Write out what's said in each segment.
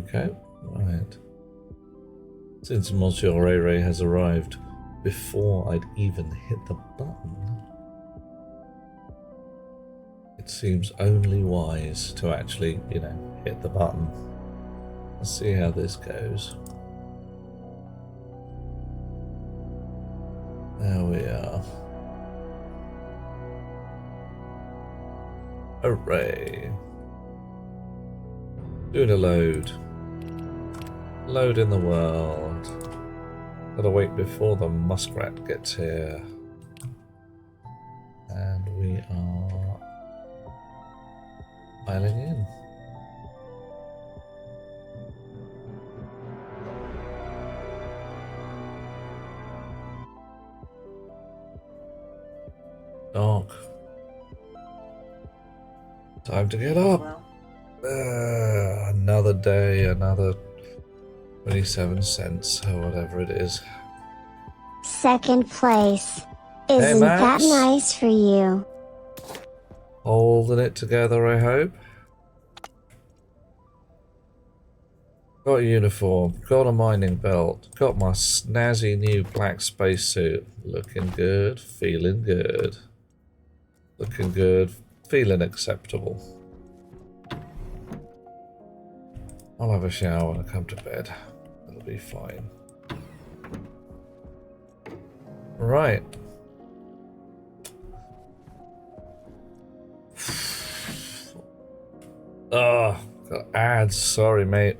Okay, right. Since Monsieur Ray Ray has arrived before I'd even hit the button, it seems only wise to actually, you know, hit the button. Let's see how this goes. There we are. Hooray. Doing a load. Load in the world. Gotta wait before the muskrat gets here. And we are piling in. Dog. Time to get up. Another day, another 27 cents or whatever it is. Second place. Isn't that nice for you? Holding it together, I hope. Got a uniform, got a mining belt, got my snazzy new black spacesuit. Looking good, feeling good. Looking good, feeling acceptable. I'll have a shower when I come to bed. It'll be fine. Right. Oh, got ads. Sorry, mate.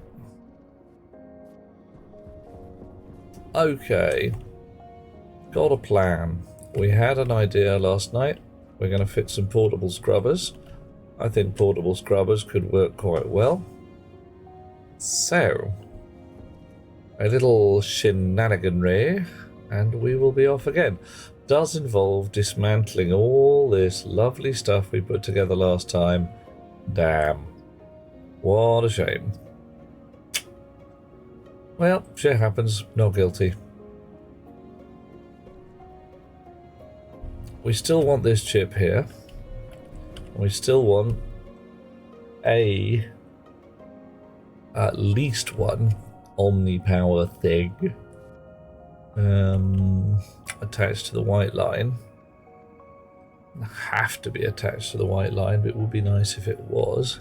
Okay. Got a plan. We had an idea last night. We're going to fit some portable scrubbers. I think portable scrubbers could work quite well. So, a little shenaniganry, and we will be off again. Does involve dismantling all this lovely stuff we put together last time. Damn. What a shame. Well, shit happens. Not guilty. We still want this chip here. We still want at least one omni-power thing attached to the white line. Have to be attached to the white line, but it would be nice if it was.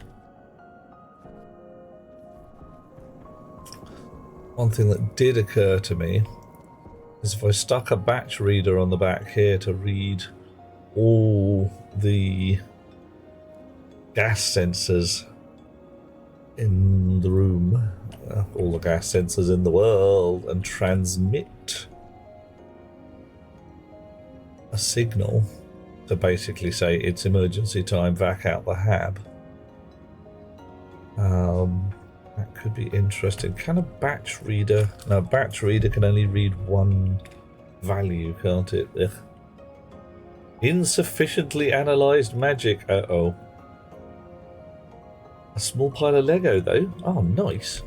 One thing that did occur to me is if I stuck a batch reader on the back here to read all the gas sensors in the room, all the gas sensors in the world, and transmit a signal to basically say it's emergency time, back out the hab. That could be interesting. Can a batch reader... No, batch reader can only read one value, can't it? Ugh. Insufficiently analysed magic. Uh-oh. A small pile of Lego, though. Oh, nice.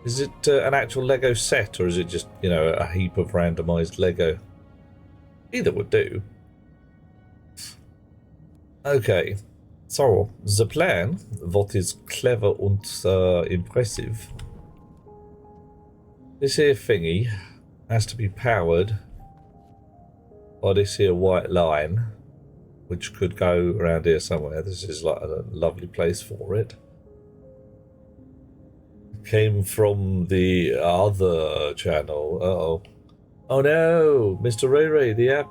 Is it an actual Lego set, or is it just, you know, a heap of randomised Lego? Either would do. Okay. So, the plan, what is clever and impressive. This here thingy has to be powered by this here white line, which could go around here somewhere. This is like a lovely place for it. Came from the other channel. Uh-oh. Oh no, Mr. Ray Ray, the app.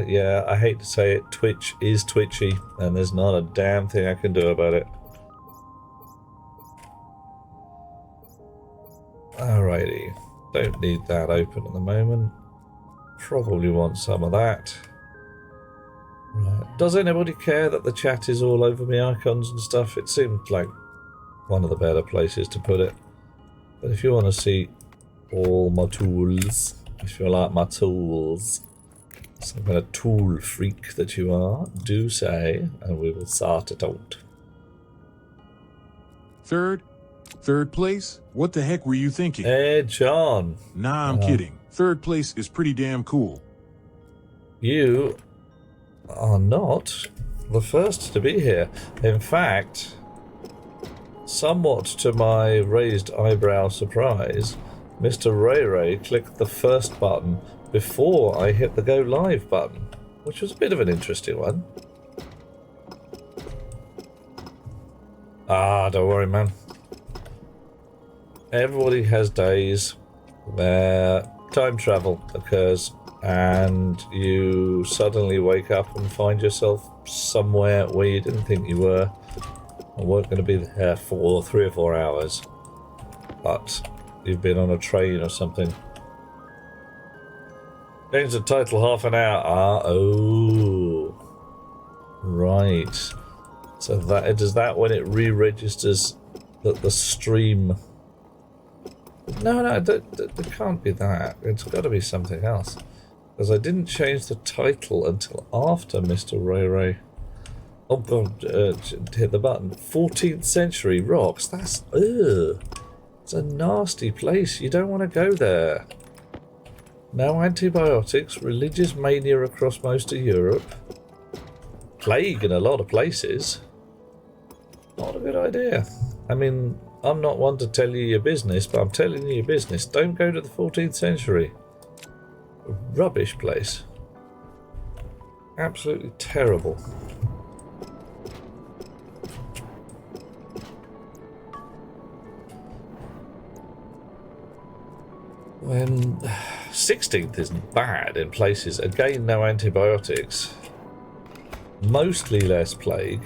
Yeah, I hate to say it, Twitch is twitchy, and there's not a damn thing I can do about it. Alrighty, don't need that open at the moment. Probably want some of that. Right. Does anybody care that the chat is all over me icons and stuff? It seemed like one of the better places to put it. But if you want to see all my tools, if you like my tools, some kind of tool freak that you are, do say, and we will start it out. Third place? What the heck were you thinking? Hey, John. Nah, I'm kidding. Third place is pretty damn cool. You are not the first to be here. In fact, Somewhat to my raised eyebrow surprise, Mr. Ray Ray clicked the first button before I hit the go live button, which was a bit of an interesting one. Ah, don't worry, man. Everybody has days where time travel occurs and you suddenly wake up and find yourself somewhere where you didn't think you were and weren't going to be there for 3 or 4 hours, but you've been on a train or something. Change the title half an hour. Ah, oh. Right. So that does that when it re-registers that the stream... No, there can't be that. It's got to be something else. Because I didn't change the title until after Mr. Ray Ray. Oh god, hit the button. 14th century rocks. That's... ugh. It's a nasty place. You don't want to go there. No antibiotics. Religious mania across most of Europe. Plague in a lot of places. Not a good idea. I mean, I'm not one to tell you your business, but I'm telling you your business. Don't go to the 14th century. A rubbish place. Absolutely terrible. When 16th isn't bad in places. Again, no antibiotics. Mostly less plague.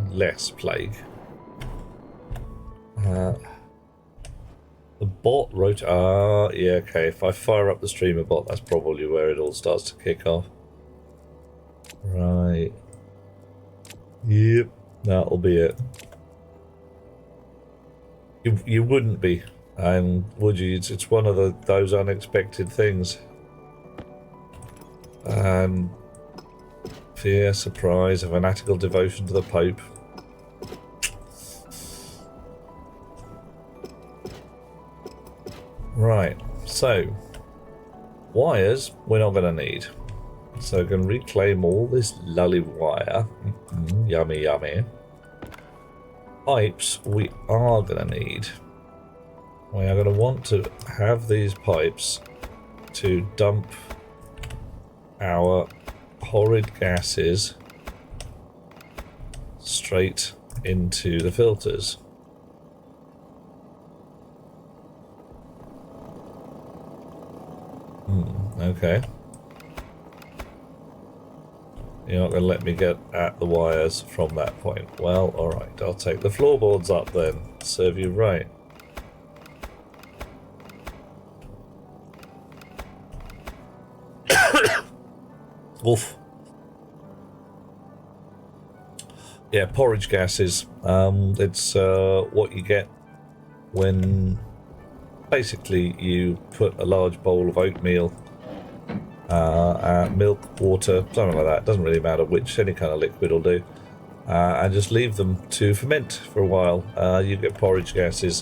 Less plague. The bot wrote... Ah, yeah, okay. If I fire up the streamer bot, that's probably where it all starts to kick off. Right. Yep, that'll be it. You wouldn't be, and would you? It's one of those unexpected things. And fear, surprise, a fanatical devotion to the Pope. Right, so wires we're not going to need. So I can reclaim all this lully wire. Yummy, yummy. Pipes we are going to need. We are going to want to have these pipes to dump our horrid gases straight into the filters. Okay. You're not going to let me get at the wires from that point. Well, alright. I'll take the floorboards up then. Serve you right. Oof. Yeah, porridge gases. It's what you get when basically you put a large bowl of oatmeal, milk, water, something like that. Doesn't really matter which, any kind of liquid will do. And just leave them to ferment for a while. You get porridge gases,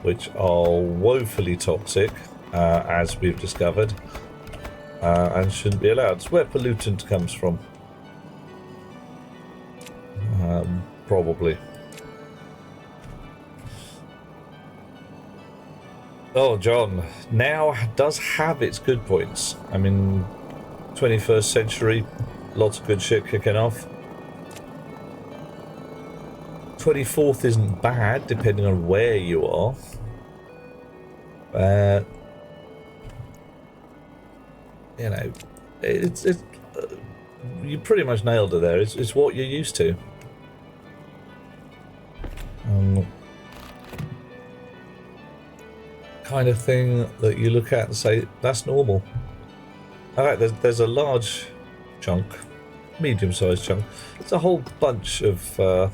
which are woefully toxic, as we've discovered, and shouldn't be allowed. It's where pollutant comes from. Probably. Oh, John, now does have its good points. I mean, 21st century, lots of good shit kicking off. 24th isn't bad, depending on where you are. You know, it's you pretty much nailed it there. It's what you're used to. Kind of thing that you look at and say, that's normal. Alright, there's a large chunk, medium-sized chunk. It's a whole bunch of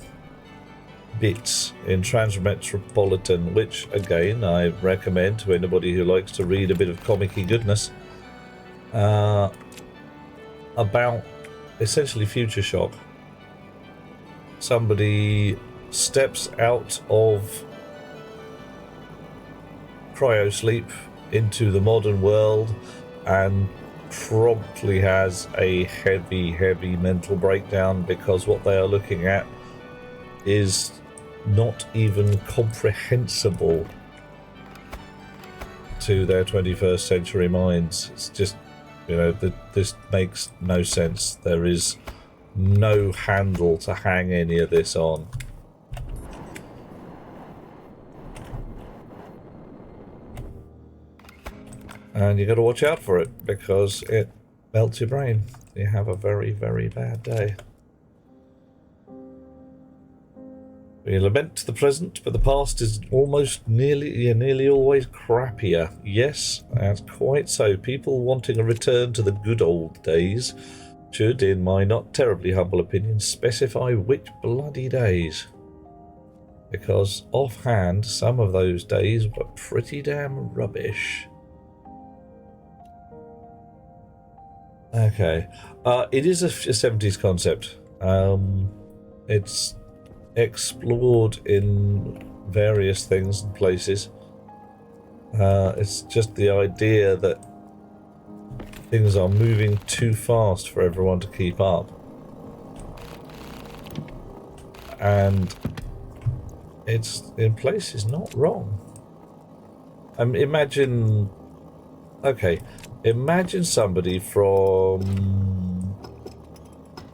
bits in Transmetropolitan, which, again, I recommend to anybody who likes to read a bit of comic-y goodness, about essentially future shock. Somebody steps out of cryosleep into the modern world and promptly has a heavy mental breakdown, because what they are looking at is not even comprehensible to their 21st century minds. It's just, you know, this makes no sense. There is no handle to hang any of this on. And you got to watch out for it, because it melts your brain. You have a very, very bad day. We lament the present, but the past is almost nearly always crappier. Yes, that's quite so. People wanting a return to the good old days should, in my not terribly humble opinion, specify which bloody days. Because offhand, some of those days were pretty damn rubbish. Okay, it is a 70s concept. It's explored in various things and places. It's just the idea that things are moving too fast for everyone to keep up. And it's in places not wrong. Imagine somebody from...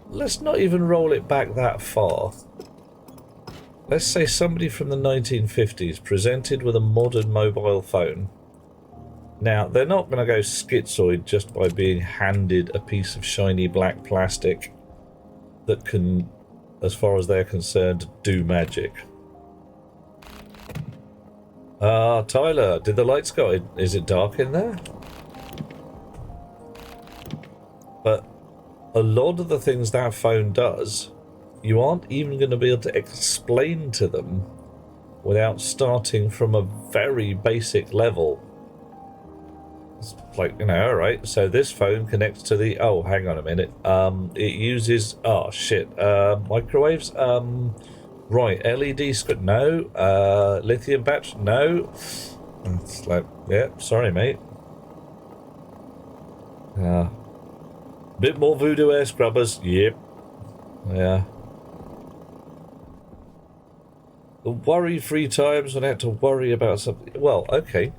Let's not even roll it back that far. Let's say somebody from the 1950s presented with a modern mobile phone. Now, they're not going to go schizoid just by being handed a piece of shiny black plastic that can, as far as they're concerned, do magic. Tyler, did the lights go? Is it dark in there? But a lot of the things that phone does, you aren't even going to be able to explain to them without starting from a very basic level. It's like, you know, alright, so this phone connects to the... Oh, hang on a minute. It uses... Oh, shit. Microwaves? Right, LED screen? No. Lithium battery? No. It's like, yeah, sorry, mate. Bit more voodoo air scrubbers? Yep. Yeah. The worry-free times when I had to worry about something. Well, okay.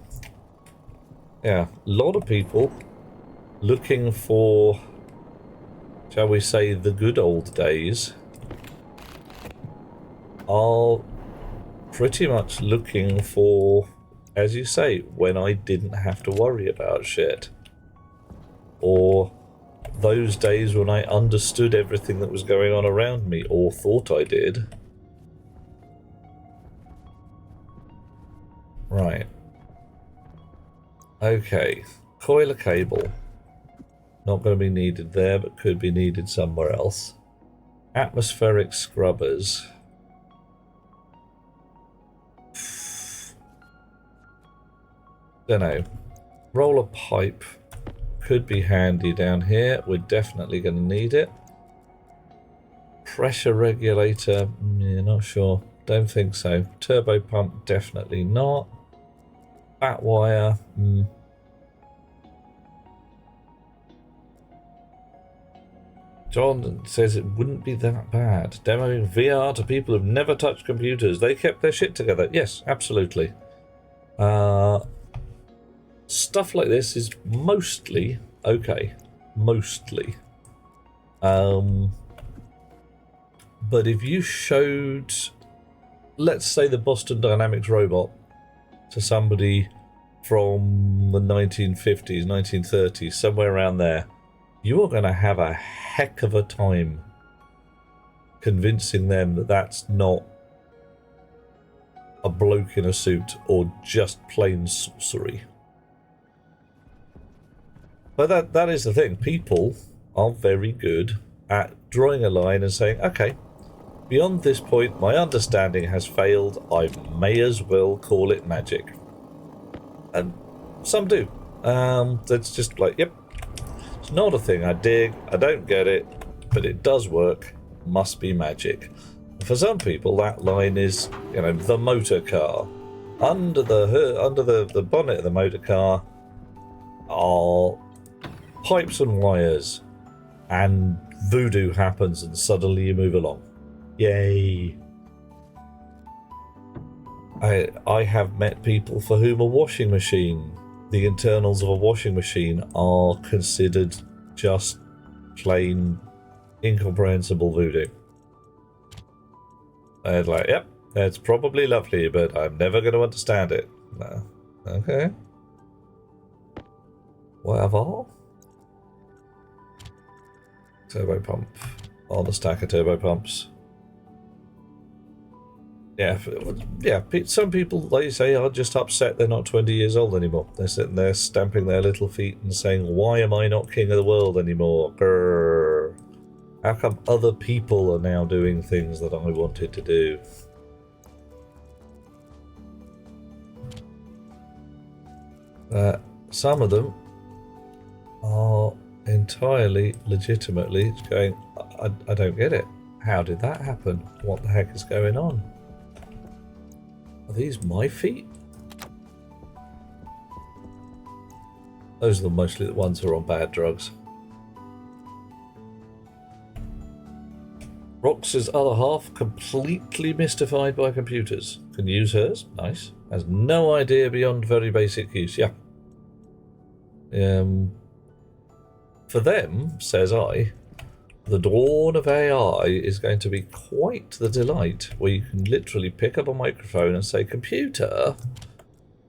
Yeah, a lot of people looking for, shall we say, the good old days are pretty much looking for, as you say, when I didn't have to worry about shit. Or those days when I understood everything that was going on around me, or thought I did. Right. Okay. Coil of cable. Not going to be needed there, but could be needed somewhere else. Atmospheric scrubbers. Dunno. Roller pipe. Could be handy down here. We're definitely going to need it. Pressure regulator. Yeah, not sure. Don't think so. Turbo pump. Definitely not. Bat wire. John says it wouldn't be that bad. Demoing VR to people who've never touched computers. They kept their shit together. Yes, absolutely. Stuff like this is mostly okay. Mostly. But if you showed, let's say, the Boston Dynamics robot to somebody from the 1950s, 1930s, somewhere around there, you are going to have a heck of a time convincing them that that's not a bloke in a suit or just plain sorcery. But that is the thing. People are very good at drawing a line and saying, okay, beyond this point, my understanding has failed. I may as well call it magic. And some do. That's just like, yep, it's not a thing I dig. I don't get it, but it does work. Must be magic. For some people, that line is, you know, the motor car. Under the bonnet of the motor car are pipes and wires, and voodoo happens and suddenly you move along. Yay. I have met people for whom a washing machine, the internals of a washing machine, are considered just plain incomprehensible voodoo. And like, yep, it's probably lovely, but I'm never going to understand it. No. Okay. Whatever. Turbo pump. On the stack of turbo pumps. Yeah, some people, like you say, are just upset they're not 20 years old anymore. They're sitting there stamping their little feet and saying, why am I not king of the world anymore? Grrr. How come other people are now doing things that I wanted to do? Some of them are entirely legitimately going, I don't get it. How did that happen? What the heck is going on? Are these my feet? Those are mostly the ones who are on bad drugs. Rox's other half, completely mystified by computers. Can use hers. Nice. Has no idea beyond very basic use. Yeah. For them, says I, the dawn of AI is going to be quite the delight, where you can literally pick up a microphone and say, computer,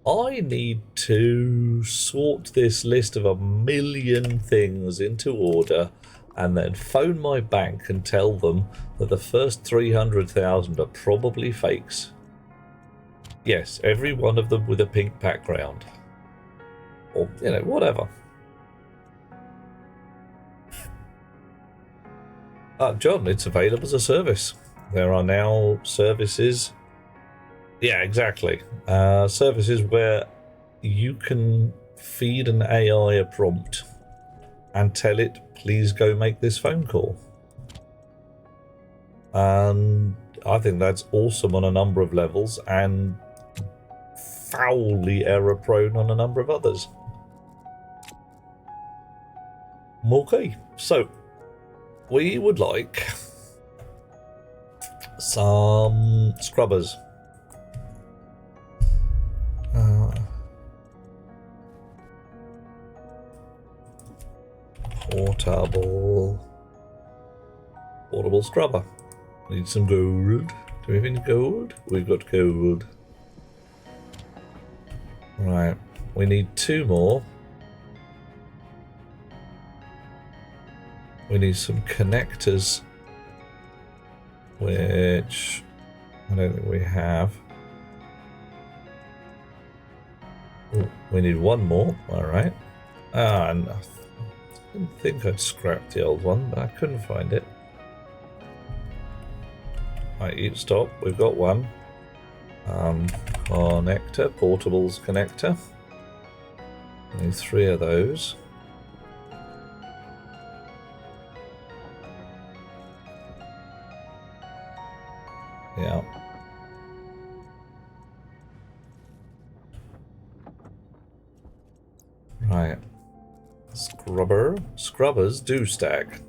I need to sort this list of 1 million things into order and then phone my bank and tell them that the first 300,000 are probably fakes. Yes, every one of them with a pink background. Or, you know, whatever. John, it's available as a service. There are now services. Yeah, exactly. Services where you can feed an AI a prompt and tell it, please go make this phone call. And I think that's awesome on a number of levels and foully error prone on a number of others. Okay, so we would like some scrubbers. Portable scrubber. Need some gold. Do we have any gold? We've got gold. Right, we need 2 more. We need some connectors, which I don't think we have. Ooh, we need 1 more. All right. And I didn't think I'd scrapped the old one, but I couldn't find it. Right, stop. We've got 1. Connector, portables connector. We need 3 of those. Yeah. Right. Scrubbers do stack.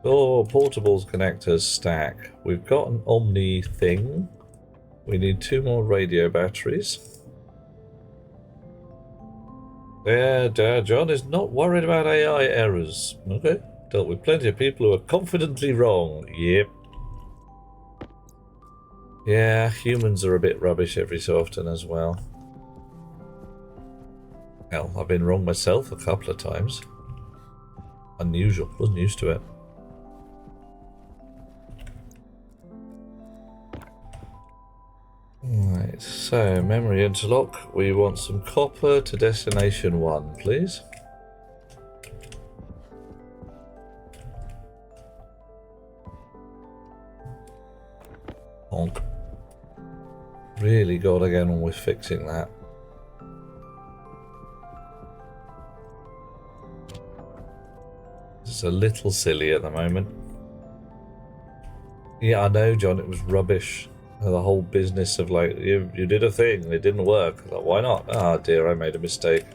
Oh, portables connectors stack. We've got an Omni thing. We need 2 more radio batteries. John is not worried about AI errors. Okay. Dealt with plenty of people who are confidently wrong. Yep. Yeah, humans are a bit rubbish every so often as well. Hell, I've been wrong myself a couple of times. Unusual, wasn't used to it. Alright, so memory interlock. We want some copper to destination 1, please. Honk. Really gotta get on with fixing that. It's a little silly at the moment. Yeah, I know, John, it was rubbish. The whole business of like, you did a thing, it didn't work. Like, why not? Ah, dear, I made a mistake.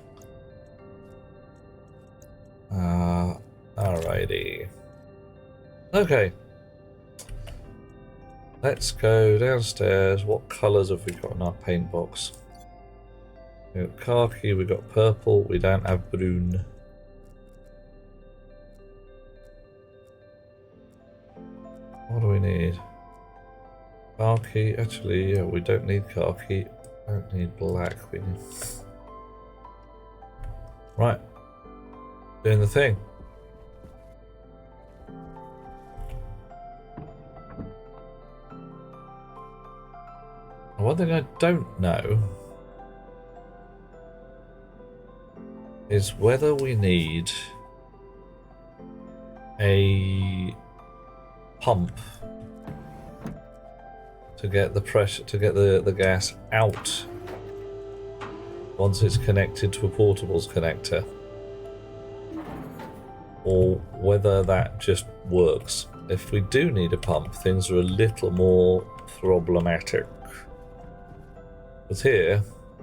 Alrighty. Okay. Let's go downstairs. What colours have we got in our paint box? We've got khaki, we've got purple, we don't have brune. What do we need? Khaki, actually, yeah, we don't need khaki. Don't need black, we need... Right. Doing the thing. One thing I don't know is whether we need a pump to get the pressure, to get the gas out once it's connected to a portables connector, or whether that just works. If we do need a pump, things are a little more problematic. But here,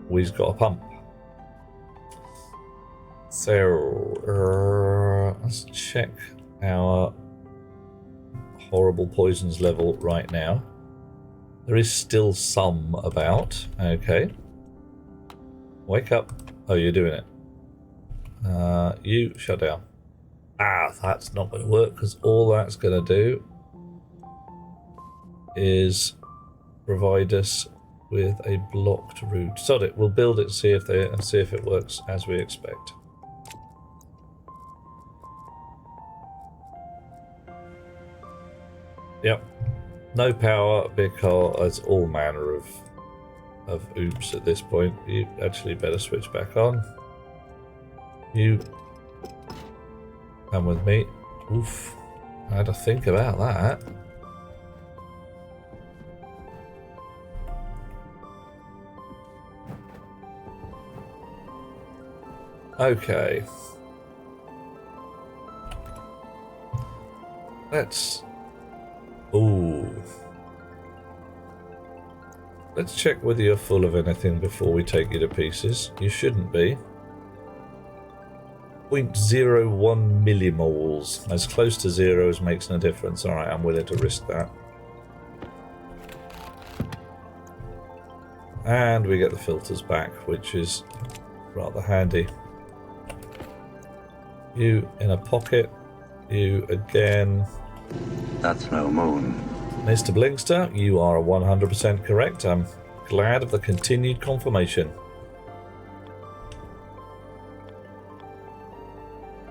we've got a pump. So, let's check our horrible poisons level right now. There is still some about. Okay. Wake up. Oh, you're doing it. You shut down. Ah, that's not going to work, because all that's going to do is provide us with a blocked route. Sod it, we'll build it and see if it works as we expect. Yep. No power because it's all manner of oops at this point. You actually better switch back on. You come with me. Oof. I had to think about that. Okay. Let's... Ooh. Let's check whether you're full of anything before we take you to pieces. You shouldn't be. 0.01 millimoles. As close to zero as makes no difference. Alright, I'm willing to risk that. And we get the filters back, which is rather handy. You in a pocket. You again. That's no moon. Mr. Blinkster, you are 100% correct. I'm glad of the continued confirmation.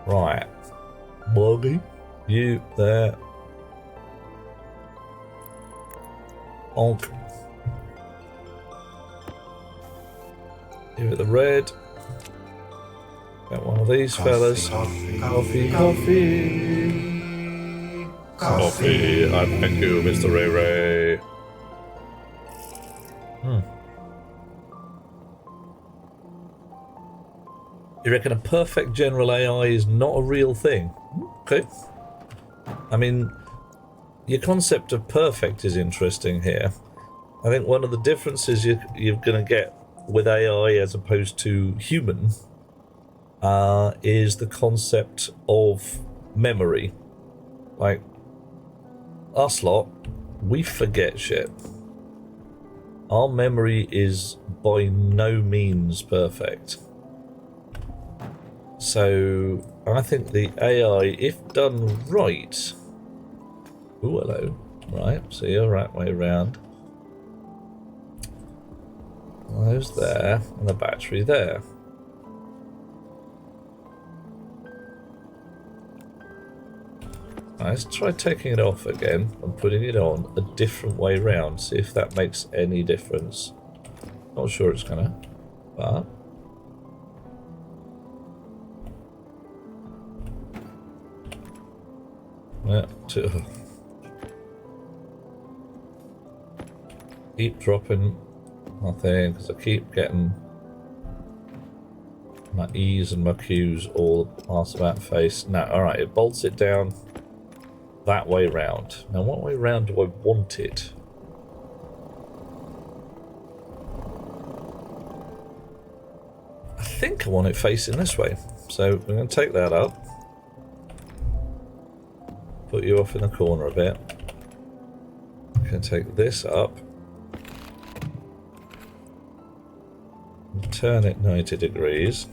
Right. Boggy, you there. Honk. Give it the red. Got one of these fellas. Coffee. Coffee. I thank you, Mr. Ray Ray. You reckon a perfect general AI is not a real thing? Okay. I mean, your concept of perfect is interesting here. I think one of the differences you're going to get with AI as opposed to human is the concept of memory. Like, us lot, we forget shit. Our memory is by no means perfect. So, I think the AI, if done right... Ooh, hello. Right, so you're right way around. Those there, and the battery there. Let's try taking it off again and putting it on a different way round. See if that makes any difference. Not sure it's gonna, but... Yeah, keep dropping my thing because I keep getting my E's and my Q's all asked about face. No, alright, it bolts it down that way round. Now, what way round do I want it? I think I want it facing this way. So we're going to take that up. Put you off in the corner a bit. can take this up. And turn it 90 degrees.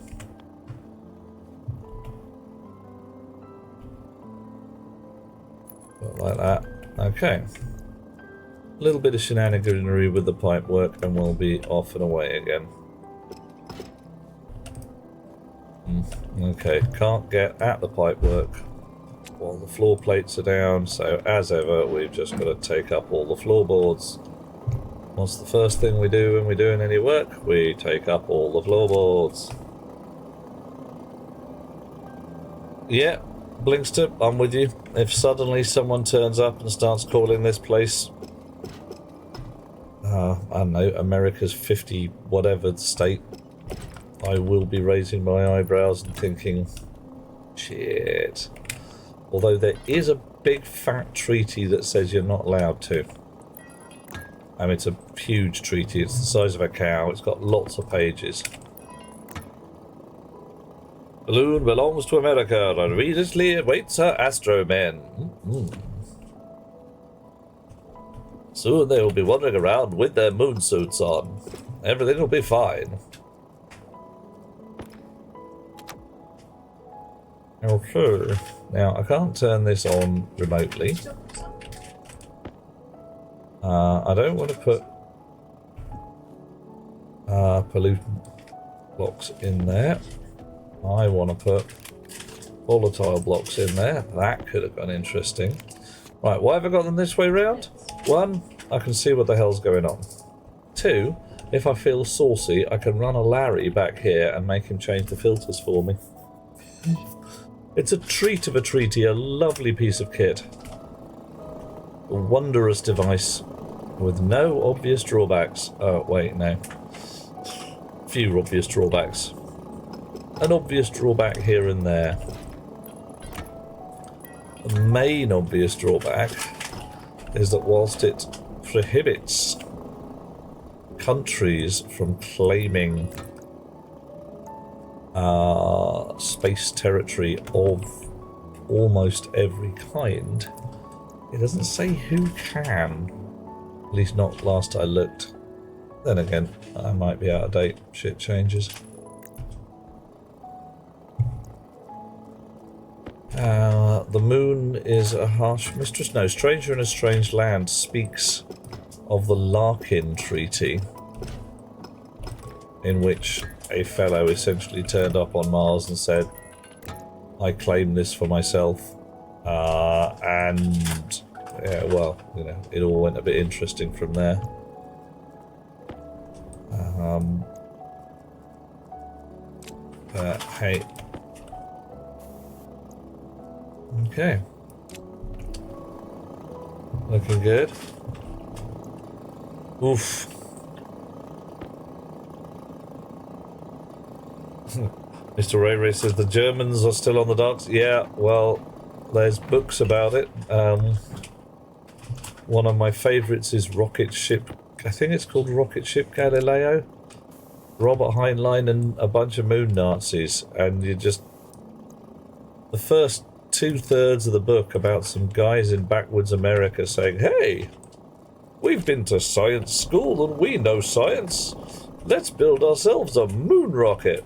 Like that. Okay. A little bit of shenaniganery with the pipe work and we'll be off and away again. Okay, can't get at the pipe work while the floor plates are down, so as ever we've just got to take up all the floorboards. What's the first thing we do when we're doing any work? We take up all the floorboards. Yeah, Blinkster, I'm with you. If suddenly someone turns up and starts calling this place, I don't know, America's 50 whatever state, I will be raising my eyebrows and thinking, shit. Although there is a big fat treaty that says you're not allowed to. I mean, it's a huge treaty, it's the size of a cow, it's got lots of pages. Balloon belongs to America, and immediately awaits her Astro Men. Soon they will be wandering around with their moon suits on. Everything will be fine. Okay. Now, I can't turn this on remotely. I don't want to put pollutant blocks in there. I want to put volatile blocks in there. That could have been interesting. Right, why have I got them this way round? One, I can see what the hell's going on. Two, if I feel saucy, I can run a Larry back here and make him change the filters for me. It's a treat of a treaty, a lovely piece of kit. A wondrous device with no obvious drawbacks. Oh, wait, no. Few obvious drawbacks. An obvious drawback here and there. The main obvious drawback is that whilst it prohibits countries from claiming space territory of almost every kind, it doesn't say who can. At least not last I looked. Then again, I might be out of date. Shit changes. The moon is a harsh mistress. No, Stranger in a Strange Land speaks of the Larkin Treaty, in which a fellow essentially turned up on Mars and said, I claim this for myself. And, yeah, well, you know, it all went a bit interesting from there. Hey. Okay. Looking good. Oof. Mr. Ray Ray says the Germans are still on the docks. Yeah, well, there's books about it. One of my favourites is Rocket Ship. I think it's called Rocket Ship Galileo. Robert Heinlein and a bunch of moon Nazis, and you just... The first 2/3 of the book about some guys in backwoods America saying, hey, we've been to science school and we know science. Let's build ourselves a moon rocket.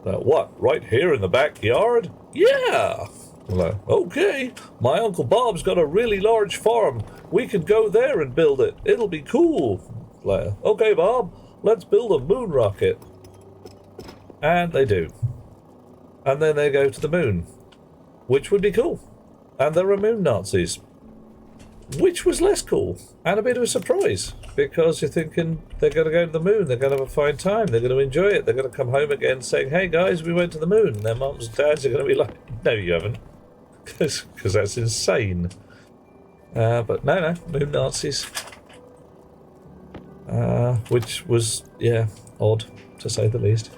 What, right here in the backyard? Yeah! Like, okay, my Uncle Bob's got a really large farm. We could go there and build it. It'll be cool. Like, okay, Bob, let's build a moon rocket. And they do. And then they go to the moon, which would be cool. And there are moon Nazis, which was less cool and a bit of a surprise, because you're thinking they're going to go to the moon, they're going to have a fine time, they're going to enjoy it, they're going to come home again saying, hey guys, we went to the moon. And their mums and dads are going to be like, no you haven't, because that's insane. But no, moon Nazis. Which was, yeah, odd, to say the least.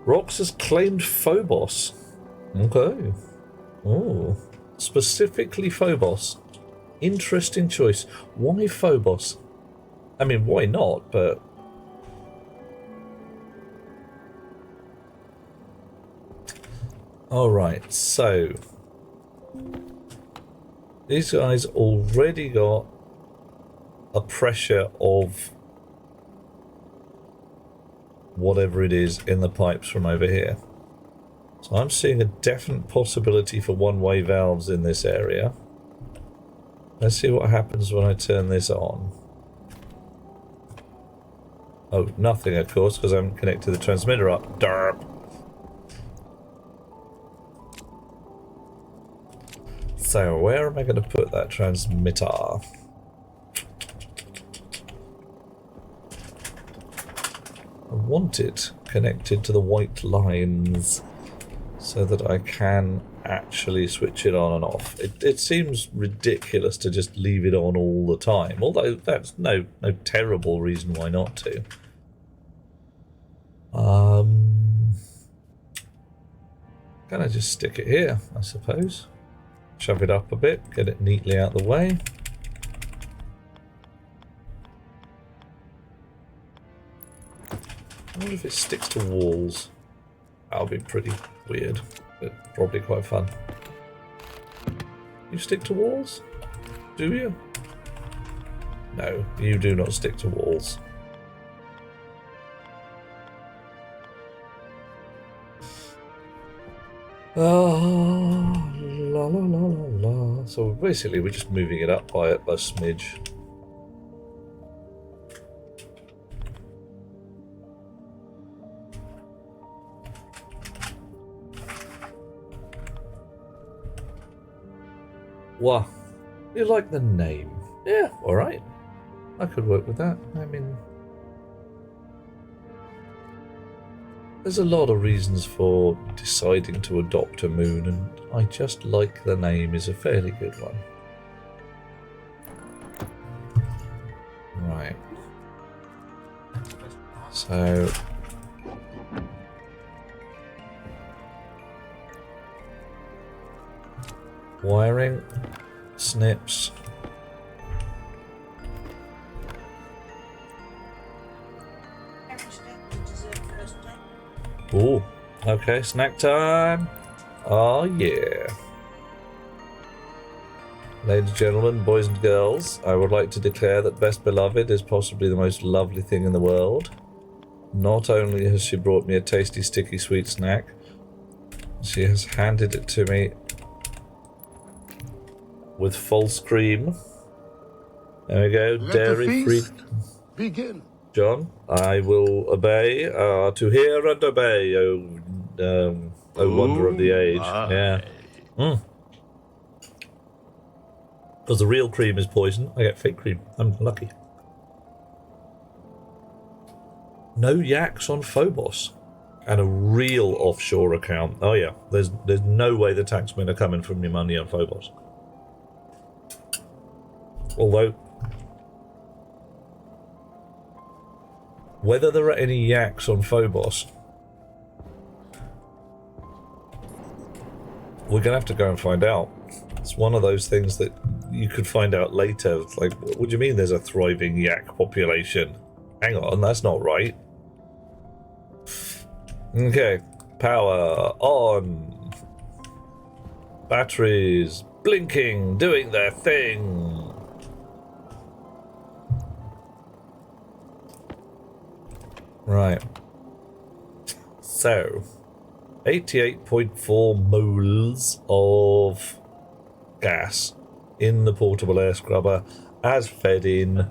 Rox has claimed Phobos. Okay. Oh. Specifically Phobos. Interesting choice. Why Phobos? I mean, why not, but... Alright, so these guys already got a pressure of whatever it is in the pipes from over here. So I'm seeing a definite possibility for one-way valves in this area. Let's see what happens when I turn this on. Oh, nothing, of course, because I haven't connected the transmitter up. Derp. So, where am I going to put that transmitter? I want it connected to the white lines so that I can actually switch it on and off. It seems ridiculous to just leave it on all the time, although that's no terrible reason why not to. Can I just stick it here, I suppose? Shove it up a bit, get it neatly out of the way. I wonder if it sticks to walls. That'll be pretty weird, but probably quite fun. You stick to walls? Do you? No, you do not stick to walls. Oh, la la la la la. So basically we're just moving it up by a smidge. Wow, you like the name? Yeah, alright. I could work with that. I mean, there's a lot of reasons for deciding to adopt a moon, and I just like the name is a fairly good one. Right. So wiring, snips. Ooh, okay, snack time. Oh yeah. Ladies and gentlemen, boys and girls, I would like to declare that Best Beloved is possibly the most lovely thing in the world. Not only has she brought me a tasty, sticky, sweet snack, she has handed it to me with false cream. There we go, dairy-free. Begin. John, I will obey. To hear and obey, oh wonder of the age. Yeah. Because the real cream is poison, I get fake cream. I'm lucky. No yaks on Phobos. And a real offshore account. Oh yeah, there's no way the taxmen are coming from your money on Phobos. Although, whether there are any yaks on Phobos, we're gonna have to go and find out. It's one of those things that you could find out later. It's like, what do you mean there's a thriving yak population? Hang on, that's not right. Okay, power on. Batteries blinking, doing their thing. Right. So, 88.4 moles of gas in the portable air scrubber as fed in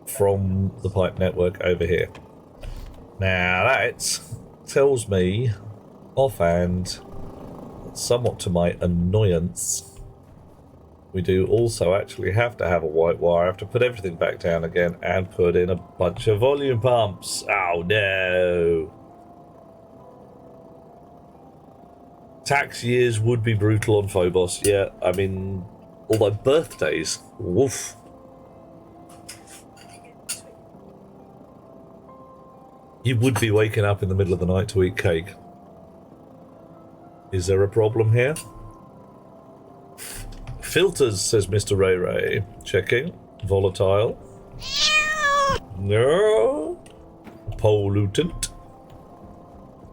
from the pipe network over here. Now that tells me offhand, somewhat to my annoyance, we do also actually have to have a white wire. I have to put everything back down again and put in a bunch of volume pumps. Oh no. Tax years would be brutal on Phobos. Yeah, I mean, although birthdays, woof. You would be waking up in the middle of the night to eat cake. Is there a problem here? Filters, says Mr. Ray Ray. Checking. Volatile. No. Pollutant.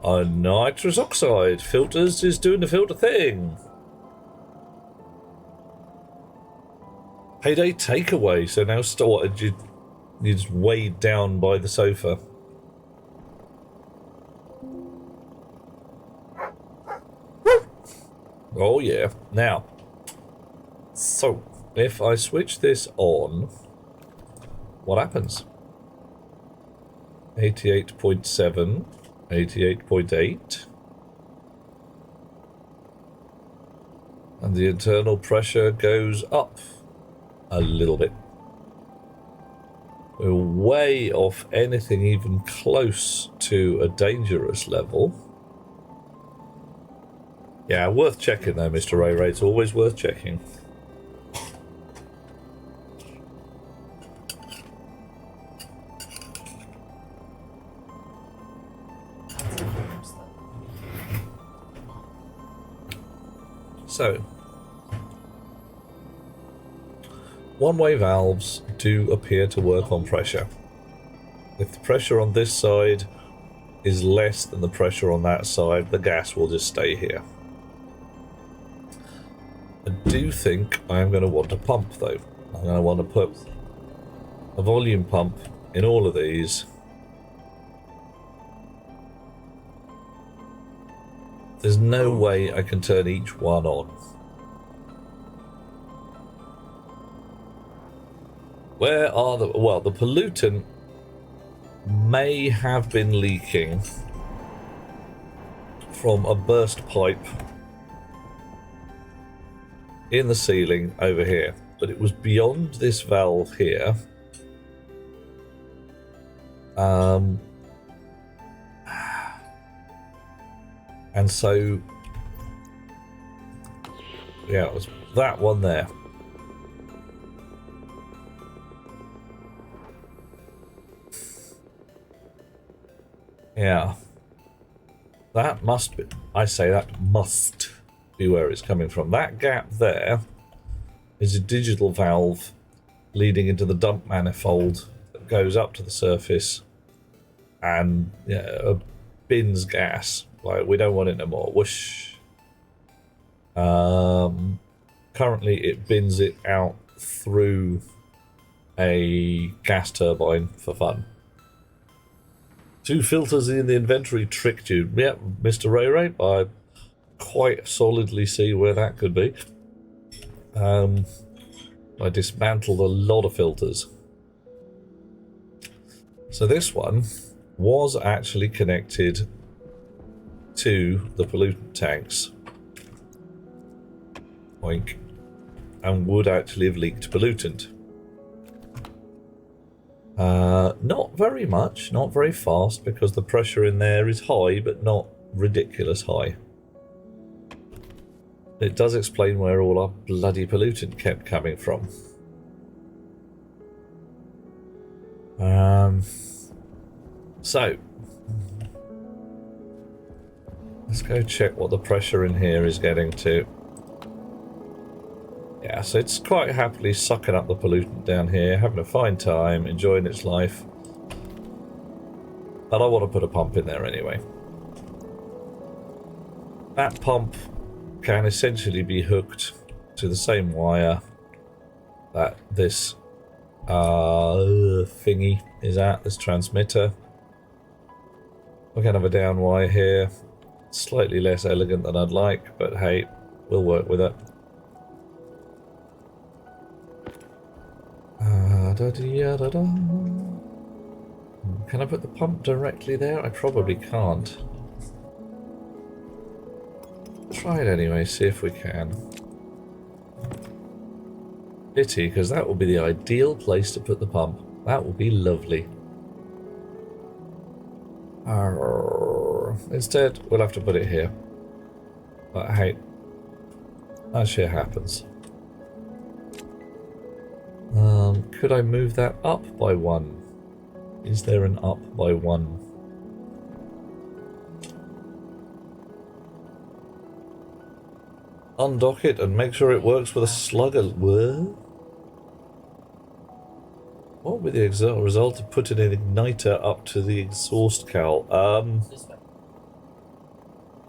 Nitrous oxide. Filters is doing the filter thing. Payday takeaway. So now started you just weighed down by the sofa. Oh yeah. Now, so if I switch this on, what happens? 88.7, 88.8, and the internal pressure goes up a little bit. We're way off anything even close to a dangerous level. Yeah, worth checking though, Mr. Ray Ray. It's always worth checking. So, one-way valves do appear to work on pressure. If the pressure on this side is less than the pressure on that side, the gas will just stay here. I do think I am going to want a pump though. I'm going to want to put a volume pump in all of these. There's no way I can turn each one on. Where are the... Well, the pollutant may have been leaking from a burst pipe in the ceiling over here. But it was beyond this valve here. And so, yeah, it was that one there. Yeah. That must be, I say that must be where it's coming from. That gap there is a digital valve leading into the dump manifold that goes up to the surface and bins gas. Like, we don't want it no more. Whoosh. Currently, it bins it out through a gas turbine for fun. 2 filters in the inventory tricked you. Yep, Mr. Ray Ray, I quite solidly see where that could be. I dismantled a lot of filters. So this one was actually connected to the pollutant tanks. Oink. And would actually have leaked pollutant. Not very much, not very fast, because the pressure in there is high, but not ridiculous high. It does explain where all our bloody pollutant kept coming from. So, let's go check what the pressure in here is getting to. Yeah, so it's quite happily sucking up the pollutant down here, having a fine time, enjoying its life. But I want to put a pump in there anyway. That pump can essentially be hooked to the same wire that this thingy is at, this transmitter. We can have a down wire here. Slightly less elegant than I'd like, but hey, we'll work with it. Can I put the pump directly there? I probably can't. Try it anyway, see if we can. Pity, because that will be the ideal place to put the pump. That will be lovely. Instead, we'll have to put it here. But hey, that shit happens. Could I move that up by 1? Is there an up by 1? Undock it and make sure it works with a slugger. What would be the result of putting an igniter up to the exhaust cowl?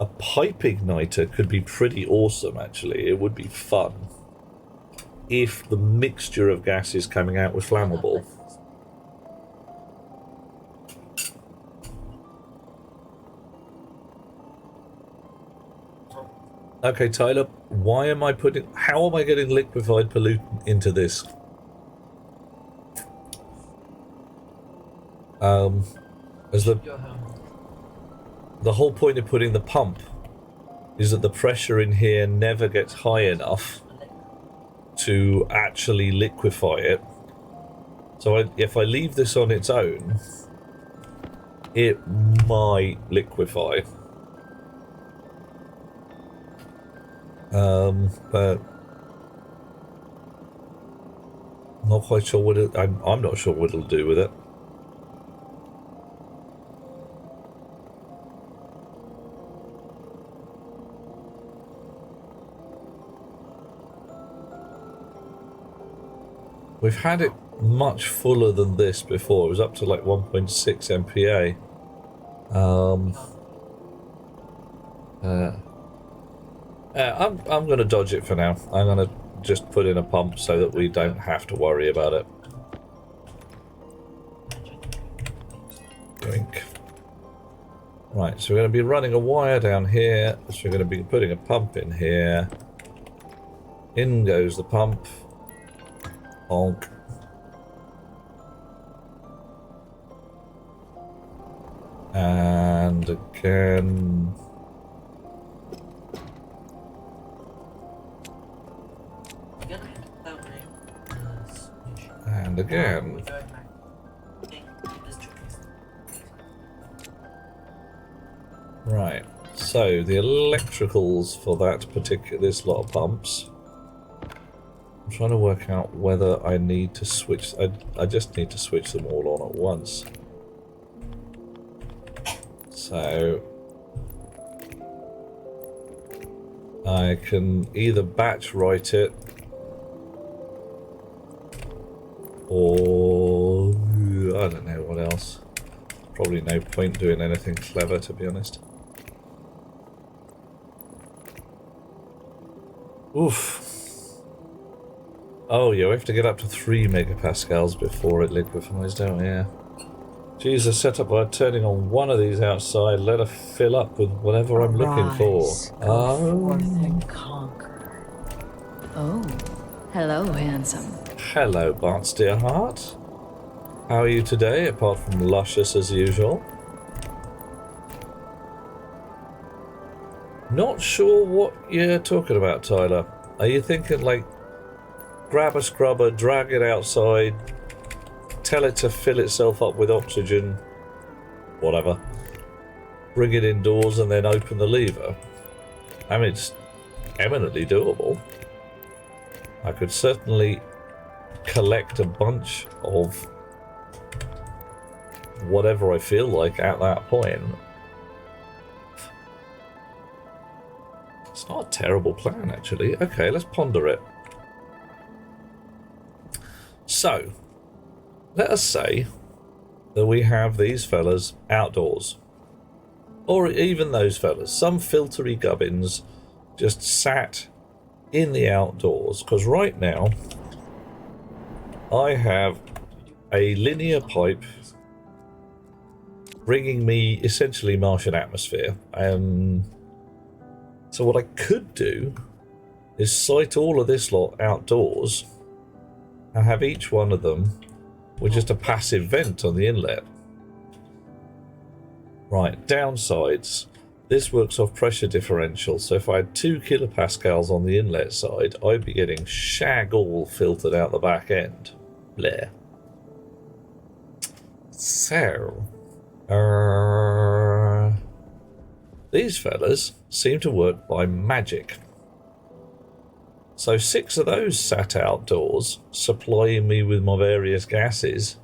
A pipe igniter could be pretty awesome, actually. It would be fun if the mixture of gases coming out was flammable. Okay, Tyler, how am I getting liquefied pollutant into this? As the whole point of putting the pump is that the pressure in here never gets high enough to actually liquefy it. So if I leave this on its own, it might liquefy. But I'm not quite sure what I'm not sure what it'll do with it. We've had it much fuller than this before. It was up to like 1.6 MPa. I'm going to dodge it for now. I'm going to just put in a pump so that we don't have to worry about it. Drink. Right, so we're going to be running a wire down here. So we're going to be putting a pump in here. In goes the pump. Honk. And again. And again. Right. So the electricals for this lot of pumps. I'm trying to work out whether I need to switch. I just need to switch them all on at once. So I can either batch write it or I don't know what else. Probably no point doing anything clever, to be honest. Oof. Oh, yeah, we have to get up to 3 megapascals before it liquefies, don't we? Yeah. Geez, I set up by turning on one of these outside, let her fill up with whatever I'm looking for. Go forth and conquer. Oh, hello, handsome. Hello, Bart's dear heart. How are you today, apart from luscious as usual? Not sure what you're talking about, Tyler. Are you thinking, like, grab a scrubber, drag it outside, tell it to fill itself up with oxygen, whatever, bring it indoors and then open the lever? I mean, it's eminently doable. I could certainly collect a bunch of whatever I feel like at that point. It's not a terrible plan, actually. Okay, let's ponder it. So, let us say that we have these fellas outdoors. Or even those fellas. Some filtery gubbins just sat in the outdoors. Because right now, I have a linear pipe bringing me essentially Martian atmosphere. So what I could do is site all of this lot outdoors and have each one of them with just a passive vent on the inlet. Right, downsides. This works off pressure differential, so if I had 2 kilopascals on the inlet side, I'd be getting shag all filtered out the back end. Bleh. So, these fellas seem to work by magic. So 6 of those sat outdoors, supplying me with my various gases,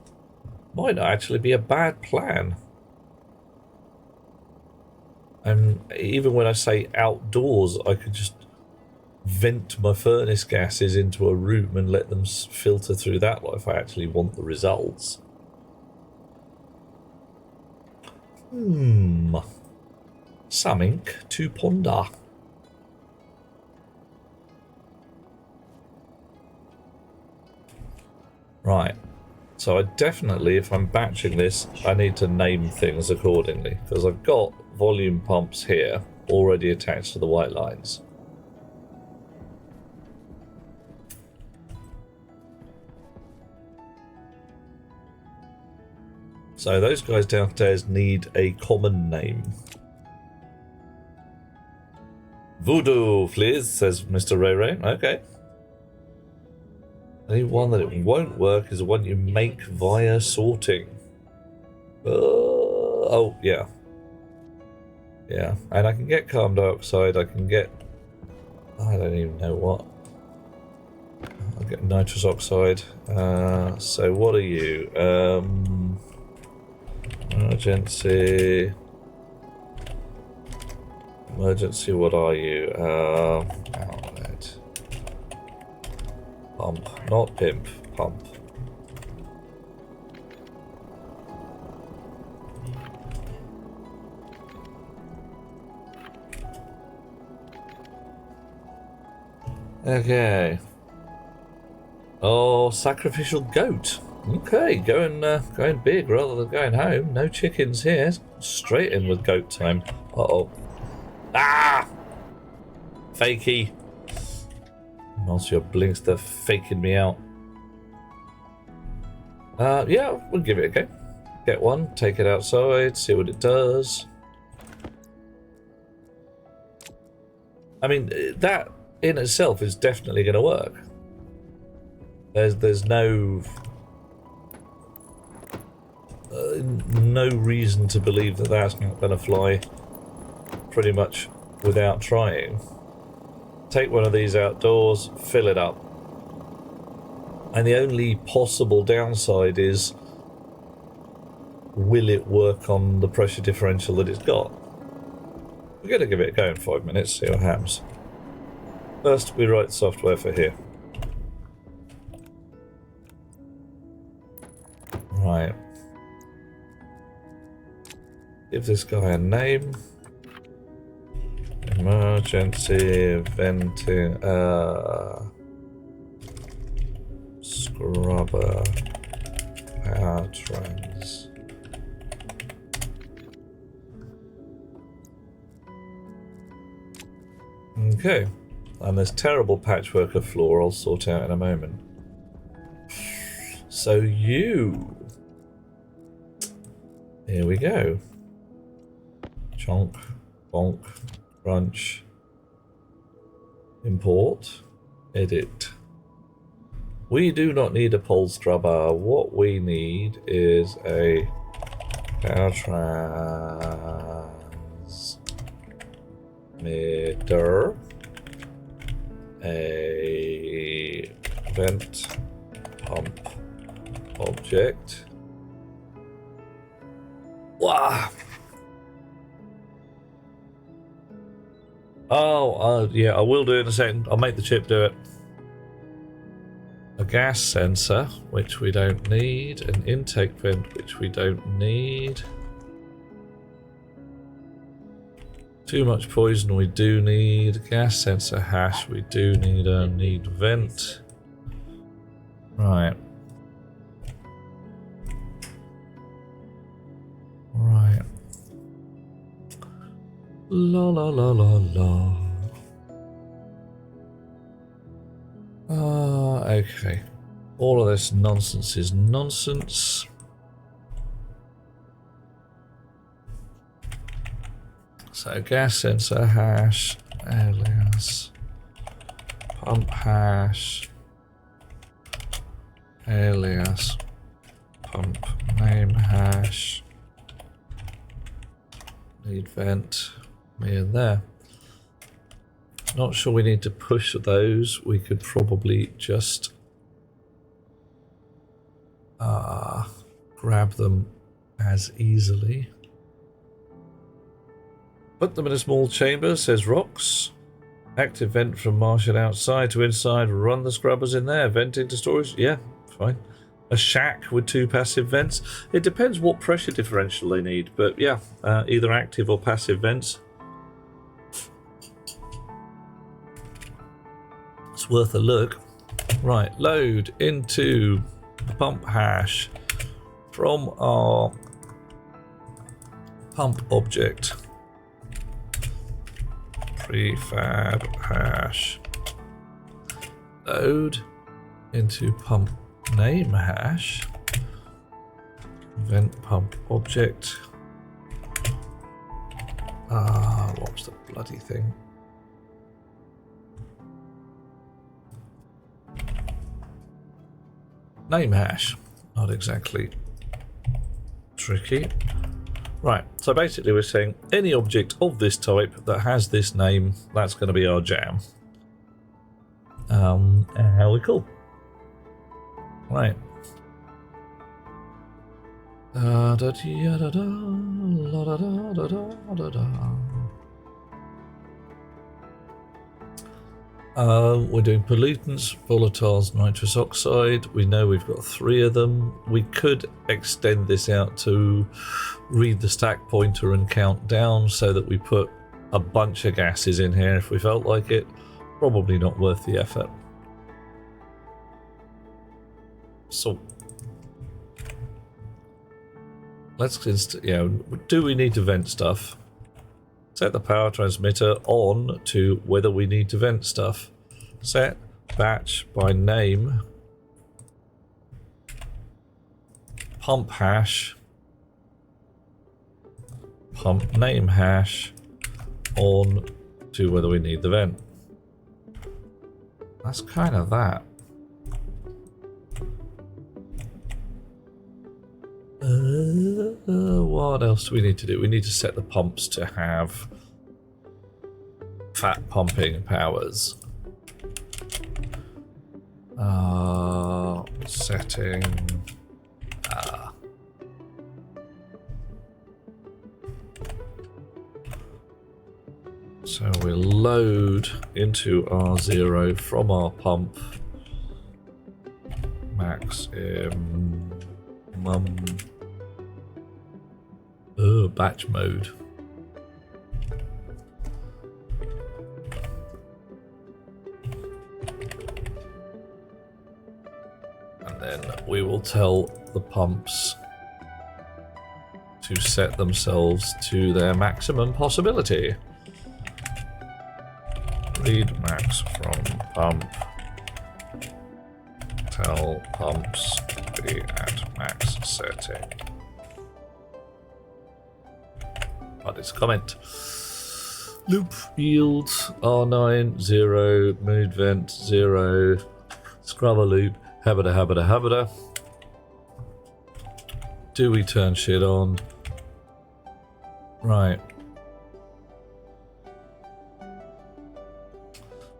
might not actually be a bad plan. And even when I say outdoors, I could just vent my furnace gases into a room and let them filter through that if I actually want the results. Something to ponder. Right. So I definitely, if I'm batching this, I need to name things accordingly, because I've got volume pumps here already attached to the white lines. So those guys downstairs need a common name. Voodoo, please, says Mr. Ray Ray. Okay. The only one that it won't work is the one you make via sorting. Oh, yeah. Yeah, and I can get carbon dioxide, I can get... I don't even know what. I'll get nitrous oxide. So what are you? Emergency... Emergency, what are you? Outlet. Pump, not pimp, pump. Okay. Oh, sacrificial goat. Okay, going big rather than going home. No chickens here. Straight in with goat time. Uh-oh. Ah! Fakey. Monsieur Blinks, they're faking me out. Yeah, we'll give it a go. Get one, take it outside, see what it does. I mean, that in itself is definitely going to work. There's no no reason to believe that that's not going to fly pretty much without trying. Take one of these outdoors, fill it up. And the only possible downside is, will it work on the pressure differential that it's got? We're going to give it a go in 5 minutes, see what happens. First, we write software for here. Right. Give this guy a name. Emergency venting, scrubber power trans. Okay, and this terrible patchwork of floor I'll sort out in a moment. So you, here we go. Chonk, bonk. Crunch, import, edit. We do not need a pole scrubber. What we need is a power transmitter, a vent pump object. Wow. Oh, yeah, I will do it in a second. I'll make the chip do it. A gas sensor, which we don't need. An intake vent, which we don't need. Too much poison, we do need. Gas sensor hash, we do need a need vent. Right. Right. La la la la la. Okay. All of this nonsense is nonsense. So gas sensor hash, alias, pump hash, alias, pump name hash, need vent. Me in there. Not sure we need to push those. We could probably just grab them as easily. Put them in a small chamber, says Rocks. Active vent from Martian outside to inside. Run the scrubbers in there. Venting to storage. Yeah, fine. A shack with 2 passive vents. It depends what pressure differential they need, but yeah, either active or passive vents. It's worth a look. Right, load into the pump hash from our pump object. Prefab hash. Load into pump name hash. Vent pump object. What was the bloody thing? Name hash. Not exactly tricky. Right, so basically we're saying any object of this type that has this name, that's going to be our jam. How we cool. Right. We're doing pollutants, volatiles, nitrous oxide. We know we've got 3 of them. We could extend this out to read the stack pointer and count down so that we put a bunch of gases in here if we felt like it. Probably not worth the effort. So let's just, do we need to vent stuff? Set the power transmitter on to whether we need to vent stuff. Set batch by name. Pump hash. Pump name hash on to whether we need the vent. That's kind of that. What else do we need to do? We need to set the pumps to have fat pumping powers. Setting. So we'll load into R0 from our pump. Max batch mode. And then we will tell the pumps to set themselves to their maximum possibility. Read max from pump. Tell pumps to be at max setting. But it's a comment. Loop yield R9 0 mood vent 0 scrubber loop habita. Do we turn shit on? Right.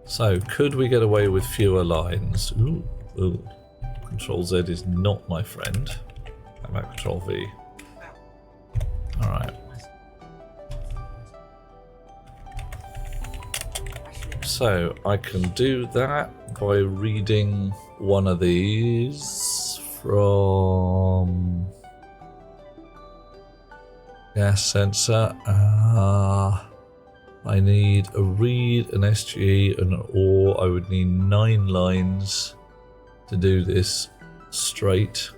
So could we get away with fewer lines? Ooh. Control Z is not my friend. How about Control V? Alright. So I can do that by reading one of these from gas sensor. I need a read, an SGE, and an OR. I would need 9 lines to do this straight.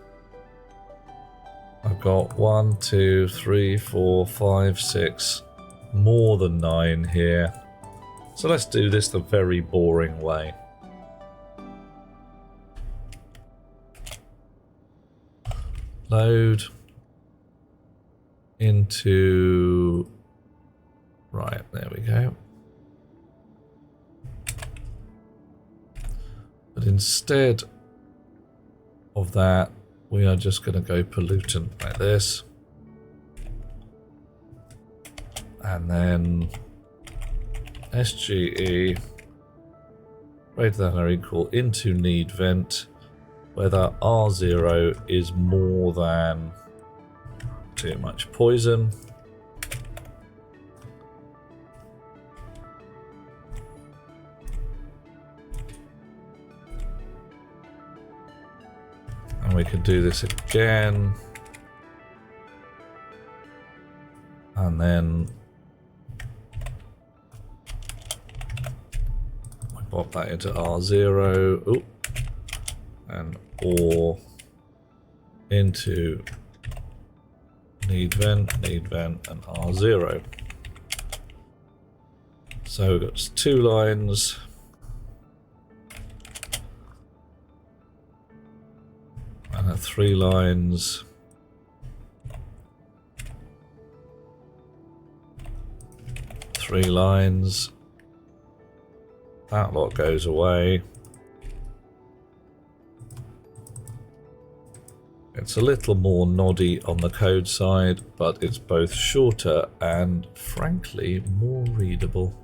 I've got 1, 2, 3, 4, 5, 6, more than 9 here. So let's do this the very boring way. Load into... Right, there we go. But instead of that, we are just going to go pollutant like this. And then SGE greater than or equal into need vent, whether R0 is more than too much poison. And we can do this again. And then my swap that into R0. Ooh. And or into need vent, and R0. So we've got 2 lines. And 3 lines. Three lines. That lot goes away. It's a little more noddy on the code side, but it's both shorter and, frankly, more readable.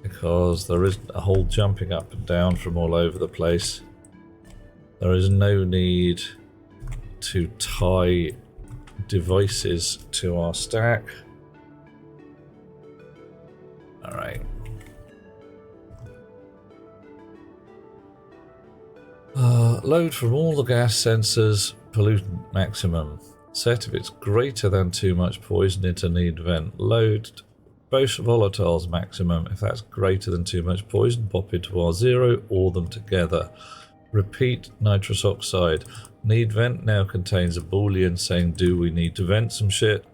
Because there isn't a whole jumping up and down from all over the place. There is no need to tie devices to our stack. Alright. Load from all the gas sensors, pollutant maximum. Set if it's greater than too much poison into need vent. Load both volatiles maximum. If that's greater than too much poison, pop into R0 or them together. Repeat nitrous oxide. Need vent now contains a boolean saying do we need to vent some shit.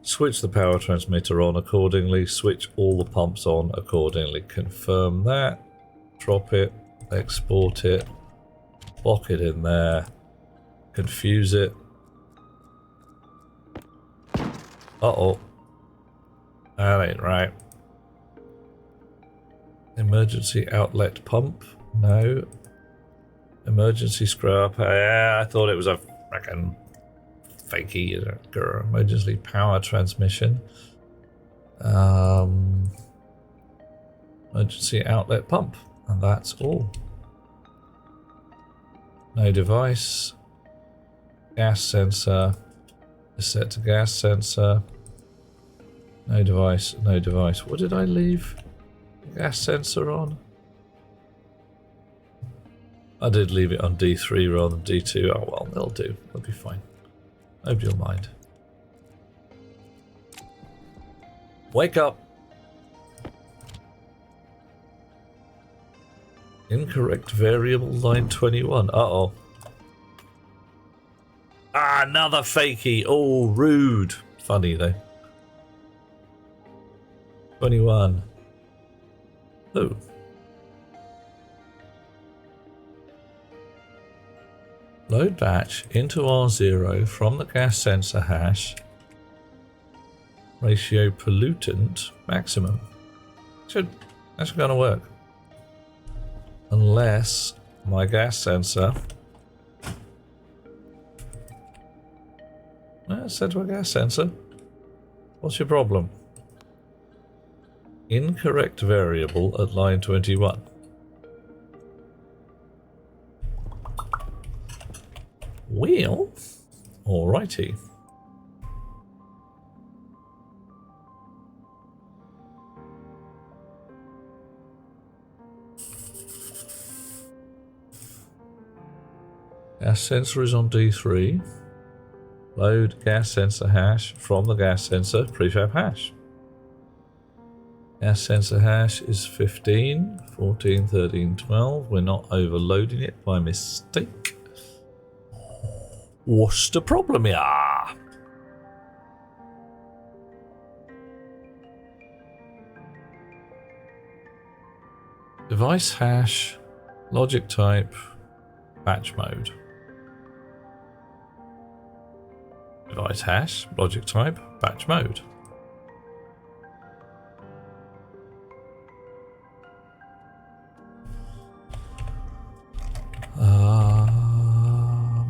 Switch the power transmitter on accordingly. Switch all the pumps on accordingly. Confirm that. Drop it. Export it. Lock it in there. Confuse it. Uh-oh. That ain't right. Emergency outlet pump. No. Emergency scrub. Yeah, I thought it was a frickin' fakey. Emergency power transmission. Emergency outlet pump. And that's all. No device. Gas sensor. Is set to gas sensor. No device. No device. What did I leave gas sensor on? I did leave it on D3 rather than D2. Oh well, they'll do. They'll be fine. Nobody will mind. Wake up! Incorrect variable line 21. Uh-oh. Ah, another fakey. Oh, rude. Funny though. 21. Oh. Load batch into R0 from the gas sensor hash. Ratio pollutant maximum. That's gonna work. Unless my gas sensor... It's set to a gas sensor. What's your problem? Incorrect variable at line 21. Well, alrighty. Gas sensor is on D3. Load gas sensor hash from the gas sensor prefab hash. Gas sensor hash is 15, 14, 13, 12. We're not overloading it by mistake. What's the problem here? Device hash, logic type, batch mode. Device hash, logic type, batch mode.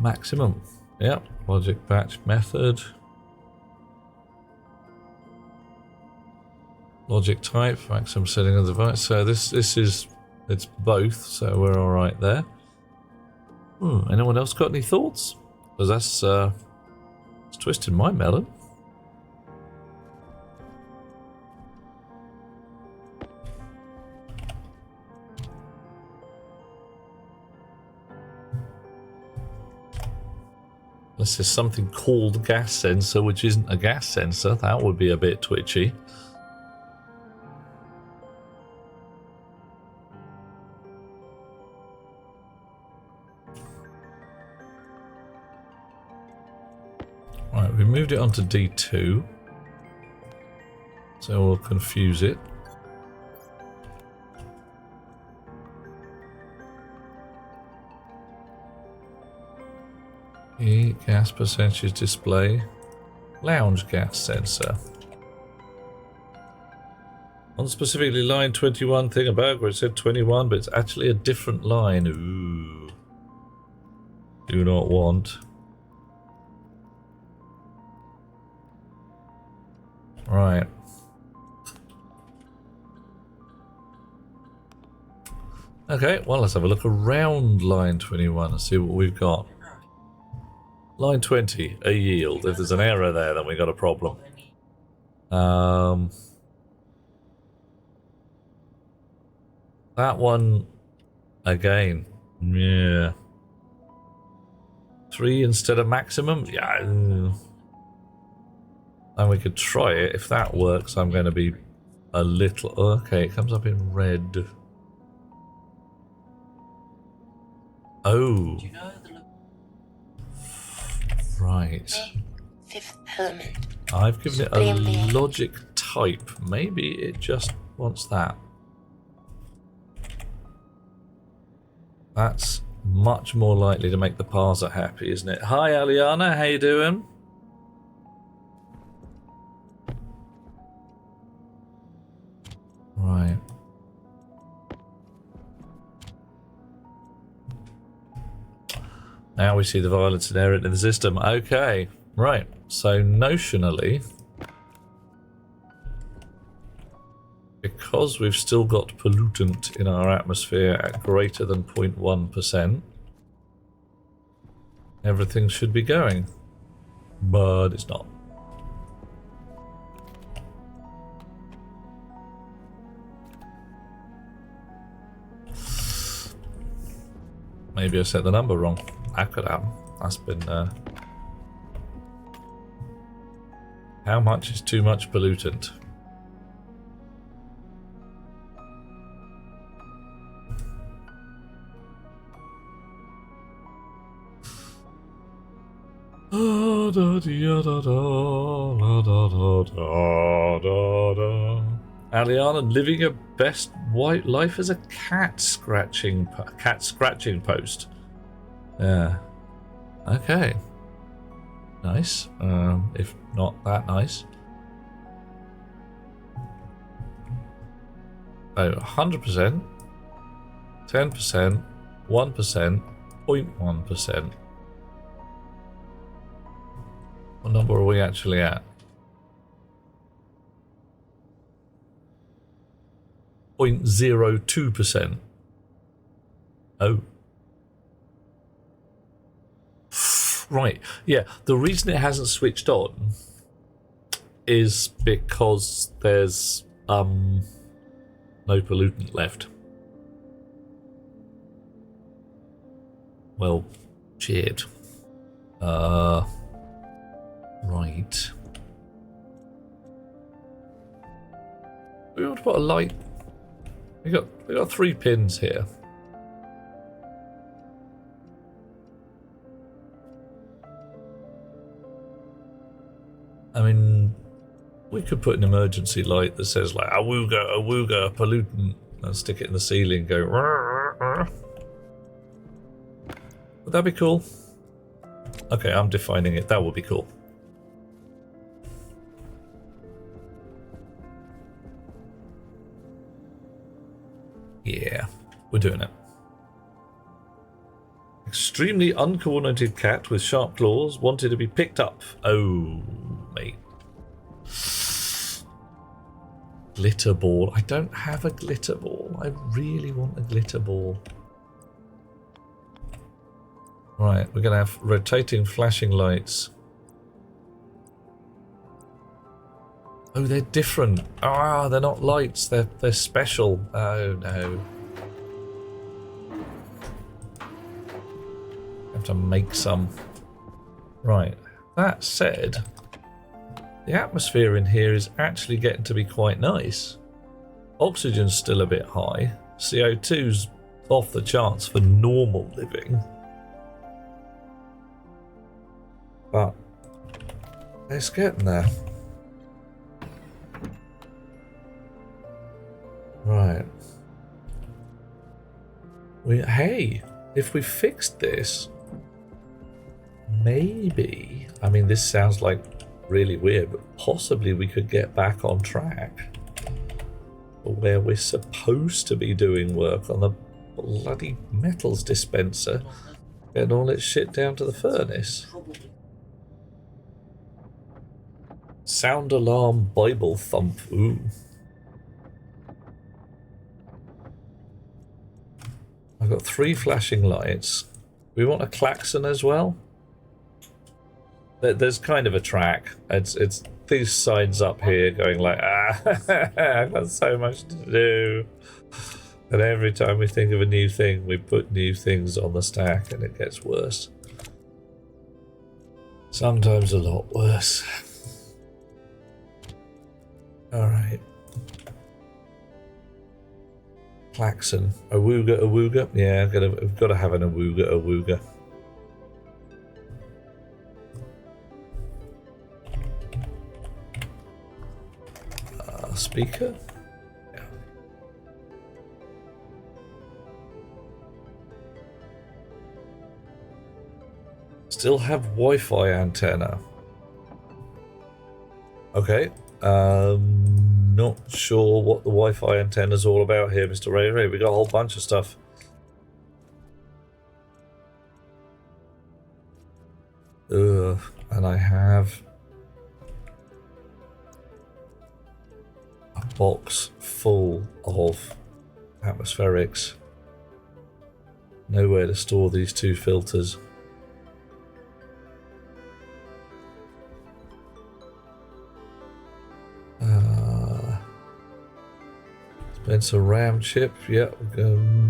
Maximum. Yep, logic batch method. Logic type, maximum setting of the device. So this is, it's both, so we're all right there. Anyone else got any thoughts? Because that's it's twisting my melon. Unless there's something called gas sensor, which isn't a gas sensor, that would be a bit twitchy. Right, we moved it onto D2. So we'll confuse it. E gas percentage display. Lounge gas sensor. On specifically line 21 thing about where it said 21, but it's actually a different line. Ooh. Do not want. Right. Okay, well, let's have a look around line 21 and see what we've got. Line 20, a yield. If there's an error there, then we got a problem. That one, again, yeah. 3 instead of maximum? Yeah. And we could try it. If that works, I'm going to be a little... Okay, it comes up in red. Oh. Right. Fifth element. I've given it a logic type. Maybe it just wants that. That's much more likely to make the parser happy, isn't it? Hi, Aliana. How you doing? Right. Now we see the violence inherent in the system. Okay. Right. So notionally, because we've still got pollutant in our atmosphere at greater than 0.1%, everything should be going. But it's not. Maybe I set the number wrong. That could happen. That's been... How much is too much pollutant? Aliana living her best white life as a cat scratching post. Yeah. Okay. Nice. If not that nice. Oh, 100%, 10%, 1%, 0.1%. What number are we actually at? 0.02%. Oh. Right. Yeah, the reason it hasn't switched on is because there's no pollutant left. Well, cheered. Right. We want to put a light. We got 3 pins here. I mean, we could put an emergency light that says like awooga, pollutant, and stick it in the ceiling and go rah, rah. Would that be cool? Okay, I'm defining it. That would be cool. Yeah, we're doing it. Extremely uncoordinated cat with sharp claws wanted to be picked up. Oh, mate. Glitter ball. I don't have a glitter ball. I really want a glitter ball. Right, we're going to have rotating flashing lights. Oh, they're different. Ah, they're not lights. They're special. Oh, no. Have to make some. Right. That said, the atmosphere in here is actually getting to be quite nice. Oxygen's still a bit high. CO2's off the charts for normal living. But It's getting there. Right. Hey, if we fixed this, maybe, I mean, this sounds like really weird, but possibly we could get back on track where we're supposed to be doing work on the bloody metals dispenser, getting all its shit down to the furnace. Sound alarm Bible thump. Ooh. I've got 3 flashing lights. We want a klaxon as well. There's kind of a track. It's these signs up here going like, I've got so much to do. And every time we think of a new thing, we put new things on the stack and it gets worse. Sometimes a lot worse. Alright. Klaxon. Awooga, awooga. Yeah, I've got to have an awooga, awooga. Speaker? Yeah. Still have Wi-Fi antenna. Okay. Not sure what the Wi-Fi antenna's all about here, Mr. Ray Ray. We got a whole bunch of stuff. Ugh, and I have a box full of atmospherics. Nowhere to store these 2 filters. Spencer RAM chip, yeah,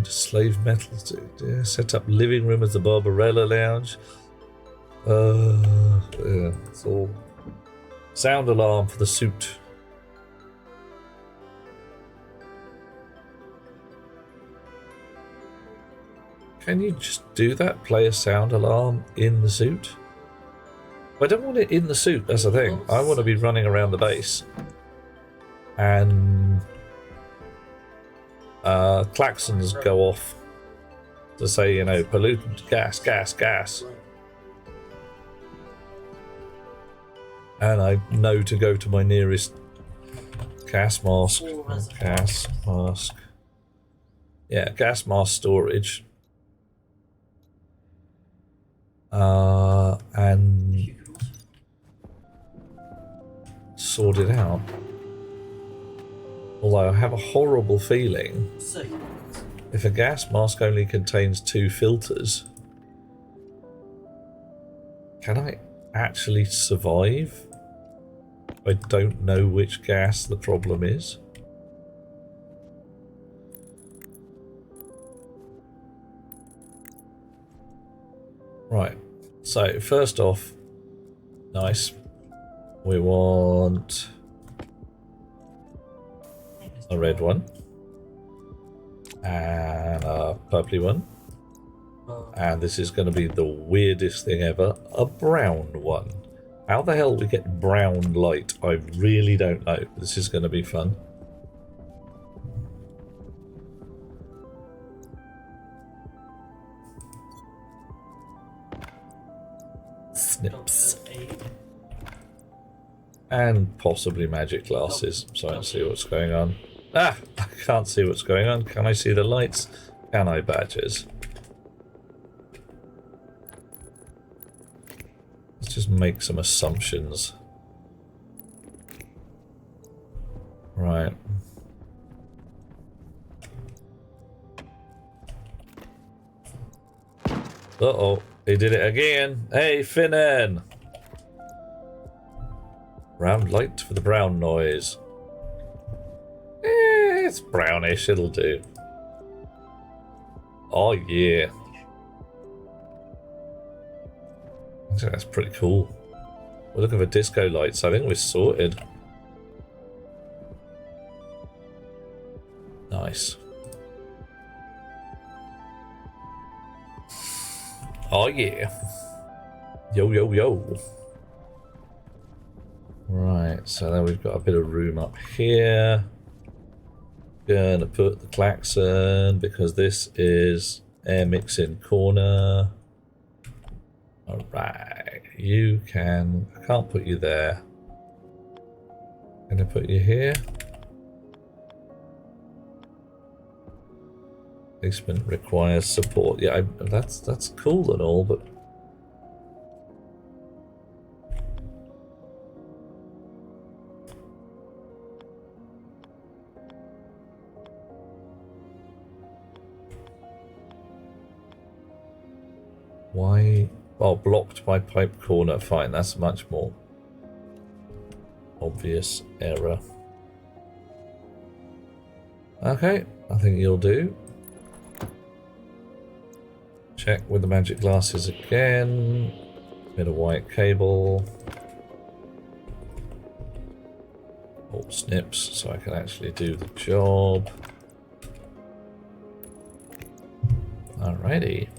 slave metals, yeah, set up living room as the Barbarella lounge. Yeah, it's all sound alarm for the suit. Can you just do that? Play a sound alarm in the suit? I don't want it in the suit, that's the thing. I want to be running around the base. And klaxons go off to say, you know, pollutant, gas, gas, gas. And I know to go to my nearest gas mask. Gas mask. Yeah, gas mask storage. And sort it out. Although I have a horrible feeling if a gas mask only contains 2 filters, can I actually survive? I don't know which gas the problem is. Right, so first off, nice. We want a red one and a purpley one, and this is going to be the weirdest thing ever, a brown one. How the hell we get brown light, I really don't know. This is going to be fun. Snips. And possibly magic glasses, so I don't see what's going on. Ah! I can't see what's going on. Can I see the lights? Can I, badgers? Let's just make some assumptions. Right. Uh-oh. He did it again. Hey, Finnan! Round light for the brown noise. It's brownish, it'll do. Oh yeah. I think that's pretty cool. We're looking for disco lights. I think we're sorted. Nice. Oh yeah. Yo, yo, yo. Right, so then we've got a bit of room up here. Gonna put the klaxon because this is air mixing corner. Alright, you can... I can't put you there. Can I put you here? Placement requires support. Yeah, that's cool and all, but... Why? Oh, blocked by pipe corner. Fine, that's much more obvious error. Okay, I think you'll do. Check with the magic glasses again. Bit of white cable. Oh, snips, so I can actually do the job. Alrighty.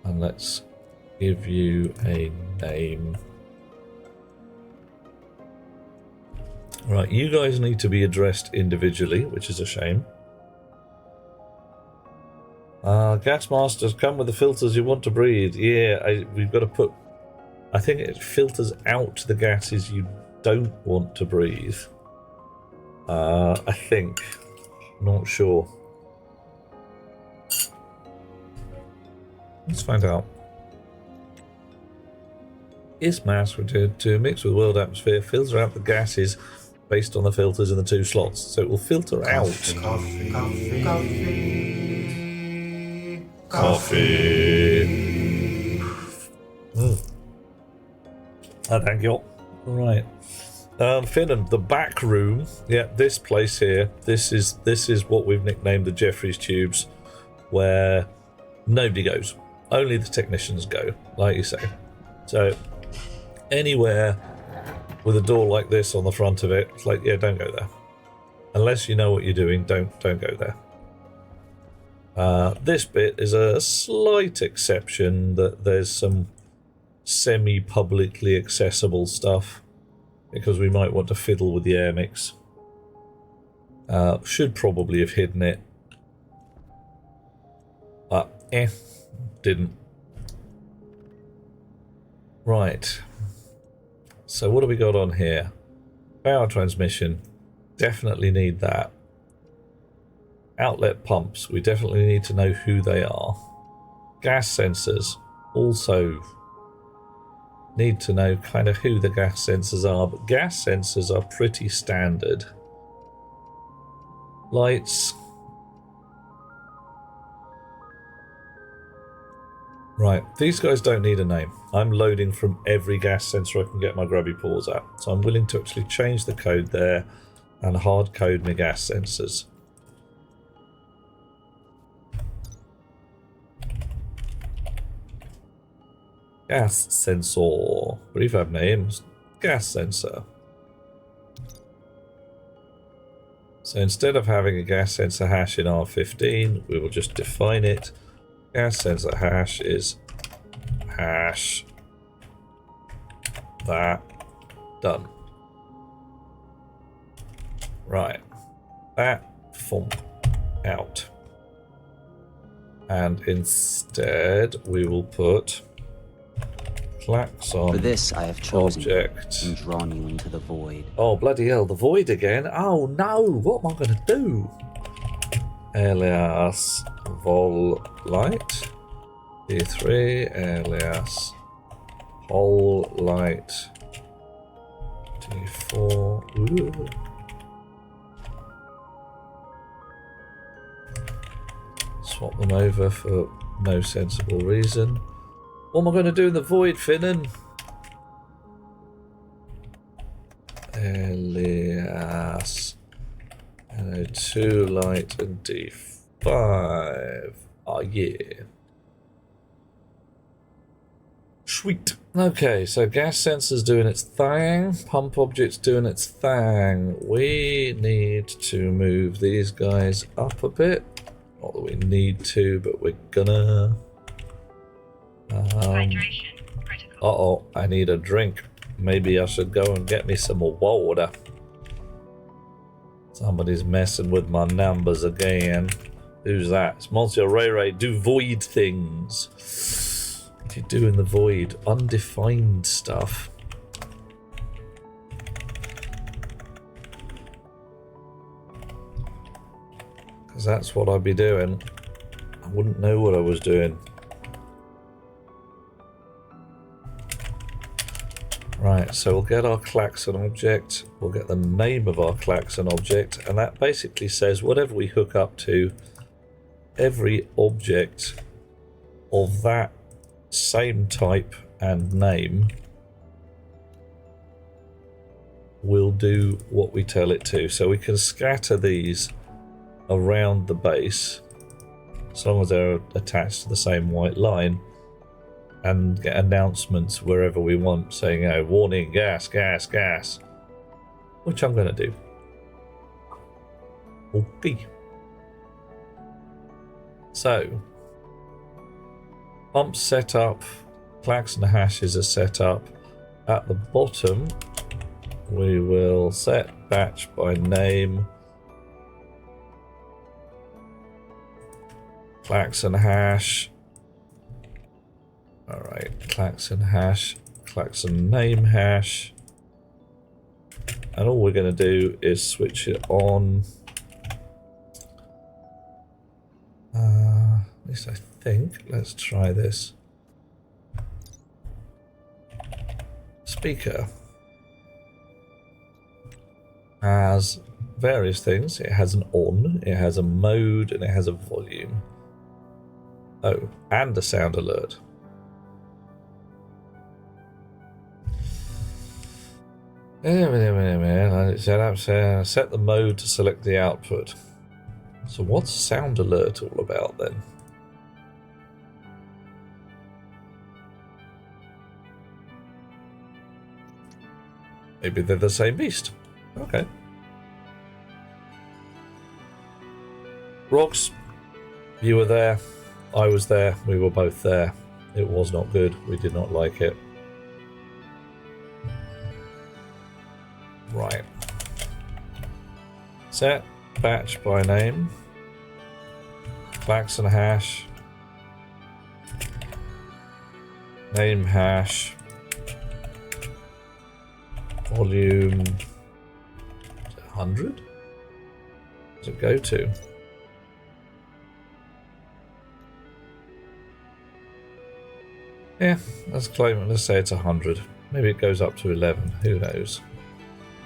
And let's give you a name. Right, you guys need to be addressed individually, which is a shame. Gas masters, come with the filters you want to breathe. Yeah, we've got to put... I think it filters out the gases you don't want to breathe. I think. Not sure. Let's find out. Is mass returned to mix with world atmosphere, filter out the gases based on the filters in the two slots. So it will filter out. Coffee. Thank you. Right. Finnan, the back room. Yeah, this place here. This is what we've nicknamed the Jeffries tubes, where nobody goes. Only the technicians go, like you say. So anywhere with a door like this on the front of it, it's like, yeah, don't go there. Unless you know what you're doing, don't go there. This bit is a slight exception that there's some semi-publicly accessible stuff because we might want to fiddle with the air mix. Should probably have hidden it, but didn't. Right. So what do we got on here? Power transmission. Definitely need that. Outlet pumps. We definitely need to know who they are. Gas sensors. Also need to know kind of who the gas sensors are, but gas sensors are pretty standard. Lights. Right, these guys don't need a name. I'm loading from every gas sensor I can get my grubby paws at. So I'm willing to actually change the code there and hard code my gas sensors. Gas sensor. Prefab names. Gas sensor. So instead of having a gas sensor hash in R15, we will just define it. Gas sensor hash is hash that. Done. Right. That form out. And instead we will put klaxon For this I have chosen object and drawn you into the void. Oh bloody hell, the void again. Oh no, what am I gonna do? Alias vol light D3 alias whole light D4. Ooh. Swap them over for no sensible reason. What am I going to do in the void, Finnan? Alias NO2 light and D5. Oh yeah. Sweet. Okay, so gas sensor's doing its thing. Pump object's doing its thing. We need to move these guys up a bit. Not that we need to, but we're gonna. Uh-oh, I need a drink. Maybe I should go and get me some more water. Somebody's messing with my numbers again. Who's that? It's Monsieur Ray Ray. Do void things. What do you do in the void? Undefined stuff. Because that's what I'd be doing. I wouldn't know what I was doing. Right, so we'll get our klaxon object, we'll get the name of our klaxon object, and that basically says whatever we hook up to, every object of that same type and name will do what we tell it to. So we can scatter these around the base, as long as they're attached to the same white line, and get announcements wherever we want saying, warning, gas, gas, gas. Which I'm going to do. Okay. So, pump setup, klaxon hashes are set up. At the bottom, we will set batch by name. Klaxon hash. Alright, klaxon hash, klaxon name hash. And all we're going to do is switch it on. At least I think. Let's try this. Speaker has various things. It has an on, it has a mode, and it has a volume. Oh, and a sound alert. Set the mode to select the output. So what's sound alert all about then? Maybe they're the same beast. Okay. Rocks, you were there. I was there. We were both there. It was not good. We did not like it. Right. Set batch by name. Klaxon hash. Name hash. Volume. Is it 100? Does it go to? Yeah, let's claim it. Let's say it's 100. Maybe it goes up to 11. Who knows?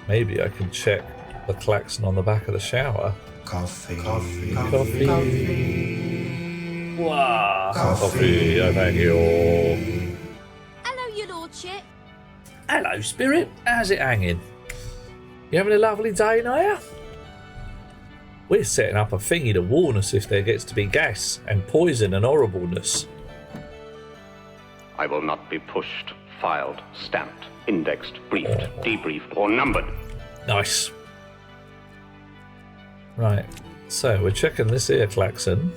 Maybe I can check the klaxon on the back of the shower. Coffee. Coffee. Wow. Coffee, I thank you. Hello, your lordship. Hello, Spirit. How's it hanging? You having a lovely day, Naya? We're setting up a thingy to warn us if there gets to be gas and poison and horribleness. I will not be pushed, filed, stamped, indexed, briefed, debriefed, or numbered. Nice. Right, so we're checking this here klaxon.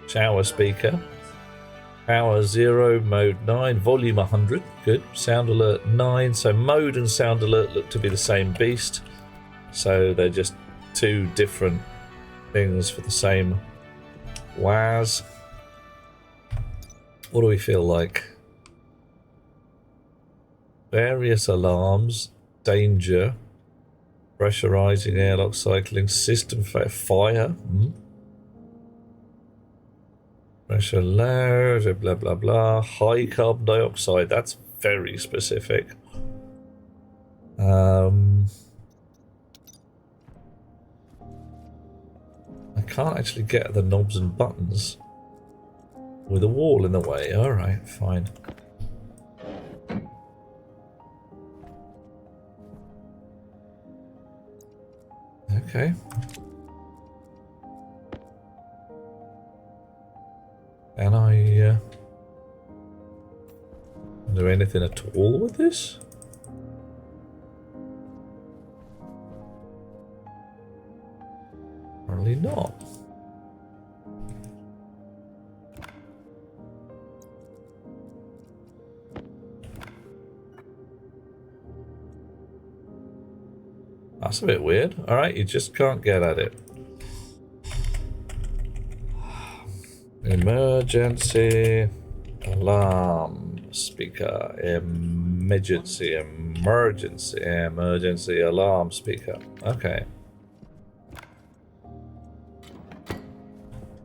Shower speaker. Power 0, mode 9, volume 100. Good. Sound alert 9. So mode and sound alert look to be the same beast. So they're just two different things for the same WAS. What do we feel like? Various alarms, danger, pressurizing, airlock cycling, system fire. Pressure low, blah blah blah. High carbon dioxide. That's very specific. I can't actually get at the knobs and buttons with a wall in the way. All right, fine. Okay. Can I do anything at all with this? Apparently not. That's a bit weird. Alright, you just can't get at it. Emergency alarm speaker. Emergency alarm speaker. Okay.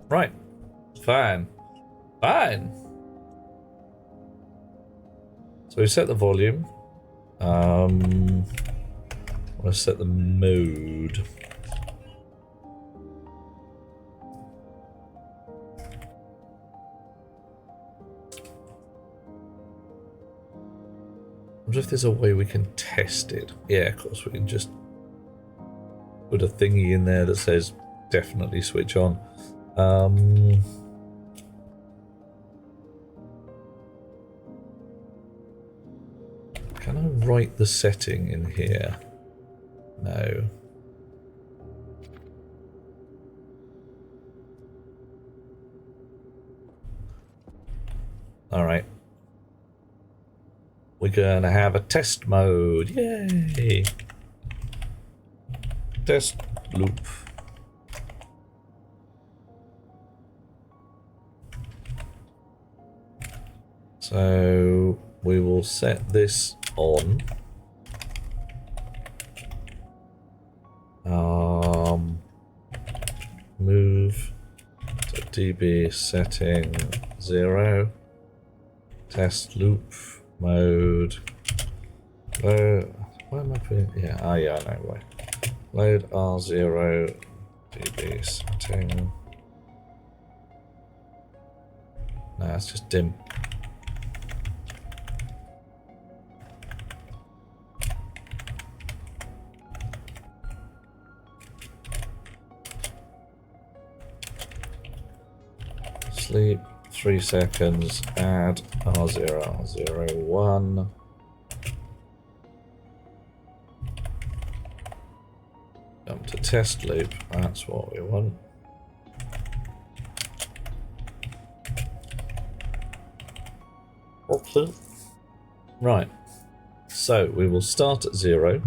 Right. Fine. Fine. So we set the volume. Let's set the mode. I wonder if there's a way we can test it. Yeah, of course, we can just put a thingy in there that says definitely switch on. Can I write the setting in here? No. Alright. We're gonna have a test mode. Yay! Test loop. So we will set this on. Move to dB setting 0. Test loop mode. Load. Why am I putting? Yeah, oh yeah, I know why. Load R0 dB setting. No, it's just dim. Sleep 3 seconds, add R0, R0, 1. Jump to test loop, that's what we want. Okay. Right, so we will start at 0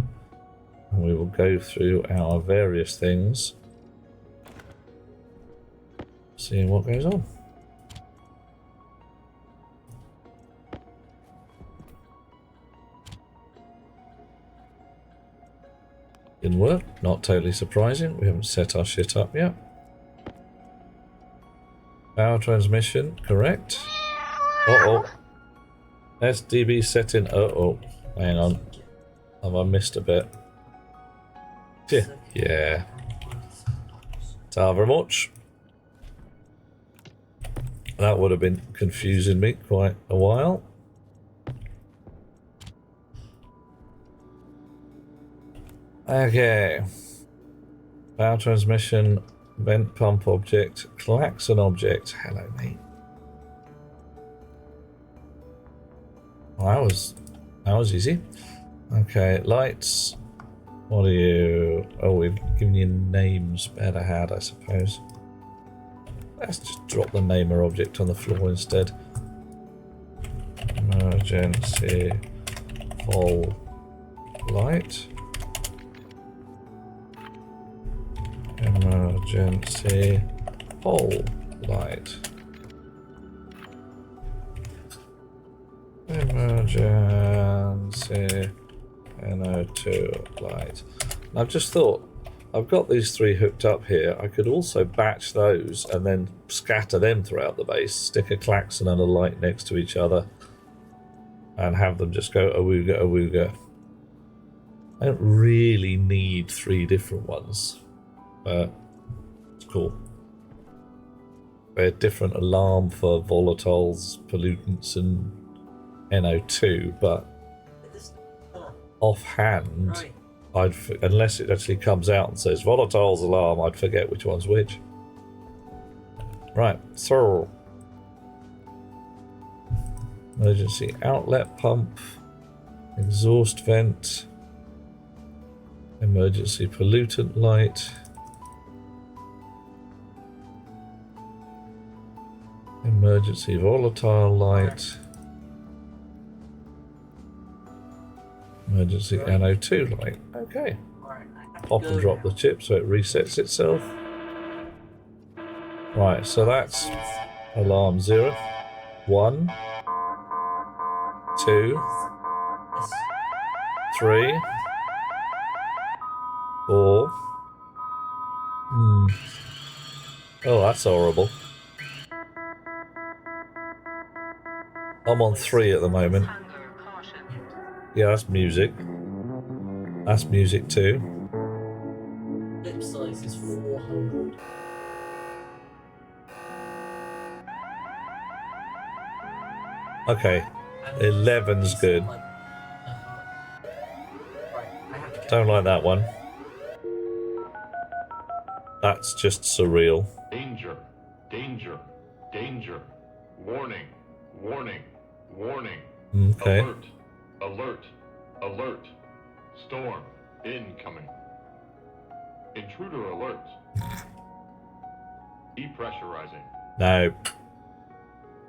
and we will go through our various things, seeing what goes on. Didn't work, not totally surprising. We haven't set our shit up yet. Power transmission, correct. Uh-oh. SDB setting, uh-oh. Hang on. Have I missed a bit? Yeah. Thank very much. That would have been confusing me quite a while. Okay. Power transmission, vent pump object, klaxon object. Hello, mate. Well, that was easy. Okay, lights. What are you? Oh, we've given you names. Better had, I suppose. Let's just drop the namer object on the floor instead. Emergency full light. Emergency pole light. Emergency NO2 light. I've just thought, I've got these 3 hooked up here. I could also batch those and then scatter them throughout the base, stick a klaxon and a light next to each other, and have them just go awooga awooga. I don't really need 3 different ones. It's cool. They're different alarm for volatiles, pollutants, and NO2, but offhand, unless it actually comes out and says volatiles alarm, I'd forget which one's which. Right, so emergency outlet pump, exhaust vent, emergency pollutant light. Emergency volatile light. Emergency NO2 light. Okay. pop and drop the chip so it resets itself. Right, so that's alarm 0, 1, 2, 3, 4. Oh, that's horrible. I'm on 3 at the moment. Yeah, that's music. That's music too. Lip size is 400. Okay, 11's good. Don't like that one. That's just surreal. Danger, danger, danger. Warning, warning, warning. Okay. Alert, alert, alert. Storm incoming. Intruder alert. Depressurizing. No.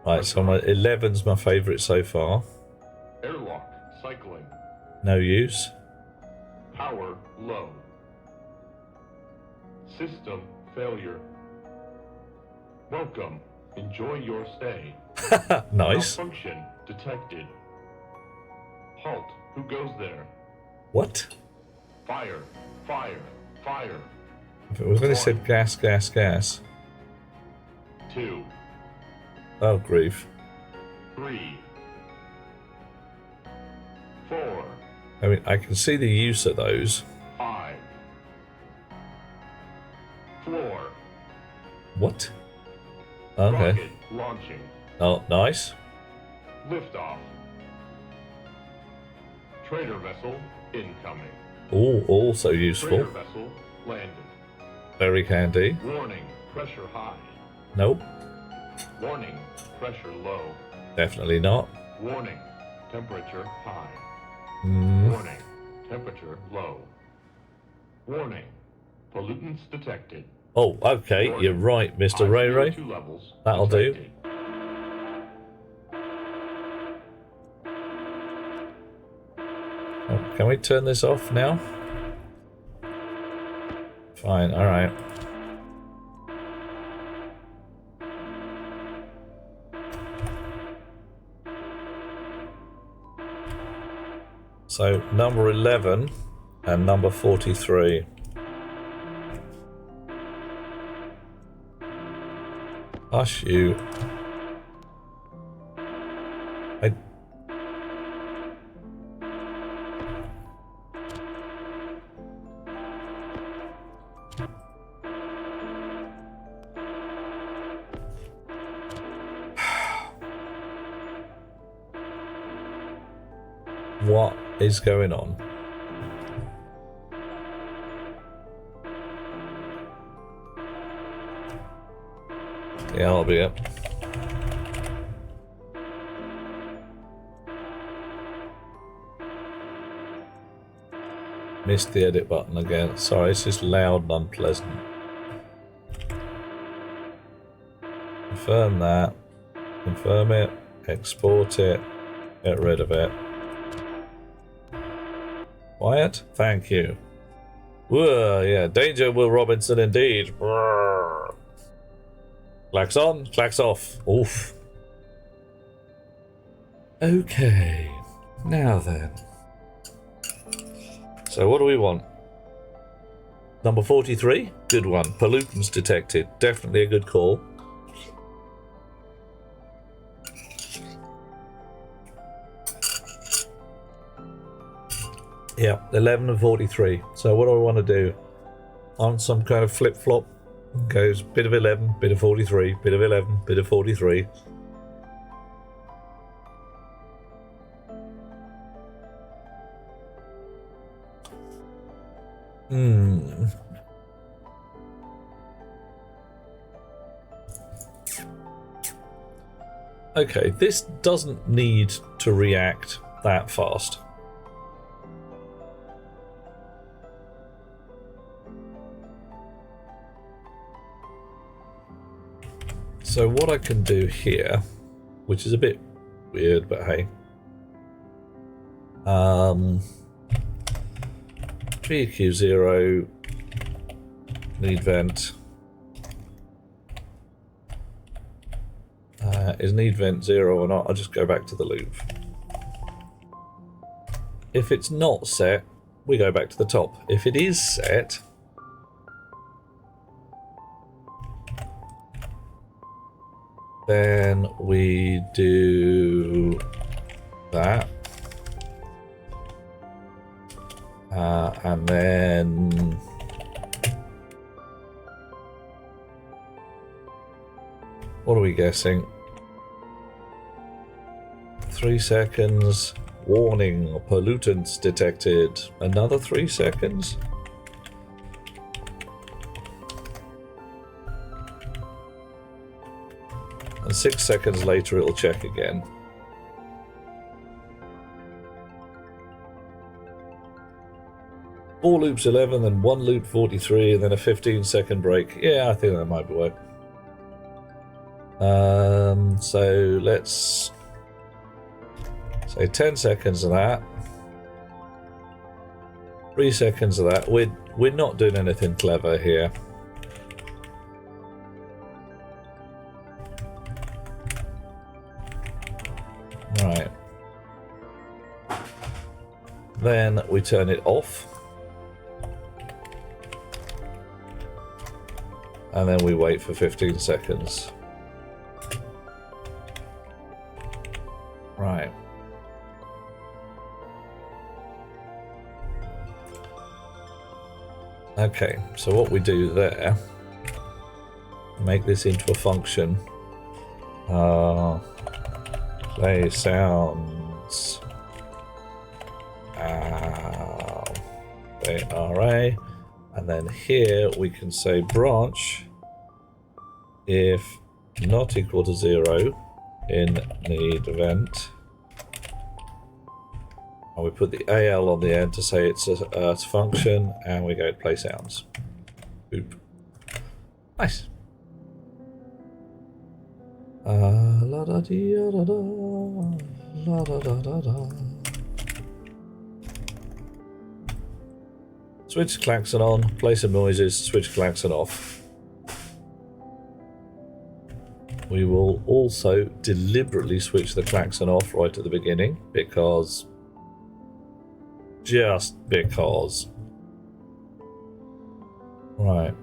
Right, so my 11's my favourite so far. Airlock cycling. No use. Power low. System failure. Welcome. Enjoy your stay. Nice. Malfunction detected. Halt. Who goes there? What? Fire. Fire. Fire. If it was only said gas, gas, gas. 2, Oh, grief. 3, 4, I mean, I can see the use of those. 5. Floor. What? Okay. Rocket launching. Oh, nice. Liftoff. Trader vessel incoming. Oh, also useful. Trader vessel landed. Very handy. Warning, pressure high. Nope, Warning, pressure low. definitely not. Warning, temperature high. Mm. Warning, temperature low. Warning, pollutants detected. Oh, okay, Warning, you're right, Mr. Ray Ray. CO2 levels That'll do. detected. Oh, can we turn this off now? Fine, alright. So, number 11 and number 43. Hush you. I... What is going on? Yeah, I'll be up. Missed the edit button again. Sorry, it's just loud and unpleasant. Confirm that. Confirm it. Export it. Get rid of it. Quiet? Thank you. Whoa, yeah. Danger, Will Robinson, indeed. Brrr. Clacks on, clacks off. Oof. Okay. Now then. So what do we want? Number 43? Good one. Pollutants detected. Definitely a good call. Yeah, 11 and 43. So what do I want to do? On some kind of flip-flop. Goes bit of 11, bit of 43, bit of 11, bit of 43. Okay, this doesn't need to react that fast. So what I can do here, which is a bit weird, but hey. VQ0, need vent. Is need vent 0 or not? I'll just go back to the loop. If it's not set, we go back to the top. If it is set, then we do that. And then what are we guessing? 3 seconds. Warning, pollutants detected. Another 3 seconds. And 6 seconds later it'll check again. Four loops 11, then 1 loop 43, and then a 15-second break. Yeah, I think that might be work. So let's say 10 seconds of that. 3 seconds of that. We're not doing anything clever here. Right. Then we turn it off. And then we wait for 15 seconds. Right. Okay, so what we do there, make this into a function. Play sounds. Play array. And then here we can say branch if not equal to 0 in need event. And we put the AL on the end to say it's a function, and we go to play sounds. Boop. Nice. La da dee da da, la da da da da. Switch klaxon on, play some noises, switch klaxon off. We will also deliberately switch the klaxon off right at the beginning, because... just because. Right.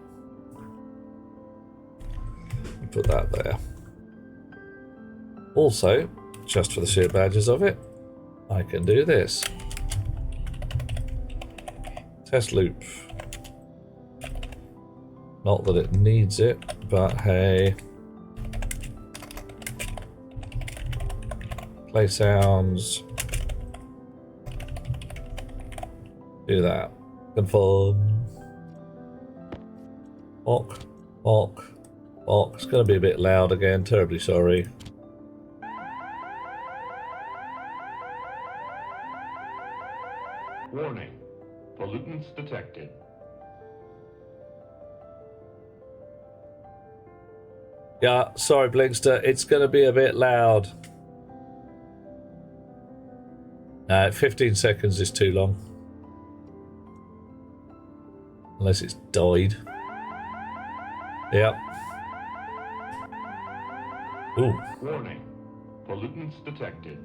Put that there. Also, just for the sheer badges of it, I can do this. Test loop. Not that it needs it, but hey. Play sounds. Do that. Confirm. Walk. Walk. Walk. It's going to be a bit loud again. Terribly sorry. Warning. Pollutants detected. Yeah, sorry, Blinkster. It's going to be a bit loud. 15 seconds is too long. Unless it's died. Yep. Ooh. Warning. Pollutants detected.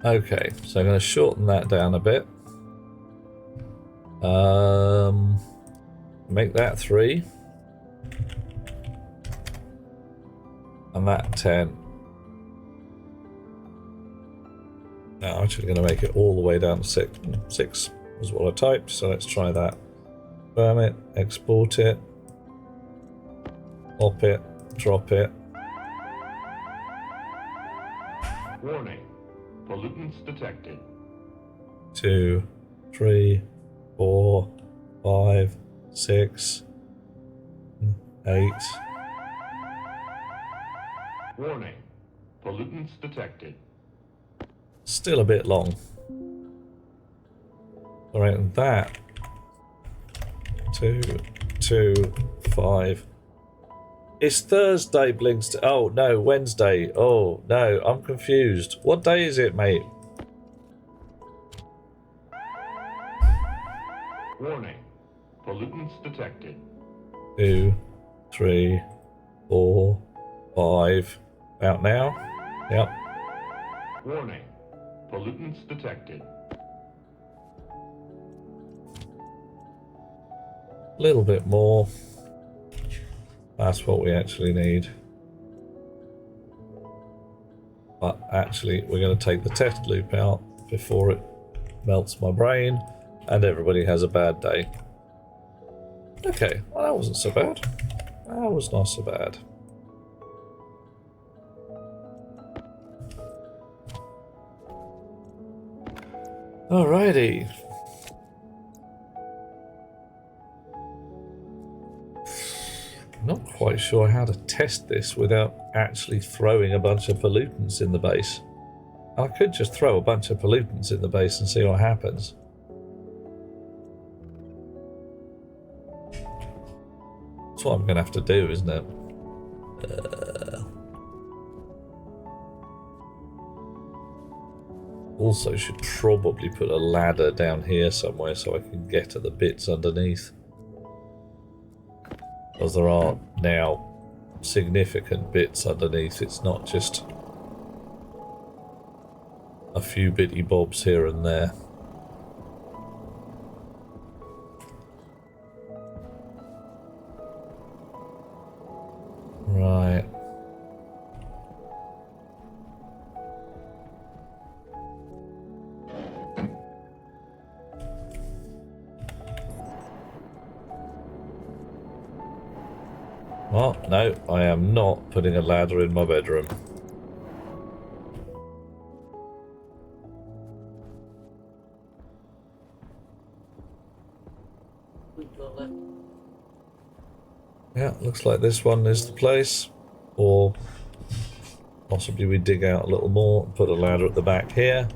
Okay, so I'm going to shorten that down a bit. Make that 3. And that 10. Now I'm actually going to make it all the way down to 6. 6 was what I typed, so let's try that. Confirm it, export it, pop it, drop it. Warning. Pollutants detected. 2, 3, 4, 5, 6, 8. Warning. Pollutants detected. Still a bit long. Alright, and that 2, 2, 5. It's Thursday, Blinks. Oh no, Wednesday. Oh no, I'm confused. What day is it, mate? Warning. Pollutants detected. 2, 3, 4, 5. About now? Yep. Warning. Pollutants detected. A little bit more. That's what we actually need. But actually, we're going to take the test loop out before it melts my brain and everybody has a bad day. Okay, well that wasn't so bad. That was not so bad. Alrighty. Not quite sure how to test this without actually throwing a bunch of pollutants in the base. I could just throw a bunch of pollutants in the base and see what happens. That's what I'm going to have to do, isn't it? Also should probably put a ladder down here somewhere so I can get at the bits underneath. Because there are now significant bits underneath. It's not just a few bitty bobs here and there. Right. Well, no, I am not putting a ladder in my bedroom. Yeah, looks like this one is the place. Or possibly we dig out a little more, put a ladder at the back here.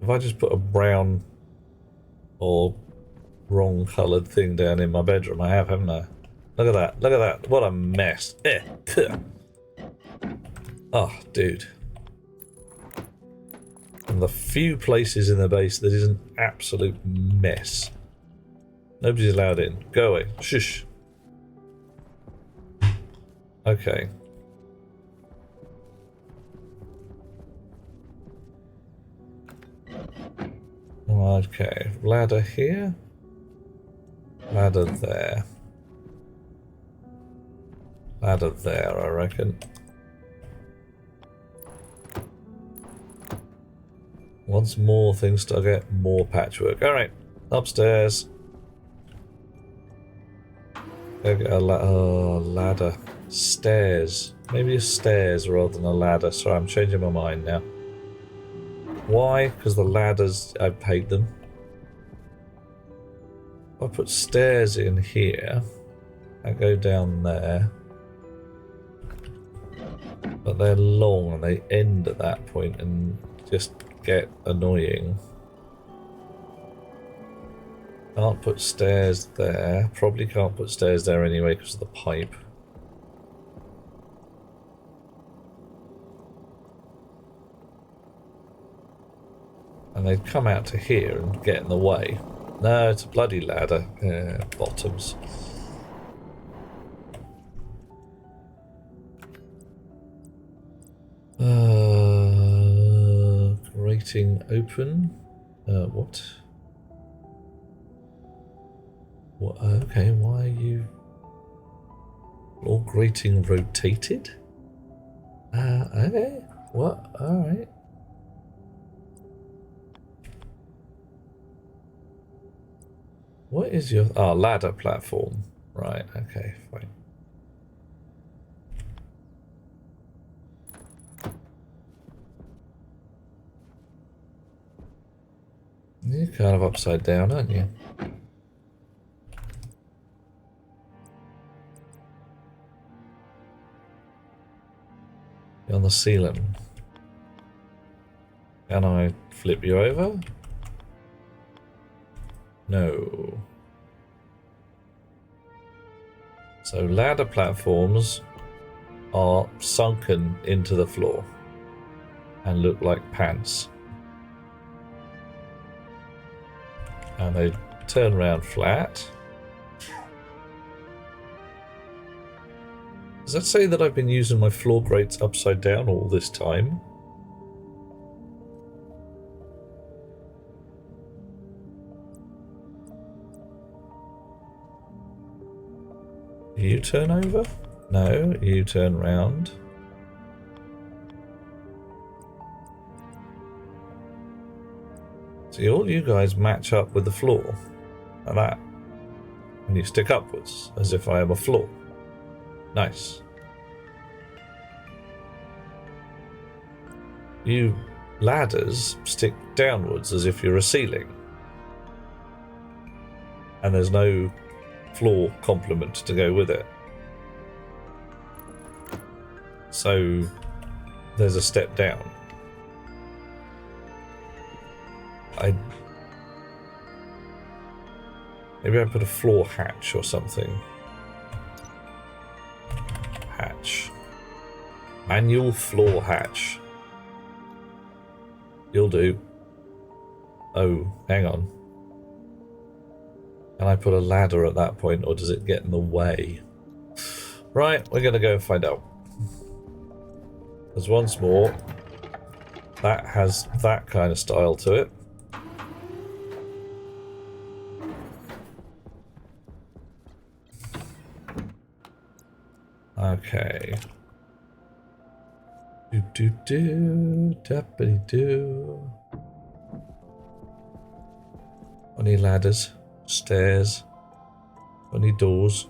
If I just put a brown or wrong coloured thing down in my bedroom, I have, haven't I? Look at that, look at that, what a mess. Oh, dude. And the few places in the base that is an absolute mess. Nobody's allowed in. Go away. Shush. Okay. Okay. Ladder here. Ladder there. Ladder there, I reckon. Once more things to get more patchwork. Alright, upstairs. Go get a ladder. Stairs. Maybe a stairs rather than a ladder. Sorry, I'm changing my mind now. Why? Because the ladders, I paid them. I put stairs in here. I go down there. But they're long and they end at that point and just get annoying. Can't put stairs there. Probably can't put stairs there anyway because of the pipe. And they'd come out to here and get in the way. No, it's a bloody ladder. Bottoms. Grating open. What? What? Okay, why are you... All grating rotated? Okay. What? Alright. What is your... Oh, ladder platform. Right, okay, fine. You're kind of upside down, aren't you? You're on the ceiling. Can I flip you over? No. So ladder platforms are sunken into the floor and look like pants. And they turn around flat. Does that say that I've been using my floor grates upside down all this time? You turn over? No, you turn round. See, all you guys match up with the floor, like that. And you stick upwards, as if I am a floor. Nice. You ladders stick downwards, as if you're a ceiling. And there's no floor complement to go with it. So, there's a step down. Maybe I put a floor hatch or something. Hatch. Manual floor hatch. You'll do. Oh, hang on. Can I put a ladder at that point, or does it get in the way? Right, we're going to go and find out. Because once more, that has that kind of style to it. Okay. Dappity-doo. I need ladders, stairs, I need doors,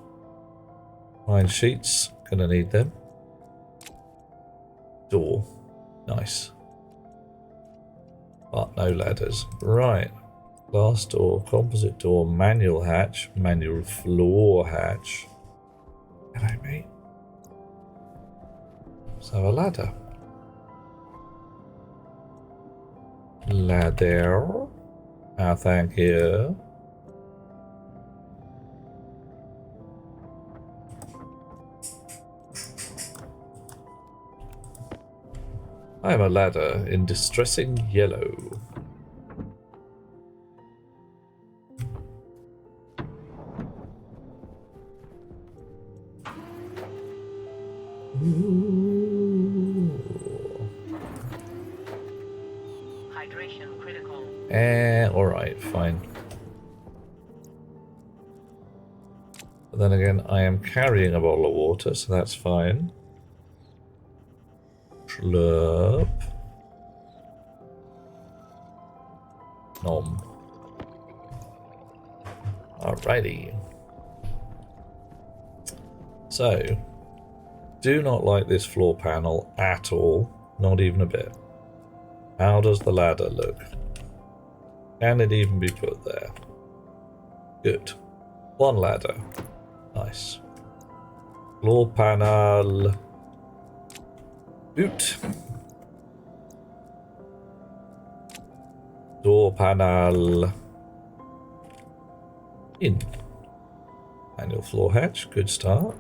iron sheets, gonna need them. Door, nice. But no ladders. Right. Glass door, composite door, manual hatch, manual floor hatch. Hello, mate. So a ladder. Ladder. Ah, thank you. I am a ladder in distressing yellow. Hydration critical. Alright, fine. But then again, I am carrying a bottle of water, so that's fine. Slurp. Nom. Alrighty. So, do not like this floor panel at all, not even a bit. How does the ladder look? Can it even be put there? Good. One ladder. Nice. Floor panel. Boot. Door panel. In. Manual floor hatch. Good start.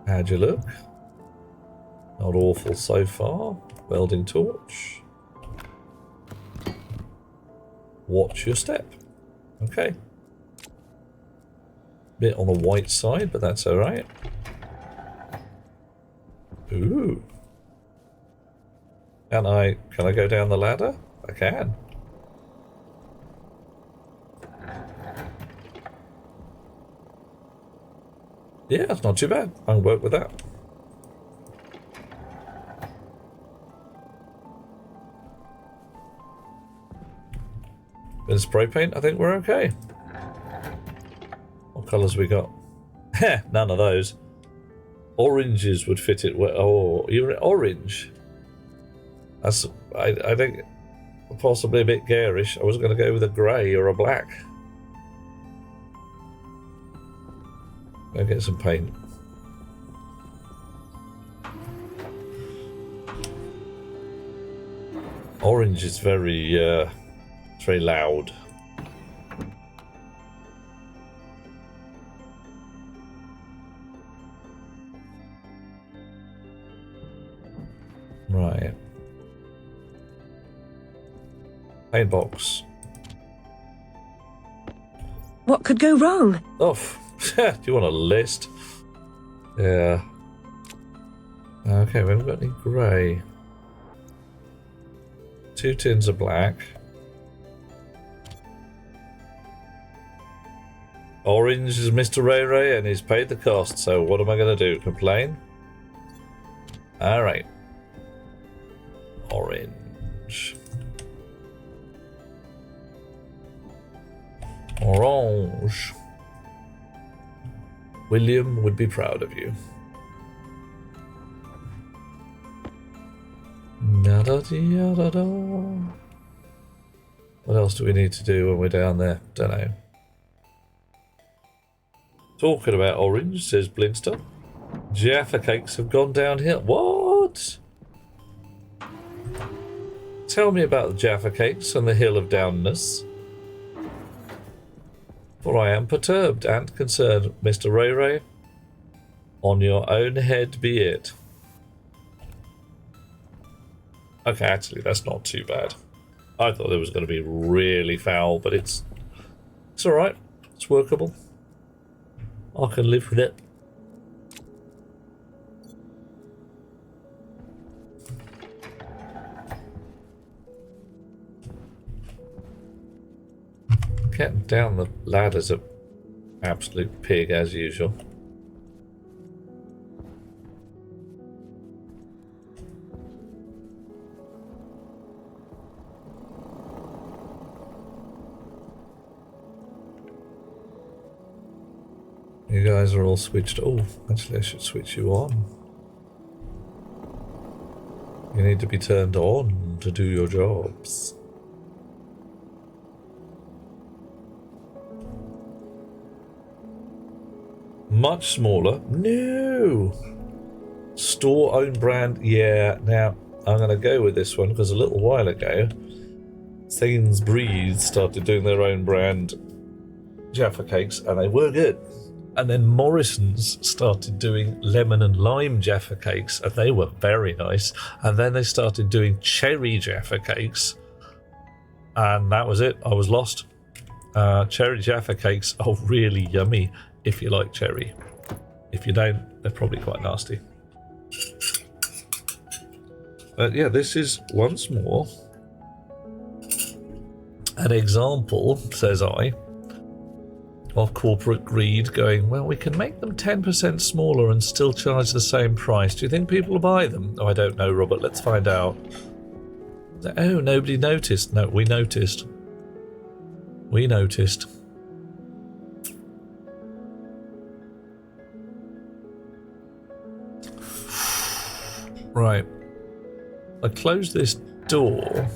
How'd you look? Not awful so far. Welding torch. Watch your step. Okay. Bit on the white side, but that's alright. Ooh. Can I go down the ladder? I can. Yeah, it's not too bad. I can work with that. Bit of spray paint, I think we're okay. What colours we got? Heh, none of those. Oranges would fit it well. Oh, you're orange. That's, I think, possibly a bit garish. I was going to go with a grey or a black. Go get some paint. Orange is very loud. Right. Paint box. What could go wrong? Oh, do you want a list? Yeah. Okay, we haven't got any grey. 2 tins of black. Orange is Mr. Ray Ray and he's paid the cost, so what am I going to do? Complain? Alright. Orange. Orange. William would be proud of you. Da-da-dee-da-da-da. What else do we need to do when we're down there? Don't know. Talking about orange, says Blinster. Jaffa cakes have gone downhill. What? Tell me about the Jaffa cakes and the hill of downness. For I am perturbed and concerned, Mr. Ray Ray. On your own head be it. Okay, actually, that's not too bad. I thought it was going to be really foul, but it's alright. It's workable. I can live with it. Getting down the ladder's an absolute pig as usual. You guys are all switched. Oh, actually I should switch you on. You need to be turned on to do your jobs. Much smaller. No! Store own brand. Yeah, now I'm going to go with this one because a little while ago Sainsbury's started doing their own brand Jaffa cakes and they were good. And then Morrison's started doing lemon and lime Jaffa cakes and they were very nice. And then they started doing cherry Jaffa cakes and that was it. I was lost. Cherry Jaffa cakes are really yummy if you like cherry. If you don't, they're probably quite nasty. But yeah, this is once more an example, says I, of corporate greed going, well, we can make them 10% smaller and still charge the same price. Do you think people will buy them? Oh, I don't know, Robert. Let's find out. Oh, nobody noticed. No, we noticed. We noticed. Right. I close this door.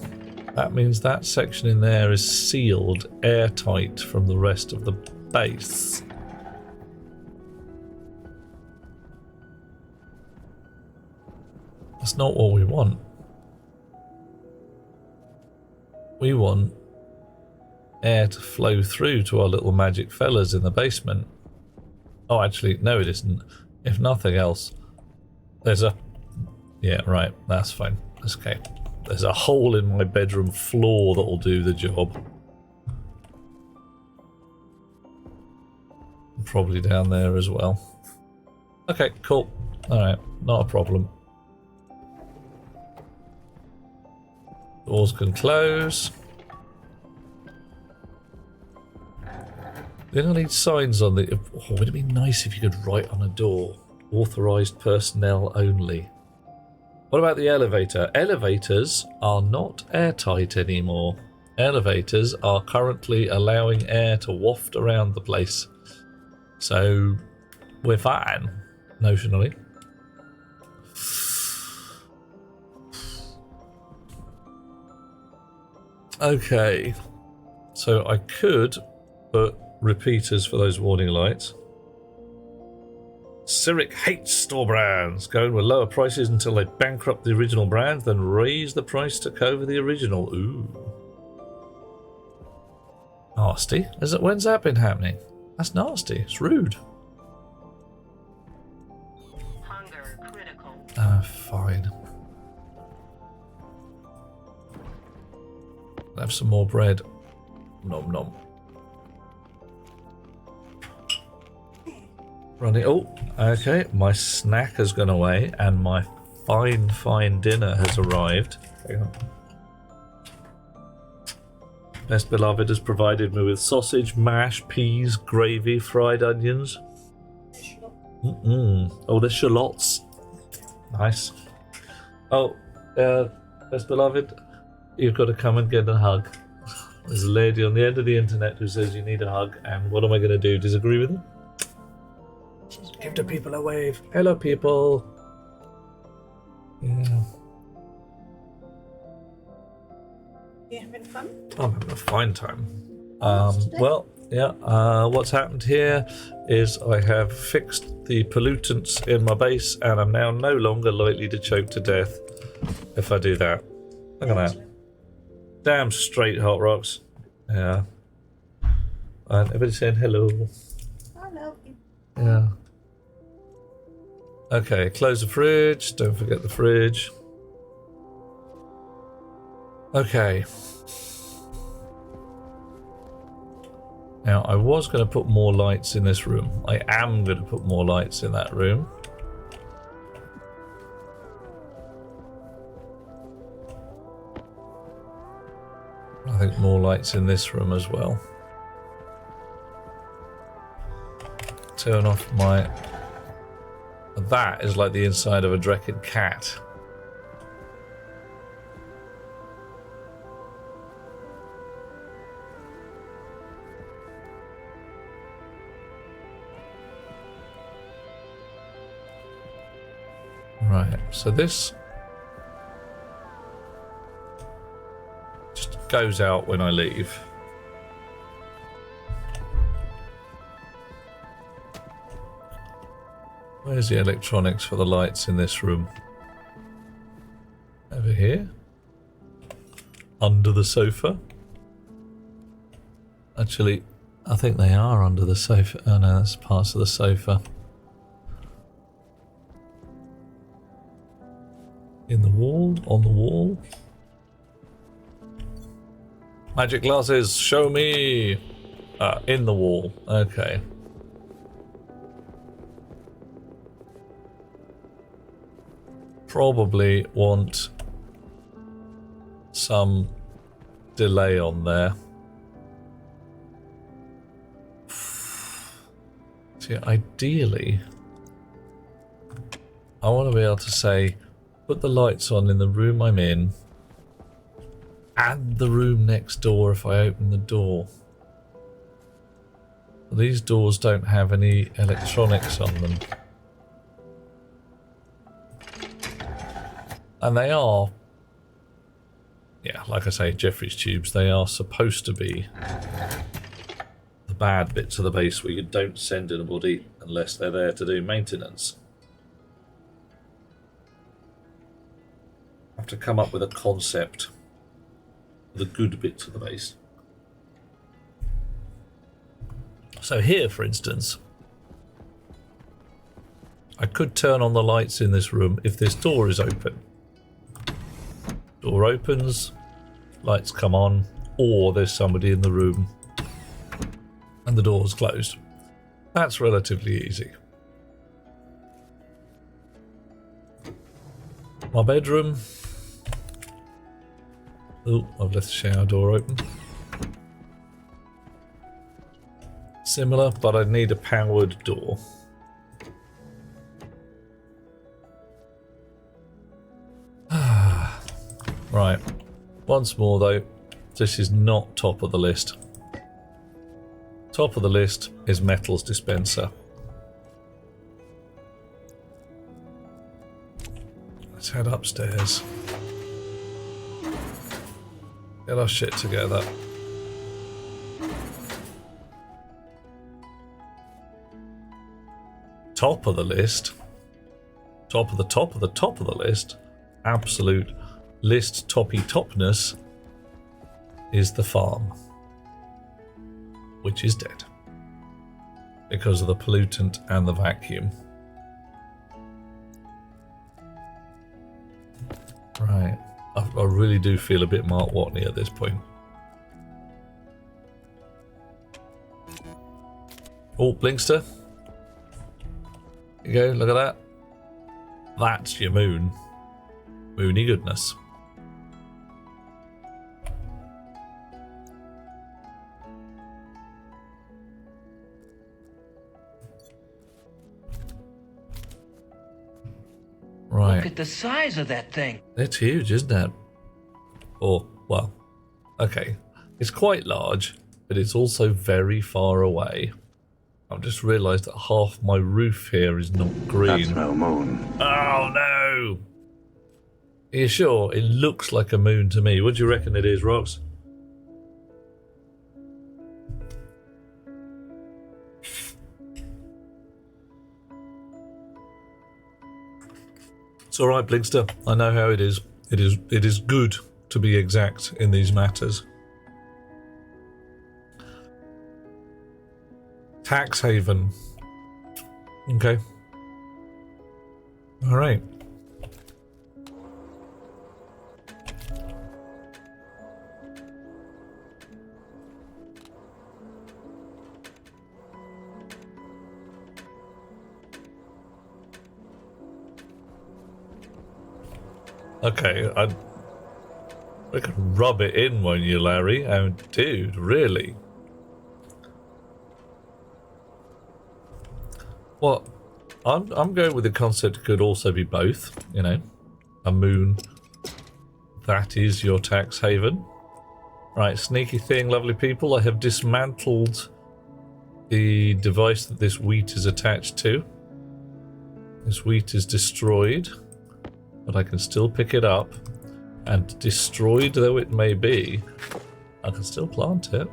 That means that section in there is sealed airtight from the rest of the base. That's not what we want. We want air to flow through to our little magic fellas in the basement. Oh, actually, no it isn't. If nothing else, there's a... Yeah, right, that's fine. That's okay. There's a hole in my bedroom floor that will do the job. Probably down there as well. Okay, cool. Alright, not a problem. Doors can close. Then I need signs on the... Oh, would it be nice if you could write on a door? Authorised personnel only. What about the elevator? Elevators are not airtight anymore. Elevators are currently allowing air to waft around the place. So we're fine, notionally. Okay. So I could put repeaters for those warning lights. Cyric hates store brands, going with lower prices until they bankrupt the original brands, then raise the price to cover the original. Ooh. Nasty. When's that been happening? That's nasty. It's rude. Hunger critical. Fine. have some more bread. Nom nom. Running. Oh, okay. My snack has gone away, and my fine dinner has arrived. Hang on. Best Beloved has provided me with sausage, mash, peas, gravy, fried onions. Oh, there's shallots. Nice. Oh, Best Beloved, you've got to come and get a hug. There's a lady on the end of the internet who says you need a hug, and what am I going to do? Disagree with her? Give the people a wave. Hello, people. Yeah. You having fun? I'm having a fine time. Well, yeah. What's happened here is I have fixed the pollutants in my base, and I'm now no longer likely to choke to death if I do that. Look at that. Damn straight, Hot Rocks. Yeah. And everybody's saying hello. Hello. Yeah. Okay, close the fridge. Don't forget the fridge. Okay. Now, I was going to put more lights in this room. I am going to put more lights in that room. I think more lights in this room as well. Turn off my... That is like the inside of a Drecked cat. Right, so this just goes out when I leave. Where's the electronics for the lights in this room? Over here? Under the sofa? Actually, I think they are under the sofa. Oh no, that's parts of the sofa. In the wall? On the wall? Magic glasses, show me! In the wall. Okay. Probably want some delay on there. See, ideally, I want to be able to say, put the lights on in the room I'm in, and the room next door if I open the door. These doors don't have any electronics on them. And they are, yeah, like I say, Jeffrey's tubes, they are supposed to be the bad bits of the base where you don't send anybody unless they're there to do maintenance. I have to come up with a concept for the good bits of the base. So here, for instance, I could turn on the lights in this room if this door is open. Door opens, lights come on, or there's somebody in the room and the door's closed. That's relatively easy. My bedroom. Oh, I've left the shower door open. Similar, but I need a powered door. Right, once more though, this is not top of the list. Top of the list is metals dispenser. Let's head upstairs. Get our shit together. Top of the list. Top of the top of the top of the list. Absolute list toppy topness is the farm, which is dead because of the pollutant and the vacuum. Right, I really do feel a bit Mark Watney at this point. Oh, Blinkster. There you go, look at that. That's your moon. Moony goodness. Right. Look at the size of that thing. It's huge, isn't it? Or, well, okay. It's quite large, but it's also very far away. I've just realised that half my roof here is not green. That's no moon. Oh, no! Are you sure? It looks like a moon to me. What do you reckon it is, Rox? It's all right, Blinkster. I know how it is. It is good to be exact in these matters. Tax haven. Okay. All right. Okay, we can rub it in, won't you, Larry? Oh, dude, really? Well, I'm going with the concept it could also be both, you know. A moon. That is your tax haven. Right, sneaky thing, lovely people. I have dismantled the device that this wheat is attached to. This wheat is destroyed, but I can still pick it up, and destroyed though it may be, I can still plant it.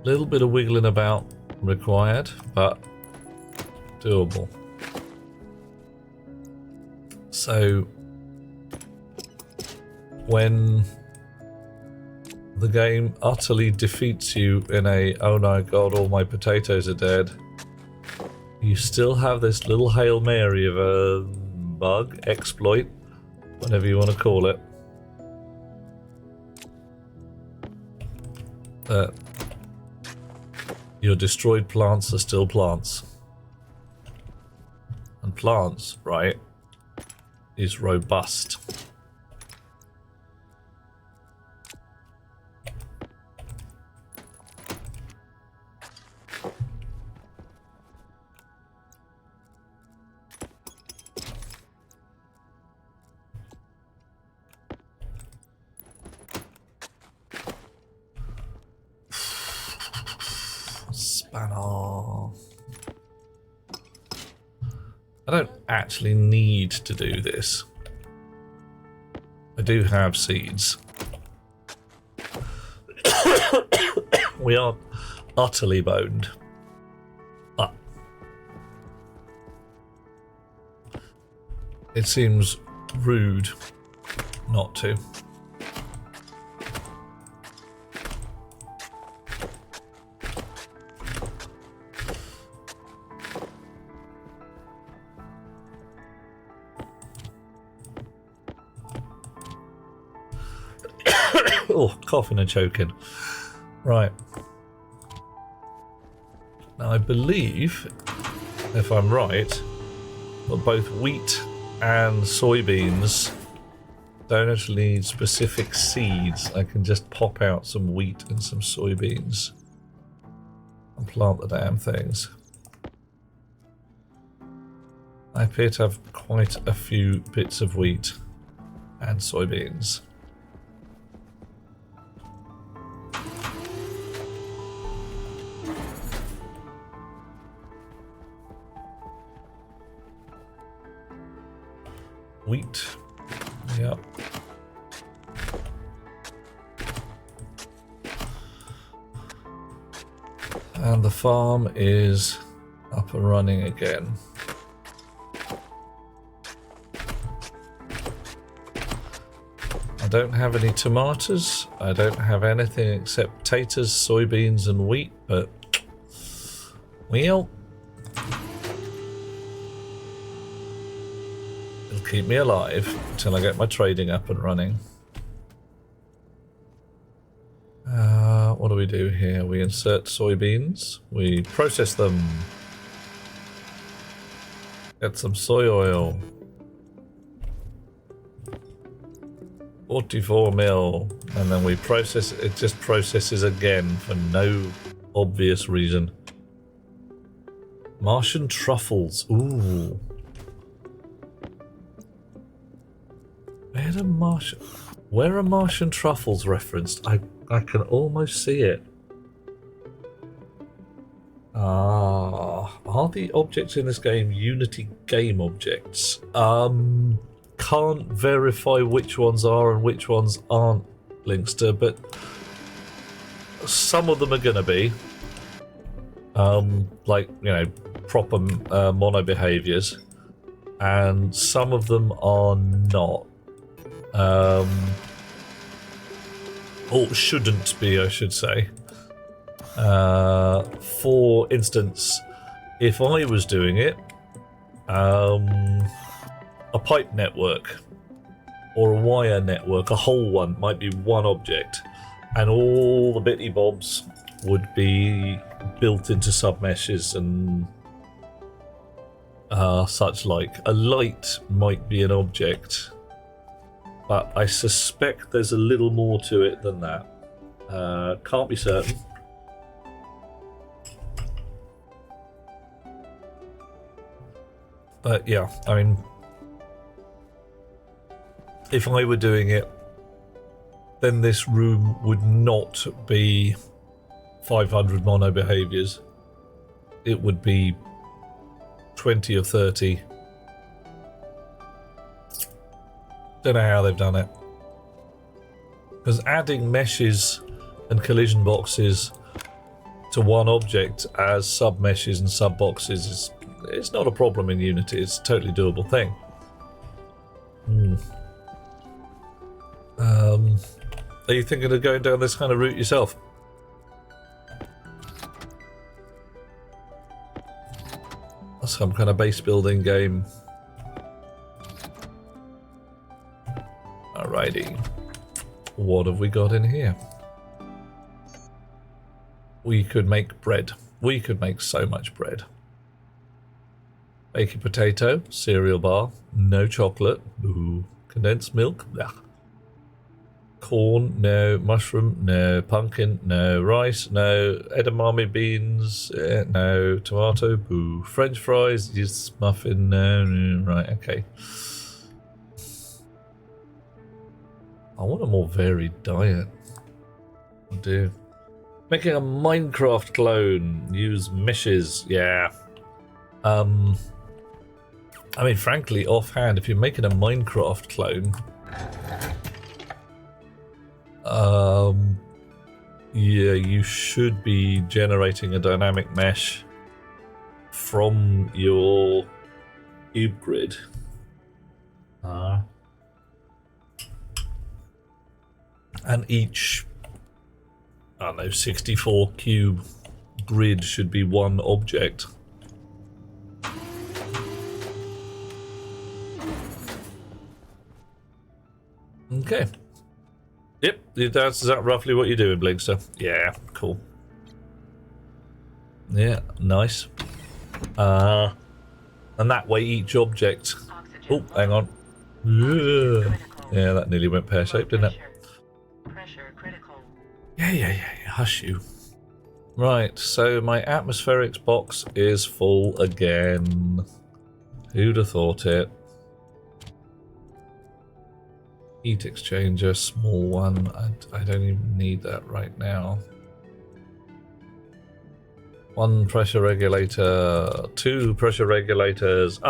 Little bit of wiggling about required, but doable. So when the game utterly defeats you in a, oh my god, all my potatoes are dead, you still have this little Hail Mary of a bug, exploit, whatever you want to call it, that your destroyed plants are still plants. And plants, right, is robust. Spanner. I don't actually need to do this. I do have seeds. We are utterly boned. But it seems rude not to. Oh, coughing and choking. Right. Now I believe, if I'm right, that both wheat and soybeans don't actually need specific seeds. I can just pop out some wheat and some soybeans and plant the damn things. I appear to have quite a few bits of wheat and soybeans. Wheat. Yep. And the farm is up and running again. I don't have any tomatoes. I don't have anything except potatoes, soybeans and wheat, but well, it'll keep me alive until I get my trading up and running. What do we do here? We insert soybeans. We process them. Get some soy oil. 44 mil. And then we process it. It just processes again for no obvious reason. Martian truffles. Ooh. Where are Martian truffles referenced? I can almost see it. Are the objects in this game Unity game objects? Can't verify which ones are and which ones aren't, Linkster, but some of them are gonna be. Like, you know, proper mono behaviors, and some of them are not. Or shouldn't be, I should say. For instance, if I was doing it, a pipe network or a wire network, a whole one, might be one object, and all the bitty bobs would be built into submeshes and such like. A light might be an object, but I suspect there's a little more to it than that. Can't be certain. But yeah, I mean, if I were doing it, then this room would not be 500 mono behaviors. It would be 20 or 30. Don't know how they've done it. Because adding meshes and collision boxes to one object as sub-meshes and sub-boxes it's not a problem in Unity. It's a totally doable thing. Are you thinking of going down this kind of route yourself? Some kind of base building game. Alrighty. What have we got in here? We could make bread. We could make so much bread. Baking potato, cereal bar, no chocolate, ooh, condensed milk, blah. Corn, no. Mushroom, no. Pumpkin, no. Rice, no. Edamame beans, no. Tomato, boo. French fries, yes. Muffin, no. Right, okay. I want a more varied diet. I do. Making a Minecraft clone. Use meshes, yeah. I mean, frankly, offhand, if you're making a Minecraft clone, yeah, you should be generating a dynamic mesh from your cube grid. And each, I don't know, 64 cube grid should be one object. Okay. Yep, that's that roughly what you're doing, Blinkster. Yeah, cool. Yeah, nice. And that way each object... Oh, hang on. Yeah, that nearly went pear-shaped, didn't it? Yeah, hush you. Right, so my atmospherics box is full again. Who'd have thought it? Heat exchanger, small one. I don't even need that right now. One pressure regulator, two pressure regulators.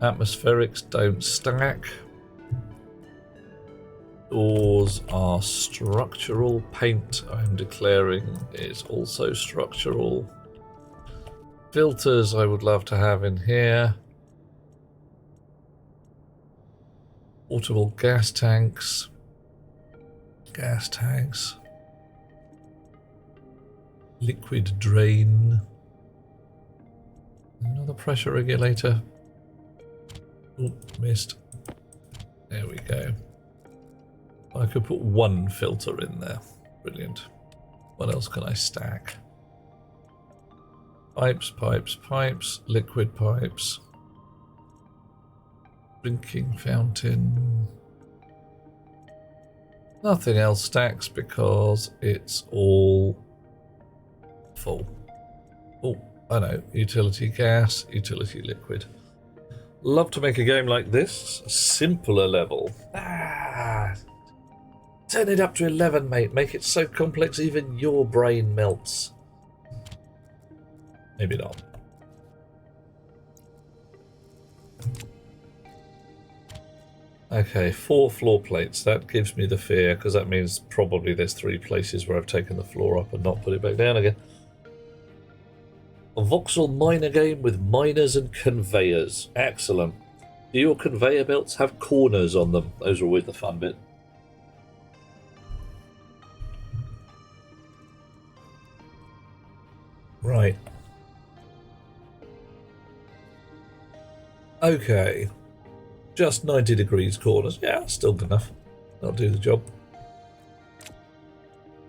Atmospherics don't stack. Doors are structural. Paint, I'm declaring, is also structural. Filters I would love to have in here. Portable gas tanks. Gas tanks. Liquid drain. Another pressure regulator. Ooh, missed. There we go. I could put one filter in there. Brilliant. What else can I stack? Pipes, pipes, pipes, liquid pipes. Drinking fountain. Nothing else stacks because it's all full. Oh, I know. Utility gas, utility liquid. Love to make a game like this. A simpler level. Turn it up to 11, mate. Make it so complex even your brain melts. Maybe not. Okay, 4 floor plates. That gives me the fear, because that means probably there's 3 places where I've taken the floor up and not put it back down again. A voxel miner game with miners and conveyors. Excellent. Do your conveyor belts have corners on them? Those are always the fun bit. Right. Okay. Just 90 degrees corners. Yeah, still good enough. That'll do the job.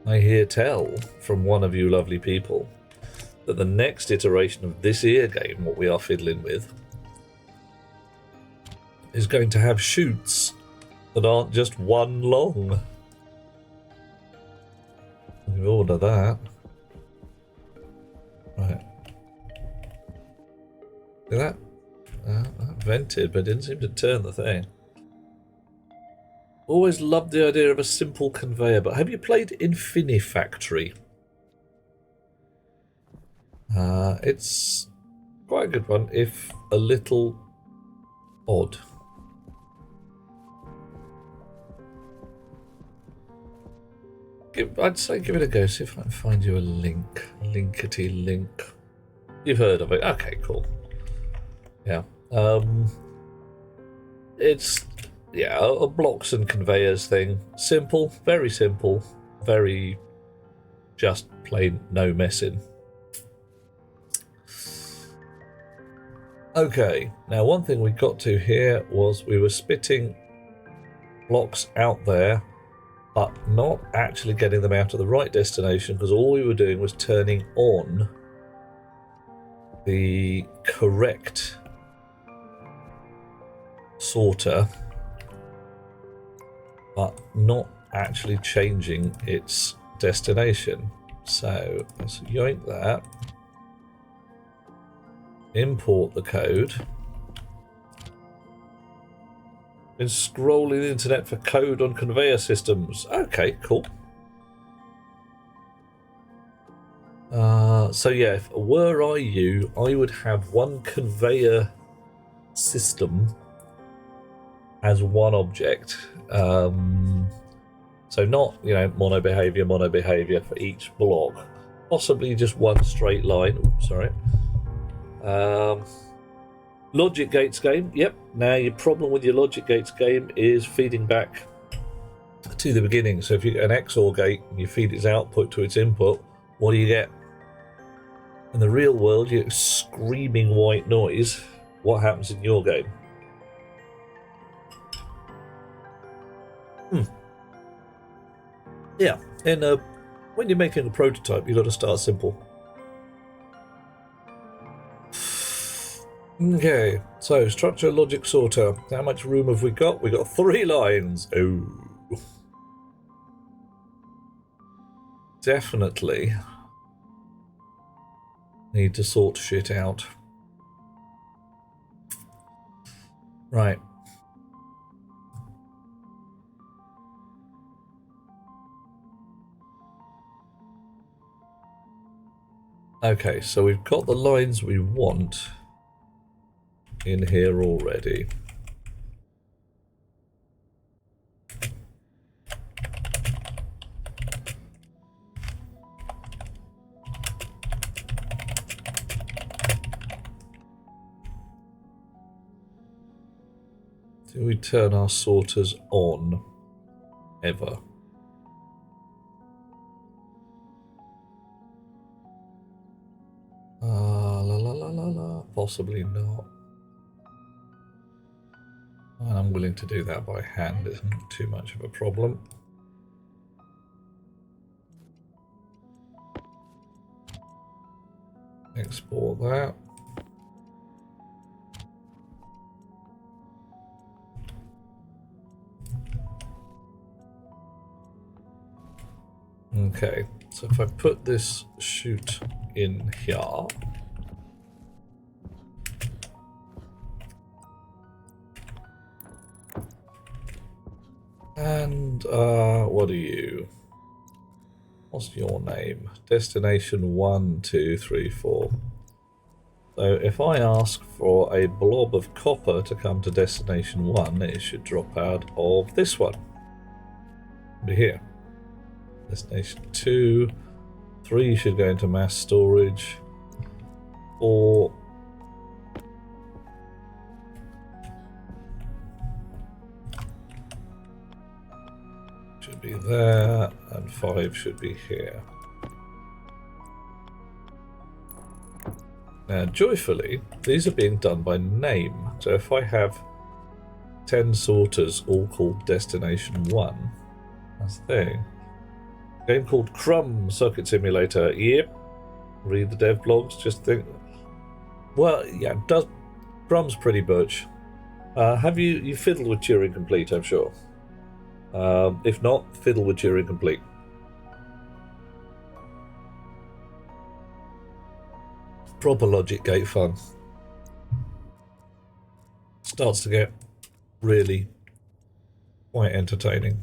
I hear tell from one of you lovely people that the next iteration of this here game, what we are fiddling with, is going to have chutes that aren't just one long. We order that. Right. See that? That vented, but didn't seem to turn the thing. Always loved the idea of a simple conveyor, but have you played Infinifactory? It's quite a good one, if a little odd. I'd say give it a go, see if I can find you a link. Linkety link. You've heard of it? Okay, cool. Yeah. It's, yeah, a blocks and conveyors thing. Simple, very just plain no messing. Okay, now one thing we got to here was we were spitting blocks out there, but not actually getting them out of the right destination, because all we were doing was turning on the correct sorter, but not actually changing its destination. So let's yoink that, import the code. Been scrolling the internet for code on conveyor systems. Okay, cool. So yeah, if were I you, I would have one conveyor system as one object. So not, mono behavior for each block. Possibly just one straight line. Oops, sorry. Logic gates game. Yep. Now your problem with your logic gates game is feeding back to the beginning. So if you get an XOR gate and you feed its output to its input, what do you get? In the real world, you get screaming white noise. What happens in your game? Yeah. When you're making a prototype, you've got to start simple. Okay, so structure logic sorter. How much room have we got? We got 3 lines. Oh. Definitely need to sort shit out. Right. Okay, so we've got the lines we want in here already. Do we turn our sorters on ever? La la la la la. Possibly not. I'm willing to do that by hand. It's not too much of a problem. Export that. Okay, so if I put this chute in here, and what are you? What's your name? Destination 1, 2, 3, 4. So if I ask for a blob of copper to come to destination 1, it should drop out of this one. Be here. Destination 2, 3 should go into mass storage. 4. Should be there, and 5 should be here. Now, joyfully, these are being done by name. So if I have 10 sorters all called Destination 1, that's the thing. Game called Crumb Circuit Simulator. Yep. Read the dev blogs, just think. Well, yeah, Crumb's pretty butch. Have you fiddled with Turing Complete, I'm sure. If not, fiddle with Turing Complete. Proper logic gate fun. Starts to get really quite entertaining.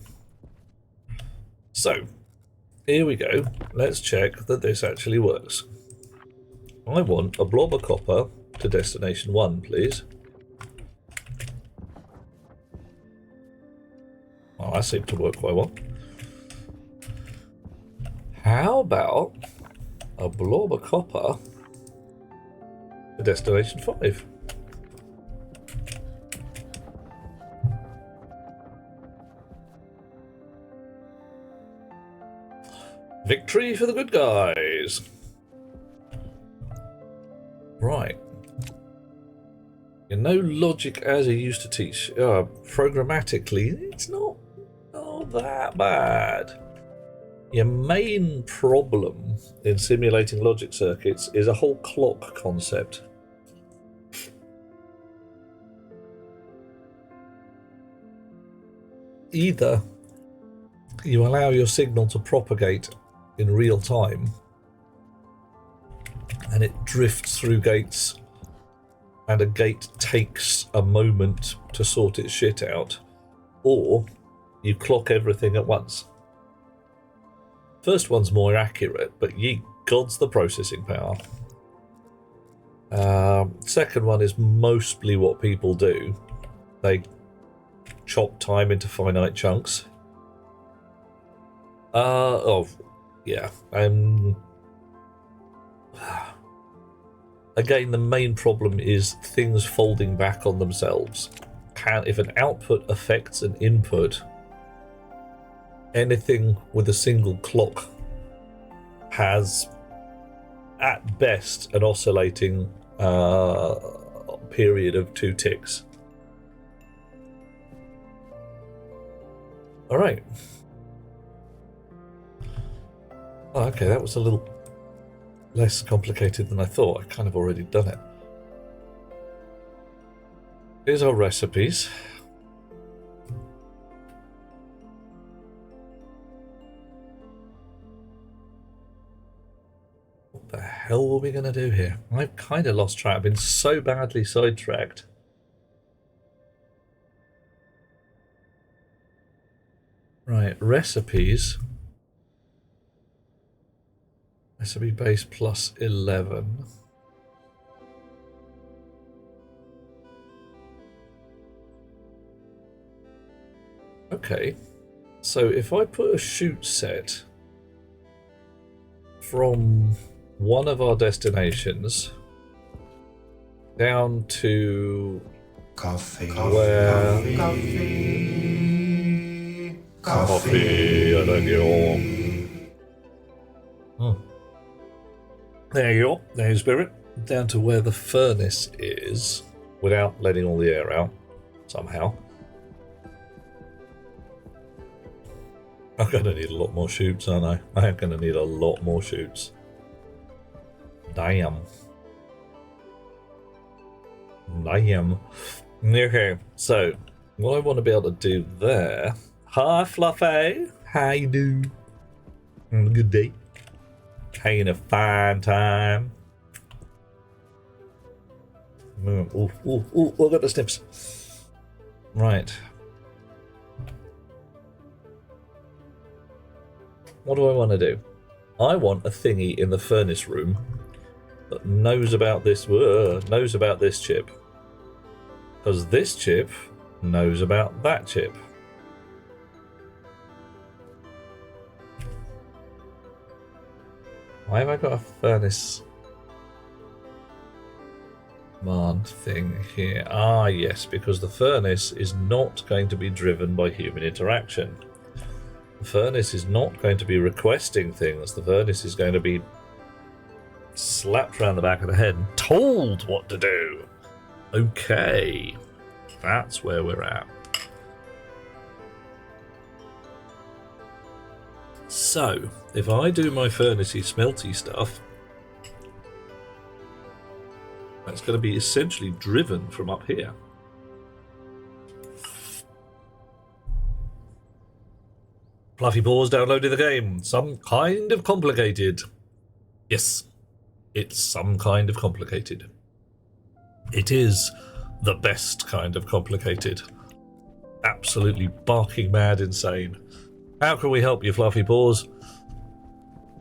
So, here we go. Let's check that this actually works. I want a blob of copper to destination 1, please. Well, that seemed to work quite well. How about a blob of copper to destination 5? Victory for the good guys. Right. You know, logic as I used to teach. Programmatically, it's not that bad. Your main problem in simulating logic circuits is a whole clock concept. Either you allow your signal to propagate in real time and it drifts through gates and a gate takes a moment to sort its shit out, or you clock everything at once. First one's more accurate, but ye gods the processing power. Second one is mostly what people do. They chop time into finite chunks. Yeah. Again, the main problem is things folding back on themselves. If an output affects an input, anything with a single clock has, at best, an oscillating period of 2 ticks. All right. Oh, okay, that was a little less complicated than I thought. I kind of already done it. Here's our recipes. What the hell were we going to do here? I've kind of lost track. I've been so badly sidetracked. Right, recipes. Recipe base plus 11. Okay, so if I put a shoot set from one of our destinations down to coffee. I don't get on. There you go. There's Spirit. Down to where the furnace is, without letting all the air out, somehow. I'm going to need a lot more shoots, aren't I? I'm going to need a lot more shoots. Damn. Damn. Okay, so what I want to be able to do there... Hi, Fluffy. How you do? Good day. Having a fine time. Ooh, I got the snips. Right. What do I want to do? I want a thingy in the furnace room that knows about this chip. Because this chip knows about that chip. Why have I got a furnace command thing here? Ah, yes, because the furnace is not going to be driven by human interaction. The furnace is not going to be requesting things. The furnace is going to be slapped around the back of the head and told what to do. Okay, that's where we're at. So, if I do my furnacey smelty stuff, that's going to be essentially driven from up here. Fluffy Paws downloading the game. Some kind of complicated. Yes, it's some kind of complicated. It is the best kind of complicated. Absolutely barking mad insane. How can we help you, Fluffy Paws?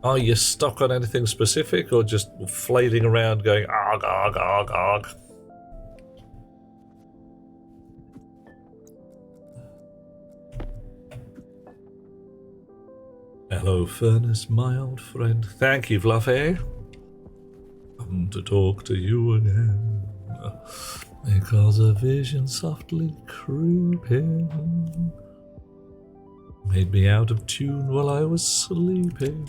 Are you stuck on anything specific or just flailing around going arg, arg, arg, arg? Hello, Furnace, my old friend. Thank you, Fluffy. Come to talk to you again. Because a vision softly creeping made me out of tune while I was sleeping.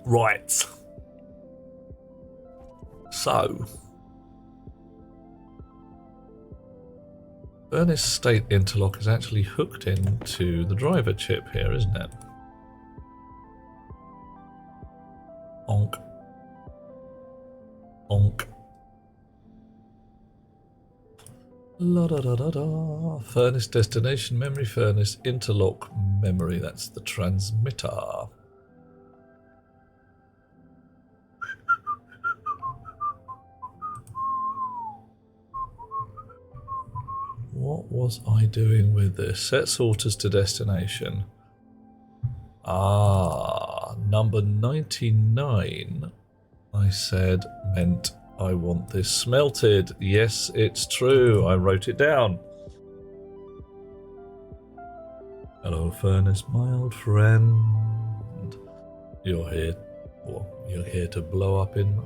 Right. So, furnace state interlock is actually hooked into the driver chip here, isn't it? Onk. Onk. La da da da da. Furnace destination memory, furnace interlock memory. That's the transmitter. What was I doing with this? Set sorters to destination. Ah, number 99, I said, meant I want this smelted. Yes, it's true. I wrote it down. Hello, Furnace, my old friend. You're here. Well, you're here to blow up in.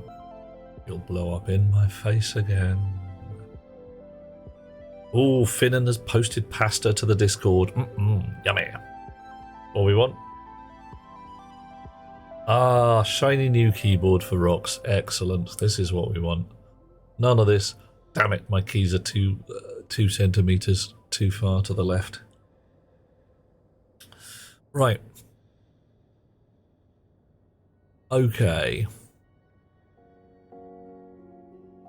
You'll blow up in my face again. Oh, Finnan has posted pasta to the Discord. Yummy. What we want? Ah, shiny new keyboard for rocks. Excellent. This is what we want. None of this. Damn it, my keys are 2 centimeters too far to the left. Right. Okay.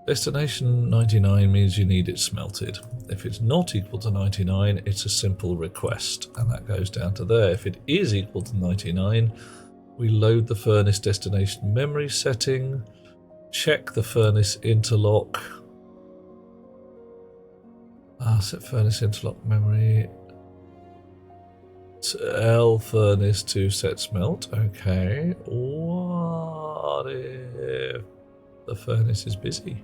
Destination 99 means you need it smelted. If it's not equal to 99, it's a simple request, and that goes down to there. If it is equal to 99, we load the furnace destination memory setting, check the furnace interlock. Set furnace interlock memory. L furnace to set smelt. Okay. What if the furnace is busy?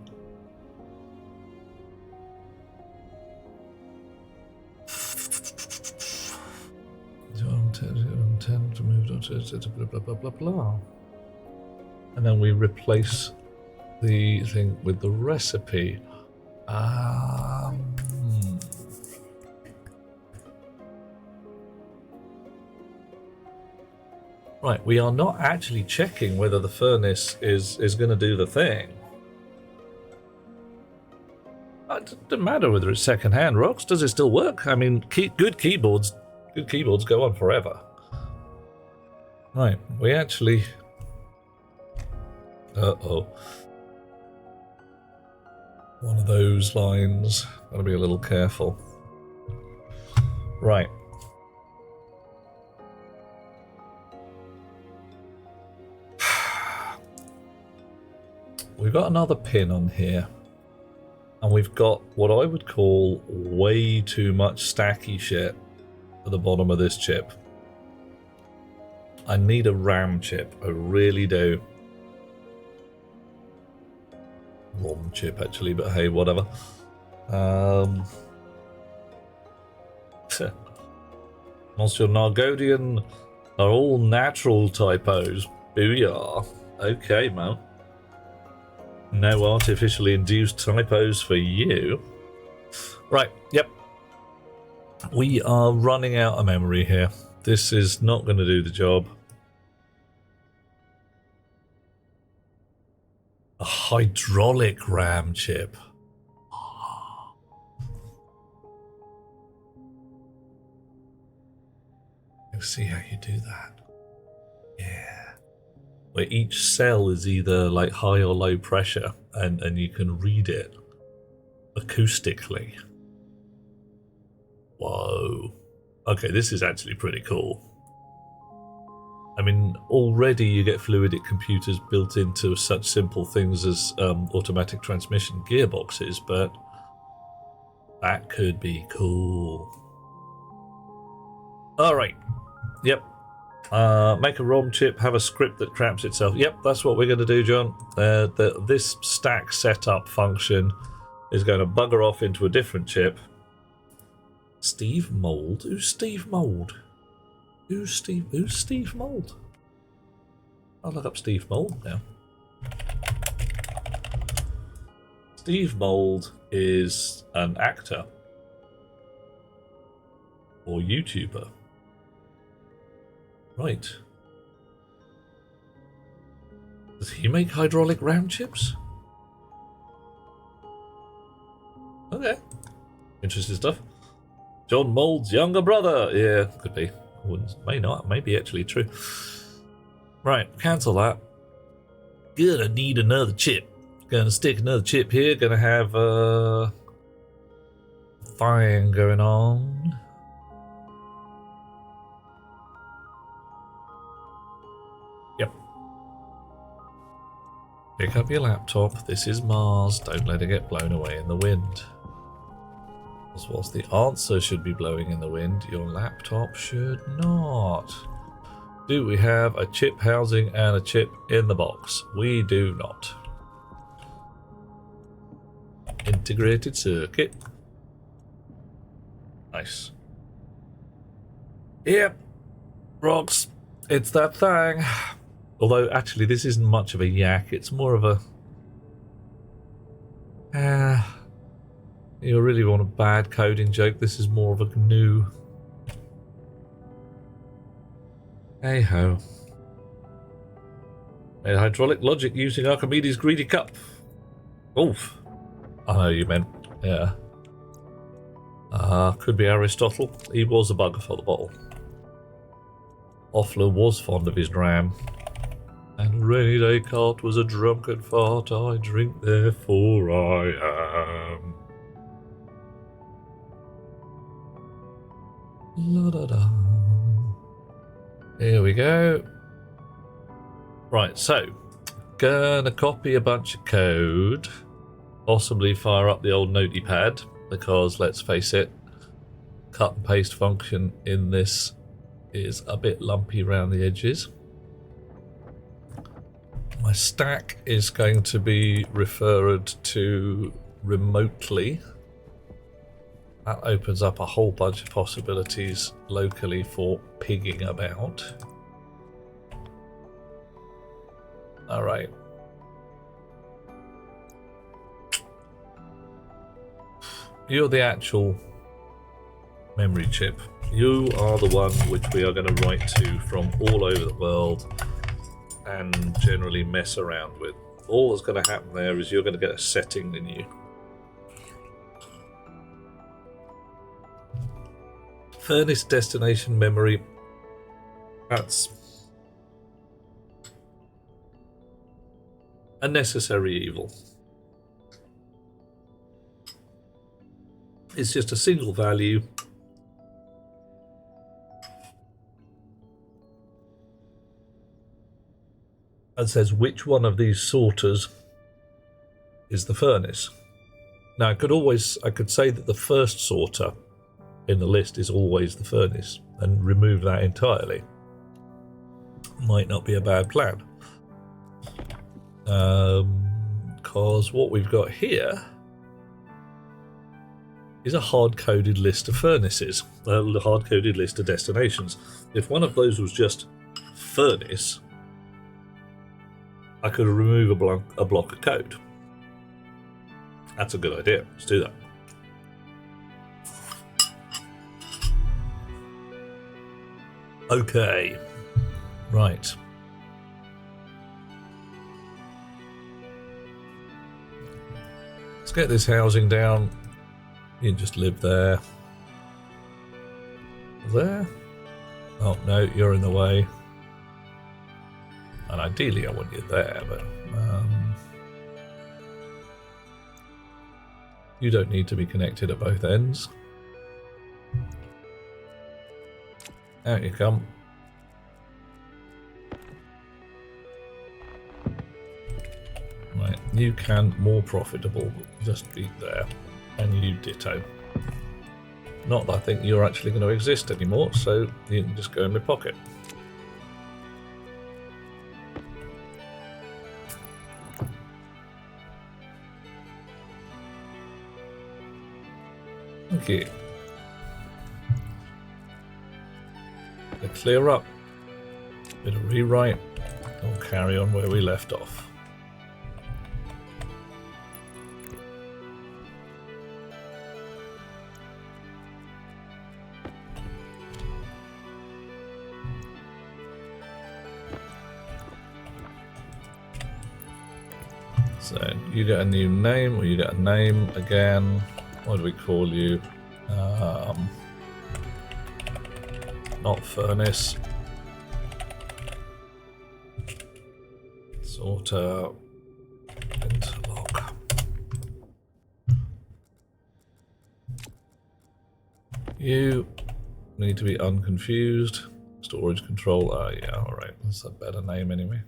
Intend to move on to blah blah blah blah blah, and then we replace the thing with the recipe. Right, we are not actually checking whether the furnace is going to do the thing. It doesn't matter whether it's second-hand rocks. Does it still work? I mean, good keyboards Good keyboards go on forever. Right, we actually... Uh-oh. One of those lines. Gotta be a little careful. Right. We've got another pin on here. And we've got what I would call way too much stacky shit at the bottom of this chip. I need a RAM chip. I really do. ROM chip, actually, but hey, whatever. Monsieur Nargodian are all natural typos. Booyah. Okay, man. No artificially induced typos for you. Right, yep. We are running out of memory here. This is not going to do the job. A hydraulic RAM chip. Let's see how you do that. Yeah. Where each cell is either like high or low pressure and you can read it acoustically. Whoa. Okay, this is actually pretty cool. I mean, already you get fluidic computers built into such simple things as automatic transmission gearboxes, but that could be cool. Alright. Yep. Make a ROM chip, have a script that craps itself. Yep, that's what we're going to do, John. This stack setup function is going to bugger off into a different chip. Steve Mould? Who's Steve Mould? Who's Steve Mould? I'll look up Steve Mould now. Steve Mould is an actor or YouTuber. Right. Does he make hydraulic RAM chips? Okay. Interesting stuff. John Mould's younger brother. Yeah, could be. May not. May be actually true. Right, cancel that. Gonna need another chip. Gonna stick another chip here. Gonna have thing going on. Yep. Pick up your laptop. This is Mars. Don't let it get blown away in the wind. Whilst the answer should be blowing in the wind, your laptop should not. Do we have a chip housing and a chip in the box? We do not. Integrated circuit. Nice. Yep. Rocks. It's that thing. Although, actually, this isn't much of a yak. It's more of a... you really want a bad coding joke. This is more of a GNU. Hey ho. A hydraulic logic using Archimedes' greedy cup. Oof. I know you meant. Yeah. Could be Aristotle. He was a bugger for the bottle. Offler was fond of his dram. And René Descartes was a drunken fart. I drink, therefore I am. La da da. Here we go. Right, so gonna copy a bunch of code, possibly fire up the old notepad, because let's face it, cut and paste function in this is a bit lumpy around the edges. My stack is going to be referred to remotely. That opens up a whole bunch of possibilities locally for pigging about. Alright. You're the actual memory chip. You are the one which we are going to write to from all over the world and generally mess around with. All that's going to happen there is you're going to get a setting in you. Furnace destination memory. That's a necessary evil. It's just a single value. And says which one of these sorters is the furnace. Now I could say that the first sorter in the list is always the furnace and remove that entirely. Might not be a bad plan. Because what we've got here is a hard-coded list of furnaces, a hard-coded list of destinations. If one of those was just furnace, I could remove a block of code. That's a good idea. Let's do that. Okay. Right. Let's get this housing down. You can just live there. There? Oh, no, you're in the way. And ideally I want you there, but you don't need to be connected at both ends. Out you come. Right, you can more profitable, just be there. And you ditto. Not that I think you're actually going to exist anymore, so you can just go in my pocket. Okay. To clear up, bit of rewrite, and we'll carry on where we left off. So you get a new name, or you get a name again. What do we call you? Not furnace. Sorter. Interlock. You need to be unconfused. Storage control. Oh yeah, alright. That's a better name anyway.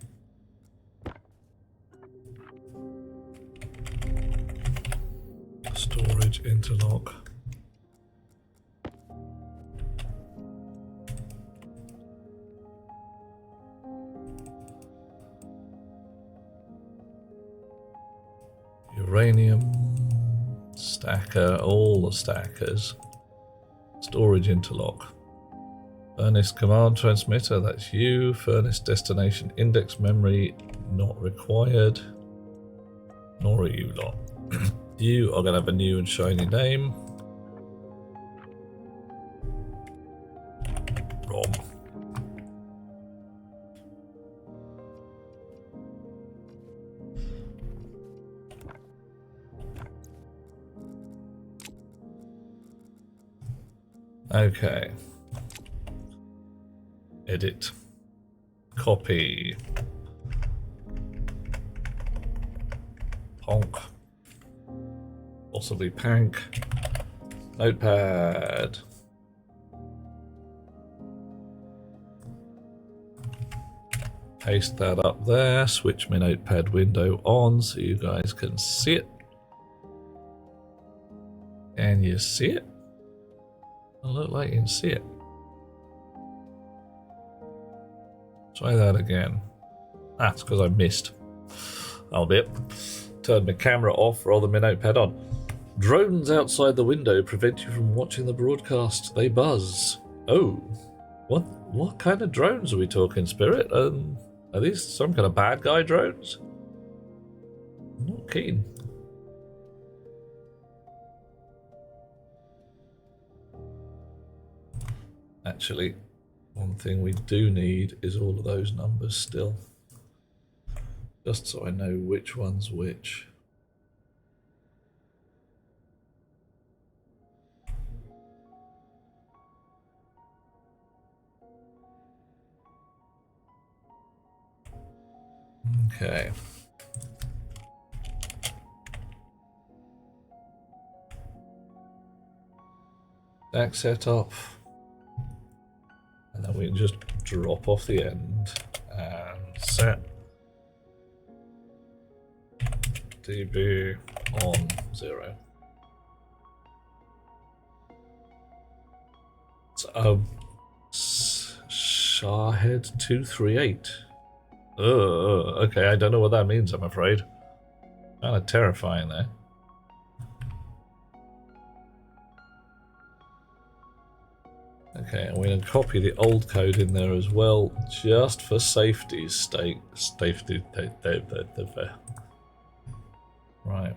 Storage interlock. Uranium stacker, all the stackers. Storage interlock. Furnace command transmitter, that's you. Furnace destination index memory, not required. Nor are you lot. You are going to have a new and shiny name. Rom. Okay. Edit. Copy. Honk. Possibly Pank. Notepad. Paste that up there. Switch my notepad window on so you guys can see it. Can you see it? Doesn't look like you can see it. Try that again. That's because I missed. I'll be it. Turned my camera off rather than my notepad on. Drones outside the window prevent you from watching the broadcast. They buzz. Oh, what kind of drones are we talking, Spirit? Are these some kind of bad guy drones? I'm not keen. Actually, one thing we do need is all of those numbers still. Just so I know which one's which. Okay. Stack set up. And then we can just drop off the end and set DB on 0. So, Shahhead 238. Okay, I don't know what that means, I'm afraid. Kind of terrifying there. Okay, and we're going to copy the old code in there as well, just for safety's sake. Right.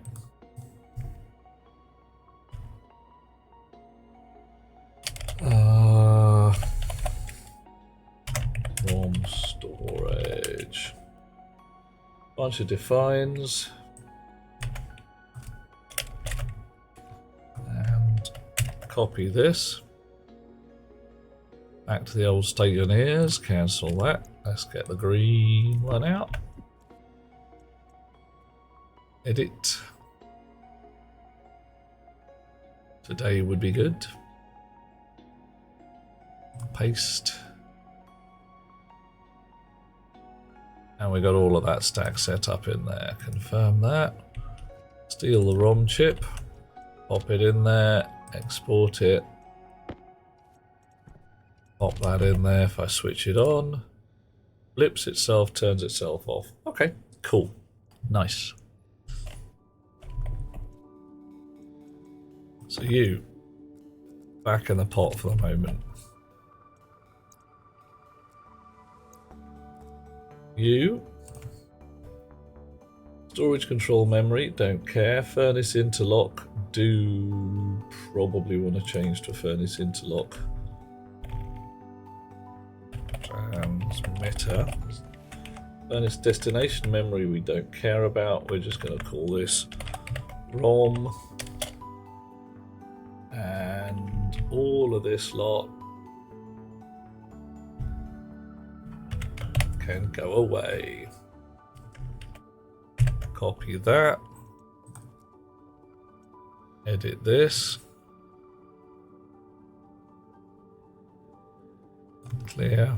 ROM storage. Bunch of defines. And copy this. Back to the old Stationeers, cancel that. Let's get the green one out. Edit. Today would be good. Paste. And we got all of that stack set up in there. Confirm that. Steal the ROM chip. Pop it in there. Export it. Pop that in there. If I switch it on, blips itself, turns itself off. Okay, cool. Nice. So you, back in the pot for the moment. You, storage control memory, don't care. Furnace interlock, do probably want to change to furnace interlock. Transmitter. Furnace destination memory we don't care about. We're just going to call this ROM. And all of this lot can go away. Copy that. Edit this. Clear.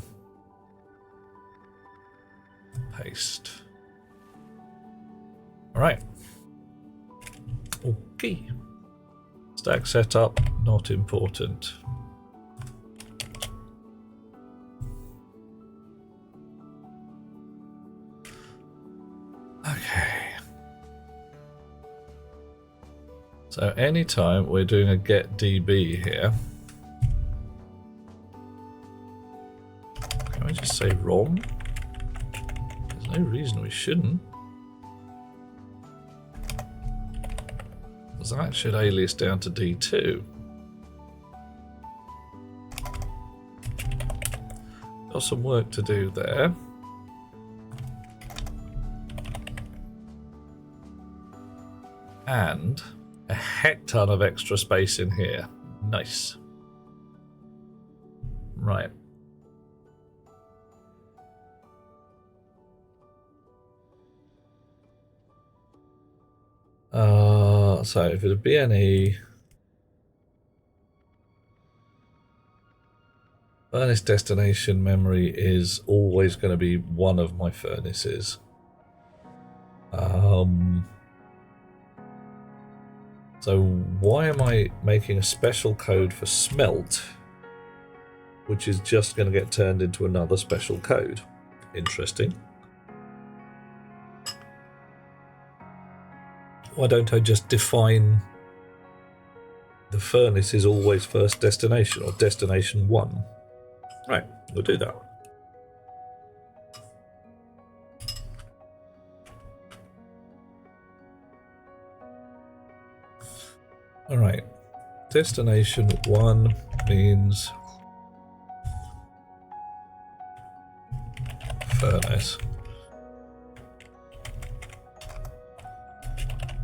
Paste. Alright. Okay. Stack setup, not important. Okay. So anytime we're doing a get DB here, can we just say ROM? There's no reason we shouldn't. Because that should alias down to D2. Got some work to do there. And a heck ton of extra space in here. Nice. Right. So if it's a BNE, furnace destination memory is always going to be one of my furnaces. So why am I making a special code for smelt, which is just going to get turned into another special code? Interesting. Why don't I just define the furnace is always first destination or destination 1? Right, we'll do that. Alright, destination 1 means furnace.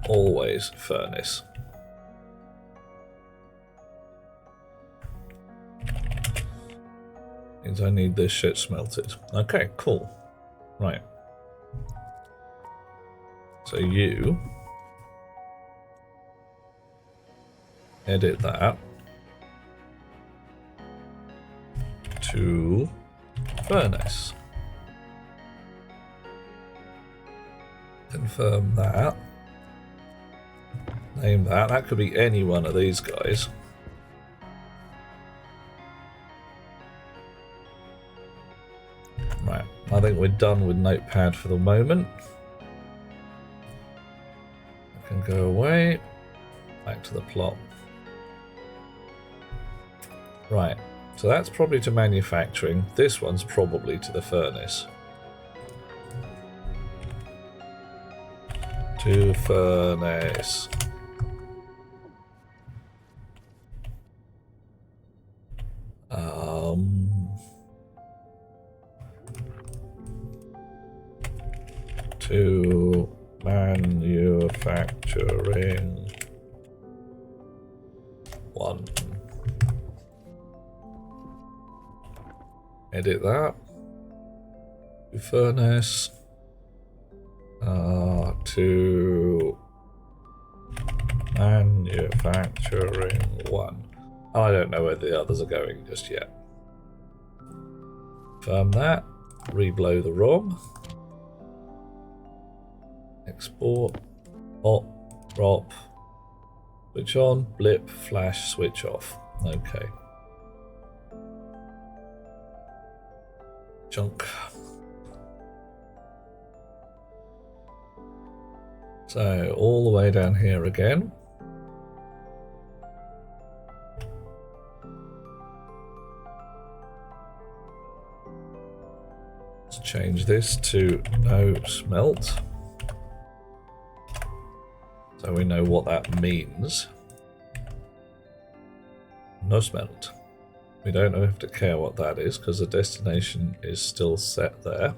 Always furnace. Means I need this shit smelted. Okay, cool. Right. So you edit that to furnace. Confirm that. Name that. That could be any one of these guys. Right, I think we're done with Notepad for the moment. I can go away. Back to the plot. Right, so that's probably to manufacturing. This one's probably to the furnace. To furnace. To manufacturing 1. Edit that. To furnace. To manufacturing 1. I don't know where the others are going just yet. Confirm that. Reblow the ROM. Export. Op. Drop. Switch on. Blip. Flash. Switch off. Okay. Junk. So all the way down here again. Let's change this to no smelt. So we know what that means. No smelt. We don't have to care what that is because the destination is still set there.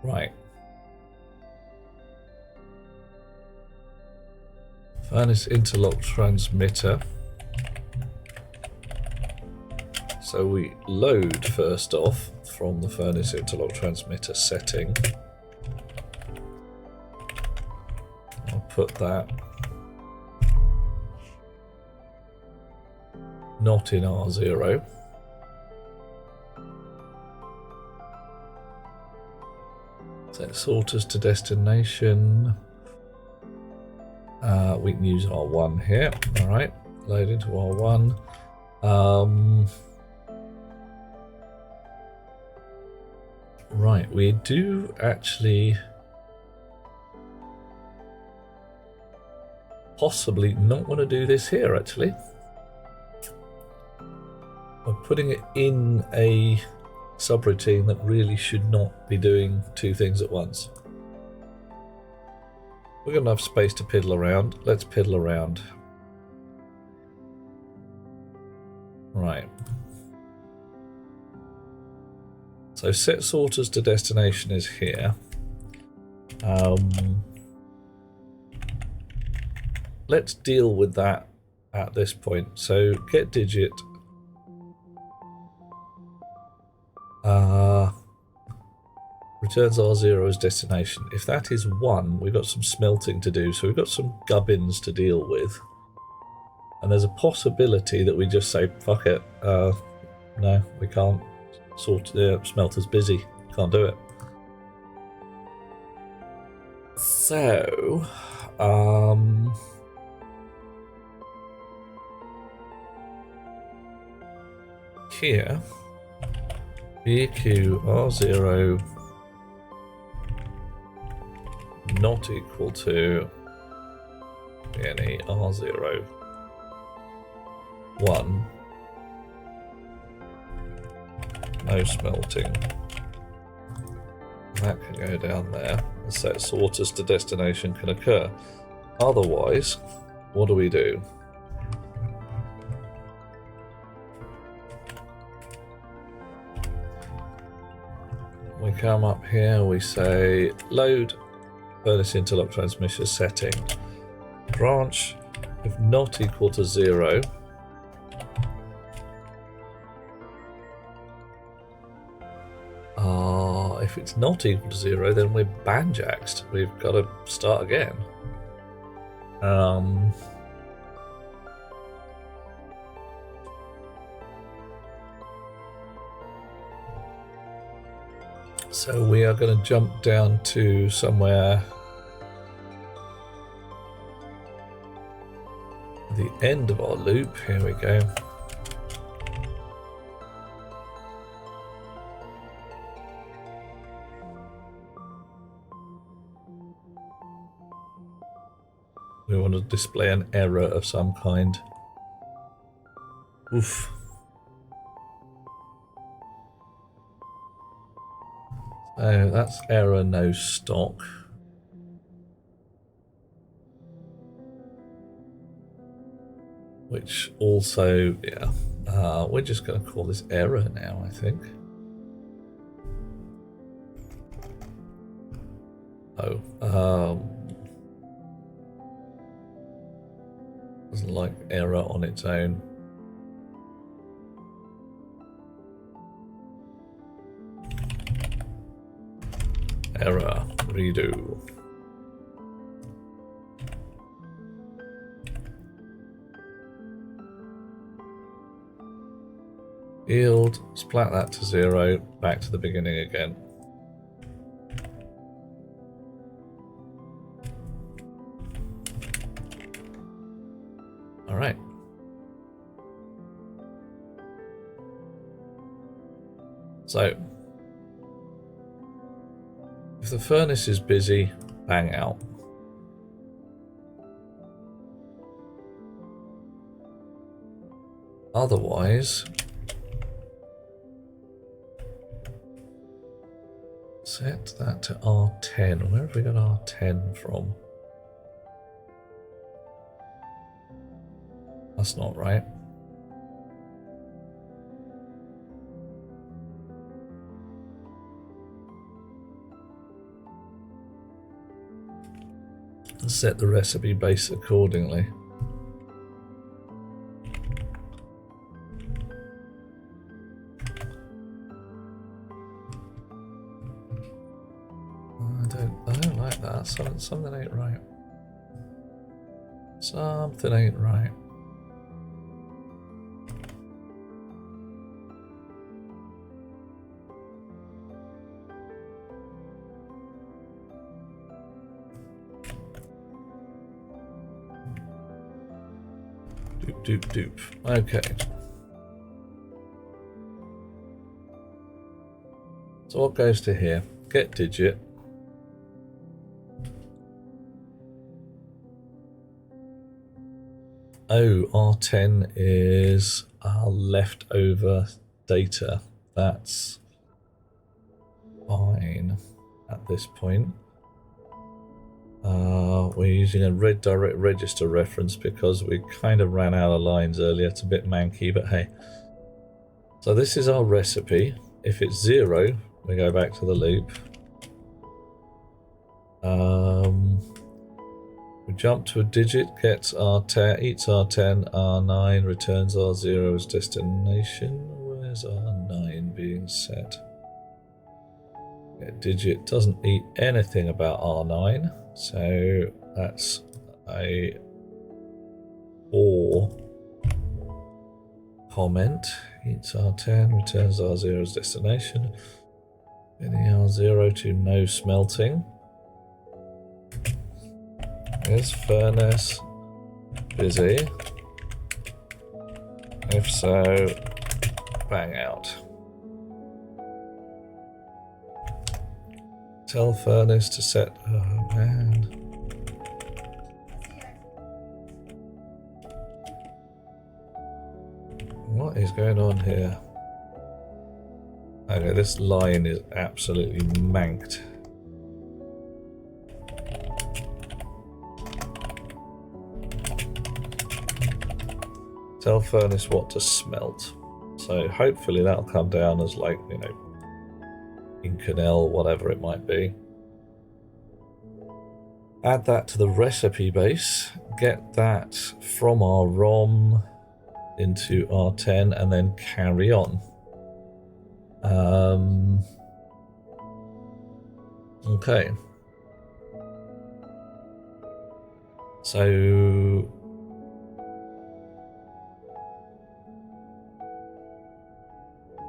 Right. Furnace interlock transmitter. So we load first off from the furnace interlock transmitter setting. I'll put that not in R0. Set sorters to destination. We can use R1 here. Alright, load into R1. Right, we do actually possibly not want to do this here actually. We're putting it in a subroutine that really should not be doing two things at once. We've got enough space to piddle around. Let's piddle around. Right. So set sorters to destination is here. Let's deal with that at this point. So get digit. Returns R0 as destination. If that is 1, we've got some smelting to do, so we've got some gubbins to deal with. And there's a possibility that we just say, fuck it, no, we can't sort the smelter's busy, can't do it. So, here, BQ R0 not equal to any R0 1 no smelting. That can go down there. The set sorters to destination can occur. Otherwise, what do? We come up here, we say load furnace interlock transmission setting. Branch if not equal to 0. if it's not equal to 0, then we're banjaxed. We've got to start again. So we are going to jump down to somewhere at the end of our loop. Here we go. We want to display an error of some kind. Oof. So that's error no stock. Which also, yeah, we're just going to call this error now, I think. Oh, doesn't like error on its own. Error, redo. Yield, splat that to 0, back to the beginning again. Alright. So, if the furnace is busy, bang out. Otherwise, set that to R10. Where have we got R10 from? That's not right. And set the recipe base accordingly. I don't like that. Something ain't right. Something ain't right. Doop, doop, doop. Okay. So what goes to here? Get digit. Oh, R10 is our leftover data. That's fine at this point. We're using a red direct register reference because we kind of ran out of lines earlier. It's a bit manky, but hey. So this is our recipe. If it's 0, we go back to the loop. We jump to a digit, gets R10, eats R10, R9, returns R0 as destination. Where's R9 being set? Get digit doesn't eat anything about R9, so that's a OR comment. Eats R10, returns R0 as destination. Getting R0 to no smelting. Is furnace busy? If so, bang out. Tell furnace to set. Oh man. What is going on here? Okay, this line is absolutely manked. Tell furnace what to smelt. So hopefully that'll come down as, like, you know, Inconel, whatever it might be. Add that to the recipe base. Get that from our ROM into R10 and then carry on. Okay. So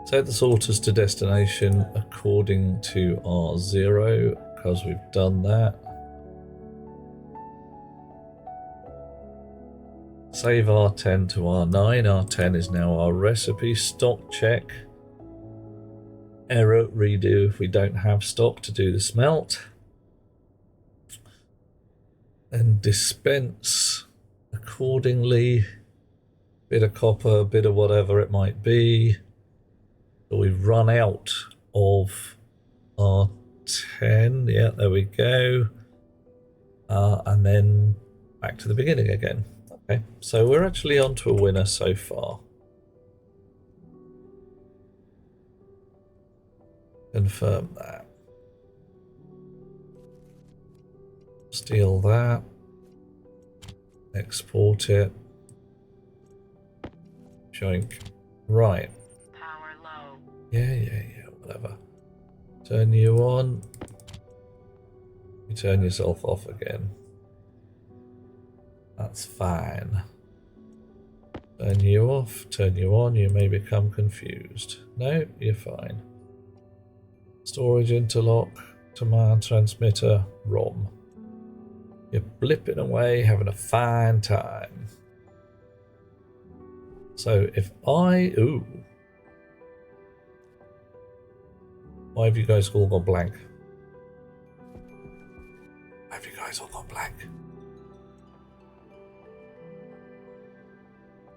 set the sorters to destination according to R0 because we've done that. Save R10 to R9. R10 is now our recipe. Stock check. Error redo if we don't have stock to do the smelt. And dispense accordingly. Bit of copper, bit of whatever it might be. So we've run out of R10. Yeah, there we go. And then back to the beginning again. Okay, so we're actually on to a winner so far. Confirm that. Steal that. Export it. Joink. Right. Power low. Yeah, whatever. Turn you on. You turn yourself off again. That's fine. Turn you off, turn you on, you may become confused. No, you're fine. Storage interlock, command transmitter, ROM. You're blipping away, having a fine time. So if I... Ooh. Why have you guys all gone blank? Why have you guys all gone blank?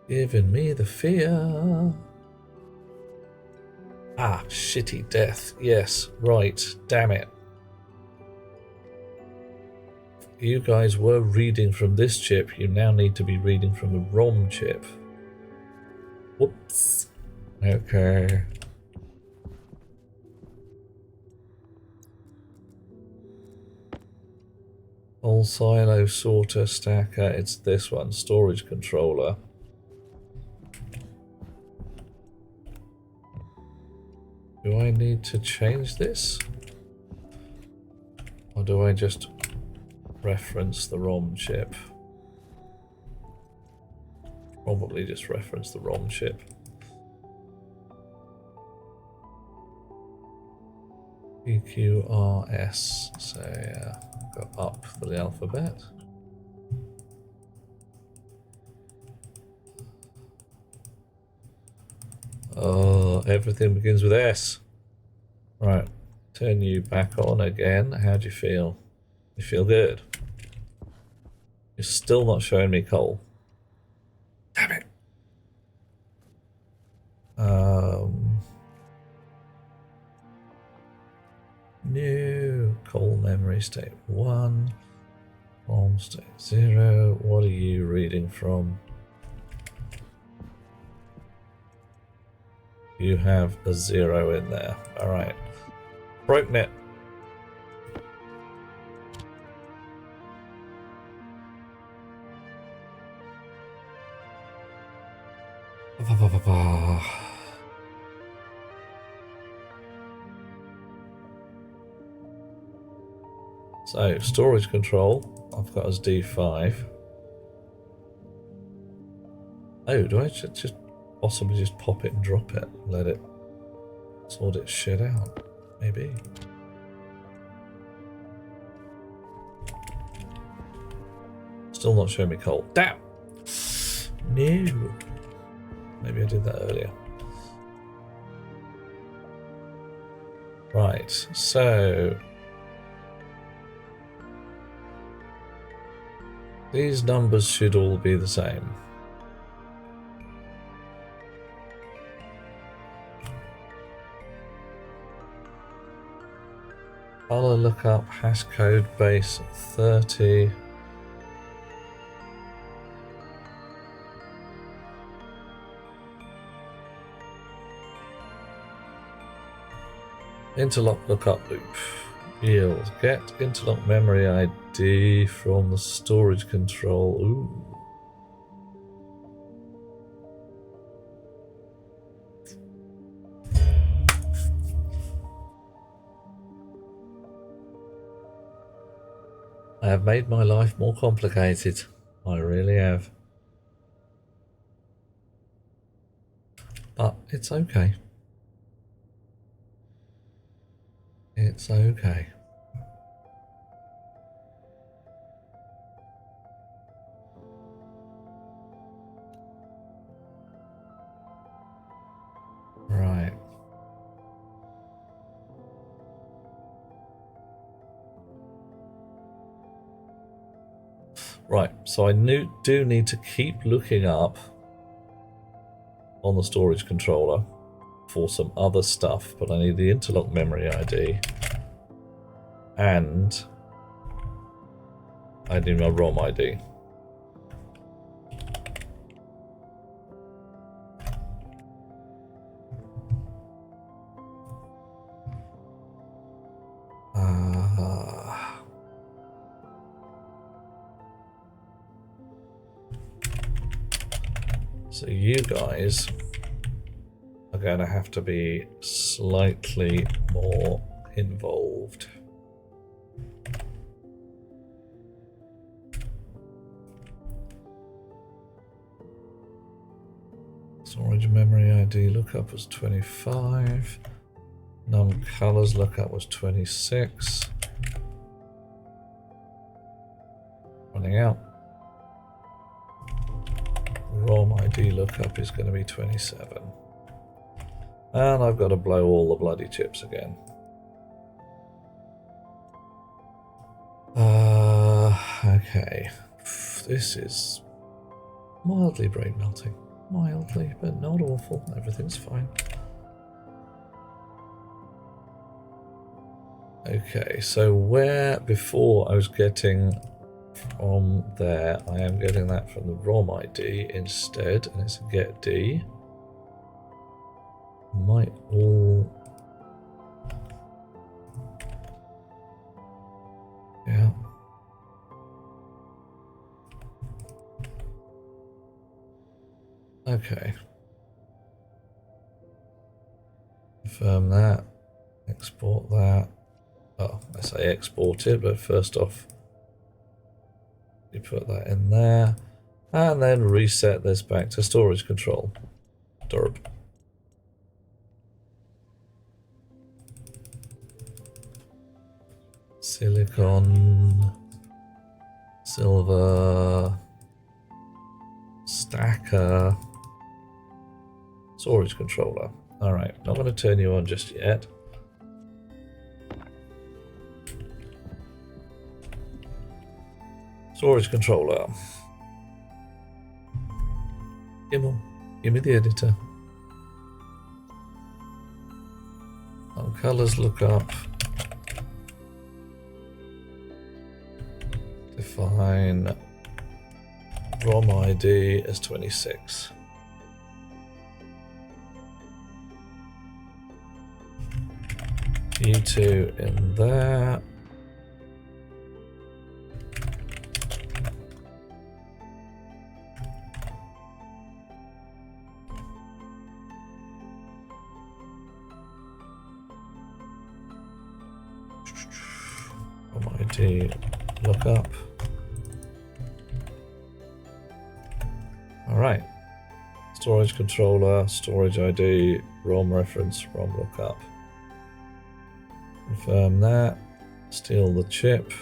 Giving me the fear. Ah, shitty death. Yes, right. Damn it. You guys were reading from this chip. You now need to be reading from a ROM chip. Whoops. Okay. All silo sorter stacker. It's this one. Storage controller. Do I need to change this? Or do I just reference the ROM chip? Probably just reference the ROM chip. EQRS. So yeah, go up for the alphabet. Oh, everything begins with S. Right, turn you back on again. How do you feel? You feel good? You're still not showing me coal. Damn it. New coal memory state 1. Home state 0. What are you reading from? You have a 0 in there. Alright. BrokeNet. So, storage control, I've got as D5. Oh, do I just possibly just pop it and drop it? Let it sort its shit out? Maybe. Still not showing me coal. Damn! No. Maybe I did that earlier. Right, so... these numbers should all be the same. Color lookup, hash code base 30. Interlock lookup loop. Yield. Get interlock memory ID from the storage control. Ooh. I have made my life more complicated. I really have. But it's okay. It's okay. Right. Right, so I do need to keep looking up on the storage controller for some other stuff, but I need the interlock memory ID and I need my ROM ID. So you guys are going to have to be slightly more involved. Storage memory ID lookup was 25. Num colors lookup was 26. Running out. ROM ID lookup is going to be 27. And I've got to blow all the bloody chips again. Okay. This is mildly brain melting. Mildly, but not awful. Everything's fine. Okay, so where before I was getting from there, I am getting that from the ROM ID instead, and it's get D. Might all... Yeah. Okay. Confirm that. Export that. Oh, I say export it, but first off, you put that in there, and then reset this back to storage control. Derp. Silicon, silver, stacker, storage controller. All right, not going to turn you on just yet. Storage controller. Give me the editor. Colors lookup. Define ROM ID as 26. You two in there. ROM ID lookup. Alright. Storage controller, storage ID, ROM reference, ROM lookup. Confirm that. Steal the chip.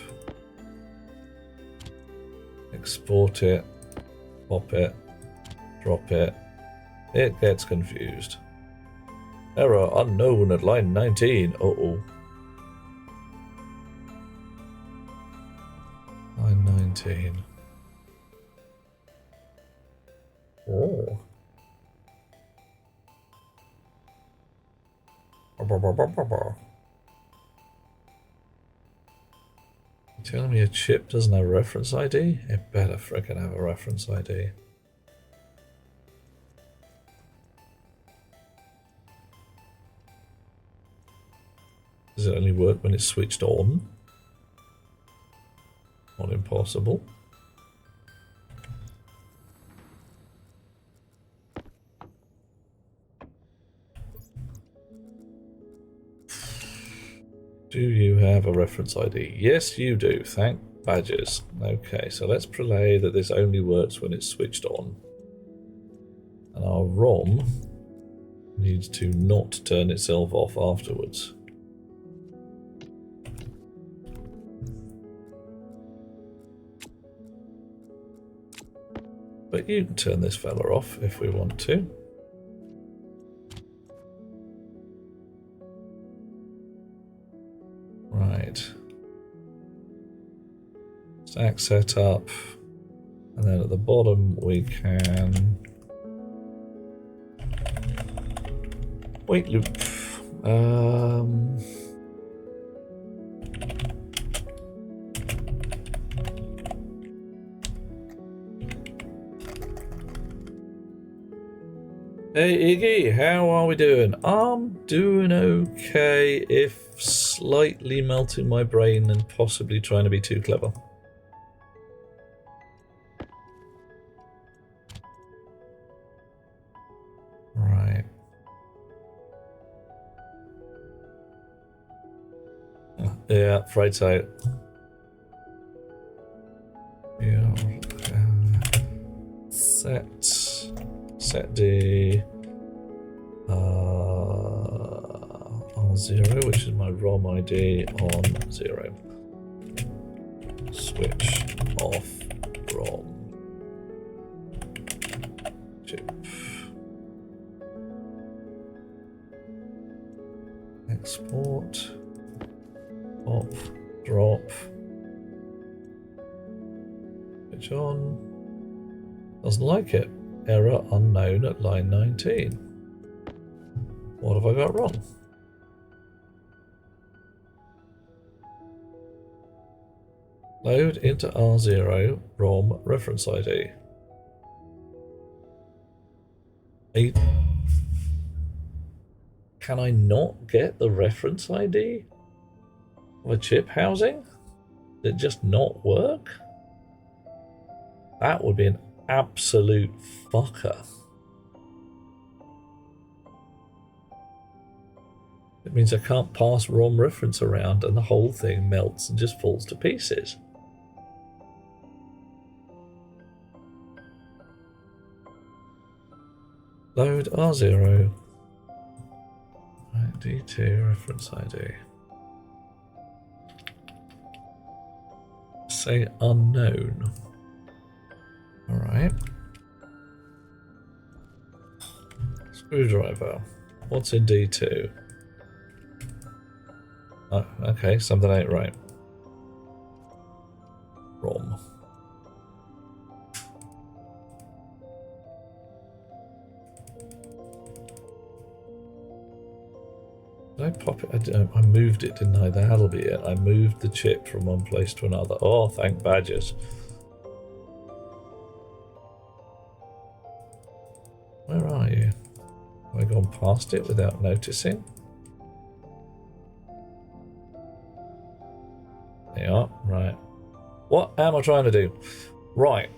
Export it. Pop it. Drop it. It gets confused. Error unknown at line 19. Uh-oh. Line 19. Oh. You telling me a chip doesn't have a reference ID? It better frickin' have a reference ID. Does it only work when it's switched on? Not impossible. Do you have a reference ID? Yes, you do. Thank Badges. Okay, so let's relay that this only works when it's switched on. And our ROM needs to not turn itself off afterwards. But you can turn this fella off if we want to. Right. Stack setup. And then at the bottom we can wait loop. Hey Iggy, how are we doing? I'm doing okay, if slightly melting my brain and possibly trying to be too clever. Right. Yeah, afraid so. Yeah. Set D on 0, which is my ROM ID on 0. Switch off ROM chip. Export. Pop. Drop. Switch on. Doesn't like it. Error unknown at line 19. What have I got wrong? Load into R0 ROM reference ID. Can I not get the reference ID of a chip housing? Did it just not work? That would be an absolute fucker. It means I can't pass ROM reference around and the whole thing melts and just falls to pieces. Load R0 D2 reference ID. Say unknown. Alright. Screwdriver. What's in D2? Oh, okay, something ain't right. ROM. Did I pop it? I moved it, didn't I? That'll be it. I moved the chip from one place to another. Oh, thank badgers. Where are you? Have I gone past it without noticing? There you are. Right. What am I trying to do? Right.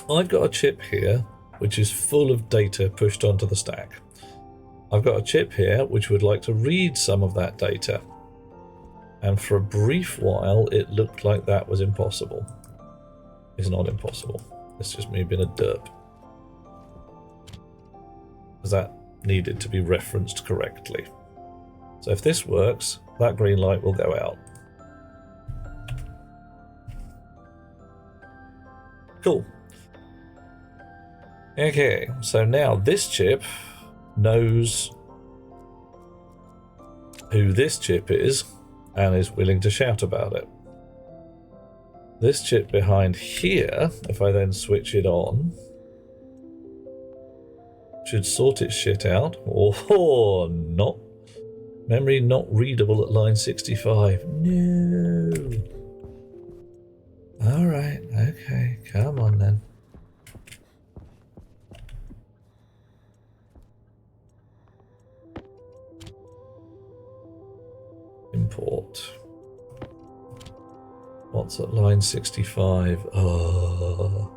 I've got a chip here which is full of data pushed onto the stack. I've got a chip here which would like to read some of that data. And for a brief while it looked like that was impossible. It's not impossible. It's just me being a derp. Because that needed to be referenced correctly. So if this works, that green light will go out. Cool. Okay, so now this chip knows who this chip is and is willing to shout about it. This chip behind here, if I then switch it on, should sort its shit out. Oh, not. Memory not readable at line 65. No. Alright, okay, come on then. Import. What's at line 65? Oh.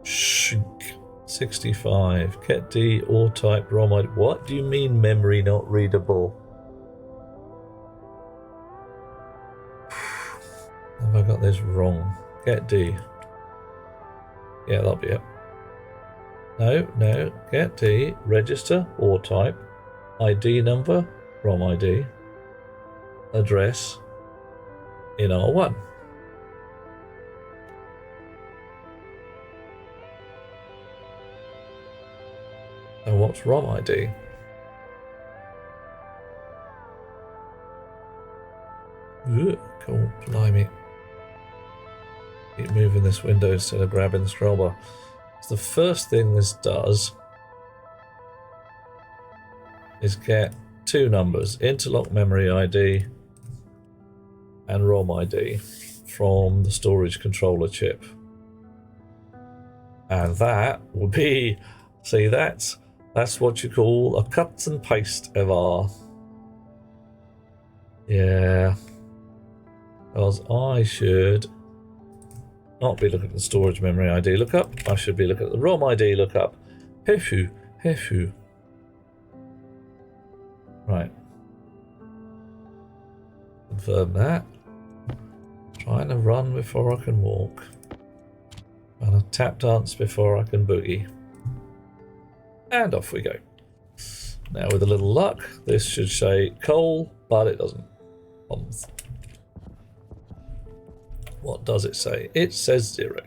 Shink. 65. Get D or type ROM ID. What do you mean memory not readable? is wrong? Get D. Yeah, that'll be it. No. Get D. Register or type. ID number. ROM ID. Address. In R1. And what's ROM ID? Ugh, cool, blimey. Keep moving this window instead of grabbing the scroll bar. So the first thing this does is get two numbers, interlock memory ID and ROM ID from the storage controller chip. And that will be, see, that's what you call a cut and paste FR. Yeah. Because I should not be looking at the storage memory ID lookup. I should be looking at the ROM ID lookup. Hefu. Right. Confirm that. Trying to run before I can walk. And a tap dance before I can boogie. And off we go. Now with a little luck, this should say coal, but it doesn't. What does it say? It says 0.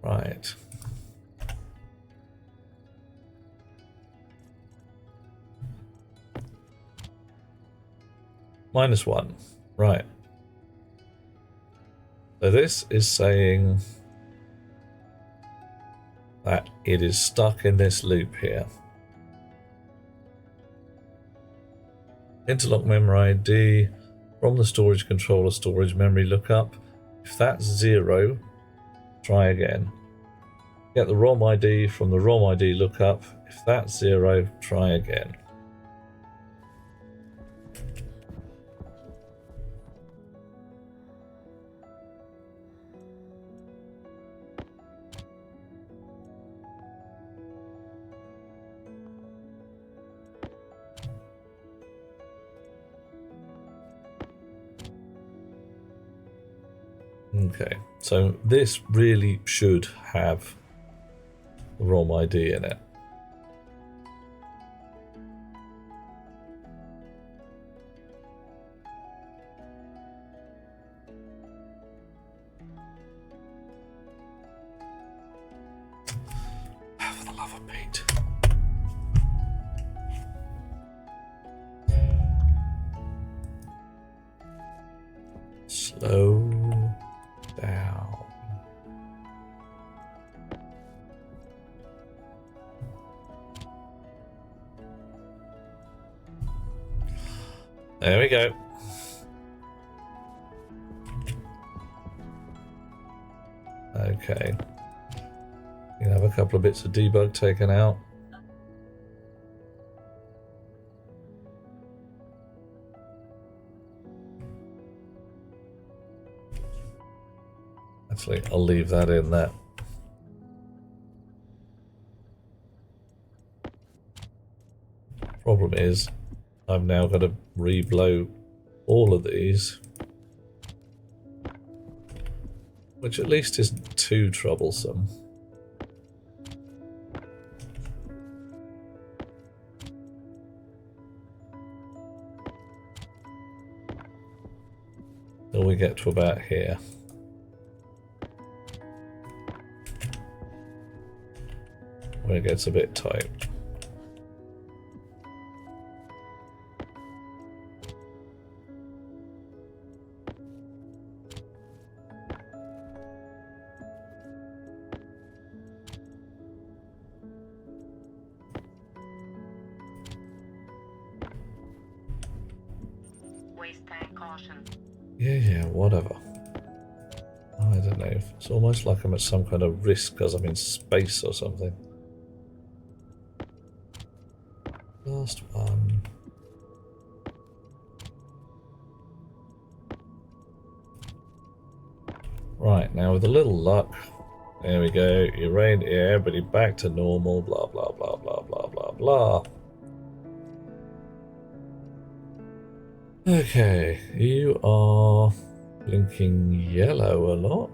Right. -1. Right. So this is saying that it is stuck in this loop here. Interlock memory ID from the storage controller storage memory lookup. If that's 0, try again. Get the ROM ID from the ROM ID lookup. If that's 0, try again. Okay, so this really should have the ROM ID in it. For the love of Pete. Slow down. There we go. Okay. You can have a couple of bits of debug taken out. Actually, I'll leave that in there. Problem is, I've now got to re-blow all of these, which at least isn't too troublesome. Till we get to about here. Where it gets a bit tight. Waste tank caution. Yeah, whatever. don't know. It's almost like I'm at some kind of risk because I'm in space or something. Last one. Right, now with a little luck, there we go. You rained everybody back to normal. Blah blah blah blah blah blah blah. Okay, you are blinking yellow a lot.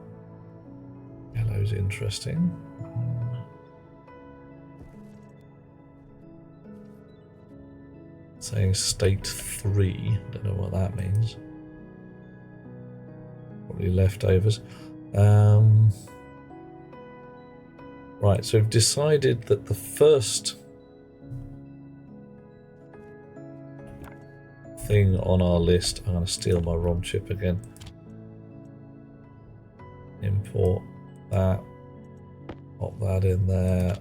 Yellow's interesting. Saying state 3. Don't know what that means. Probably leftovers. Right, so we've decided that the first thing on our list, I'm going to steal my ROM chip again. Import that. Pop that in there.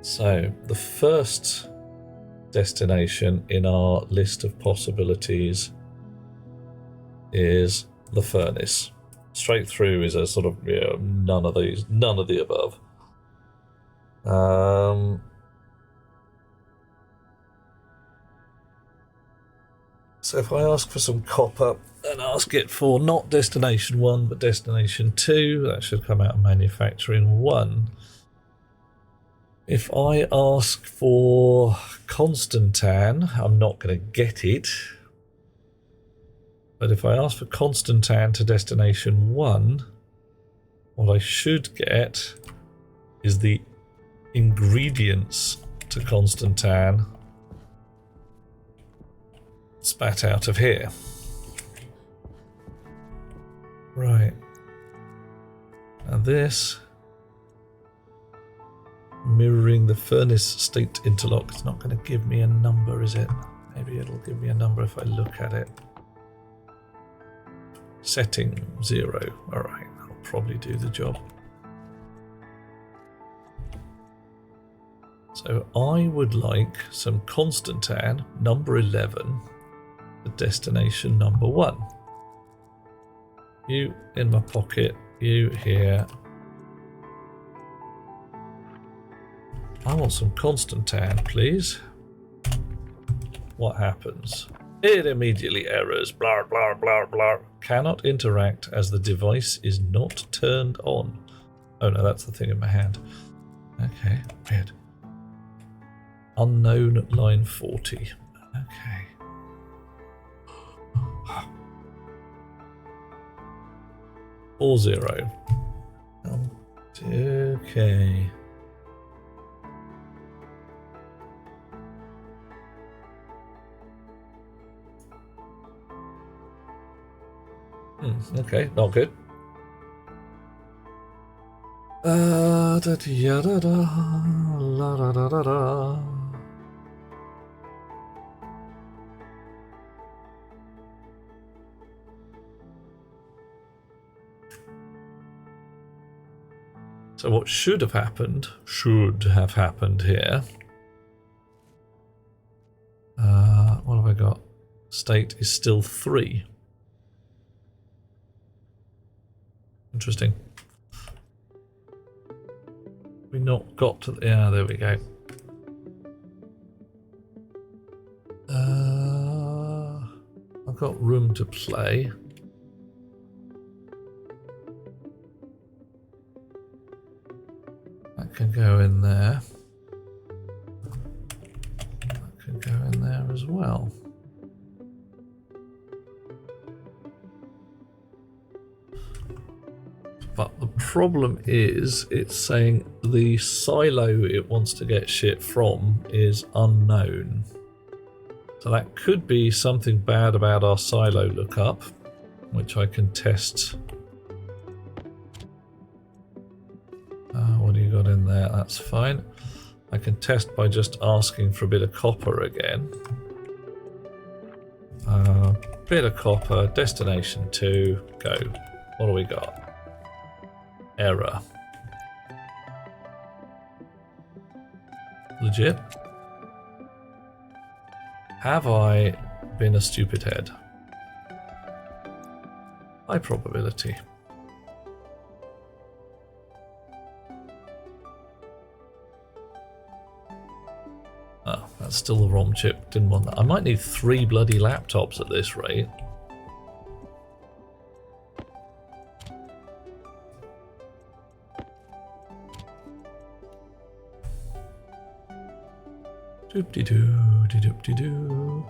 So, the first destination in our list of possibilities is the furnace. Straight through is a sort of, none of these, none of the above. So if I ask for some copper and ask it for not destination 1 but destination 2, that should come out of manufacturing 1. If I ask for Constantan, I'm not going to get it. But if I ask for Constantan to destination 1, what I should get is the ingredients to Constantan spat out of here. Right. And this, mirroring the furnace state interlock, it's not going to give me a number, is it? Maybe it'll give me a number if I look at it. Setting 0. Alright, that'll probably do the job. So I would like some Constantan, number 11, the destination number 1. You in my pocket, you here. I want some Constantan, please. What happens? It immediately errors. Blah, blah, blah, blah. Cannot interact as the device is not turned on. Oh no, that's the thing in my hand. Okay, weird. Unknown line 40. Okay. 40. Okay. Okay, not good. Da da da da la da da da da. So what should have happened here. What have I got? State is still 3. Interesting. We not got to the, yeah, there we go. I've got room to play. That can go in there. That can go in there as well. But the problem is, it's saying the silo it wants to get shit from is unknown. So that could be something bad about our silo lookup, which I can test. What do you got in there? That's fine. I can test by just asking for a bit of copper again. Bit of copper, destination 2, go. What do we got? Error. Legit? Have I been a stupid head? High probability. Oh, that's still the ROM chip. Didn't want that. I might need 3 bloody laptops at this rate. Doop-de-doo, de-doop-de-doo.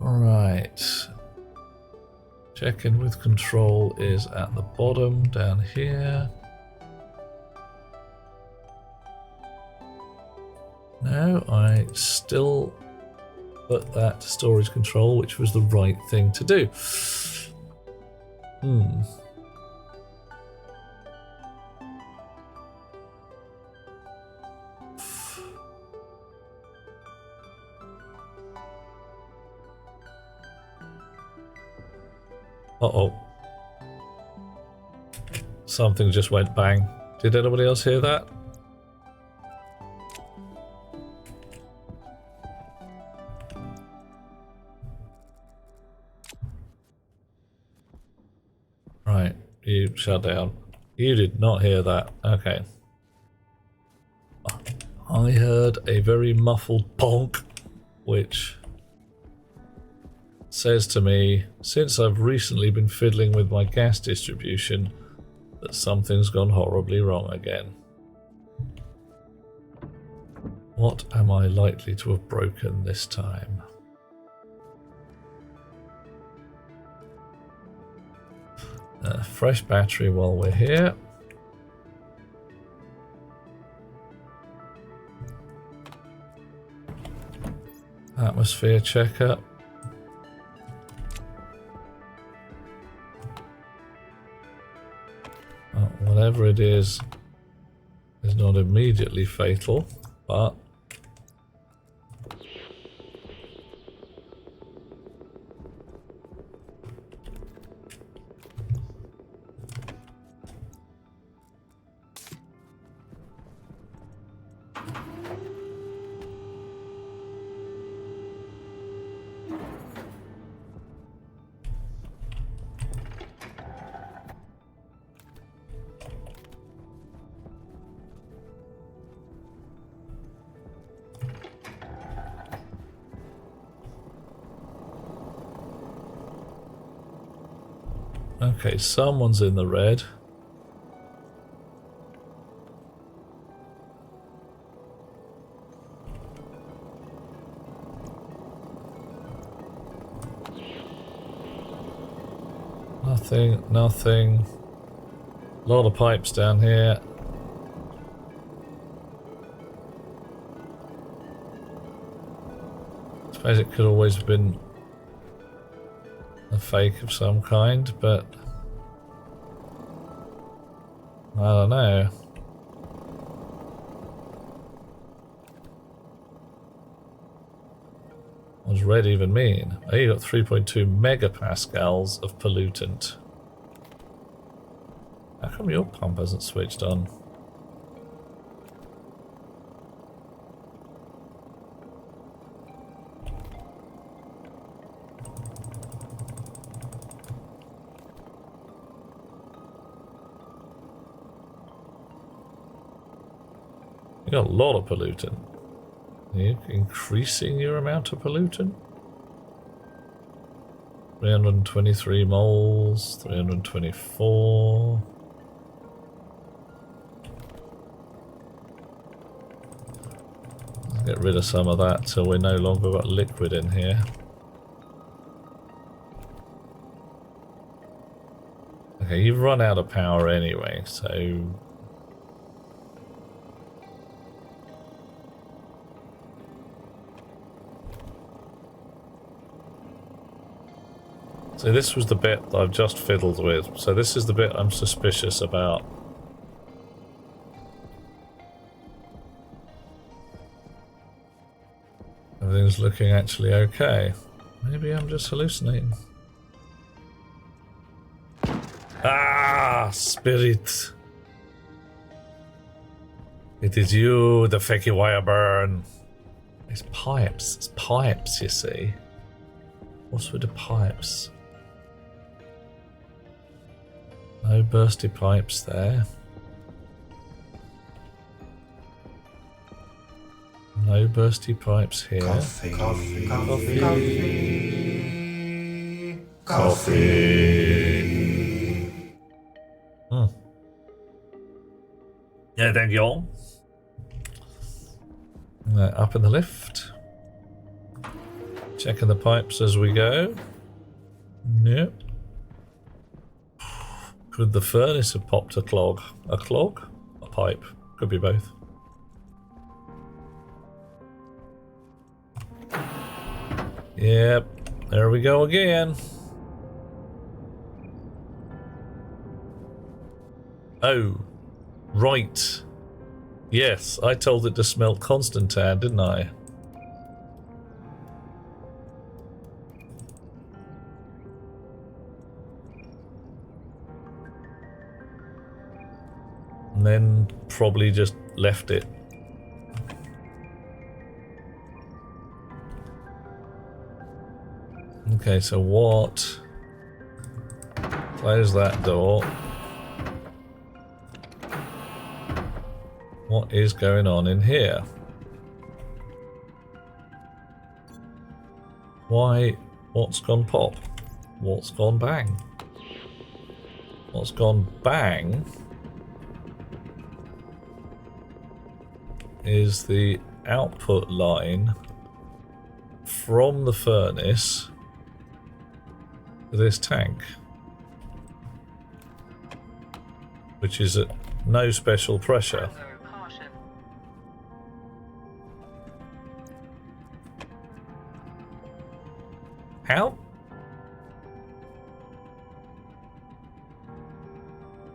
Alright. Check-in with control is at the bottom down here. No, I still put that to storage control, which was the right thing to do. Uh-oh. Something just went bang. Did anybody else hear that? Right, you shut down. You did not hear that. Okay. I heard a very muffled bonk, which says to me, since I've recently been fiddling with my gas distribution, that something's gone horribly wrong again. What am I likely to have broken this time? Fresh battery while we're here. Atmosphere checker. Whatever it is not immediately fatal, but okay, someone's in the red. Nothing. A lot of pipes down here. I suppose it could always have been a fake of some kind, but I don't know. What does red even mean? Oh, you got 3.2 megapascals of pollutant. How come your pump hasn't switched on? You got a lot of pollutant. Are you increasing your amount of pollutant? 323 moles, 324. Let's get rid of some of that so we're no longer got liquid in here. Okay, you've run out of power anyway, so so this was the bit that I've just fiddled with. So this is the bit I'm suspicious about. Everything's looking actually okay. Maybe I'm just hallucinating. Ah, spirit. It is you, the fakey wire burn. It's pipes, you see. What's with the pipes? No bursty pipes there. No bursty pipes here. Coffee. Coffee. Coffee. Coffee. Coffee. Hmm. Yeah, thank you all. Up in the lift. Checking the pipes as we go. Yep. Could the furnace have popped a clog? A clog? A pipe? Could be both. Yep. There we go again. Oh. Right. Yes, I told it to smell Constantine, didn't I? And then probably just left it. Okay, so what? Close that door. What is going on in here? Why? What's gone pop? What's gone bang? What's gone bang is the output line from the furnace to this tank, which is at no special pressure. How?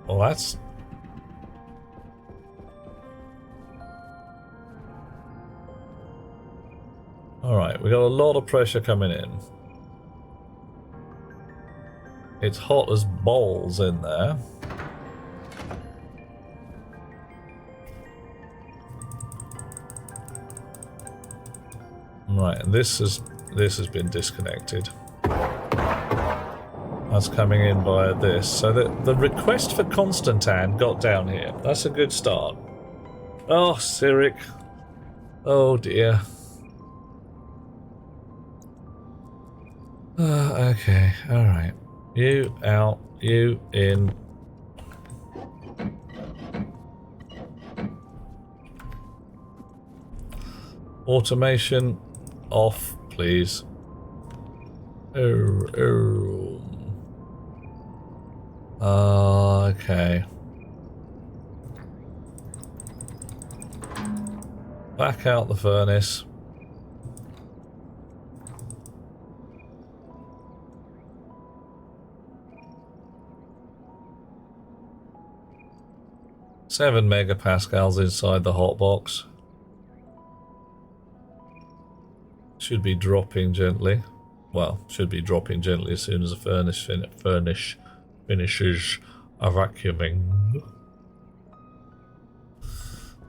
Well, that's... Alright, we got a lot of pressure coming in. It's hot as balls in there. Right, and this has been disconnected. That's coming in via this. So the request for Constantine got down here. That's a good start. Oh, Cyric. Oh dear. Okay, alright. You out, you in. Automation off, please. Okay. Back out the furnace. Seven megapascals inside the hotbox. Should be dropping gently. Well, should be dropping gently as soon as the furnace finishes vacuuming.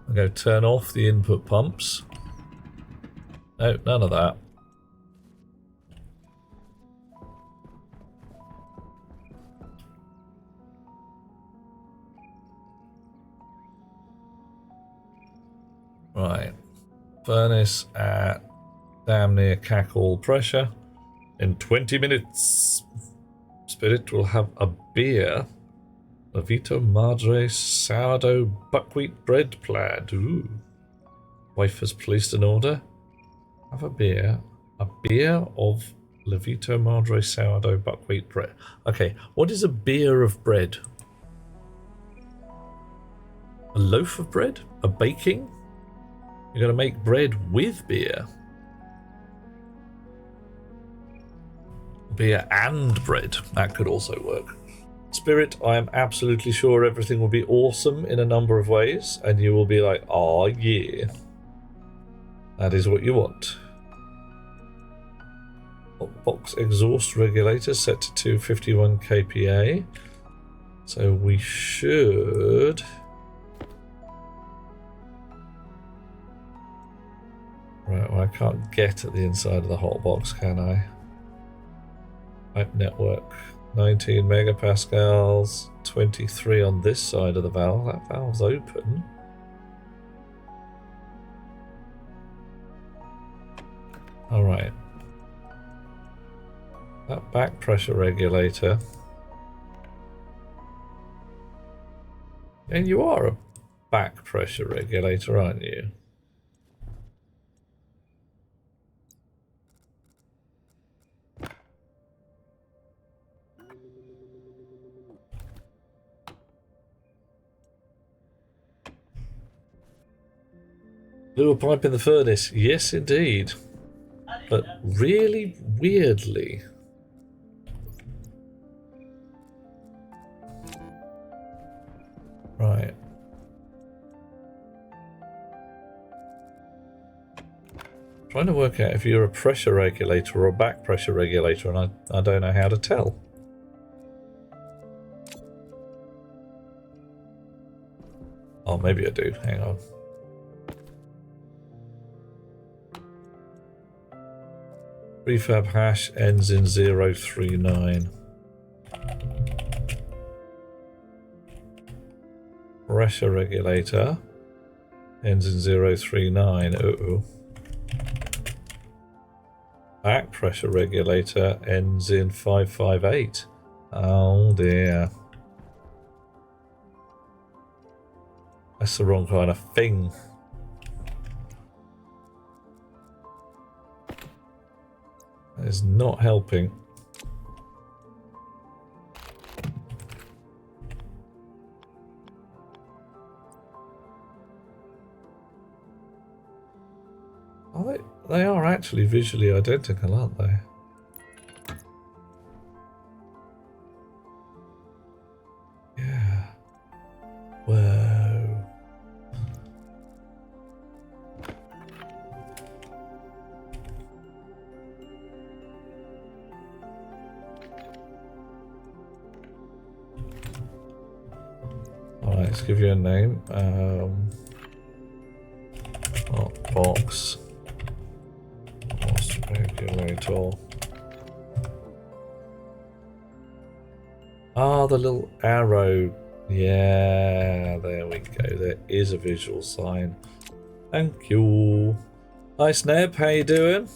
I'll go turn off the input pumps. No, none of that. Right. Furnace at damn near cackle pressure. In 20 minutes, Spirit will have a beer. Levito Madre sourdough buckwheat bread plaid. Ooh. Wife has placed an order. Have a beer. A beer of Levito Madre sourdough buckwheat bread. Okay, what is a beer of bread? A loaf of bread? A baking? You're going to make bread with beer. Beer and bread. That could also work. Spirit, I am absolutely sure everything will be awesome in a number of ways, and you will be like, oh yeah. That is what you want. Box exhaust regulator set to 251 kPa. So we should... Right, well, I can't get at the inside of the hotbox, can I? Pipe network. 19 megapascals, 23 on this side of the valve. That valve's open. Alright. That back pressure regulator. And you are a back pressure regulator, aren't you? Blew a pipe in the furnace. Yes, indeed. But really weirdly. Right. Trying to work out if you're a pressure regulator or a back pressure regulator, and I don't know how to tell. Oh, maybe I do. Hang on. Prefab hash ends in 039. Pressure regulator ends in 039. Uh-oh. Back pressure regulator ends in 558. Oh dear. That's the wrong kind of thing. That is not helping. They are actually visually identical, aren't they? Yeah. Whoa. Alright, let's give you a name. Box. Regulator. Ah, the little arrow. Yeah, there we go. There is a visual sign. Thank you. Hi, Sneb. How you doing?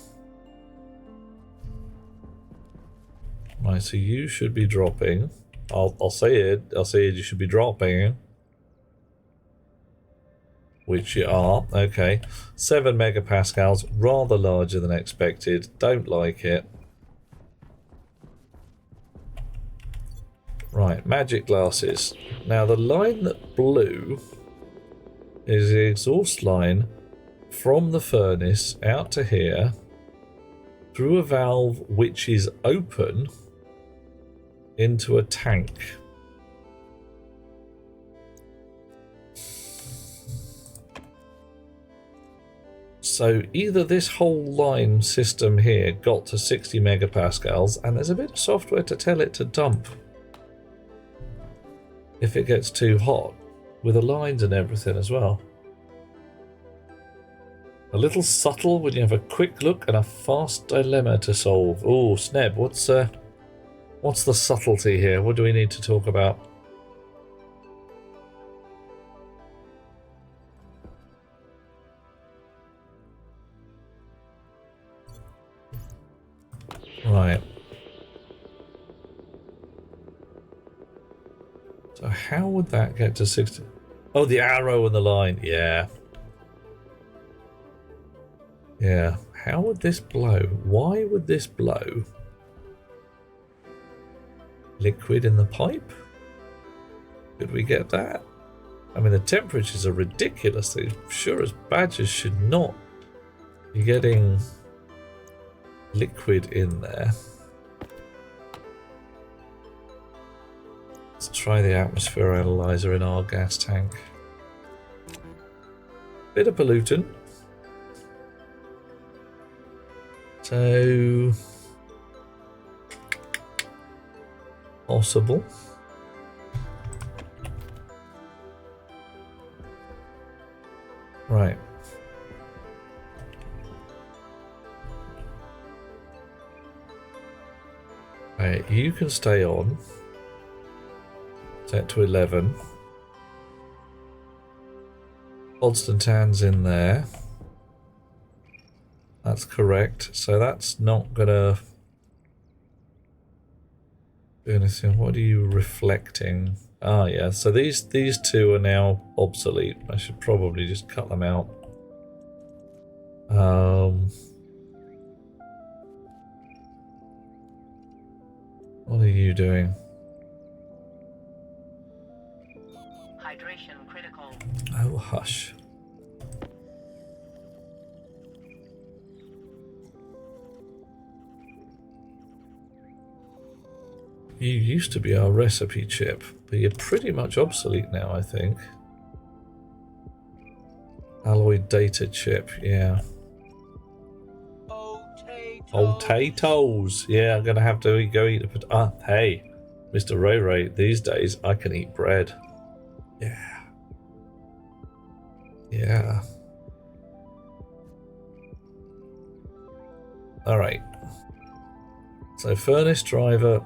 Right, so you should be dropping. I'll say it. I'll say it. You should be dropping. Which you are. Okay. 7 megapascals. Rather larger than expected. Don't like it. Right. Magic glasses. Now, the line that blew is the exhaust line from the furnace out to here through a valve which is open into a tank. So either this whole line system here got to 60 megapascals and there's a bit of software to tell it to dump if it gets too hot, with the lines and everything as well. A little subtle when you have a quick look and a fast dilemma to solve. Oh, Sneb, what's the subtlety here? What do we need to talk about? Right. So how would that get to 60? Oh, the arrow and the line. Yeah. Yeah. How would this blow? Why would this blow? Liquid in the pipe? Could we get that? I mean, the temperatures are ridiculous. They sure as badgers should not be getting liquid in there. Let's try the atmosphere analyzer in our gas tank. Bit of pollutant. So possible. Right. Right, you can stay on. Set to 11. Constantine's in there. That's correct. So that's not gonna do anything. What are you reflecting? Ah, yeah. So these two are now obsolete. I should probably just cut them out. What are you doing? Hydration critical. Oh, hush. You used to be our recipe chip, but you're pretty much obsolete now, I think. Alloy data chip, yeah. Potatoes! Yeah, I'm gonna have to go eat a hey, Mr. Ray Ray, these days I can eat bread. Yeah. Yeah. Alright. So, furnace driver.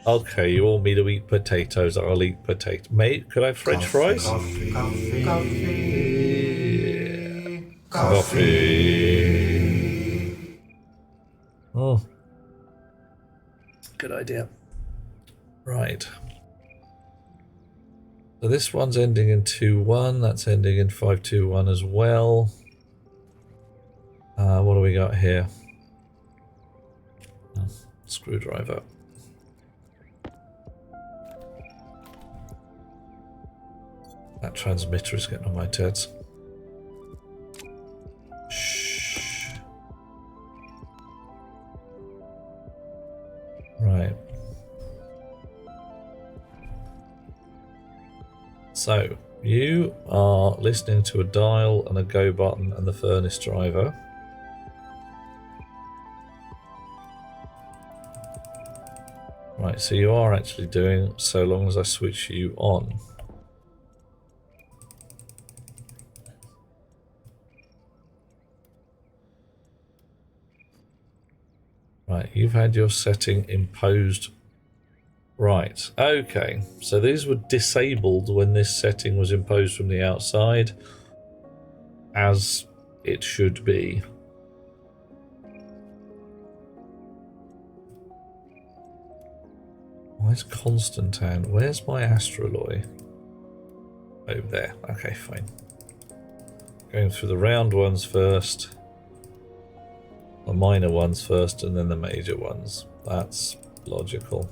Okay, you want me to eat potatoes, I'll eat potato. Mate, could I have French fries? Coffee. Oh. Good idea. Right. So this one's ending in 2-1, that's ending in 5-2-1 as well. What do we got here? Oh, screwdriver. That transmitter is getting on my tits. Shh. Right. So, you are listening to a dial and a go button and the furnace driver. Right, so you are actually doing so long as I switch you on. Right, you've had your setting imposed. Right, okay. So these were disabled when this setting was imposed from the outside, as it should be. Where's Constantine? Where's my astroloy? Oh, there. Okay, fine. Going through the round ones first. The minor ones first and then the major ones. That's logical.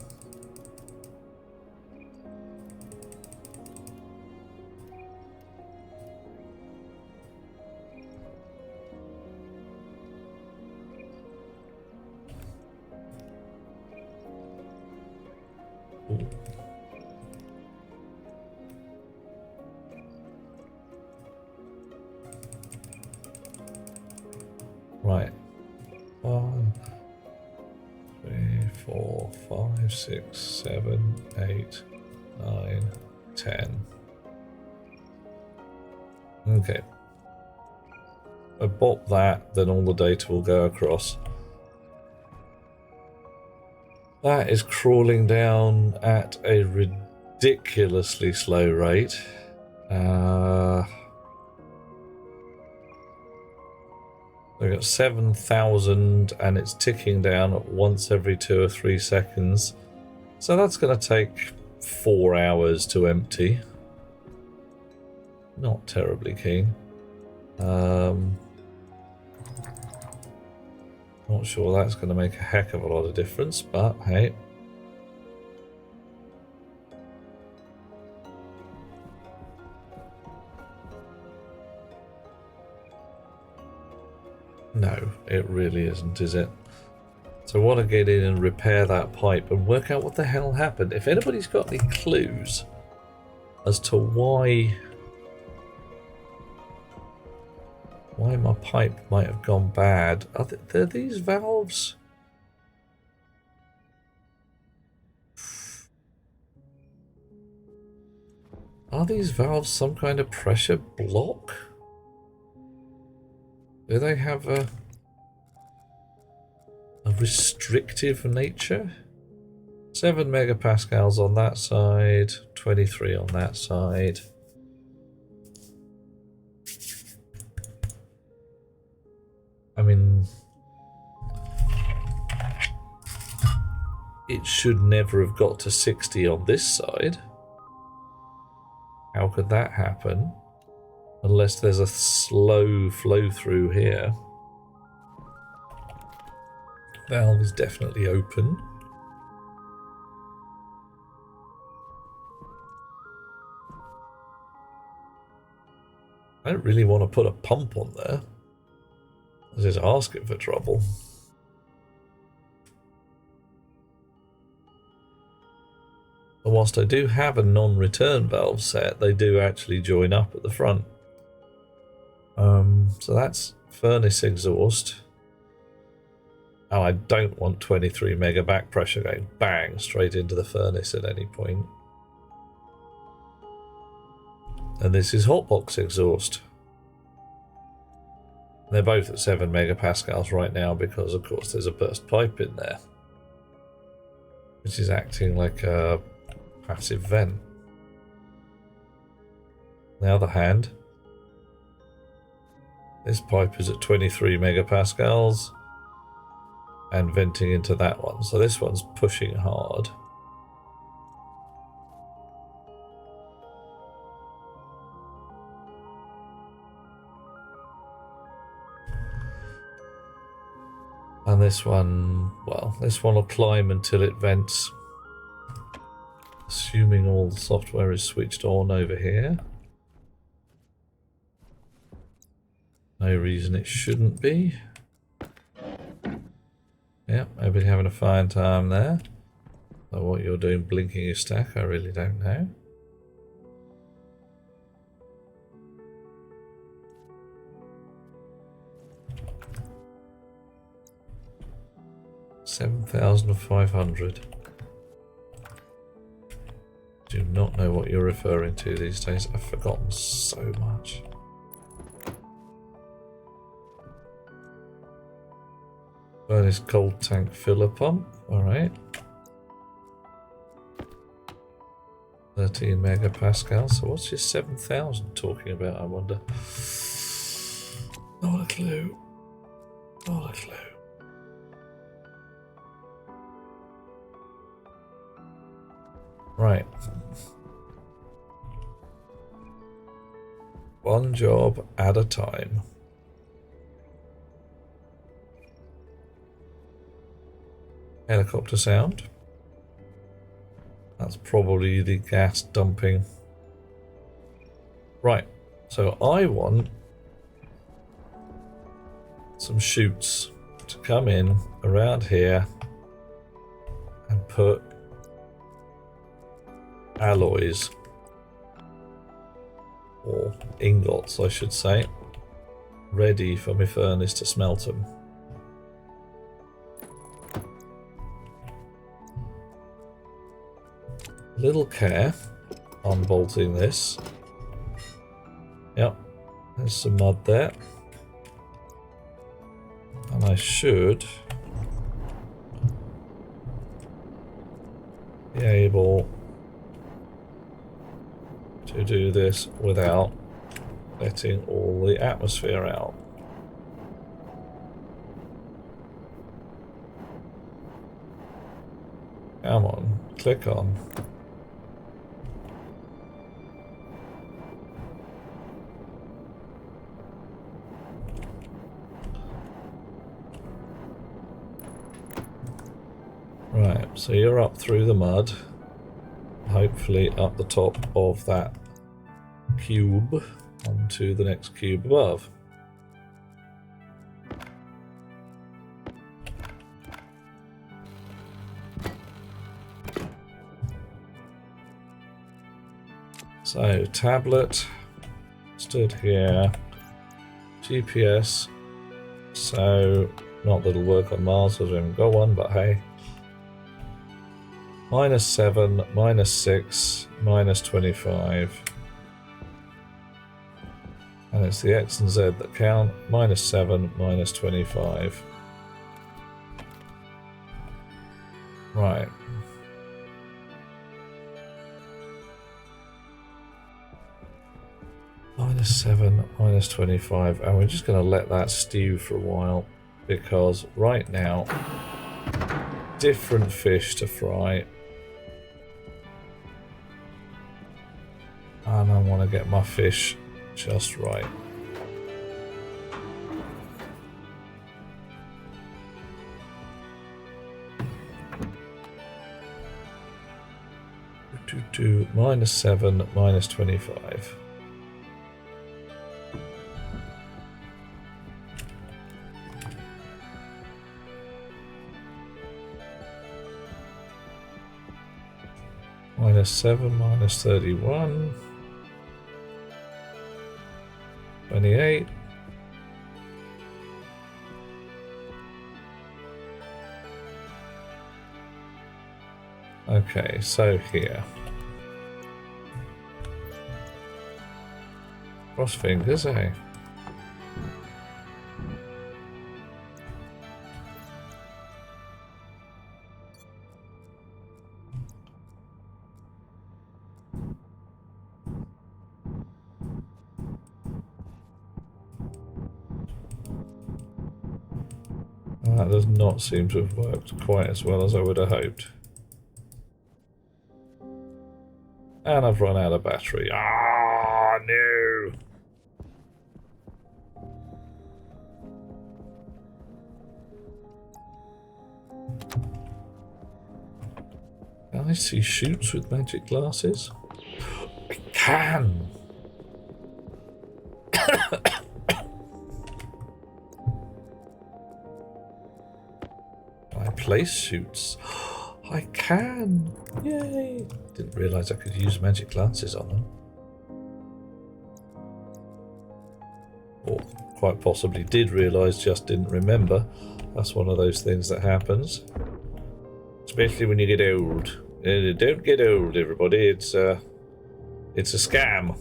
Ooh. Right. 1, 3, 4, 5, 6, 7, 8, 9, 10. Okay. I bop that, then all the data will go across. That is crawling down at a ridiculously slow rate. We've got 7,000 and it's ticking down at once every 2 or 3 seconds. So that's going to take 4 hours to empty. Not terribly keen. Not sure that's going to make a heck of a lot of difference, but hey. No, it really isn't, is it? So I want to get in and repair that pipe and work out what the hell happened. If anybody's got any clues as to why my pipe might have gone bad. Are these valves? Are these valves some kind of pressure block? Do they have a... a restrictive nature. 7 megapascals on that side, 23 on that side. I mean, it should never have got to 60 on this side. How could that happen? Unless there's a slow flow through here. Valve is definitely open. I don't really want to put a pump on there. This is asking for trouble. And whilst I do have a non-return valve set, they do actually join up at the front. So that's furnace exhaust. Oh, I don't want 23 mega back pressure going bang straight into the furnace at any point. And this is hotbox exhaust. They're both at 7 megapascals right now because, of course, there's a burst pipe in there, which is acting like a passive vent. On the other hand, this pipe is at 23 megapascals and venting into that one. So this one's pushing hard. And this one, well, this one will climb until it vents. Assuming all the software is switched on over here. No reason it shouldn't be. Yep, everybody having a fine time there. So what you're doing blinking your stack, I really don't know. $7,500. Do not know what you're referring to these days. I've forgotten so much. Furnace cold tank filler pump. Alright. 13 megapascals. So what's your 7,000 talking about, I wonder? Not a clue. Not a clue. Right. One job at a time. Helicopter sound. That's probably the gas dumping. Right. So I want some chutes to come in around here and put alloys, or ingots I should say, ready for my furnace to smelt them. Little care on bolting this. Yep, there's some mud there. And I should be able to do this without letting all the atmosphere out. Come on, click on. Right, so you're up through the mud, hopefully up the top of that cube onto the next cube above. So tablet stood here, GPS, so not that it'll work on Mars because we haven't got one, but hey. -7, -6, -25. And it's the X and Z that count. -7, -25. -7, -25, and we're just going to let that stew for a while, because right now, different fish to fry, and I want to get my fish just right. To -7, -25. -7, -31. 28. Okay, so here. Cross fingers, eh? That does not seem to have worked quite as well as I would have hoped. And I've run out of battery. Ah, no! Can I see shoots with magic glasses? I can! I place shoots. I can! Yay! Didn't realise I could use magic glasses on them. Or quite possibly did realise, just didn't remember. That's one of those things that happens. Especially when you get old. Don't get old, everybody. It's a scam.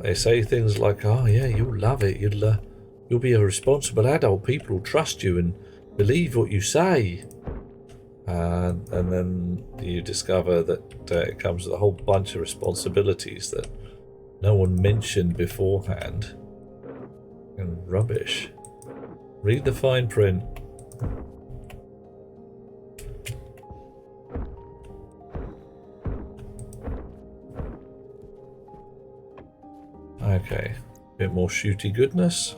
They say things like, "Oh yeah, you'll love it. You'll be a responsible adult. People will trust you and believe what you say." And then you discover that it comes with a whole bunch of responsibilities that no one mentioned beforehand. And rubbish. Read the fine print. Okay, bit more shooty goodness.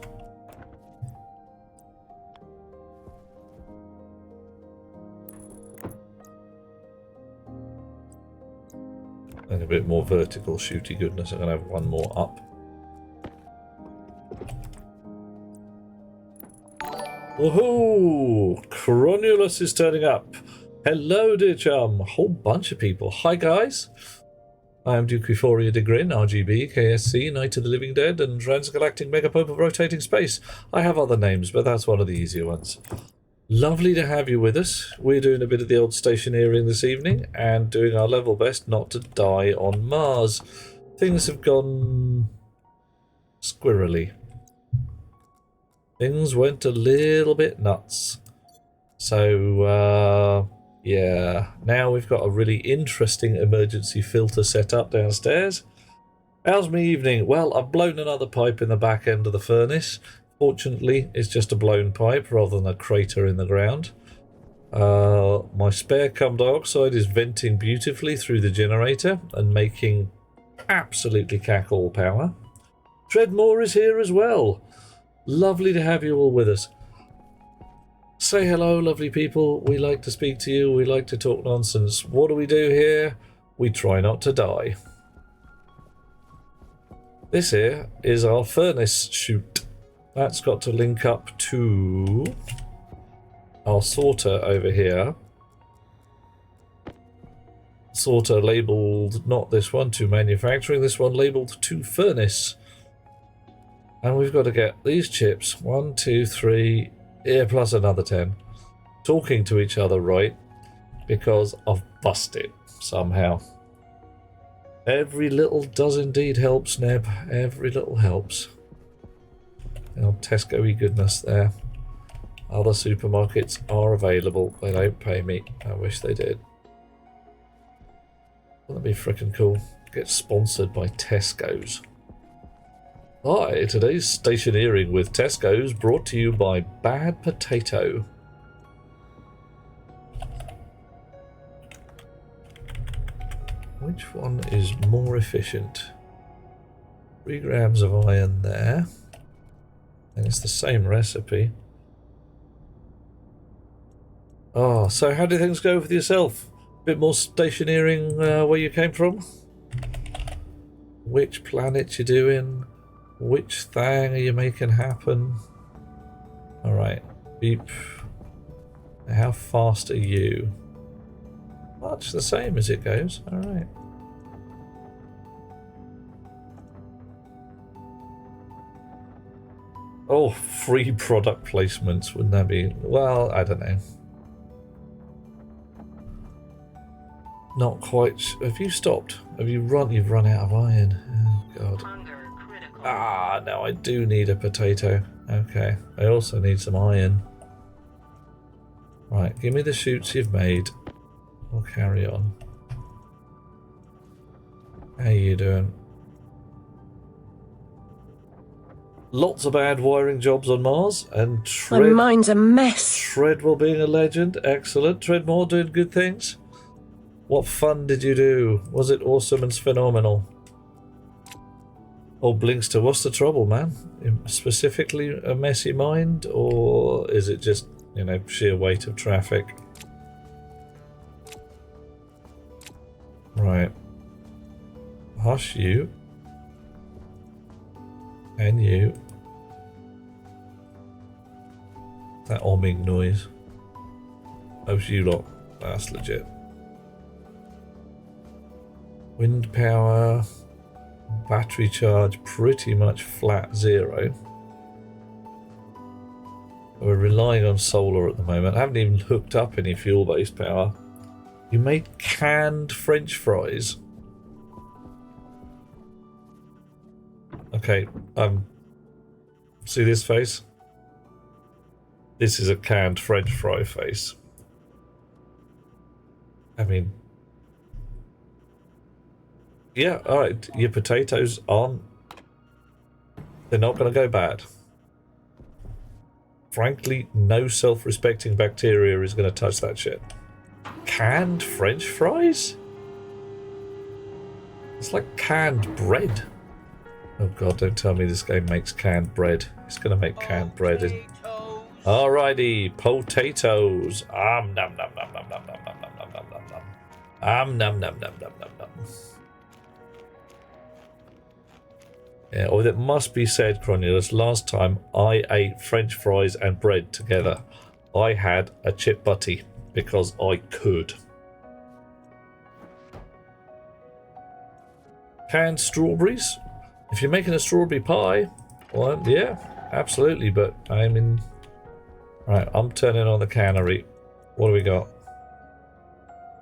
And a bit more vertical shooty goodness. I'm going to have one more up. Woohoo! Cronulus is turning up. Hello, dear chum. A whole bunch of people. Hi, guys. I am Duke Euphoria de Grin, RGB, KSC, Knight of the Living Dead, and Transgalactic Megapope of Rotating Space. I have other names, but that's one of the easier ones. Lovely to have you with us. We're doing a bit of the old stationeering this evening and doing our level best not to die on Mars. Things have gone squirrely. Things went a little bit nuts. So, yeah, now we've got a really interesting emergency filter set up downstairs. How's my evening? Well, I've blown another pipe in the back end of the furnace. Fortunately, it's just a blown pipe rather than a crater in the ground. My spare carbon dioxide is venting beautifully through the generator and making absolutely cackle power. Treadmore is here as well. Lovely to have you all with us. Say hello, lovely people. We like to speak to you. We like to talk nonsense. What do we do here? We try not to die. This here is our furnace chute. That's got to link up to our sorter over here. Sorter labelled, not this one, to manufacturing. This one labelled to furnace. And we've got to get these chips, 1, 2, 3, yeah, plus another 10, talking to each other right, because I've busted somehow. Every little does indeed helps, Neb. Every little helps. Oh, Tesco-y goodness there. Other supermarkets are available. They don't pay me. I wish they did. That'd be freaking cool. Get sponsored by Tesco's. Hi, today's stationeering with Tesco's brought to you by Bad Potato. Which one is more efficient? 3 grams of iron there. And it's the same recipe. Oh, so how do things go with yourself? A bit more stationeering where you came from? Which planet you doing? Which thing are you making happen? Alright, beep. How fast are you? Much the same as it goes, alright. Oh, free product placements, wouldn't that be? Well, I don't know. Not quite. Have you stopped? Have you run? You've run out of iron. Oh, God. Ah, no, I do need a potato. Okay. I also need some iron. Right, give me the chutes you've made. We'll carry on. How you doing? Lots of bad wiring jobs on Mars, and My mind's a mess. Treadwell being a legend. Excellent. Treadmore doing good things. What fun did you do? Was it awesome and phenomenal? Oh, Blinkster, what's the trouble, man? Specifically a messy mind, or is it just, you know, sheer weight of traffic? Right. Hush you. And you. That omming noise. Oh, you lot. That's legit. Wind power. Battery charge pretty much flat 0. We're relying on solar at the moment. I haven't even hooked up any fuel-based power. You made canned French fries. Okay, see this face? This is a canned French fry face. I mean, yeah, alright, your potatoes aren't, they're not going to go bad. Frankly, no self-respecting bacteria is going to touch that shit. Canned French fries? It's like canned bread. Oh god, don't tell me this game makes canned bread. It's going to make canned bread. Alrighty, potatoes. Nom nom nom nom nom nom nom nom nom nom nom nom. Nom nom nom nom nom nom. Yeah, or it must be said, Cronulus, last time I ate French fries and bread together, I had a chip butty because I could. Canned strawberries? If you're making a strawberry pie, well, yeah, absolutely, but I'm in... Right, I'm turning on the cannery. What do we got?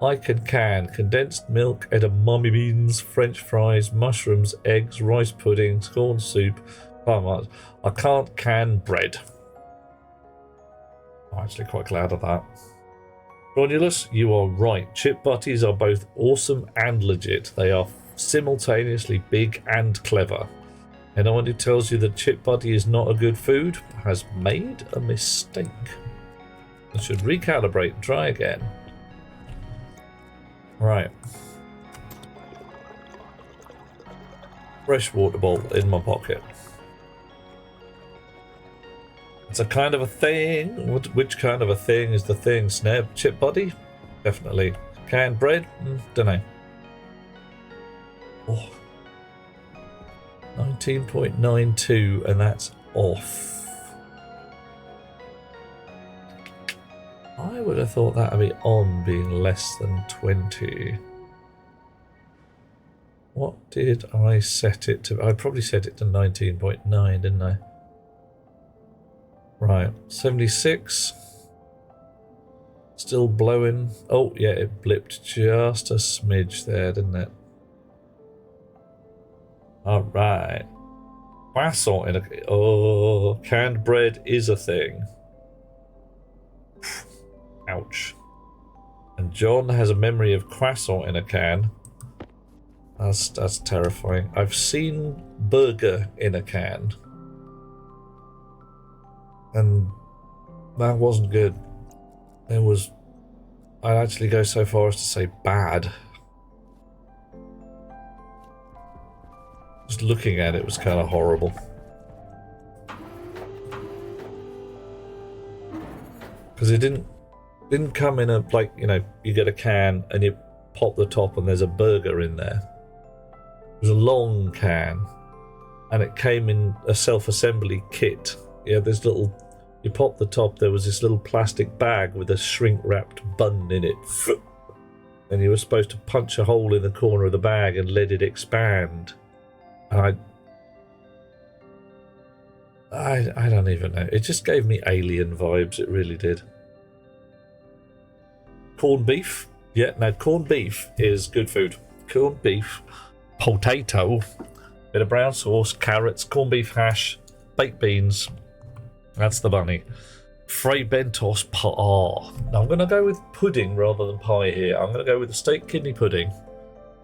I can can condensed milk, edamame beans, French fries, mushrooms, eggs, rice pudding, corn soup, palm. I can't can bread. I'm actually quite glad of that. Romulus, you are right. Chip butties are both awesome and legit. They are simultaneously big and clever. Anyone who tells you that chip butty is not a good food has made a mistake. I should recalibrate and try again. Right. Fresh water bottle in my pocket. It's a kind of a thing. Which kind of a thing is the thing? Snap chip butty? Definitely. Canned bread? Dunno. Oh. 19.92, and that's off. I would have thought that would be on, being less than 20. What did I set it to? I probably set it to 19.9, didn't I? Right, 76. Still blowing. Oh, yeah, it blipped just a smidge there, didn't it? Alright. Croissant in a... Oh, canned bread is a thing. Ouch. And John has a memory of croissant in a can. That's terrifying. I've seen burger in a can, and that wasn't good. It was, I'd actually go so far as to say bad. Just looking at it was kind of horrible. Because it didn't come in a, like, you know, you get a can and you pop the top and there's a burger in there. It was a long can, and it came in a self-assembly kit. Yeah, this little, you pop the top, there was this little plastic bag with a shrink-wrapped bun in it. And you were supposed to punch a hole in the corner of the bag and let it expand. And I don't even know. It just gave me alien vibes, it really did. Corned beef? Yeah, no, corned beef is good food. Corned beef, potato, bit of brown sauce, carrots, corned beef hash, baked beans. That's the bunny. Fray Bentos pie. Now I'm going to go with pudding rather than pie here. I'm going to go with the steak kidney pudding.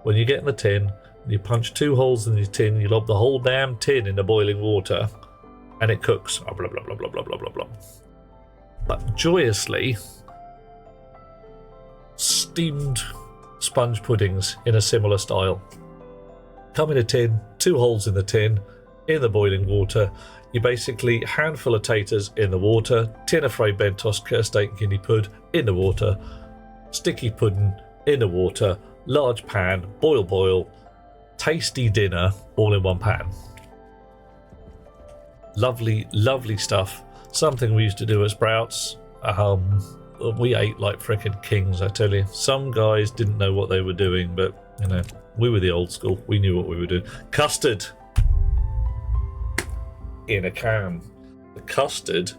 When you get in the tin, you punch 2 holes in your tin, you lob the whole damn tin in the boiling water, and it cooks. Oh, blah, blah, blah, blah, blah, blah, blah, blah. But joyously, steamed sponge puddings in a similar style. Come in a tin, 2 holes in the tin, in the boiling water. You basically handful of taters in the water, tin of Fray Bentos steak kidney pud in the water, sticky pudding in the water, large pan, boil, tasty dinner all in one pan. Lovely, lovely stuff. Something we used to do at Sprouts. We ate like frickin' kings, I tell you. Some guys didn't know what they were doing, but, you know, we were the old school. We knew what we were doing. Custard in a can. The custard,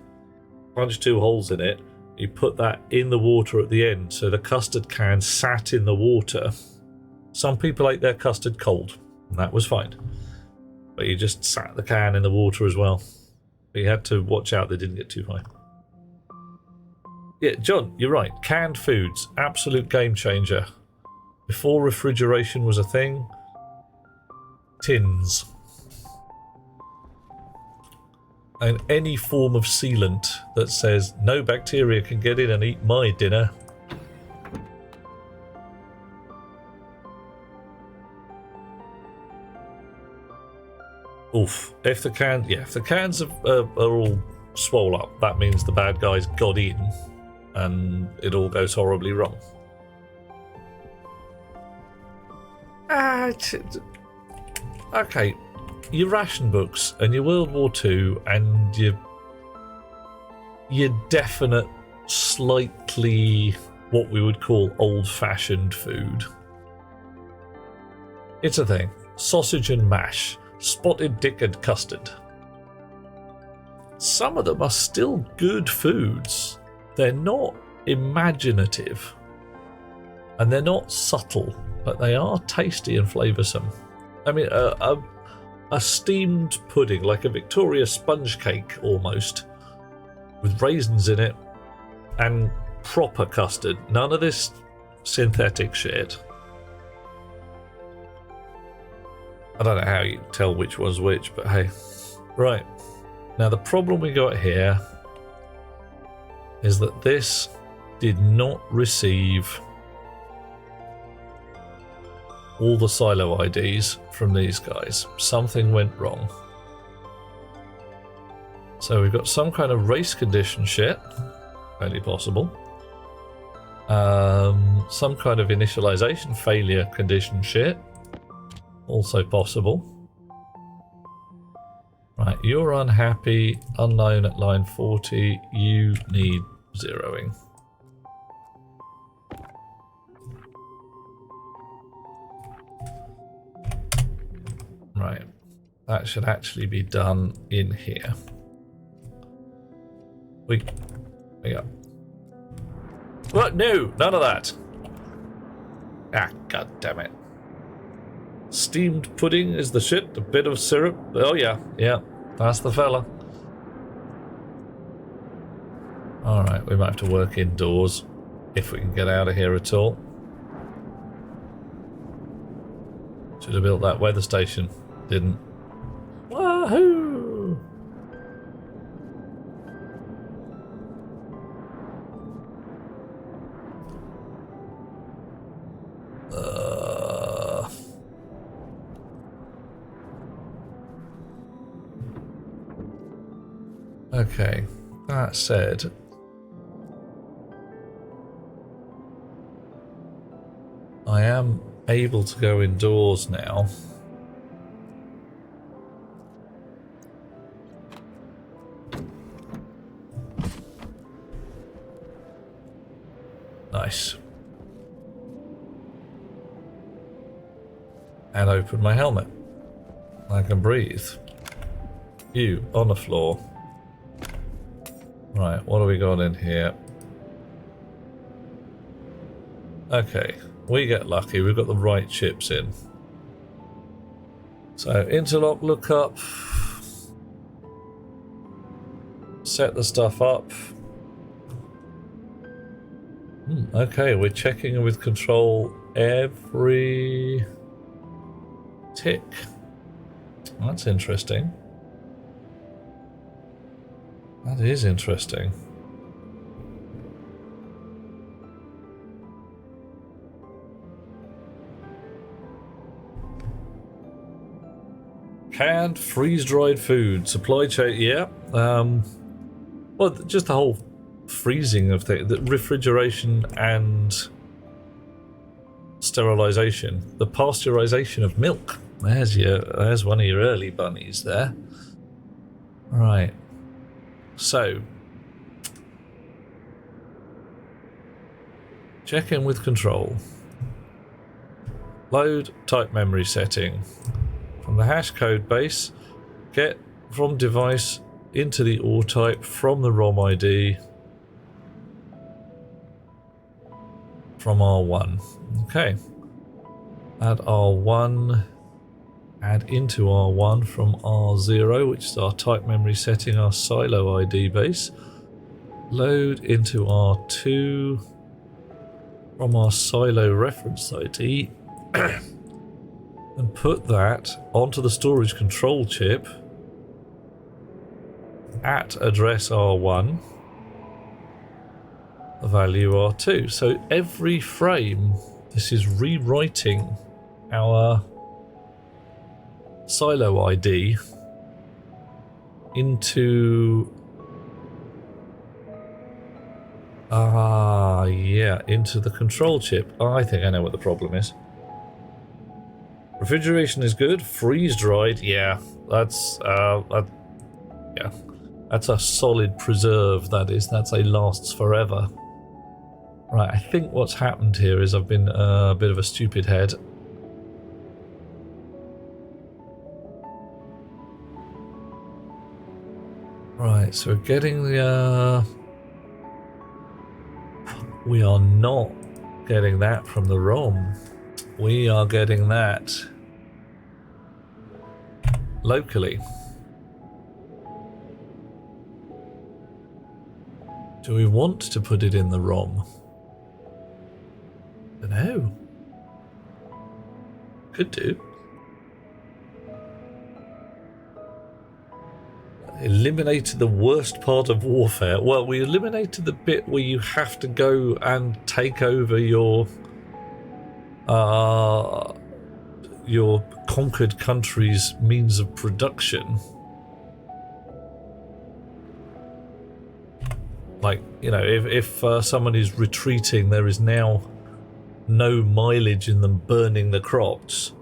punch 2 holes in it, you put that in the water at the end, so the custard can sat in the water. Some people ate their custard cold, and that was fine. But you just sat the can in the water as well. But you had to watch out they didn't get too high. Yeah, John, you're right. Canned foods, absolute game changer. Before refrigeration was a thing, tins. And any form of sealant that says no bacteria can get in and eat my dinner. Oof. If the cans are all swole up, that means the bad guys got in and it all goes horribly wrong. Okay, your ration books and your World War II and your definite, slightly what we would call old-fashioned food. It's a thing. Sausage and mash, spotted dick and custard. Some of them are still good foods. They're not imaginative and they're not subtle, but they are tasty and flavoursome. I mean, a steamed pudding, like a Victoria sponge cake almost, with raisins in it and proper custard. None of this synthetic shit. I don't know how you tell which one's which, but hey. Right. Now the problem we got here is that this did not receive all the silo IDs from these guys. Something went wrong. So we've got some kind of race condition shit, fairly possible. Some kind of initialization failure condition shit, also possible. Right, you're unhappy, unknown at line 40, you need zeroing. Right, that should actually be done in here. We go. What? No, none of that. Ah, god damn it. Steamed pudding is the shit, a bit of syrup. Oh yeah, that's the fella. Alright, we might have to work indoors if we can get out of here at all. Should have built that weather station. Didn't. Wahoo! Okay, that said, I am able to go indoors now. Nice. And open my helmet. I can breathe. You, on the floor. Right, what do we got in here? Okay, we get lucky. We've got the right chips in. So, interlock, look up. Set the stuff up. Okay, we're checking with control every tick. That's interesting. That is interesting. Canned, freeze-dried food, supply chain. Yeah. Well, just the whole freezing of the refrigeration and sterilization, the pasteurization of milk. There's one of your early bunnies there. Right. So, check in with control. Load type memory setting. From the hash code base, get from device into the OR type from the ROM ID from R1. Okay. Add R1. Add into R1 from R0, which is our type memory setting, our silo ID base. Load into R2 from our silo reference ID and put that onto the storage control chip at address R1, the value R2. So every frame, this is rewriting our silo ID into into the control chip. I think I know what the problem is. Refrigeration is good. Freeze dried, yeah, that's that's a solid preserve. That's a lasts forever. Right, I think what's happened here is I've been a bit of a stupid head. Right, so we're getting the we are not getting that from the ROM. We are getting that locally. Do we want to put it in the ROM? I don't know. Could do. Eliminated the worst part of warfare. Well, we eliminated the bit where you have to go and take over your conquered country's means of production. Like, you know, if someone is retreating, there is now no mileage in them burning the crops.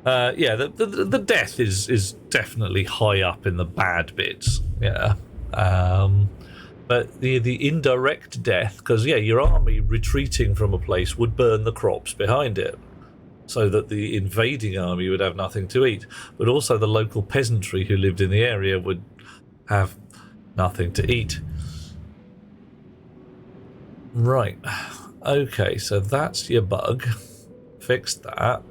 Yeah, the death is definitely high up in the bad bits. Yeah, but the indirect death, because yeah, your army retreating from a place would burn the crops behind it, so that the invading army would have nothing to eat. But also the local peasantry who lived in the area would have nothing to eat. Right. Okay, so that's your bug. Fixed that.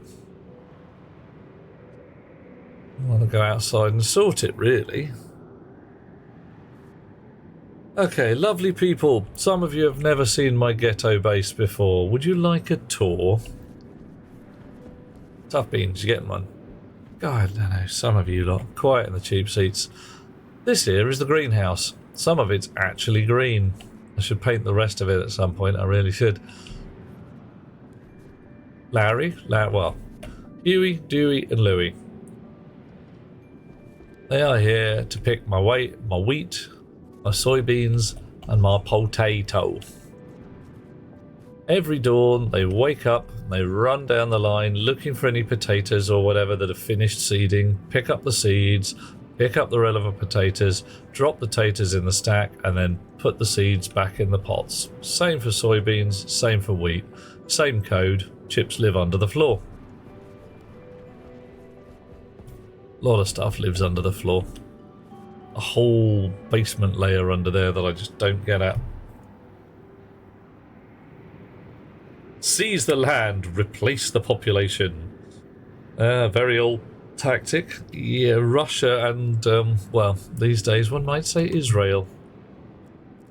I want to go outside and sort it, really. Okay, lovely people. Some of you have never seen my ghetto base before. Would you like a tour? Tough beans, you getting one? God, I don't know, some of you lot, quiet in the cheap seats. This here is the greenhouse. Some of it's actually green. I should paint the rest of it at some point, I really should. Well, Huey, Dewey and Louie. They are here to pick my wheat, my soybeans and my potato. Every dawn they wake up and they run down the line looking for any potatoes or whatever that have finished seeding, pick up the seeds, pick up the relevant potatoes, drop the taters in the stack and then put the seeds back in the pots. Same for soybeans, same for wheat, same code, chips live under the floor. A lot of stuff lives under the floor. A whole basement layer under there that I just don't get at. Seize the land, replace the population. Very old tactic. Yeah, Russia and, well, these days one might say Israel.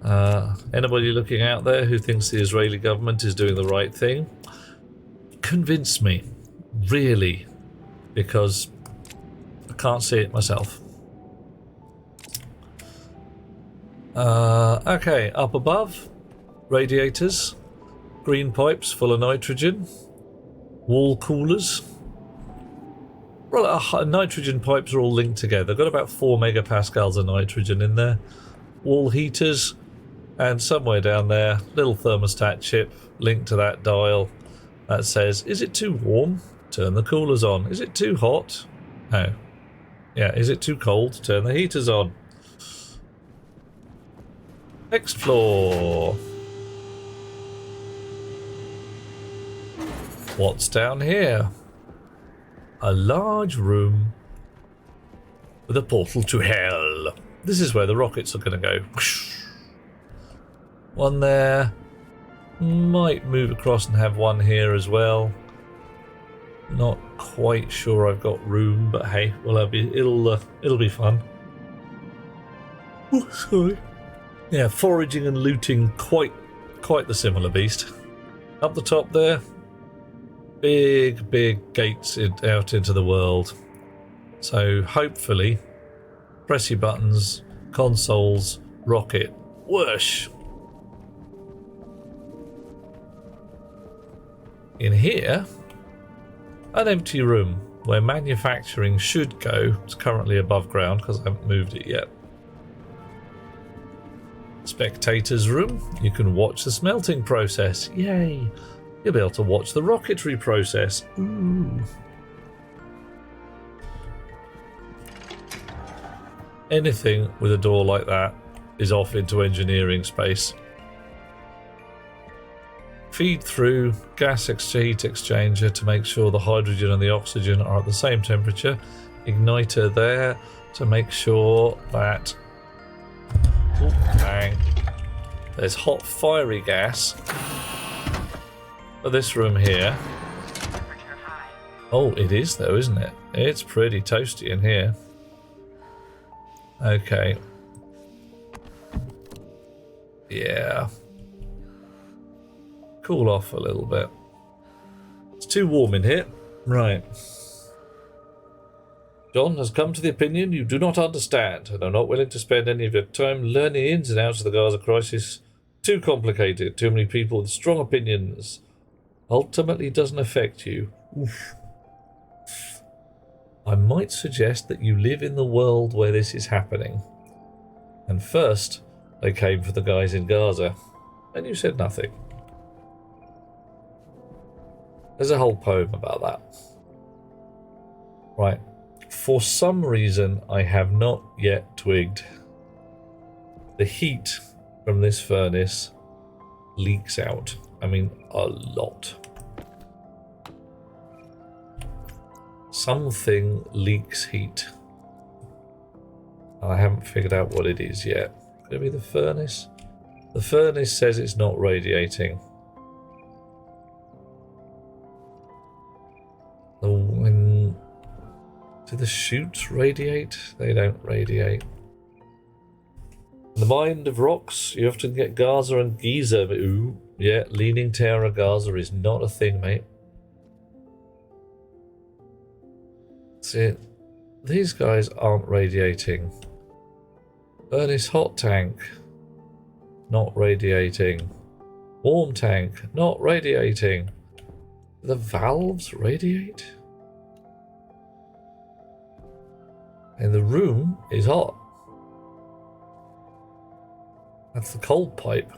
Anybody looking out there who thinks the Israeli government is doing the right thing? Convince me. Really. Because I can't see it myself. Okay, up above, radiators, green pipes full of nitrogen, wall coolers. Well, nitrogen pipes are all linked together. Got about 4 megapascals of nitrogen in there. Wall heaters, and somewhere down there, little thermostat chip linked to that dial that says, is it too warm? Turn the coolers on. Is it too hot? No. Yeah, is it too cold? Turn the heaters on. Next floor. What's down here? A large room with a portal to hell. This is where the rockets are going to go. One there. Might move across and have one here as well. Not quite sure I've got room, but hey, it'll be fun. Oh, sorry. Yeah, foraging and looting, quite the similar beast. Up the top there, big gates out into the world. So hopefully, press your buttons, consoles, rocket, whoosh. In here, an empty room where manufacturing should go. It's currently above ground because I haven't moved it yet. Spectators room. You can watch the smelting process. Yay! You'll be able to watch the rocketry process. Ooh. Anything with a door like that is off into engineering space. Feed through gas heat exchanger to make sure the hydrogen and the oxygen are at the same temperature. Igniter there to make sure that bang, there's hot fiery gas for this room here. Oh, it is though, isn't it? It's pretty toasty in here. Okay. Yeah. Cool off a little bit. It's too warm in here. Right. John has come to the opinion you do not understand and are not willing to spend any of your time learning the ins and outs of the Gaza crisis. Too complicated. Too many people with strong opinions. Ultimately doesn't affect you. Oof. I might suggest that you live in the world where this is happening. And first, they came for the guys in Gaza. And you said nothing. There's a whole poem about that. Right. For some reason, I have not yet twigged. The heat from this furnace leaks out. I mean, a lot. Something leaks heat. I haven't figured out what it is yet. Could it be the furnace? The furnace says it's not radiating. Do the chutes radiate? They don't radiate. In the mind of rocks, you often get Gaza and Giza. But ooh, yeah, Leaning Tower of Gaza is not a thing, mate. See, these guys aren't radiating. Furnace hot tank, not radiating. Warm tank, not radiating. The valves radiate? And the room is hot. That's the cold pipe.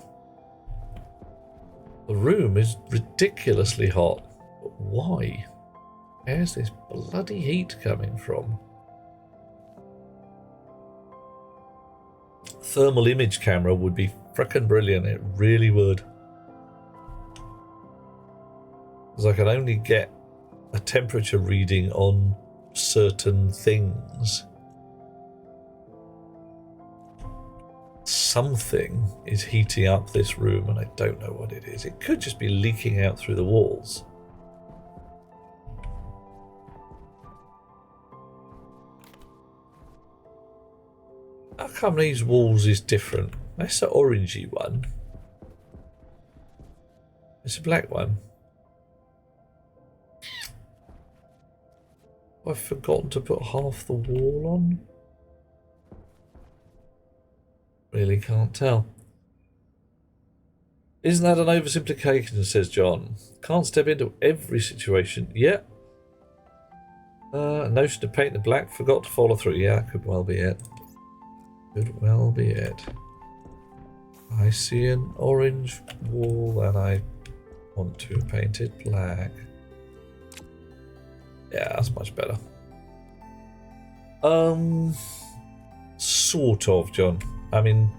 The room is ridiculously hot. But why? Where's this bloody heat coming from? Thermal image camera would be frickin' brilliant. It really would. Because I can only get a temperature reading on certain things. Something is heating up this room and I don't know what it is. It could just be leaking out through the walls. How come these walls is different? That's the orangey one. It's a black one. I've forgotten to put half the wall on. Really can't tell. Isn't that an oversimplification, says John. Can't step into every situation. Yeah. Notion to paint the black, forgot to follow through. Yeah, that could well be it. Could well be it. I see an orange wall and I want to paint it black. Yeah, that's much better. Sort of, John. I mean,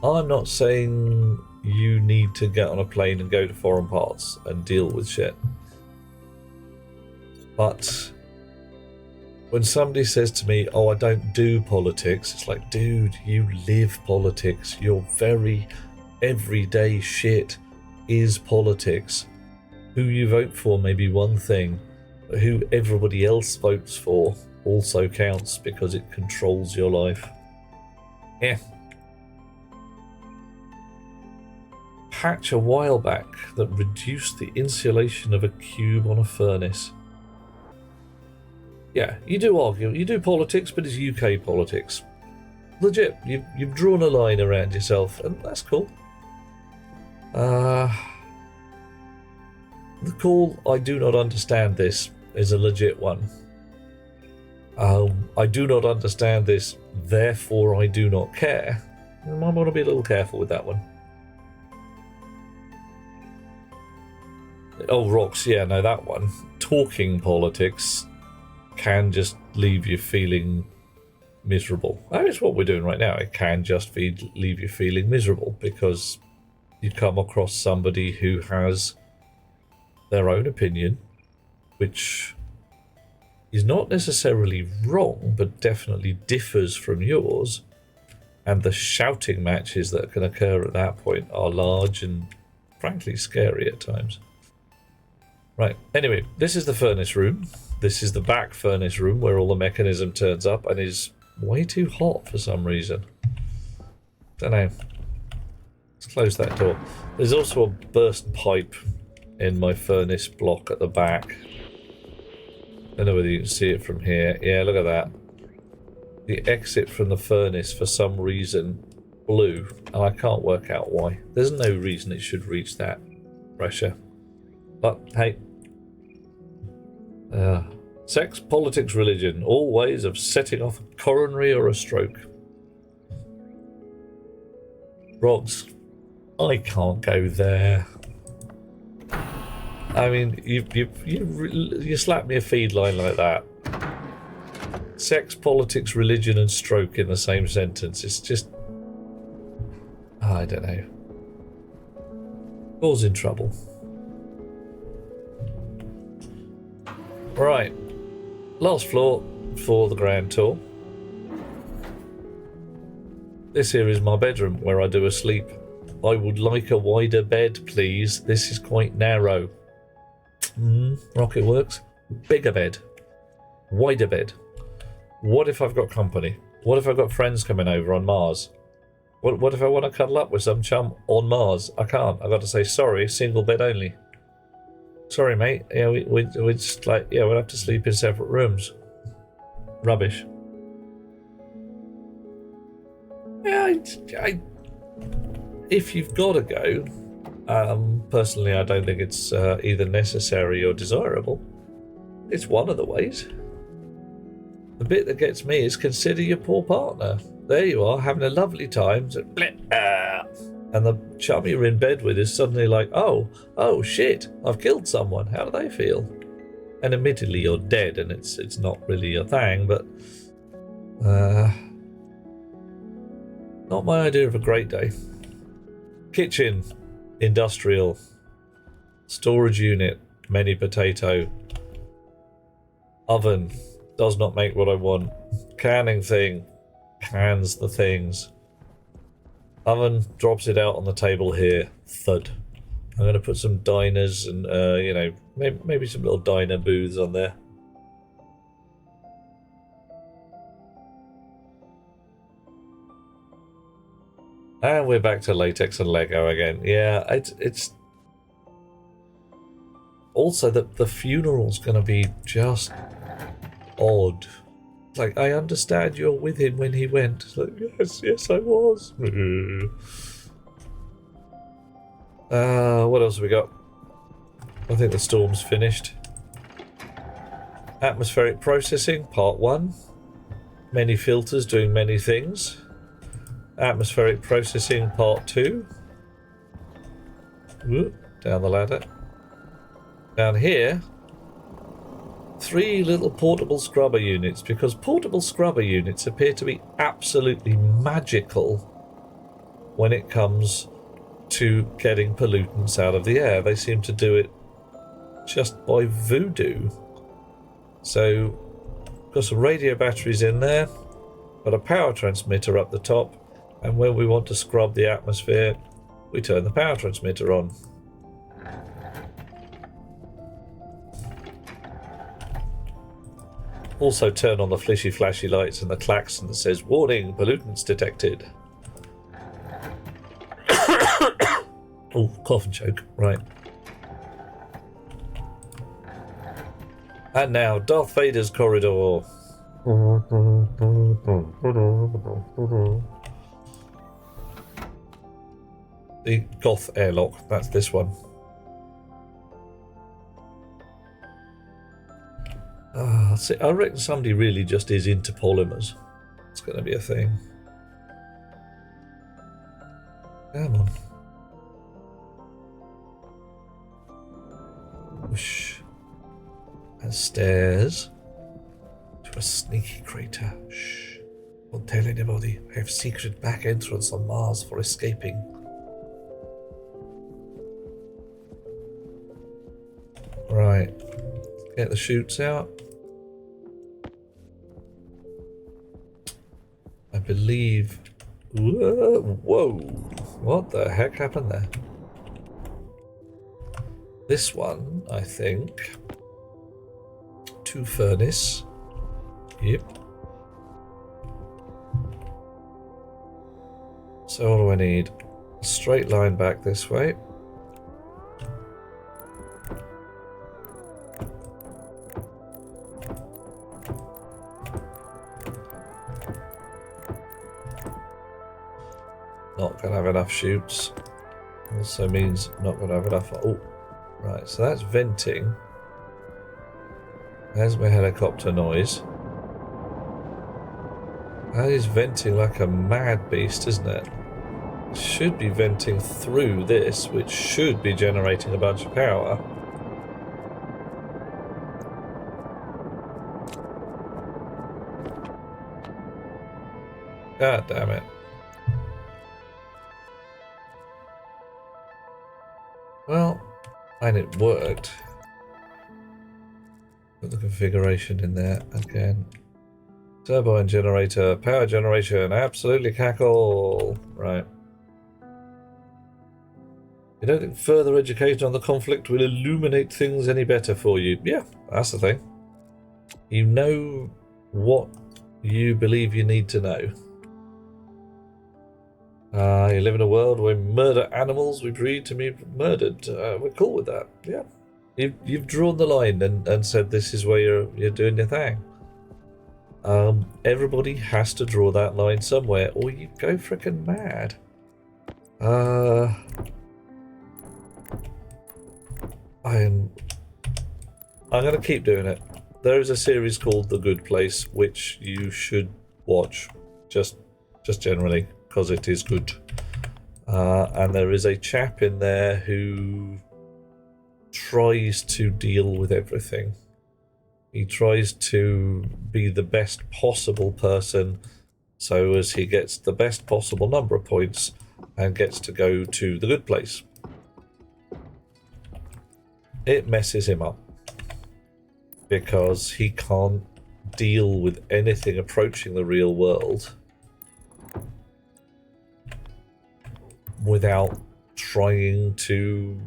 I'm not saying you need to get on a plane and go to foreign parts and deal with shit. But when somebody says to me, oh, I don't do politics, it's like, dude, you live politics. Your very everyday shit is politics. Who you vote for may be one thing, but who everybody else votes for also counts because it controls your life. Yeah. Patch a while back that reduced the insulation of a cube on a furnace. Yeah, you do argue, you do politics, but it's UK politics. Legit, you've drawn a line around yourself, and that's cool. The call, I do not understand this, is a legit one. I do not understand this, therefore I do not care. I might want to be a little careful with that one. Oh, rocks, yeah, no, that one. Talking politics can just leave you feeling miserable. That is what we're doing right now. It can just leave you feeling miserable because you come across somebody who has their own opinion, which is not necessarily wrong, but definitely differs from yours. And the shouting matches that can occur at that point are large and frankly scary at times. Right, anyway, this is the furnace room. This is the back furnace room where all the mechanism turns up and is way too hot for some reason. Don't know. Let's close that door. There's also a burst pipe in my furnace block at the back. Don't know whether you can see it from here. Yeah, look at that. The exit from the furnace for some reason blew, and I can't work out why. There's no reason it should reach that pressure. But hey. Sex, politics, religion. All ways of setting off a coronary or a stroke. Rods. I can't go there. I mean, you slap me a feed line like that. Sex, politics, religion, and stroke in the same sentence. It's just... I don't know. Causing trouble. Right. Last floor for the grand tour. This here is my bedroom where I do a sleep. I would like a wider bed, please. This is quite narrow. Rocket works. Bigger bed. Wider bed. What if I've got company? What if I've got friends coming over on Mars? What if I want to cuddle up with some chum on Mars? I can't. I've got to say, sorry, single bed only. Sorry, mate. Yeah, we just like, yeah, we'll have to sleep in separate rooms. Rubbish. Yeah, if you've got to go, personally, I don't think it's either necessary or desirable. It's one of the ways. The bit that gets me is consider your poor partner. There you are, having a lovely time, and the chum you're in bed with is suddenly like, oh shit, I've killed someone. How do they feel? And admittedly, you're dead, and it's not really your thing, but not my idea of a great day. Kitchen, industrial, storage unit, many potato, oven, does not make what I want, canning thing, cans the things, oven drops it out on the table here, thud. I'm going to put some diners and, you know, maybe some little diner booths on there. And we're back to latex and Lego again. Yeah, it's also the funeral's going to be just odd. Like, I understand you're with him when he went. It's like, yes, I was. What else have we got? I think the storm's finished. Atmospheric processing, part 1. Many filters doing many things. Atmospheric processing, part 2. Whoop, down the ladder. Down here, 3 little portable scrubber units, because portable scrubber units appear to be absolutely magical when it comes to getting pollutants out of the air. They seem to do it just by voodoo. So, got some radio batteries in there, got a power transmitter up the top, and when we want to scrub the atmosphere, we turn the power transmitter on. Also turn on the flashy lights and the klaxon that says, warning, pollutants detected. Oh, cough and choke, right. And now, Darth Vader's corridor. The Goth airlock, that's this one. See, I reckon somebody really just is into polymers. It's going to be a thing. Come on. Whoosh. And stairs to a sneaky crater. Shh. Don't tell anybody. I have secret back entrance on Mars for escaping. Right. Get the chutes out. I believe... Whoa! What the heck happened there? This one, I think... 2 furnace. Yep. So what do I need? A straight line back this way. Not going to have enough chutes. Also means not going to have enough... Oh, right, so that's venting. There's my helicopter noise. That is venting like a mad beast, isn't it? Should be venting through this, which should be generating a bunch of power. God damn it. Well, and it worked. Put the configuration in there again. Turbine generator, power generation, absolutely cackle. Right. You don't think further education on the conflict will illuminate things any better for you? Yeah, that's the thing. You know what you believe you need to know. You live in a world where we murder animals we breed to be murdered. We're cool with that. Yeah. You've drawn the line and said this is where you're doing your thing. Everybody has to draw that line somewhere, or you go frickin' mad. I'm gonna keep doing it. There is a series called The Good Place, which you should watch, just generally, because it is good. And there is a chap in there who tries to deal with everything. He tries to be the best possible person so as he gets the best possible number of points and gets to go to the good place. It messes him up because he can't deal with anything approaching the real world without trying to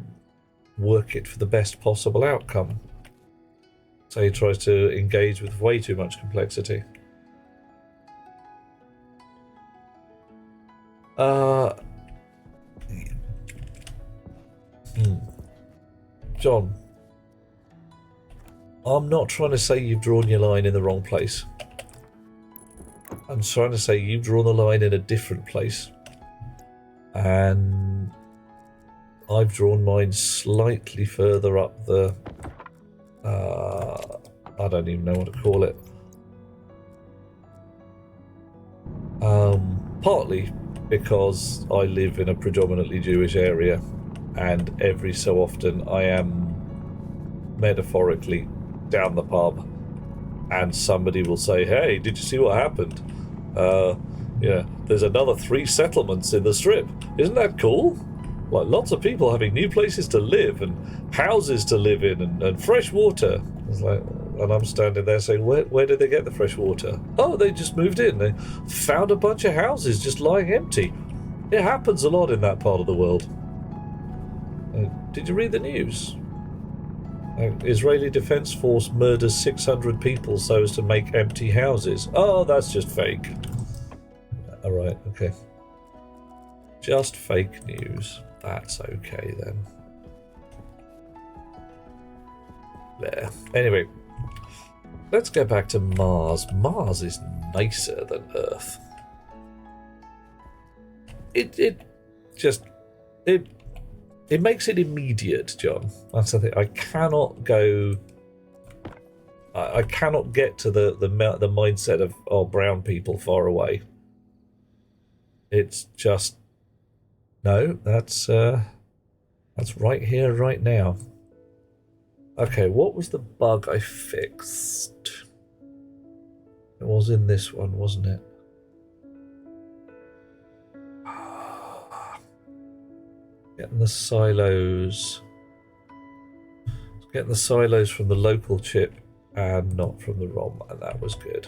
work it for the best possible outcome. So he tries to engage with way too much complexity. John, I'm not trying to say you've drawn your line in the wrong place. I'm trying to say you've drawn the line in a different place. And I've drawn mine slightly further up the... I don't even know what to call it. Partly because I live in a predominantly Jewish area, and every so often I am metaphorically down the pub and somebody will say, hey, did you see what happened? Yeah, there's another 3 settlements in the strip. Isn't that cool? Like, lots of people having new places to live and houses to live in and fresh water. It's like, and I'm standing there saying, where did they get the fresh water? Oh, they just moved in. They found a bunch of houses just lying empty. It happens a lot in that part of the world. Did you read the news? Israeli Defense Force murders 600 people so as to make empty houses. Oh, that's just fake. Alright, okay. Just fake news. That's okay then. There. Anyway, let's go back to Mars. Mars is nicer than Earth. It makes it immediate, John. That's the thing. I cannot go. I cannot get to the mindset of, oh, brown people far away. It's just no. That's right here, right now. Okay, what was the bug I fixed? It was in this one, wasn't it? Getting the silos. Getting the silos from the local chip and not from the ROM, and that was good.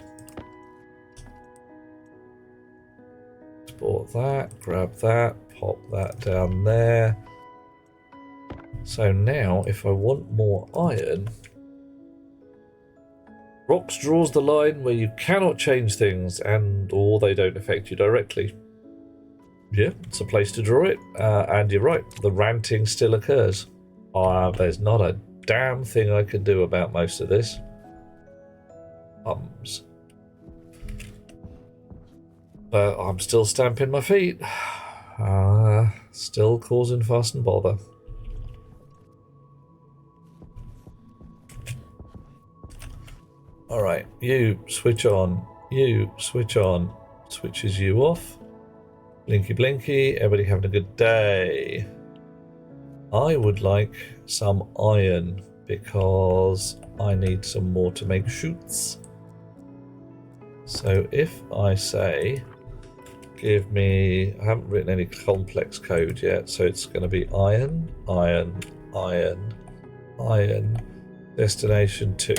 Export that, grab that, pop that down there. So now, if I want more iron, Rocks draws the line where you cannot change things or they don't affect you directly. Yeah, it's a place to draw it, and you're right, the ranting still occurs. There's not a damn thing I can do about most of this. But I'm still stamping my feet. Still causing fuss and bother. Alright, you switch on. You switch on. Switches you off. Blinky blinky, everybody having a good day. I would like some iron because I need some more to make chutes. So if I say, give me, I haven't written any complex code yet, so it's going to be iron, iron, iron, iron, destination 2.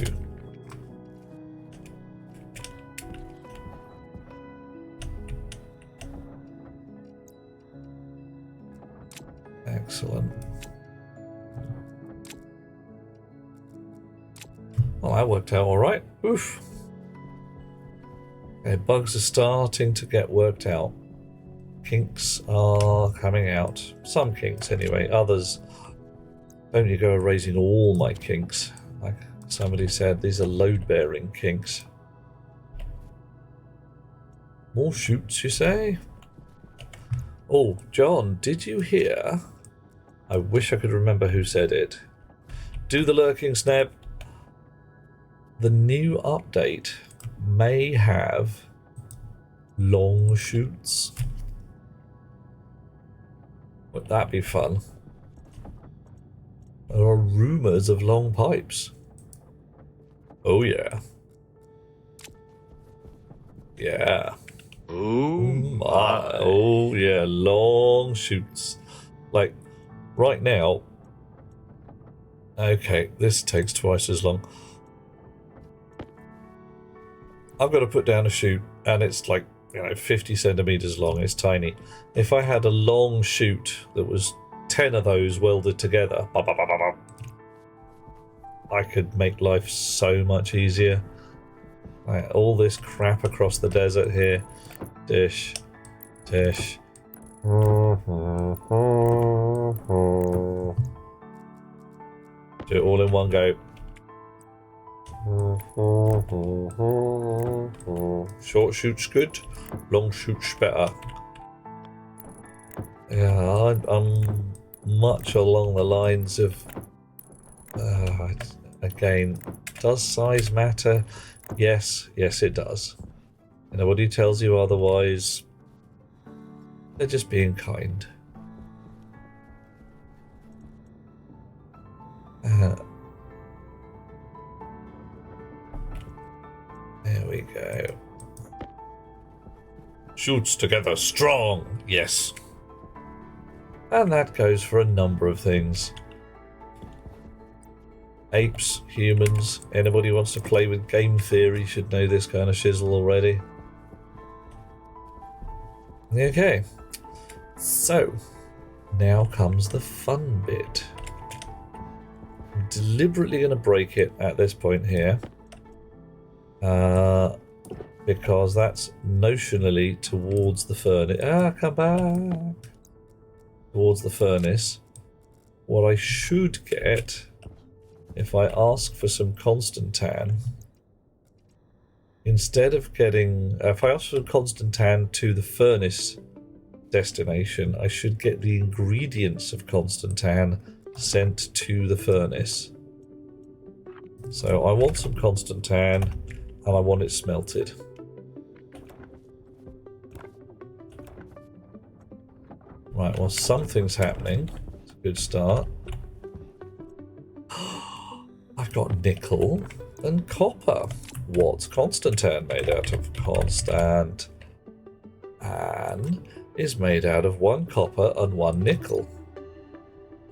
Excellent. Well, that worked out all right. Oof. Okay, bugs are starting to get worked out. Kinks are coming out. Some kinks, anyway. Others, don't you go erasing all my kinks. Like somebody said, these are load-bearing kinks. More shoots, you say? Oh, John, did you hear? I wish I could remember who said it. Do the lurking snap. The new update may have long shoots. Would that be fun? There are rumours of long pipes. Oh yeah. Yeah. Oh my. Oh yeah, long shoots. Like, right now... Okay, this takes twice as long. I've got to put down a chute, and it's like, 50 centimetres long. It's tiny. If I had a long chute that was 10 of those welded together, I could make life so much easier. Like, all this crap across the desert here. Dish. Dish. Do it all in one go. Short shoots good, long shoots better. Yeah, I'm much along the lines of... again, does size matter? Yes, it does. And nobody tells you otherwise. They're just being kind. There we go. Shoots together strong, yes. And that goes for a number of things. Apes, humans, anybody who wants to play with game theory should know this kind of shizzle already. Okay, so now comes the fun bit. I'm deliberately going to break it at this point here, because that's notionally towards the furnace. Come back! Towards the furnace. What I should get, if I ask for some Constantan, instead of getting... if I ask for Constantan to the furnace destination, I should get the ingredients of Constantan sent to the furnace. So I want some Constantan, and I want it smelted. Right, well, something's happening. It's a good start. I've got nickel and copper. What's Constantan made out of? Constantan is made out of 1 copper and 1 nickel.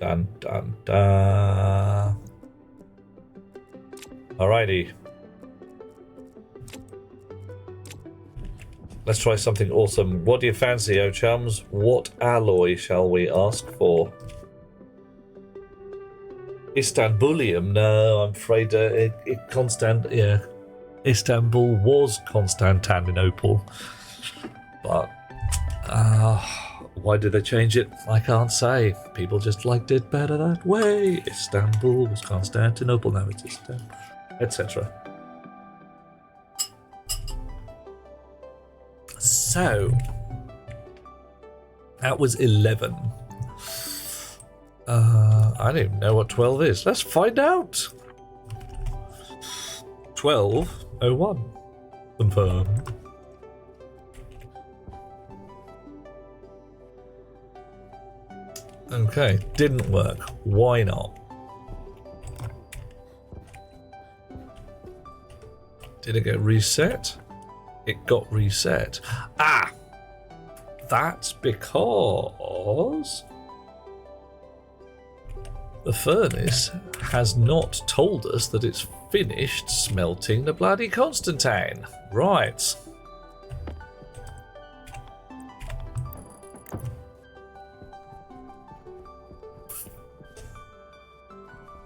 Dun dun dun. Alrighty. Let's try something awesome. What do you fancy, oh chums? What alloy shall we ask for? Istanbulium? No, I'm afraid Istanbul was Constantinople. But, why did they change it? I can't say. People just liked it better that way. Istanbul was Constantinople, now it's Istanbul, etc. So, that was 11. I don't even know what 12 is. Let's find out. 12:01. Confirmed. Okay, didn't work. Why not? Did it get reset? It got reset. Ah! That's because the furnace has not told us that it's finished smelting the bloody Constantine. Right.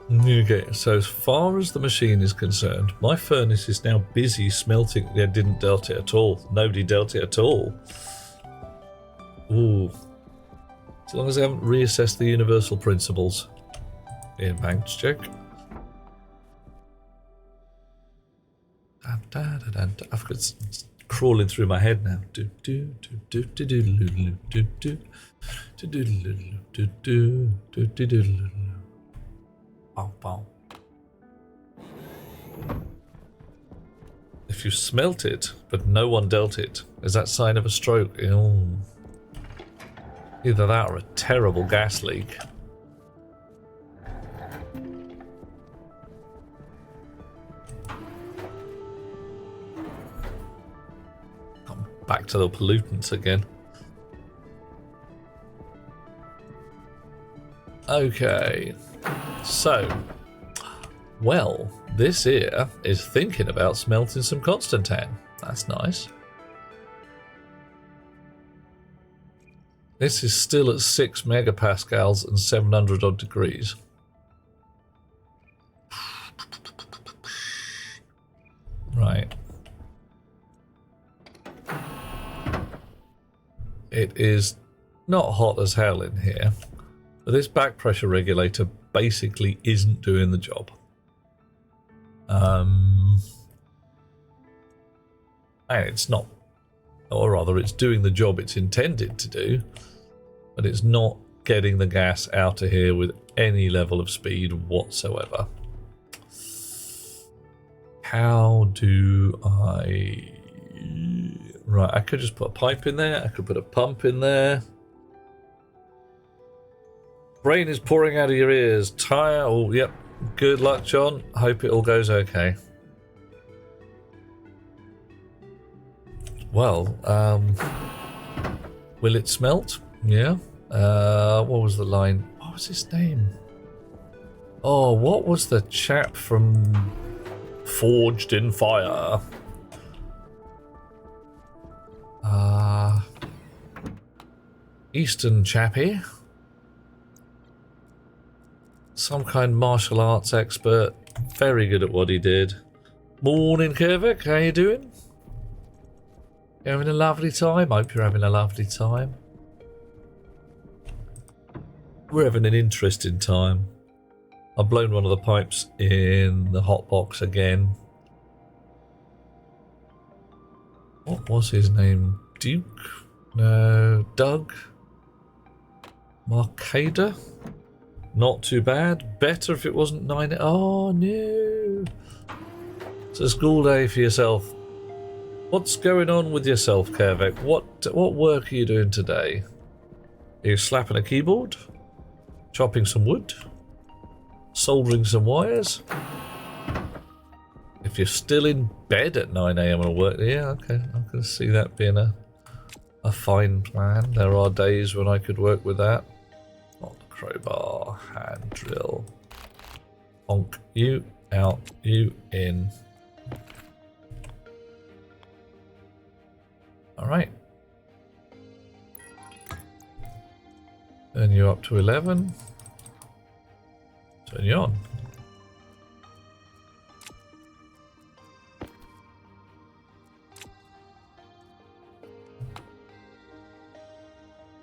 Okay, so as far as the machine is concerned, my furnace is now busy smelting. Yeah, didn't dealt it at all. Nobody dealt it at all. Ooh. As long as I haven't reassessed the universal principles. In banks check. I've got crawling through my head now. Do do do do do do do do do do do do do do do do. Bow bow. If you smelt it, but no one dealt it, is that sign of a stroke? Oh. Either that or a terrible gas leak. I'm back to the pollutants again. Okay, so, well, this here is thinking about smelting some Constantine. That's nice. This is still at 6 megapascals and 700 odd degrees. Right. It is not hot as hell in here, but this back pressure regulator basically isn't doing the job. And it's not, or rather it's doing the job it's intended to do, but it's not getting the gas out of here with any level of speed whatsoever. How do I... Right, I could just put a pipe in there, I could put a pump in there. Rain is pouring out of your ears. Tire, oh, yep. Good luck, John. Hope it all goes okay. Well, will it smelt? Yeah. What was the line? What was his name? Oh, what was the chap from Forged in Fire? Eastern chappie. Some kind of martial arts expert. Very good at what he did. Morning, Kervik. How you doing? You having a lovely time? Hope you're having a lovely time. We're having an interesting time. I've blown one of the pipes in the hot box again. What was his name? Duke? No, Doug? Marcada? Not too bad. Better if it wasn't 9. Oh no! It's a school day for yourself. What's going on with yourself, Kervik? What work are you doing today? Are you slapping a keyboard? Chopping some wood? Soldering some wires? If you're still in bed at 9 AM on work, yeah, okay, I can see that being a fine plan. There are days when I could work with that. Not the crowbar, hand drill. Honk you out, you in. Alright. Turn you up to 11. Turn you on.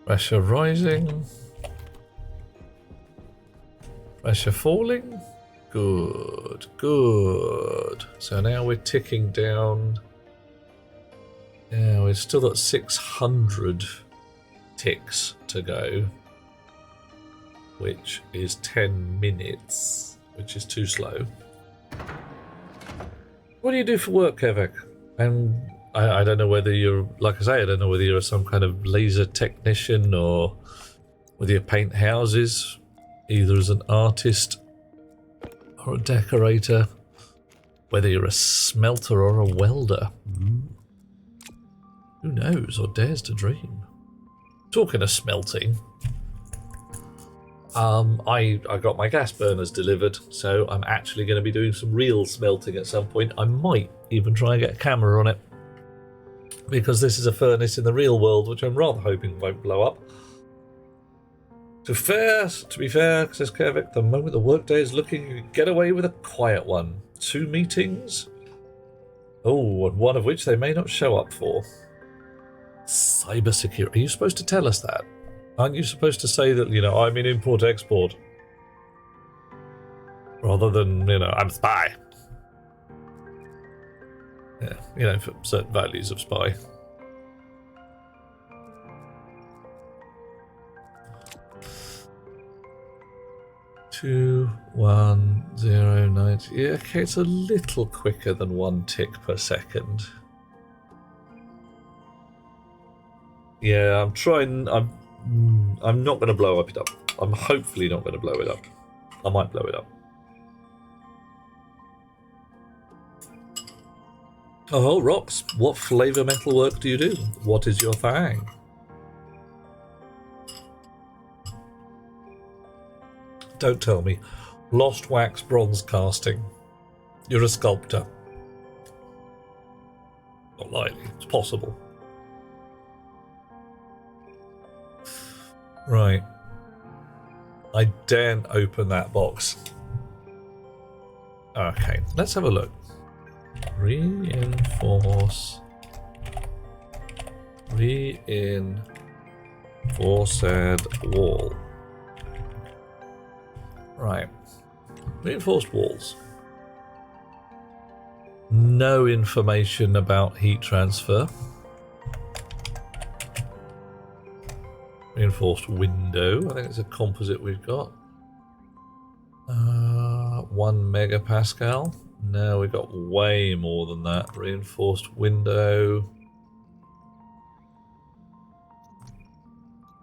Pressure rising. Pressure falling. Good, good. So now we're ticking down. Yeah, we're still at 600 ticks to go, which is 10 minutes, which is too slow. What do you do for work, Kevik? And I don't know whether you're, like I say, I don't know whether you're some kind of laser technician or whether you paint houses, either as an artist or a decorator, whether you're a smelter or a welder. Who knows or dares to dream? Talking of smelting, I got my gas burners delivered, so I'm actually going to be doing some real smelting at some point. I might even try and get a camera on it, because this is a furnace in the real world, which I'm rather hoping won't blow up. To be fair, says Kervik, the moment the workday is looking, you can get away with a quiet one. 2 meetings? Oh, and one of which they may not show up for. Cybersecurity. Are you supposed to tell us that? Aren't you supposed to say that, you know, I'm in import-export? Rather than, you know, I'm spy. Yeah, you know, for certain values of spy. Two, 1, 0, 90. Yeah, okay, it's a little quicker than 1 tick per second. Yeah, I'm trying. I'm not going to blow it up. I'm hopefully not going to blow it up. I might blow it up. Oh, Rox, what flavour metalwork do you do? What is your thing? Don't tell me. Lost wax bronze casting. You're a sculptor. Not likely. It's possible. Right. I daren't open that box. Okay, let's have a look. Reinforced wall. Right. Reinforced walls. No information about heat transfer. Reinforced window. I think it's a composite we've got. 1 megapascal. No, we've got way more than that. Reinforced window.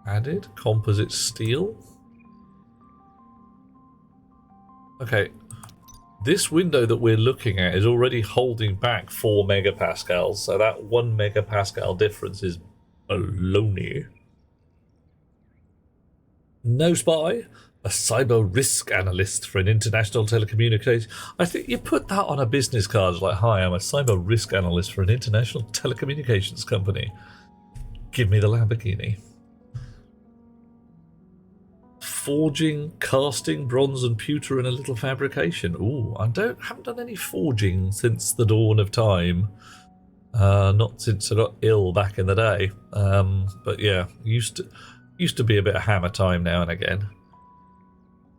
Added. Composite steel. Okay. This window that we're looking at is already holding back 4 megapascals, so that 1 megapascal difference is baloney. No spy, a cyber risk analyst for an international telecommunications. I think you put that on a business card, like, hi, I'm a cyber risk analyst for an international telecommunications company. Give me the Lamborghini. Forging, casting, bronze and pewter in a little fabrication. Ooh, haven't done any forging since the dawn of time. Not since I got ill back in the day. But yeah, used to be a bit of hammer time now and again.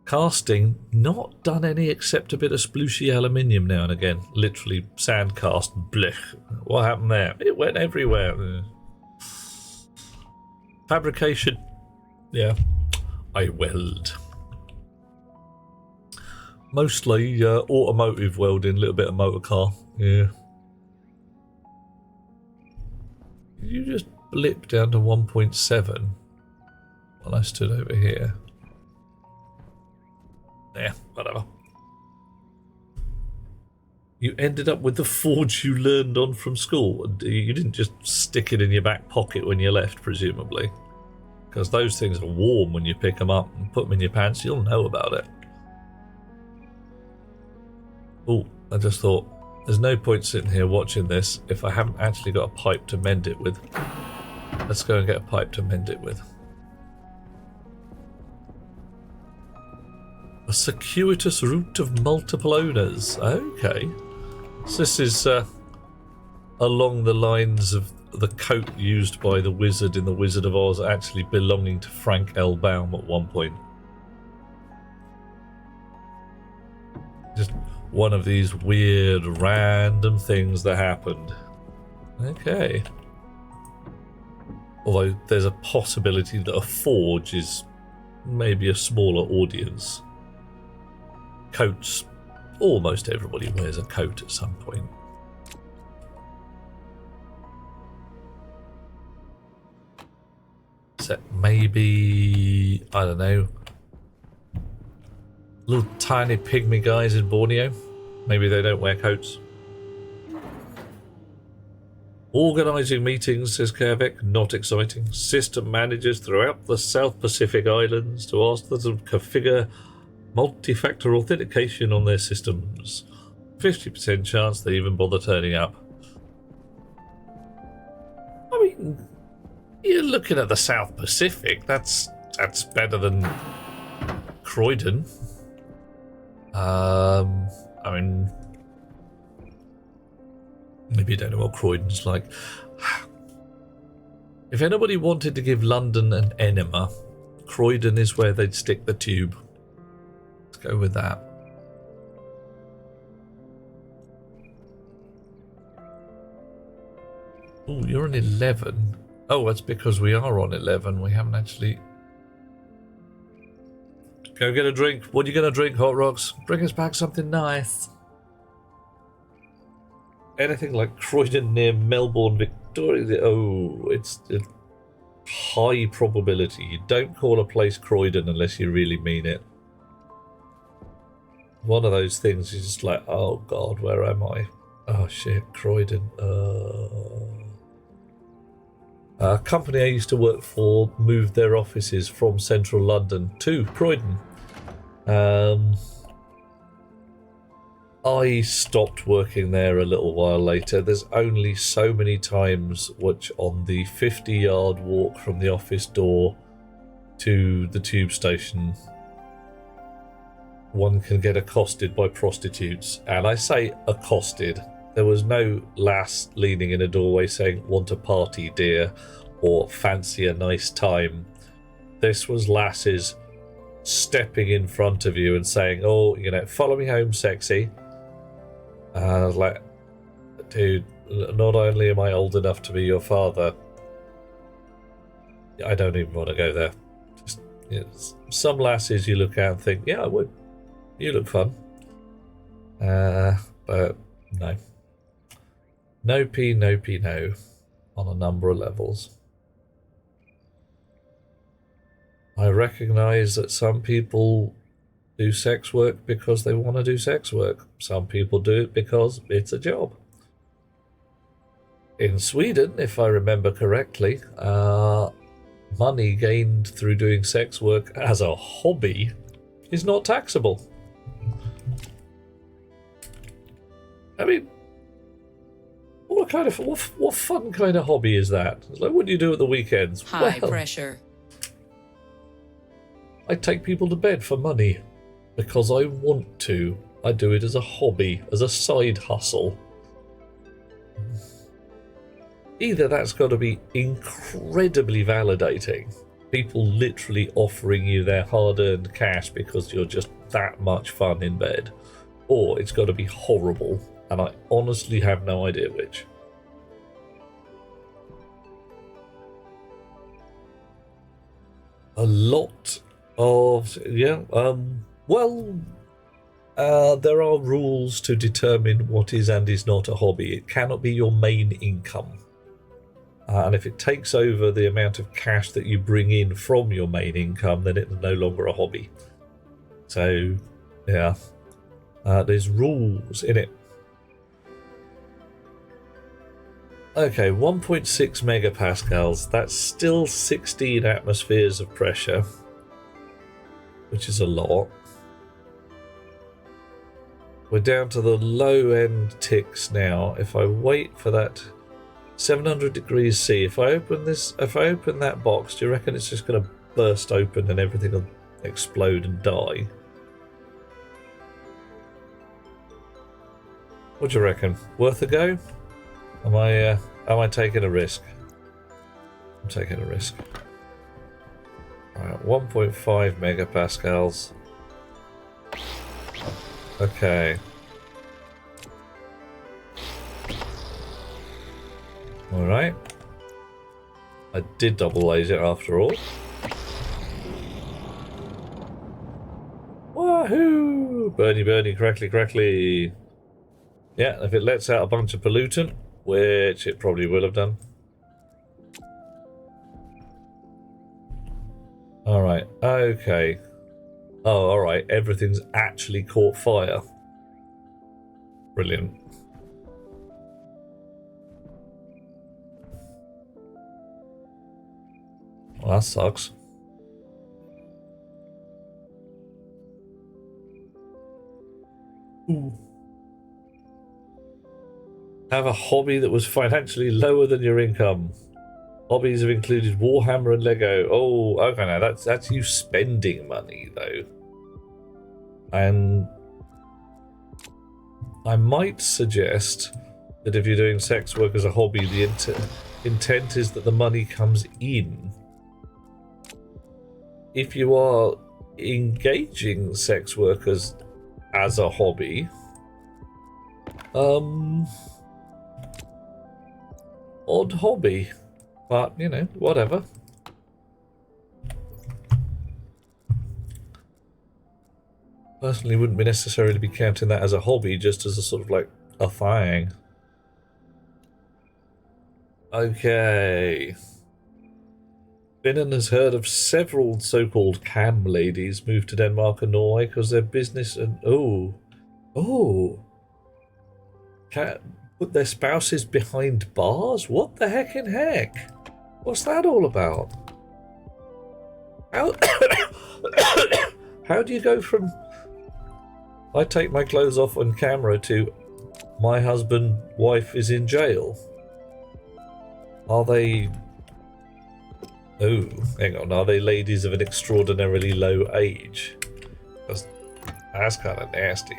Casting, not done any except a bit of splooshy aluminium now and again. Literally sand cast, blech. What happened there? It went everywhere. Fabrication, yeah. I weld. Mostly automotive welding, a little bit of motor car. Yeah. You just blip down to 1.7 while I stood over here. Yeah, whatever. You ended up with the forge you learned on from school. You didn't just stick it in your back pocket when you left, presumably. Because those things are warm when you pick them up and put them in your pants, you'll know about it. Oh, I just thought, there's no point sitting here watching this if I haven't actually got a pipe to mend it with. Let's go and get a pipe to mend it with. A circuitous route of multiple owners. Okay. So this is along the lines of the coat used by the wizard in The Wizard of Oz actually belonging to Frank L. Baum at one point. Just one of these weird random things that happened. Okay. Although there's a possibility that a forge is maybe a smaller audience. Coats, almost everybody wears a coat at some point. So maybe, I don't know, little tiny pygmy guys in Borneo. Maybe they don't wear coats. Organising meetings, says Kavik, not exciting. System managers throughout the South Pacific Islands to ask them to configure multi-factor authentication on their systems. 50% chance they even bother turning up. I mean, you're looking at the South Pacific. That's better than Croydon. I mean, maybe you don't know what Croydon's like. If anybody wanted to give London an enema, Croydon is where they'd stick the tube. Let's go with that. Oh, you're on 11. Oh, that's because we are on 11. We haven't actually... Go get a drink. What are you going to drink, Hot Rocks? Bring us back something nice. Anything like Croydon near Melbourne, Victoria. Oh, it's a high probability. You don't call a place Croydon unless you really mean it. One of those things is just like, oh God, where am I? Oh shit, Croydon. A company I used to work for moved their offices from central London to Croydon. I stopped working there a little while later. There's only so many times which on the 50-yard walk from the office door to the tube station one can get accosted by prostitutes. And I say accosted. There was no lass leaning in a doorway saying, "Want a party, dear?" or "Fancy a nice time." This was lasses stepping in front of you and saying, "Oh, you know, follow me home, sexy." And I was like, dude, not only am I old enough to be your father, I don't even want to go there. Just, you know, some lasses you look at and think, yeah, I would. You look fun. But no. No P, no P, no. On a number of levels. I recognise that some people do sex work because they want to do sex work. Some people do it because it's a job. In Sweden, if I remember correctly, money gained through doing sex work as a hobby is not taxable. I mean, what fun kind of hobby is that? It's like, what do you do at the weekends? High pressure. I take people to bed for money because I want to. I do it as a hobby, as a side hustle. Either that's got to be incredibly validating, people literally offering you their hard-earned cash because you're just that much fun in bed, or it's got to be horrible, and I honestly have no idea which. A lot of, there are rules to determine what is and is not a hobby. It cannot be your main income. And if it takes over the amount of cash that you bring in from your main income, then it's no longer a hobby. So, yeah, there's rules in it. Okay, 1.6 megapascals. That's still 16 atmospheres of pressure, which is a lot. We're down to the low end ticks now. If I wait for that 700 degrees C, if I open that box, do you reckon it's just going to burst open and everything will explode and die? What do you reckon? Worth a go? Am I taking a risk? I'm taking a risk. Alright, 1.5 megapascals. Okay. Alright. I did double laser after all. Wahoo! Burny, burny, crackly, crackly. Yeah, if it lets out a bunch of pollutant, which it probably will have done. Alright, okay. Oh, alright, everything's actually caught fire. Brilliant. Well, that sucks. Ooh. Have a hobby that was financially lower than your income. Hobbies have included Warhammer and Lego. Oh, okay, now that's you spending money though. And I might suggest that if you're doing sex work as a hobby, the intent is that the money comes in. If you are engaging sex workers as a hobby, odd hobby. But, you know, whatever. Personally, wouldn't be necessarily be counting that as a hobby, just as a sort of like a thing. Okay. Finnan has heard of several so-called cam ladies moved to Denmark and Norway because their business and can't put their spouses behind bars. What the heck in heck? What's that all about? How how do you go from I take my clothes off on camera to my husband, wife is in jail? Are they... Oh, hang on. Are they ladies of an extraordinarily low age? That's kind of nasty.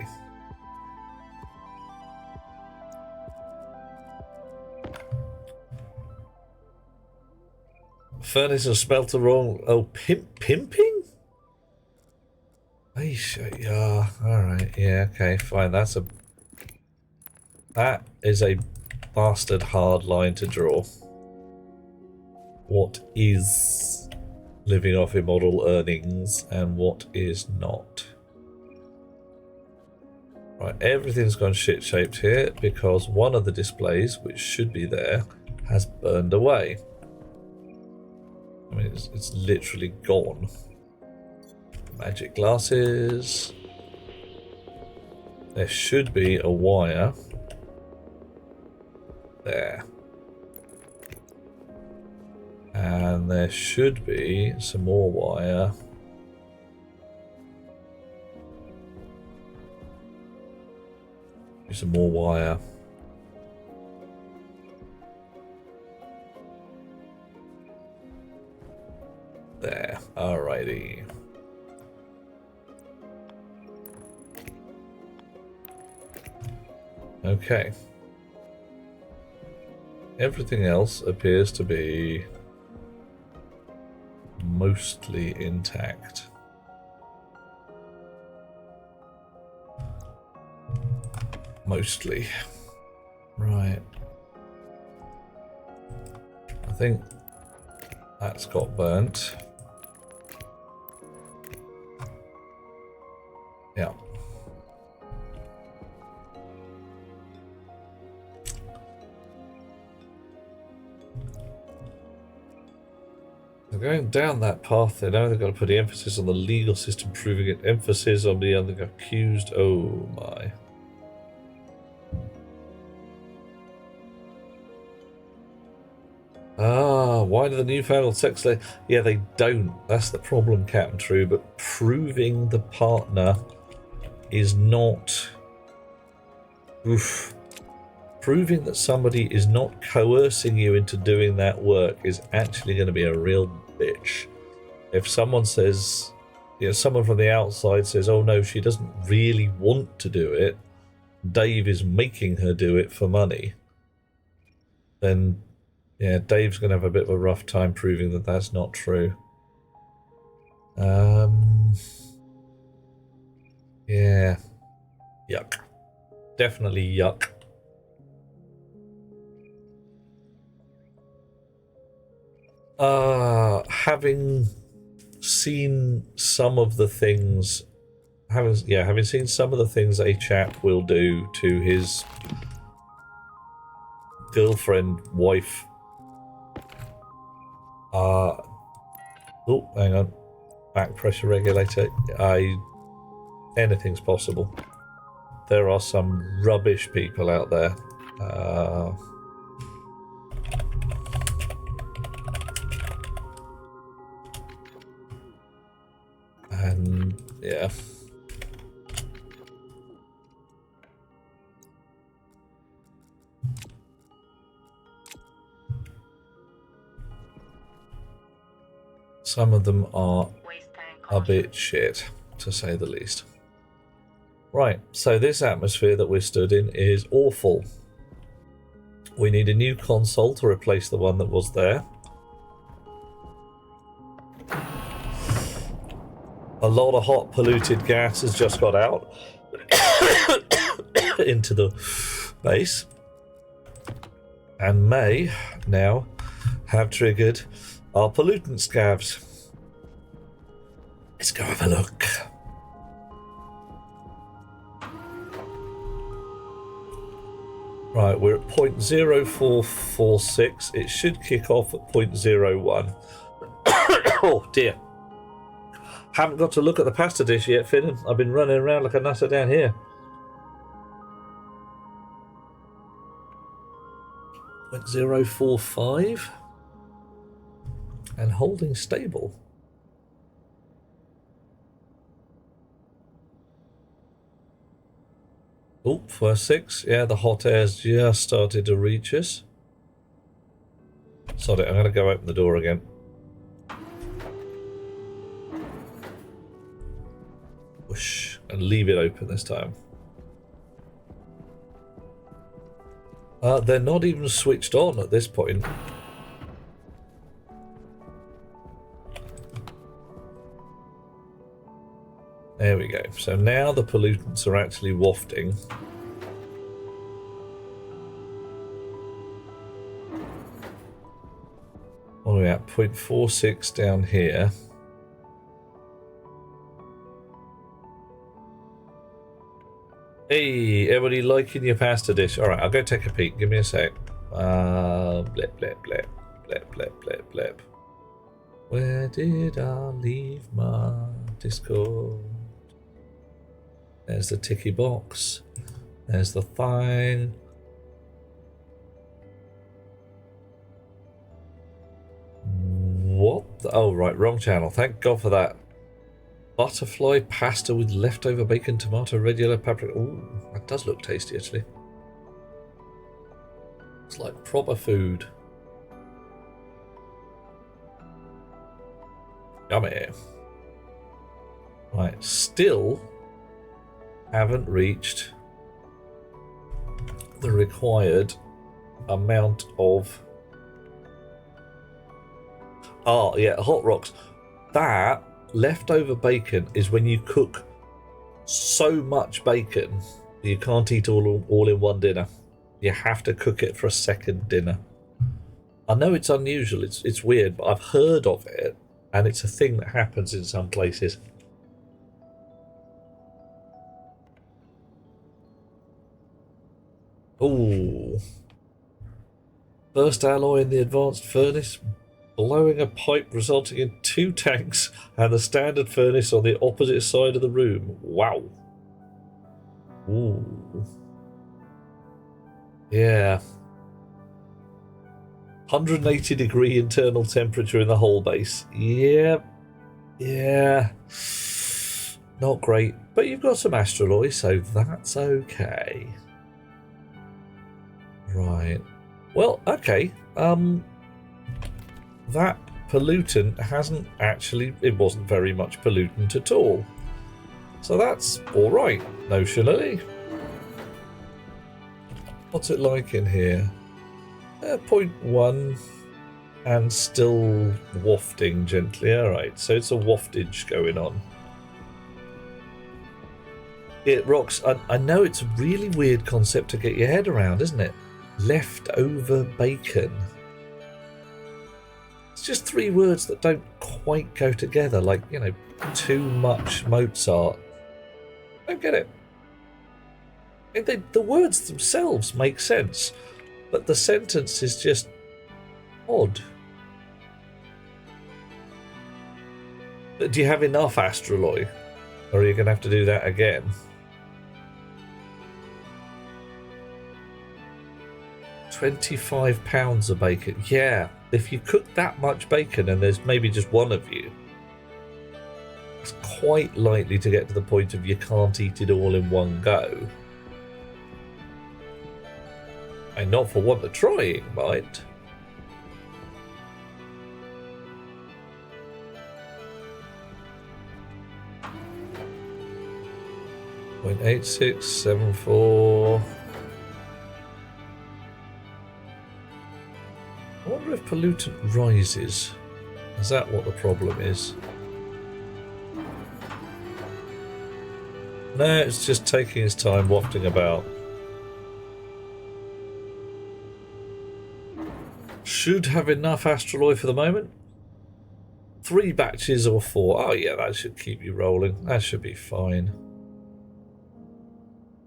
Furnace and smelter wrong. Oh, pimping? Yeah, alright, yeah, okay, fine. That is a bastard hard line to draw. What is living off immortal earnings and what is not? Right, everything's gone shit-shaped here because one of the displays, which should be there, has burned away. I mean, it's literally gone. Magic glasses. There should be a wire there. And there should be some more wire. Some more wire. There. Alrighty. Okay. Everything else appears to be mostly intact. Mostly. Right. I think that's got burnt. Yeah. They're going down that path. They know they've got to put the emphasis on the legal system, proving it. Emphasis on the accused. Oh my. Why do the newfangled sex slave? Yeah, they don't. That's the problem, Captain True. But proving the partner is not... Oof. Proving that somebody is not coercing you into doing that work is actually going to be a real bitch. If someone says... You know, someone from the outside says, oh no, she doesn't really want to do it. Dave is making her do it for money. Then... Yeah, Dave's going to have a bit of a rough time proving that that's not true. Yeah. Yuck. Definitely yuck. Having seen some of the things... Having seen some of the things a chap will do to his girlfriend, wife... oh, hang on. Back pressure regulator. Anything's possible. There are some rubbish people out there. And yeah. Some of them are a bit shit, to say the least. Right, so this atmosphere that we're stood in is awful. We need a new console to replace the one that was there. A lot of hot polluted gas has just got out into the base. and may now have triggered our pollutant scavs. Let's go have a look. Right, we're at 0.0446. It should kick off at 0.01. Oh dear. Haven't got to look at the pasta dish yet, Finn. I've been running around like a nutter down here. 0.045 and holding stable. Oh, first 6. Yeah, the hot air's just started to reach us. Sod it, I'm going to go open the door again. Whoosh, and leave it open this time. They're not even switched on at this point. There we go. So now the pollutants are actually wafting. What are we at? 0.46 down here. Hey, everybody liking your pasta dish? Alright, I'll go take a peek. Give me a sec. Blip, blip, blip. Blip, blip, blip, blip. Where did I leave my Discord? There's the ticky box. There's the thing. What? Oh, right, wrong channel. Thank God for that. Butterfly pasta with leftover bacon, tomato, red, yellow, paprika. Ooh, that does look tasty, actually. It's like proper food. Yummy. Right, still haven't reached the required amount of... Oh, yeah, hot rocks. That leftover bacon is when you cook so much bacon that you can't eat all in one dinner. You have to cook it for a second dinner. I know it's unusual, it's weird, but I've heard of it, and it's a thing that happens in some places. Ooh. First alloy in the advanced furnace, blowing a pipe resulting in 2 tanks and the standard furnace on the opposite side of the room. Wow. Ooh. Yeah. 180 degree internal temperature in the whole base. Yep. Yeah. Not great. But you've got some astraloy, so that's okay. Right. Well, okay. That pollutant hasn't actually... It wasn't very much pollutant at all. So that's alright, notionally. What's it like in here? 0.1 and still wafting gently. Alright, so it's a waftage going on. It rocks. I know it's a really weird concept to get your head around, isn't it? Leftover bacon. It's just 3 words that don't quite go together, like, you know, too much Mozart. I don't get it. The words themselves make sense, but the sentence is just odd. But do you have enough astraloy? Or are you going to have to do that again? £25 of bacon. Yeah, if you cook that much bacon and there's maybe just one of you, it's quite likely to get to the point of you can't eat it all in one go. And not for want of trying, mind. .8674. I wonder if pollutant rises. Is that what the problem is? No, it's just taking its time wafting about. Should have enough astraloy for the moment. 3 batches or 4. Oh yeah, that should keep you rolling. That should be fine.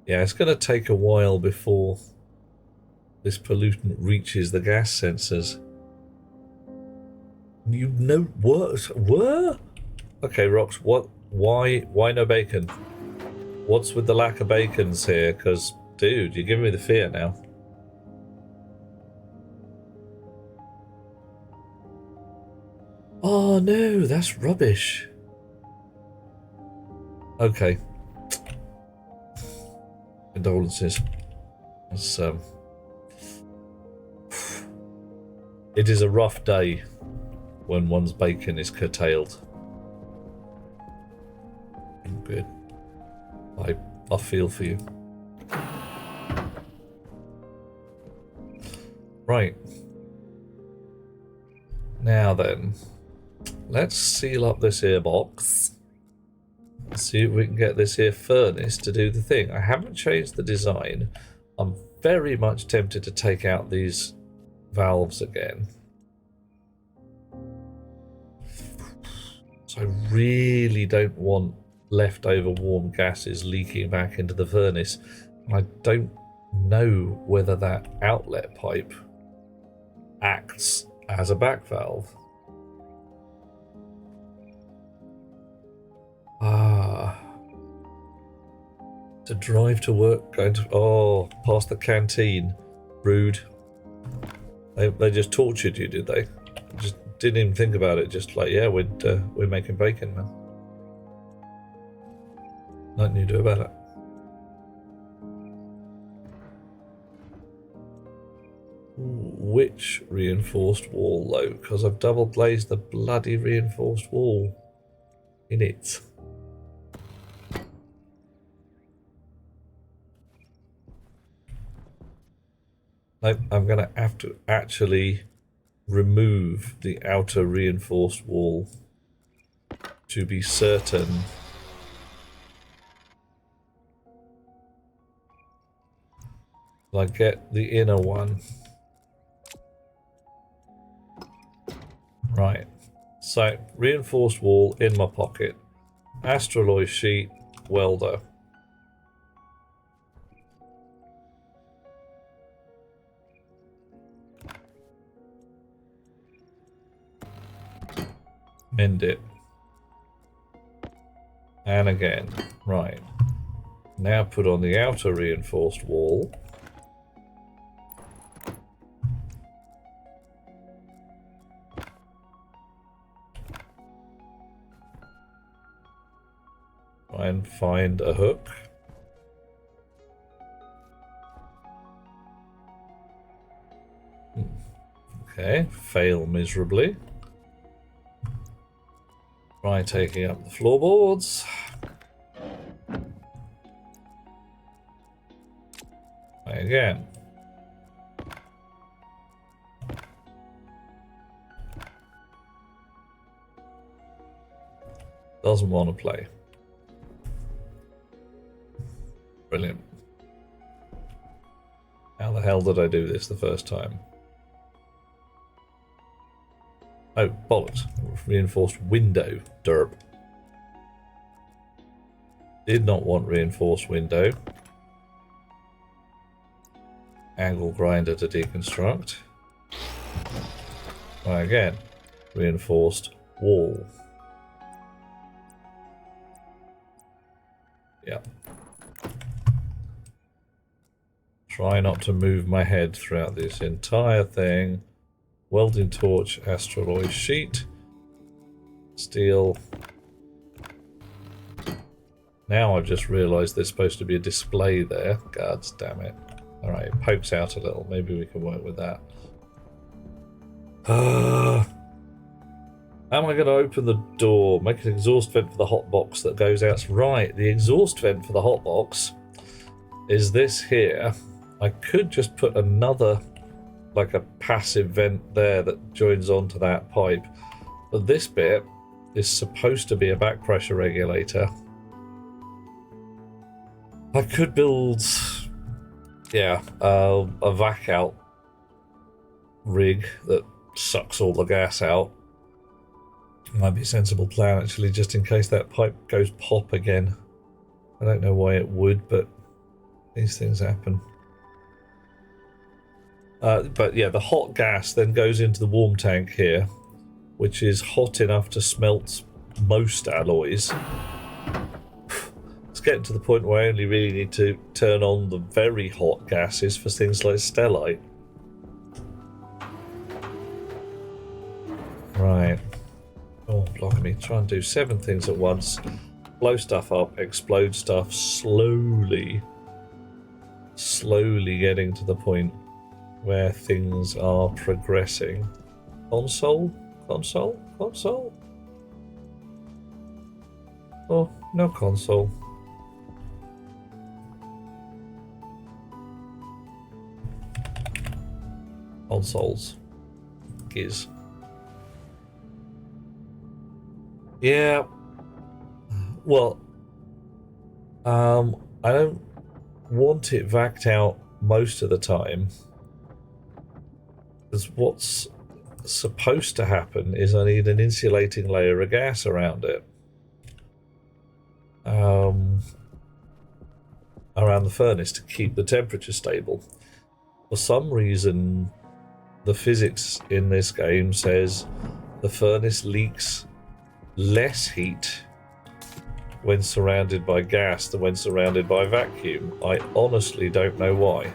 Yeah, it's going to take a while before this pollutant reaches the gas sensors. You know what? Okay, Rox, what? Why no bacon? What's with the lack of bacons here? Because, dude, you're giving me the fear now. Oh no, that's rubbish. Okay. Condolences. It's, it is a rough day when one's bacon is curtailed. Good. I feel for you. Right. Now then, let's seal up this here box. See if we can get this here furnace to do the thing. I haven't changed the design. I'm very much tempted to take out these valves again. So I really don't want leftover warm gases leaking back into the furnace. I don't know whether that outlet pipe acts as a back valve. To drive to work, going to past the canteen. Rude. They just tortured you, did they? Just didn't even think about it. Just like, yeah, we're making bacon now. Nothing you do about it. Which reinforced wall though? Because I've double glazed the bloody reinforced wall in it. Nope, I'm going to have to actually remove the outer reinforced wall to be certain. I get the inner one. Right. So, reinforced wall in my pocket. Astraloy sheet, welder. Mend it. And again. Right. Now put on the outer reinforced wall. Try and find a hook. Okay, fail miserably. Try taking up the floorboards. Try again. Doesn't want to play. Brilliant. How the hell did I do this the first time? Oh, bollocks. Reinforced window. Derp. Did not want reinforced window. Angle grinder to deconstruct. Try again. Reinforced wall. Yep. Try not to move my head throughout this entire thing. Welding torch, astraloy sheet, steel. Now I've just realised there's supposed to be a display there. God damn it. Alright, it pokes out a little. Maybe we can work with that. Am I going to open the door? Make an exhaust vent for the hot box that goes out. Right, the exhaust vent for the hot box is this here. I could just put another, like a passive vent there that joins onto that pipe. But this bit is supposed to be a back pressure regulator. I could build, yeah, a vac out rig that sucks all the gas out. Might be a sensible plan, actually, just in case that pipe goes pop again. I don't know why it would, but these things happen. But yeah, the hot gas then goes into the warm tank here, which is hot enough to smelt most alloys. It's getting to the point where I only really need to turn on the very hot gases for things like stellite. Right. Oh, blimey. Try and do 7 things at once. Blow stuff up, explode stuff slowly. Slowly getting to the point where things are progressing. Console? Console? Console? Oh, no console. Consoles. Giz. Yeah. Well, I don't want it vacked out most of the time. Because what's supposed to happen is I need an insulating layer of gas around it. Around the furnace to keep the temperature stable. For some reason, the physics in this game says the furnace leaks less heat when surrounded by gas than when surrounded by vacuum. I honestly don't know why.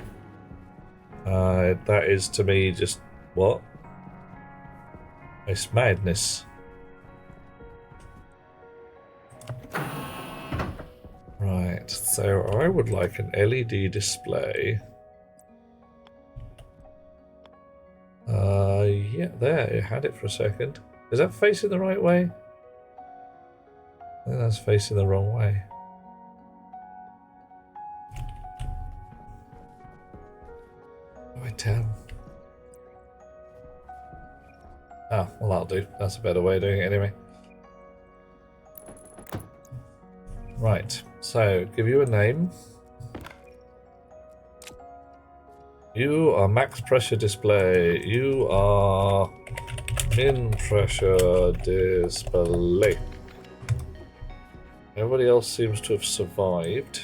That is to me just what? It's madness. Right, so I would like an LED display. Yeah, there, it had it for a second. Is that facing the right way? I think that's facing the wrong way. Do I tell? Ah, well that'll do. That's a better way of doing it anyway. Right, so give you a name. You are max pressure display. You are min pressure display. Everybody else seems to have survived.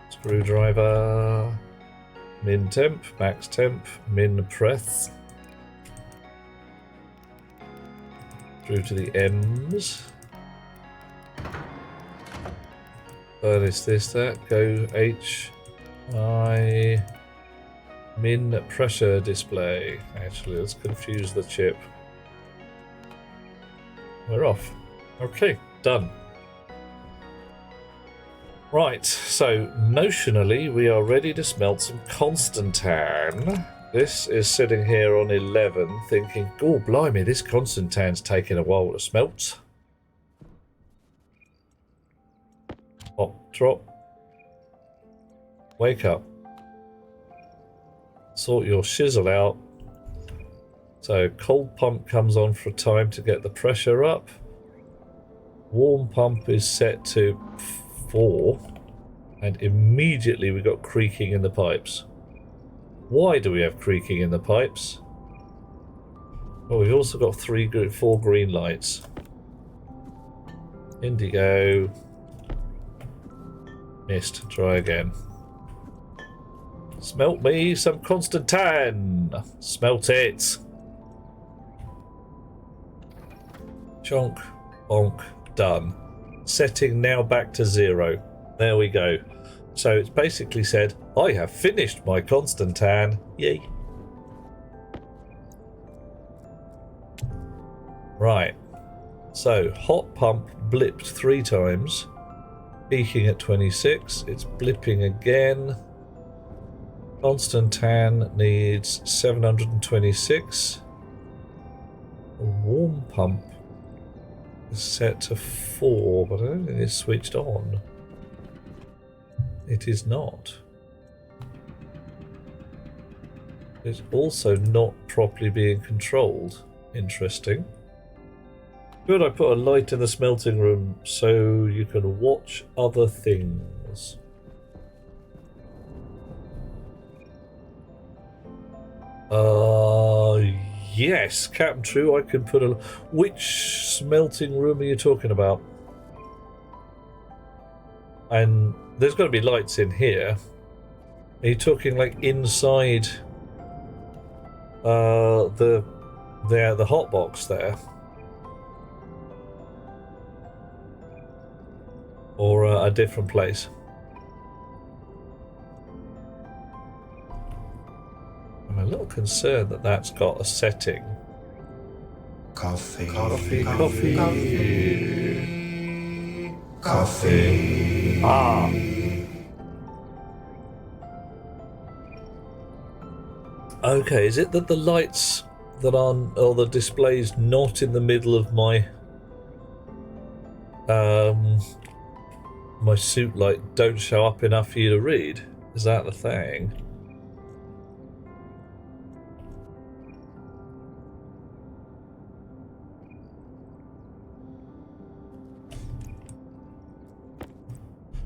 Screwdriver. Min temp, max temp, min press. Through to the M's. Furnace this, that. Go H. I min pressure display. Actually, let's confuse the chip. We're off. Okay, done. Right, so notionally we are ready to smelt some Constantan. This is sitting here on 11 thinking, oh blimey, this Constantan's taking a while to smelt. Pop, drop. Wake up. Sort your shizzle out. So cold pump comes on for a time to get the pressure up. Warm pump is set to 4. And immediately we got creaking in the pipes. Why do we have creaking in the pipes? Well, we've also got 4 green lights. Indigo. Missed. Try again. Smelt me some Constantan. Smelt it. Chonk, bonk, done. Setting now back to 0. There we go. So it's basically said, I have finished my Constantan. Yay. Right. So hot pump blipped 3 times. Peaking at 26. It's blipping again. Constantan needs 726. A warm pump is set to 4, but I don't think it's switched on. It is not. It's also not properly being controlled. Interesting. Good, I put a light in the smelting room so you can watch other things. Yes, Captain True, I can put a... Which smelting room are you talking about? And there's got to be lights in here. Are you talking like inside the hot box there? Or a different place? I'm a little concerned that that's got a setting. Coffee. Coffee, coffee. Coffee. Coffee. Ah. Okay, is it that the lights that are, or the display's not in the middle of my my suit light don't show up enough for you to read? Is that the thing?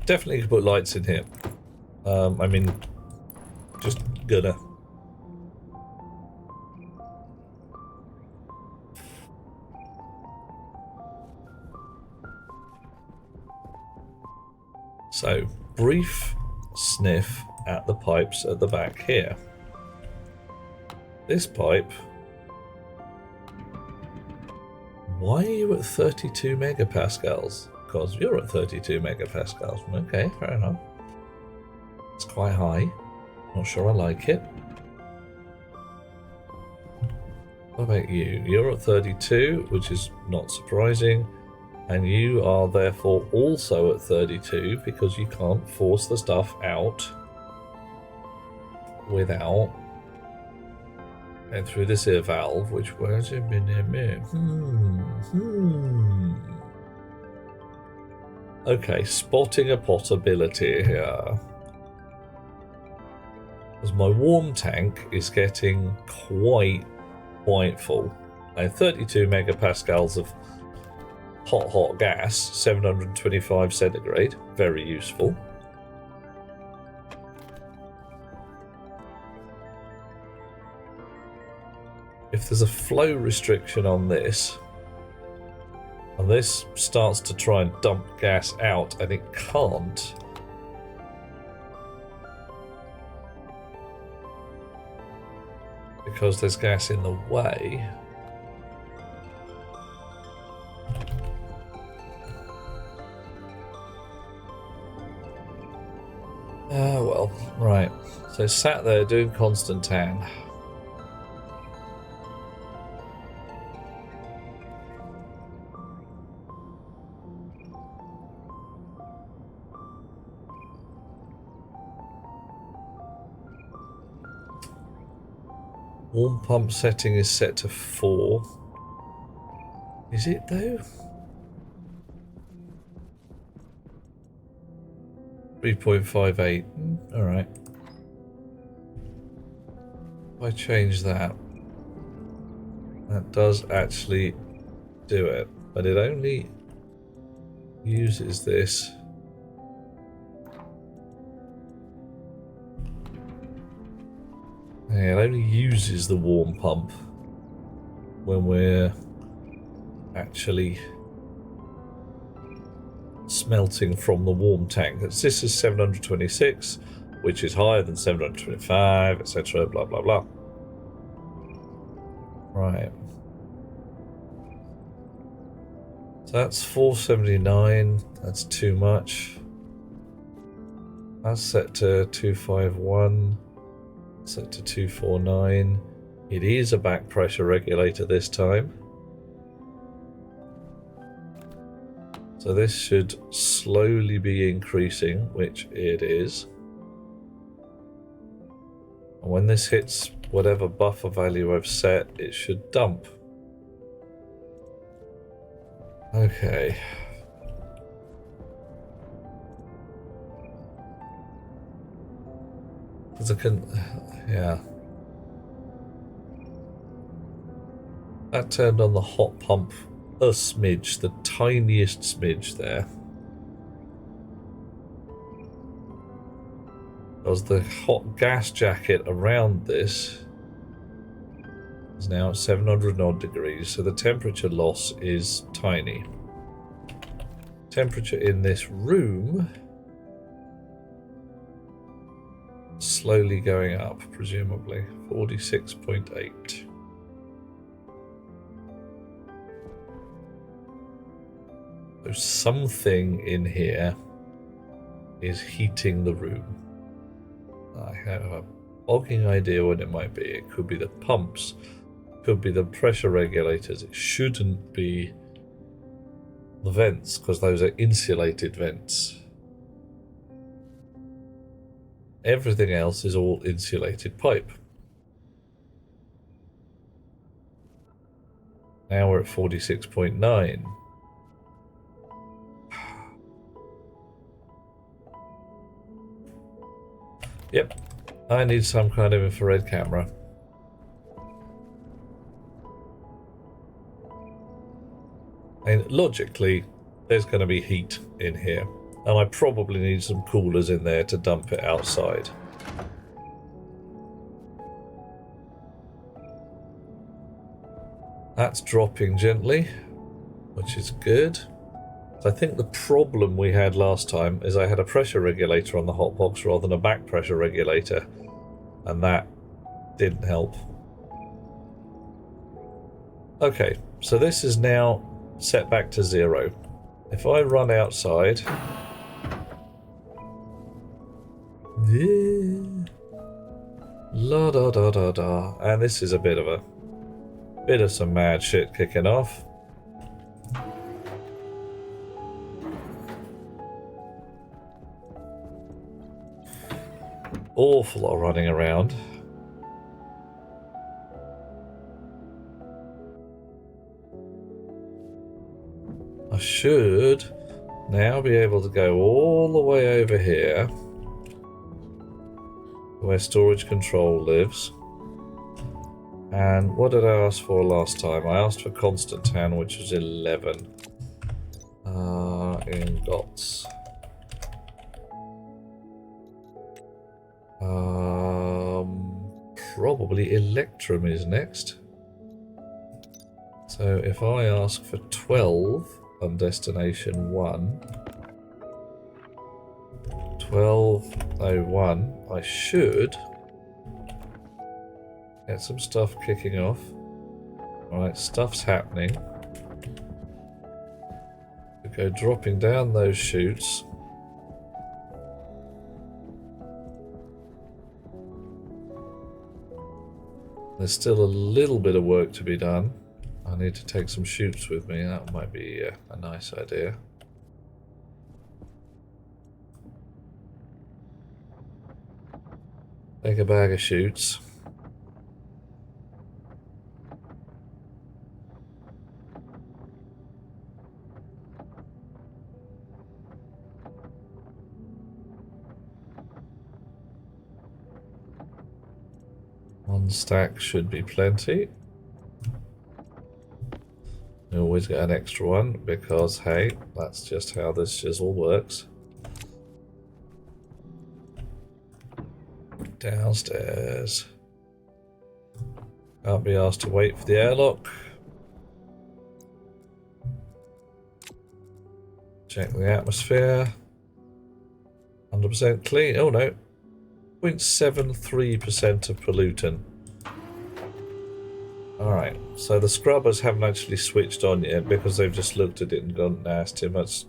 Definitely could put lights in here. I mean, just gonna. So, brief sniff at the pipes at the back here. This pipe. Why are you at 32 megapascals? Because you're at 32 megapascals. Okay, fair enough. It's quite high. Not sure I like it. What about you? You're at 32, which is not surprising. And you are therefore also at 32 because you can't force the stuff out without and through this here valve, which where's it been in? Okay, spotting a possibility here. As my warm tank is getting quite full. And 32 megapascals of hot gas, 725 centigrade, very useful. If there's a flow restriction on this, and this starts to try and dump gas out, and it can't, because there's gas in the way. Ah, well, right. So sat there doing Constantine. Warm pump setting is set to 4. Is it though? 3.58. Alright. If I change that, that does actually do it, but it only uses this. Yeah, it only uses the warm pump when we're actually smelting from the warm tank. This is 726, which is higher than 725, etc. Blah blah blah. Right. So that's 479. That's too much. That's set to 251. Set to 249. It is a back pressure regulator this time. So this should slowly be increasing, which it is. And when this hits whatever buffer value I've set, it should dump. Okay. Yeah. That turned on the hot pump a smidge, the tiniest smidge there. Because the hot gas jacket around this It's now 700 odd degrees, so the temperature loss is tiny. Temperature in this room slowly going up, presumably 46.8. So something in here is heating the room. I have a bogging idea what it might be. It could be the pumps, could be the pressure regulators. It shouldn't be the vents, because those are insulated vents. Everything else is all insulated pipe. Now we're at 46.9. Yep, I need some kind of infrared camera. And logically, there's going to be heat in here. And I probably need some coolers in there to dump it outside. That's dropping gently, which is good. I think the problem we had last time is I had a pressure regulator on the hotbox rather than a back pressure regulator, and that didn't help. Okay, so this is now set back to 0. If I run outside, la da da da da, and this is a bit of some mad shit kicking off. Awful lot of running around. I should now be able to go all the way over here where storage control lives. And what did I ask for last time? I asked for constant tan, which was 11 ingots. Probably electrum is next. So if I ask for 12 on destination 1, 1201, I should get some stuff kicking off. Alright, stuff's happening. We go dropping down those chutes. There's still a little bit of work to be done. I need to take some chutes with me. That might be a nice idea. Take a bag of chutes. One stack should be plenty. You always get an extra one because, hey, that's just how this chisel works. Downstairs. Can't be asked to wait for the airlock. Check the atmosphere. 100% clean. Oh no. 0.73% of pollutant. Alright, so the scrubbers haven't actually switched on yet because they've just looked at it and gone, nah, it's too much.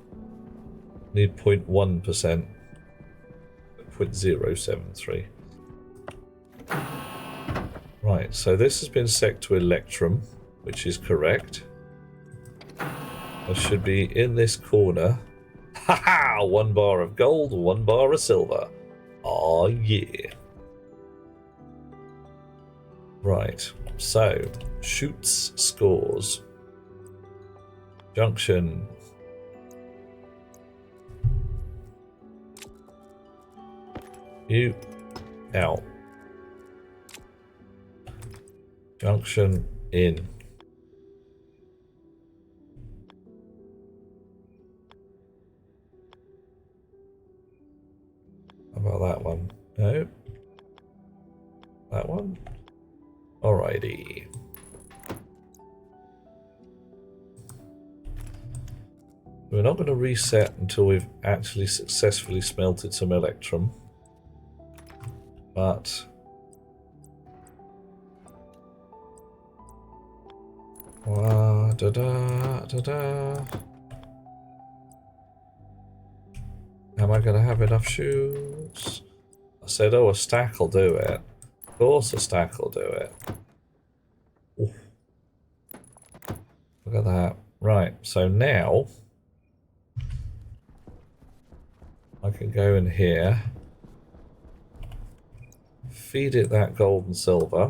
Need 0.1%. 0.073. Right, so this has been set to electrum, which is correct. I should be in this corner. Haha! 1 bar of gold, 1 bar of silver. Oh yeah. Right, so shoots scores. Junction. You out. Junction in. How about that one? No. That one? Alrighty. We're not going to reset until we've actually successfully smelted some electrum. But am I going to have enough shoes? I said, oh, a stack will do it. Of course a stack will do it. Oof. Look at that. Right, so now I can go in here, feed it that gold and silver.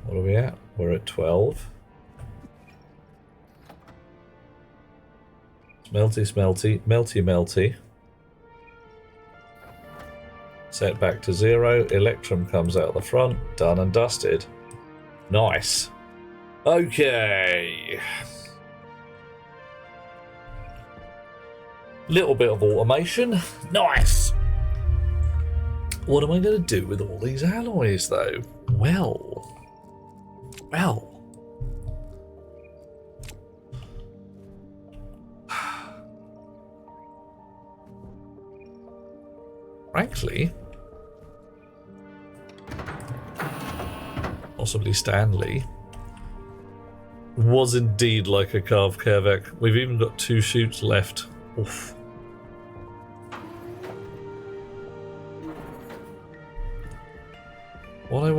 What are we at? We're at 12. Smelty, smelty, melty, melty. Set back to 0. Electrum comes out the front. Done and dusted. Nice. Okay. Little bit of automation. Nice. What am I going to do with all these alloys, though? Well. Frankly, possibly Stanley was indeed like a carved Kervek. We've even got 2 shoots left. Oof. What I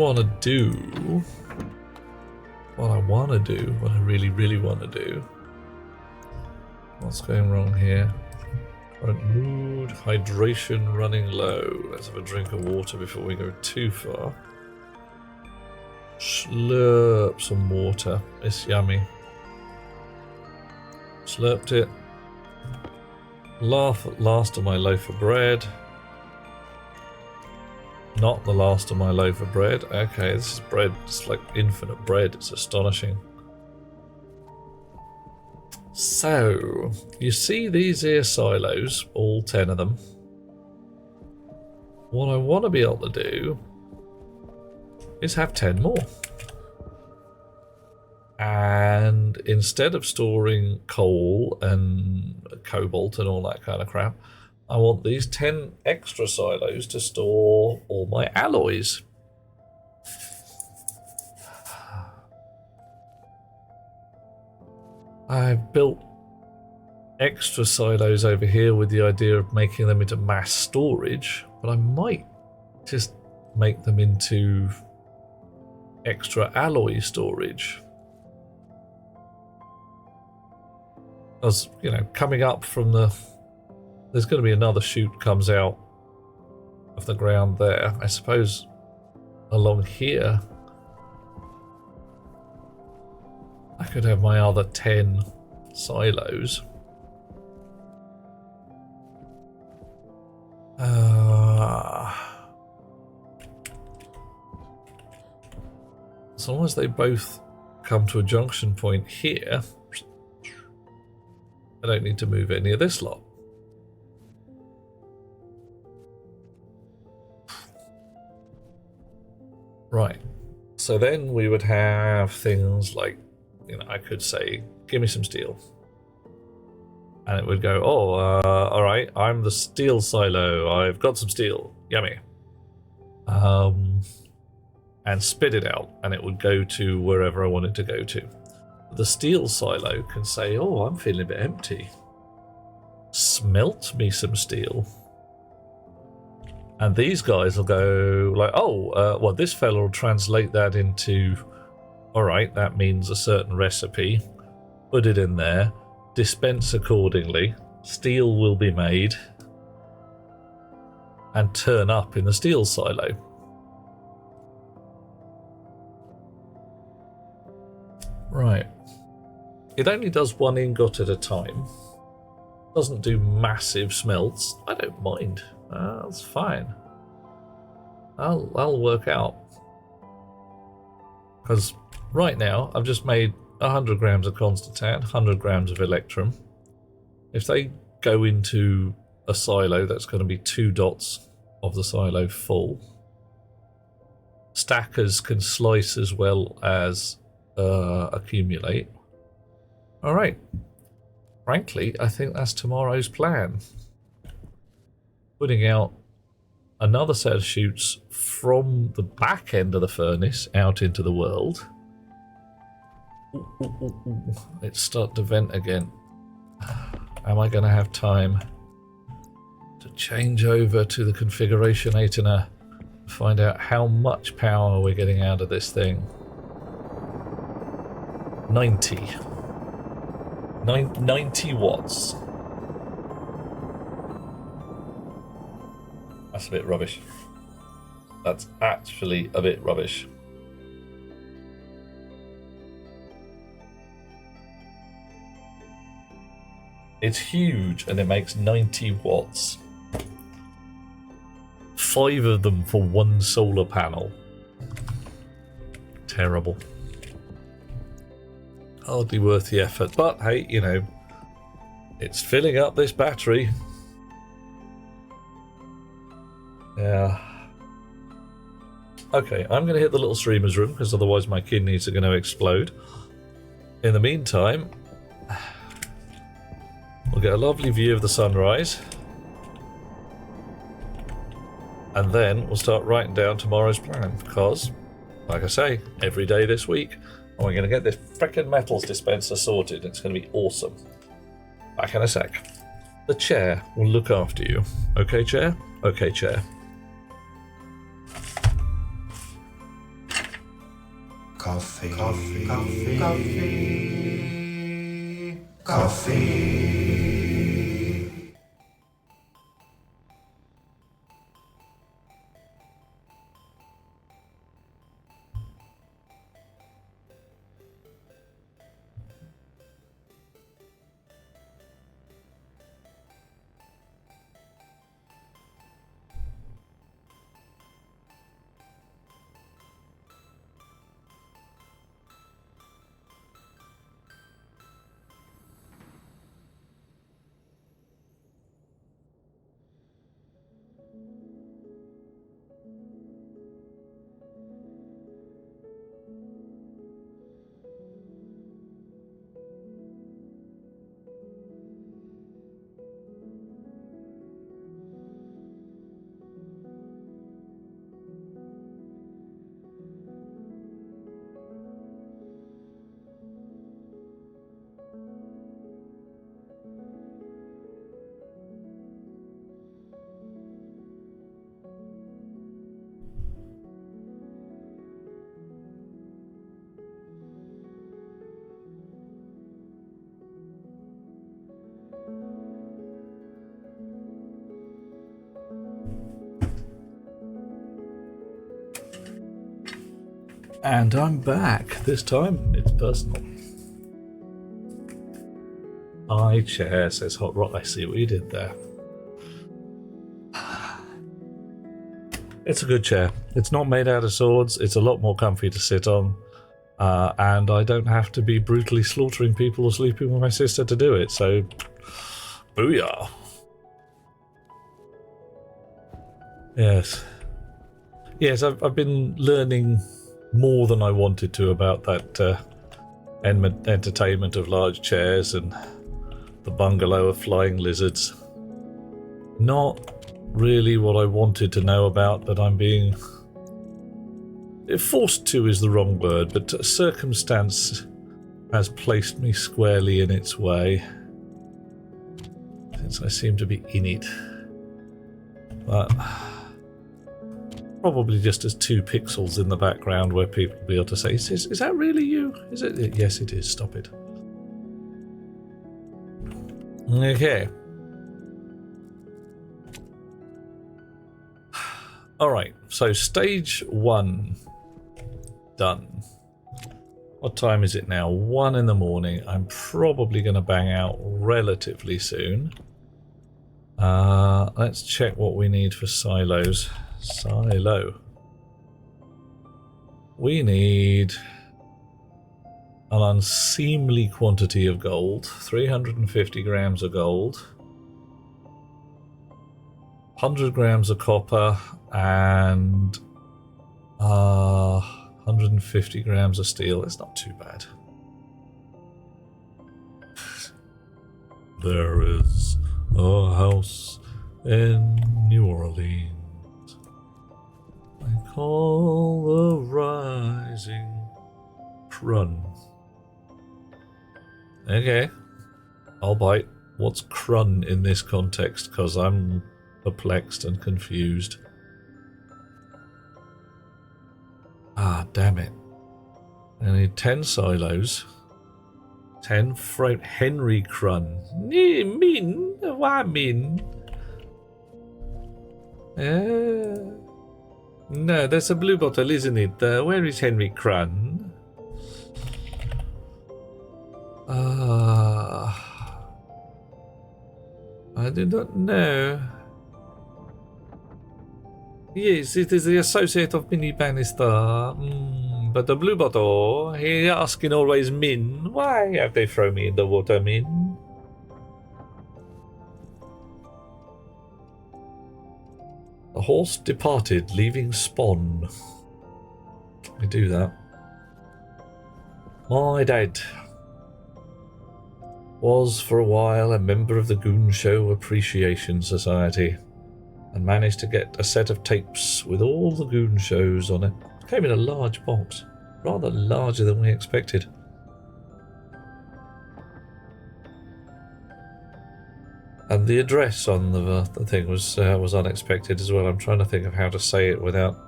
really, really want to do. What's going wrong here? Current mood, hydration running low. Let's have a drink of water before we go too far. Slurp some water. It's yummy. Slurped it. Last of my loaf of bread. Not the last of my loaf of bread. Okay, this is bread. It's like infinite bread. It's astonishing. So, you see these here silos, all 10 of them. What I want to be able to do is have 10 more. And instead of storing coal and cobalt and all that kind of crap, I want these 10 extra silos to store all my alloys. I've built extra silos over here with the idea of making them into mass storage, but I might just make them into extra alloy storage. Because, you know, coming up from there's going to be another chute comes out of the ground there. I suppose along here I could have my other 10 silos. As long as they both come to a junction point here, I don't need to move any of this lot. Right. So then we would have things like, you know, I could say, give me some steel. And it would go, oh, all right, I'm the steel silo. I've got some steel. Yummy. And spit it out, and it would go to wherever I wanted to go to. The steel silo can say, oh, I'm feeling a bit empty. Smelt me some steel. And these guys will go like, oh, well, this fella will translate that into, all right, that means a certain recipe. Put it in there. Dispense accordingly. Steel will be made. And turn up in the steel silo. Right. It only does 1 ingot at a time. Doesn't do massive smelts. I don't mind. That's fine. I'll work out. Because right now I've just made 100 grams of Constantan, 100 grams of Electrum. If they go into a silo, that's going to be 2 dots of the silo full. stackers can slice as well as accumulate. All right. Frankly, I think that's tomorrow's plan. Putting out another set of chutes from the back end of the furnace out into the world. It's starting to vent again. Am I going to have time to change over to the configuration 8 and find out how much power we're getting out of this thing? 90 watts. That's a bit rubbish. That's actually a bit rubbish. It's huge and it makes 90 watts. 5 of them for one solar panel. Terrible. Hardly worth the effort, but hey, you know, it's filling up this battery. Yeah. Okay, I'm going to hit the little streamer's room because otherwise my kidneys are going to explode. In the meantime, we'll get a lovely view of the sunrise. And then we'll start writing down tomorrow's plan because, like I say, every day this week, we're going to get this frickin' metals dispenser sorted. It's going to be awesome. Back in a sec. The chair will look after you. Okay, chair? Okay, chair. Coffee. Coffee. Coffee. Coffee. Coffee. And I'm back. This time, it's personal. Hi, chair, says Hot Rock. I see what you did there. It's a good chair. It's not made out of swords. It's a lot more comfy to sit on. And I don't have to be brutally slaughtering people or sleeping with my sister to do it. So, booyah. Yes. Yes, I've been learning more than I wanted to about that entertainment of large chairs and the bungalow of flying lizards. Not really what I wanted to know about, but I'm being... forced to is the wrong word, but circumstance has placed me squarely in its way, since I seem to be in it. But... probably just as 2 pixels in the background where people will be able to say, is that really you? Is it? Yes, it is. Stop it. Okay. Alright, so stage 1 done. What time is it now? 1 in the morning. I'm probably going to bang out relatively soon. Let's check what we need for silos. Silo. We need an unseemly quantity of gold. 350 grams of gold. 100 grams of copper and 150 grams of steel. That's not too bad. There is a house in New Orleans I call the Rising Crun. Okay, I'll bite. What's crun in this context? Because I'm perplexed and confused. Ah, damn it. I need 10 silos. 10 frame. Henry Crun. Min? Why min? No, that's a blue bottle, isn't it? Where is Henry Crun? I do not know. Yes, it is the associate of Minnie Bannister. But the blue bottle, he asking always Min. Why have they thrown me in the water, Min? The horse departed, leaving spawn. We do that. My dad was for a while a member of the Goon Show Appreciation Society and managed to get a set of tapes with all the Goon shows on it. It came in a large box, rather larger than we expected. And the address on the thing was unexpected as well. I'm trying to think of how to say it without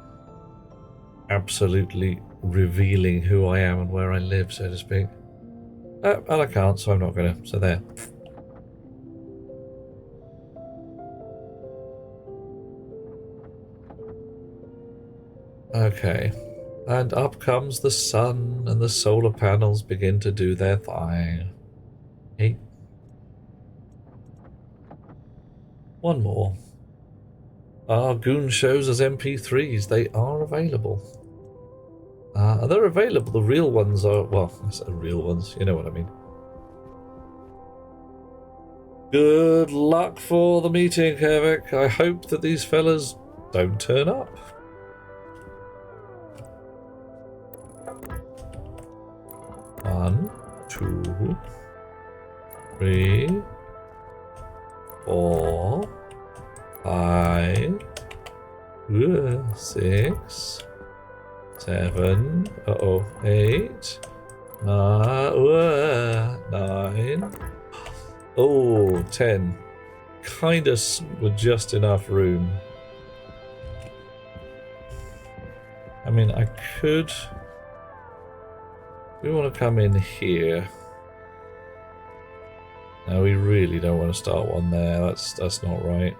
absolutely revealing who I am and where I live, so to speak. And I can't, so I'm not going to. So there. Okay. And up comes the sun, and the solar panels begin to do their thing. Hey. One more. Our Goon shows as MP3s. They are available. They're available. The real ones are, well, I say real ones, you know what I mean. Good luck for the meeting, Hervik. I hope that these fellas don't turn up. One, 2, 3, 4, 5, 6, 7, 8, 9, 10. Kinda with just enough room. I mean, I could. We want to come in here. No, we really don't want to start one there. That's not right.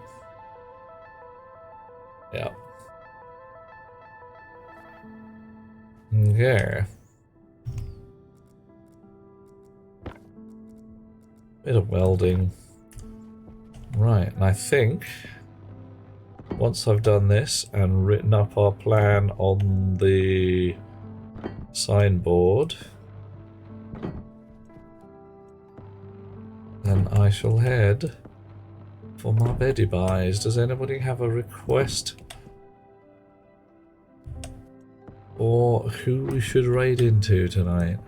Yeah. Okay. Bit of welding. Right, and I think once I've done this and written up our plan on the signboard, then I shall head for my beddy buys. Does anybody have a request? Or who we should raid into tonight?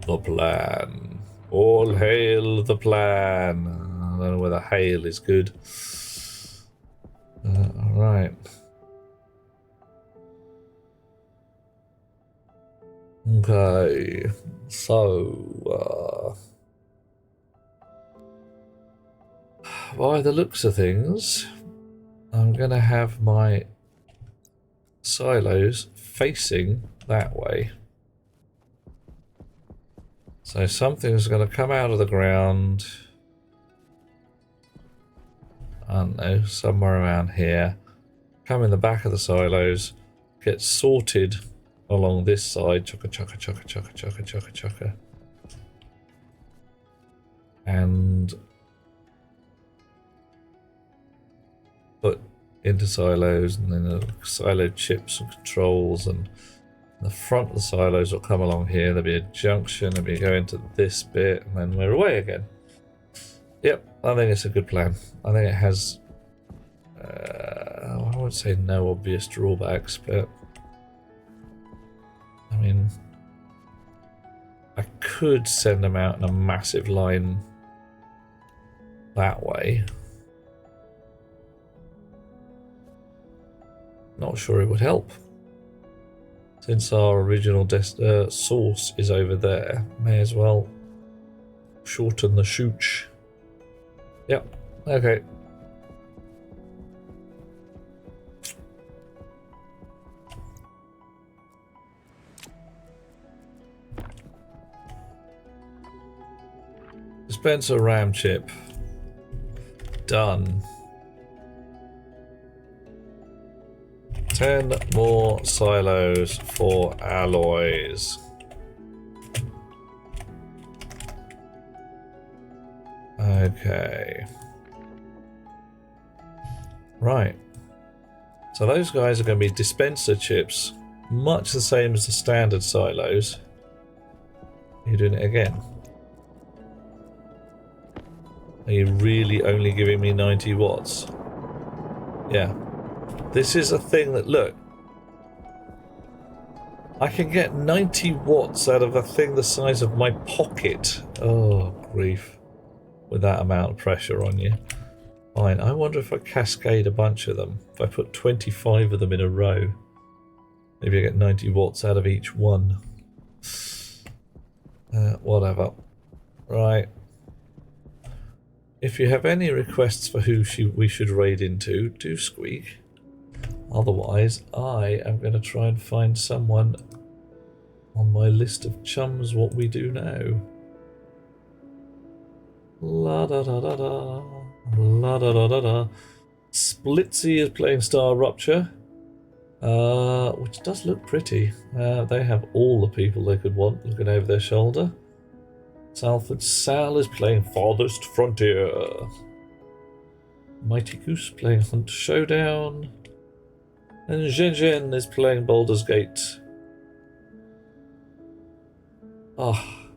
The plan. All hail the plan. I don't know whether hail is good. Alright. Okay. So, by the looks of things, I'm going to have my silos facing that way. So something's going to come out of the ground, I don't know, somewhere around here, come in the back of the silos, get sorted along this side, chugga chugga chugga chugga chugga chugga chugga, and put into silos, and then the silo chips and controls, and the front of the silos will come along here. There'll be a junction, and we go into this bit, and then we're away again. Yep, I think it's a good plan. I think it has I won't say no obvious drawbacks, but I mean, I could send them out in a massive line that way. Not sure it would help. Since our original source is over there, may as well shorten the shooch. Yep, okay. Dispenser RAM chip. Done. 10 more silos for alloys. Okay. Right. So those guys are going to be dispenser chips, much the same as the standard silos. You're doing it again. Are you really only giving me 90 watts? Yeah. This is a thing that, look, I can get 90 watts out of a thing the size of my pocket. Oh, grief. With that amount of pressure on you. Fine, I wonder if I cascade a bunch of them. If I put 25 of them in a row, maybe I get 90 watts out of each one. Whatever. Right. If you have any requests for who we should raid into, do squeak. Otherwise, I am going to try and find someone on my list of chums what we do now. La da da da da. La da da da da. Splitsy is playing Star Rupture, which does look pretty. They have all the people they could want looking over their shoulder. Salford Sal is playing Farthest Frontier. Mighty Goose playing Hunt Showdown. And Zhen is playing Baldur's Gate. Ah.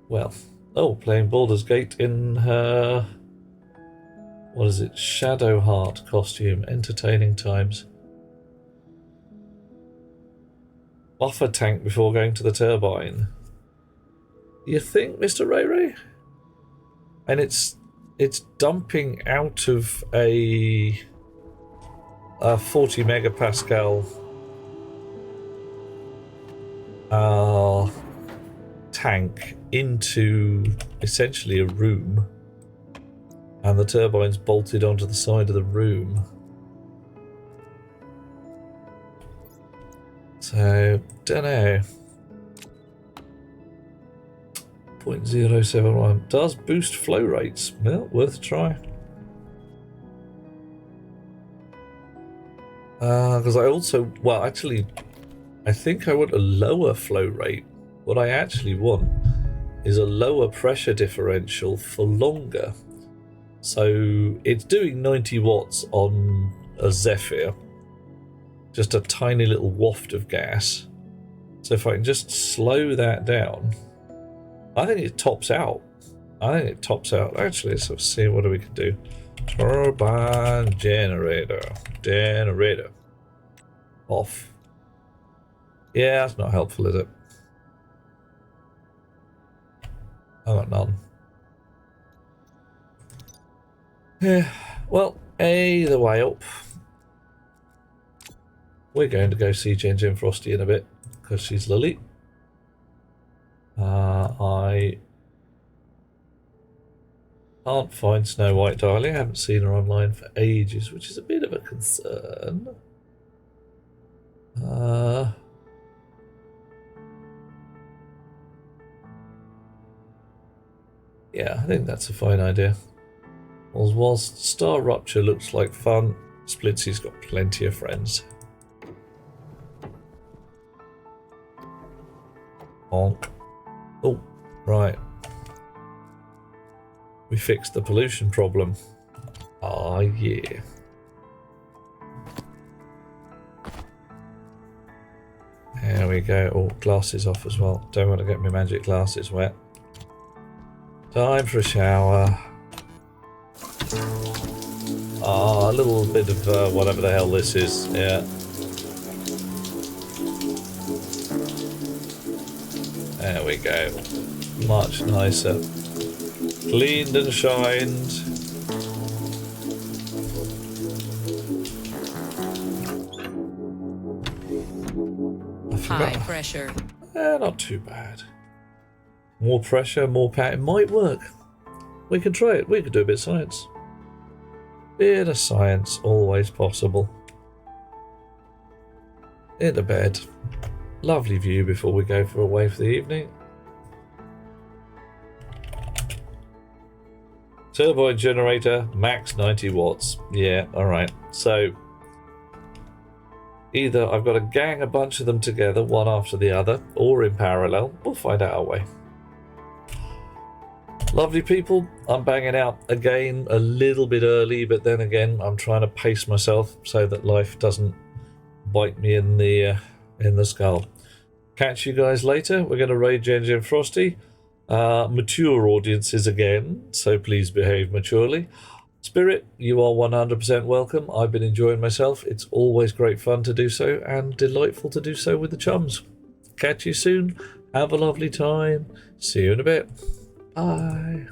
Well. Oh, playing Baldur's Gate in her... what is it? Shadowheart costume. Entertaining times. Buffer tank before going to the turbine. You think, Mr. Ray Ray? And it's dumping out of a 40 megapascal tank into essentially a room, and the turbine's bolted onto the side of the room. So, dunno. 0.071 does boost flow rates. Well, worth a try. Because I also, well, actually, I think I want a lower flow rate. What I actually want is a lower pressure differential for longer. So it's doing 90 watts on a Zephyr, just a tiny little waft of gas. So if I can just slow that down, I think it tops out. Actually, let's see what we can do. Turbine generator. Off. Yeah, that's not helpful, is it? I got none. Yeah, well, either way up. We're going to go see Jen Frosty in a bit, because she's Lily. I can't find Snow White Darling. I haven't seen her online for ages, which is a bit of a concern. Yeah, I think that's a fine idea. Whilst Star Rupture looks like fun, Splitsy's got plenty of friends. Honk. Oh, right. We fixed the pollution problem. Ah, yeah. There we go. Oh, glasses off as well. Don't want to get my magic glasses wet. Time for a shower. Ah, a little bit of whatever the hell this is. Yeah. There we go. Much nicer. Cleaned and shined. High pressure. Not too bad. More pressure, more power. It might work. We can try it. We could do a bit of science. Bit of science, always possible. Into bed. Lovely view before we go away for the evening. Turbo generator, max 90 watts. Yeah, alright. So, either I've got to gang a bunch of them together, one after the other, or in parallel. We'll find out our way. Lovely people, I'm banging out again a little bit early, but then again, I'm trying to pace myself so that life doesn't bite me in the skull. Catch you guys later. We're going to raid Gen Frosty. Mature audiences again, so please behave maturely. Spirit, you are 100% welcome. I've been enjoying myself. It's always great fun to do so, and delightful to do so with the chums. Catch you soon. Have a lovely time. See you in a bit. Bye.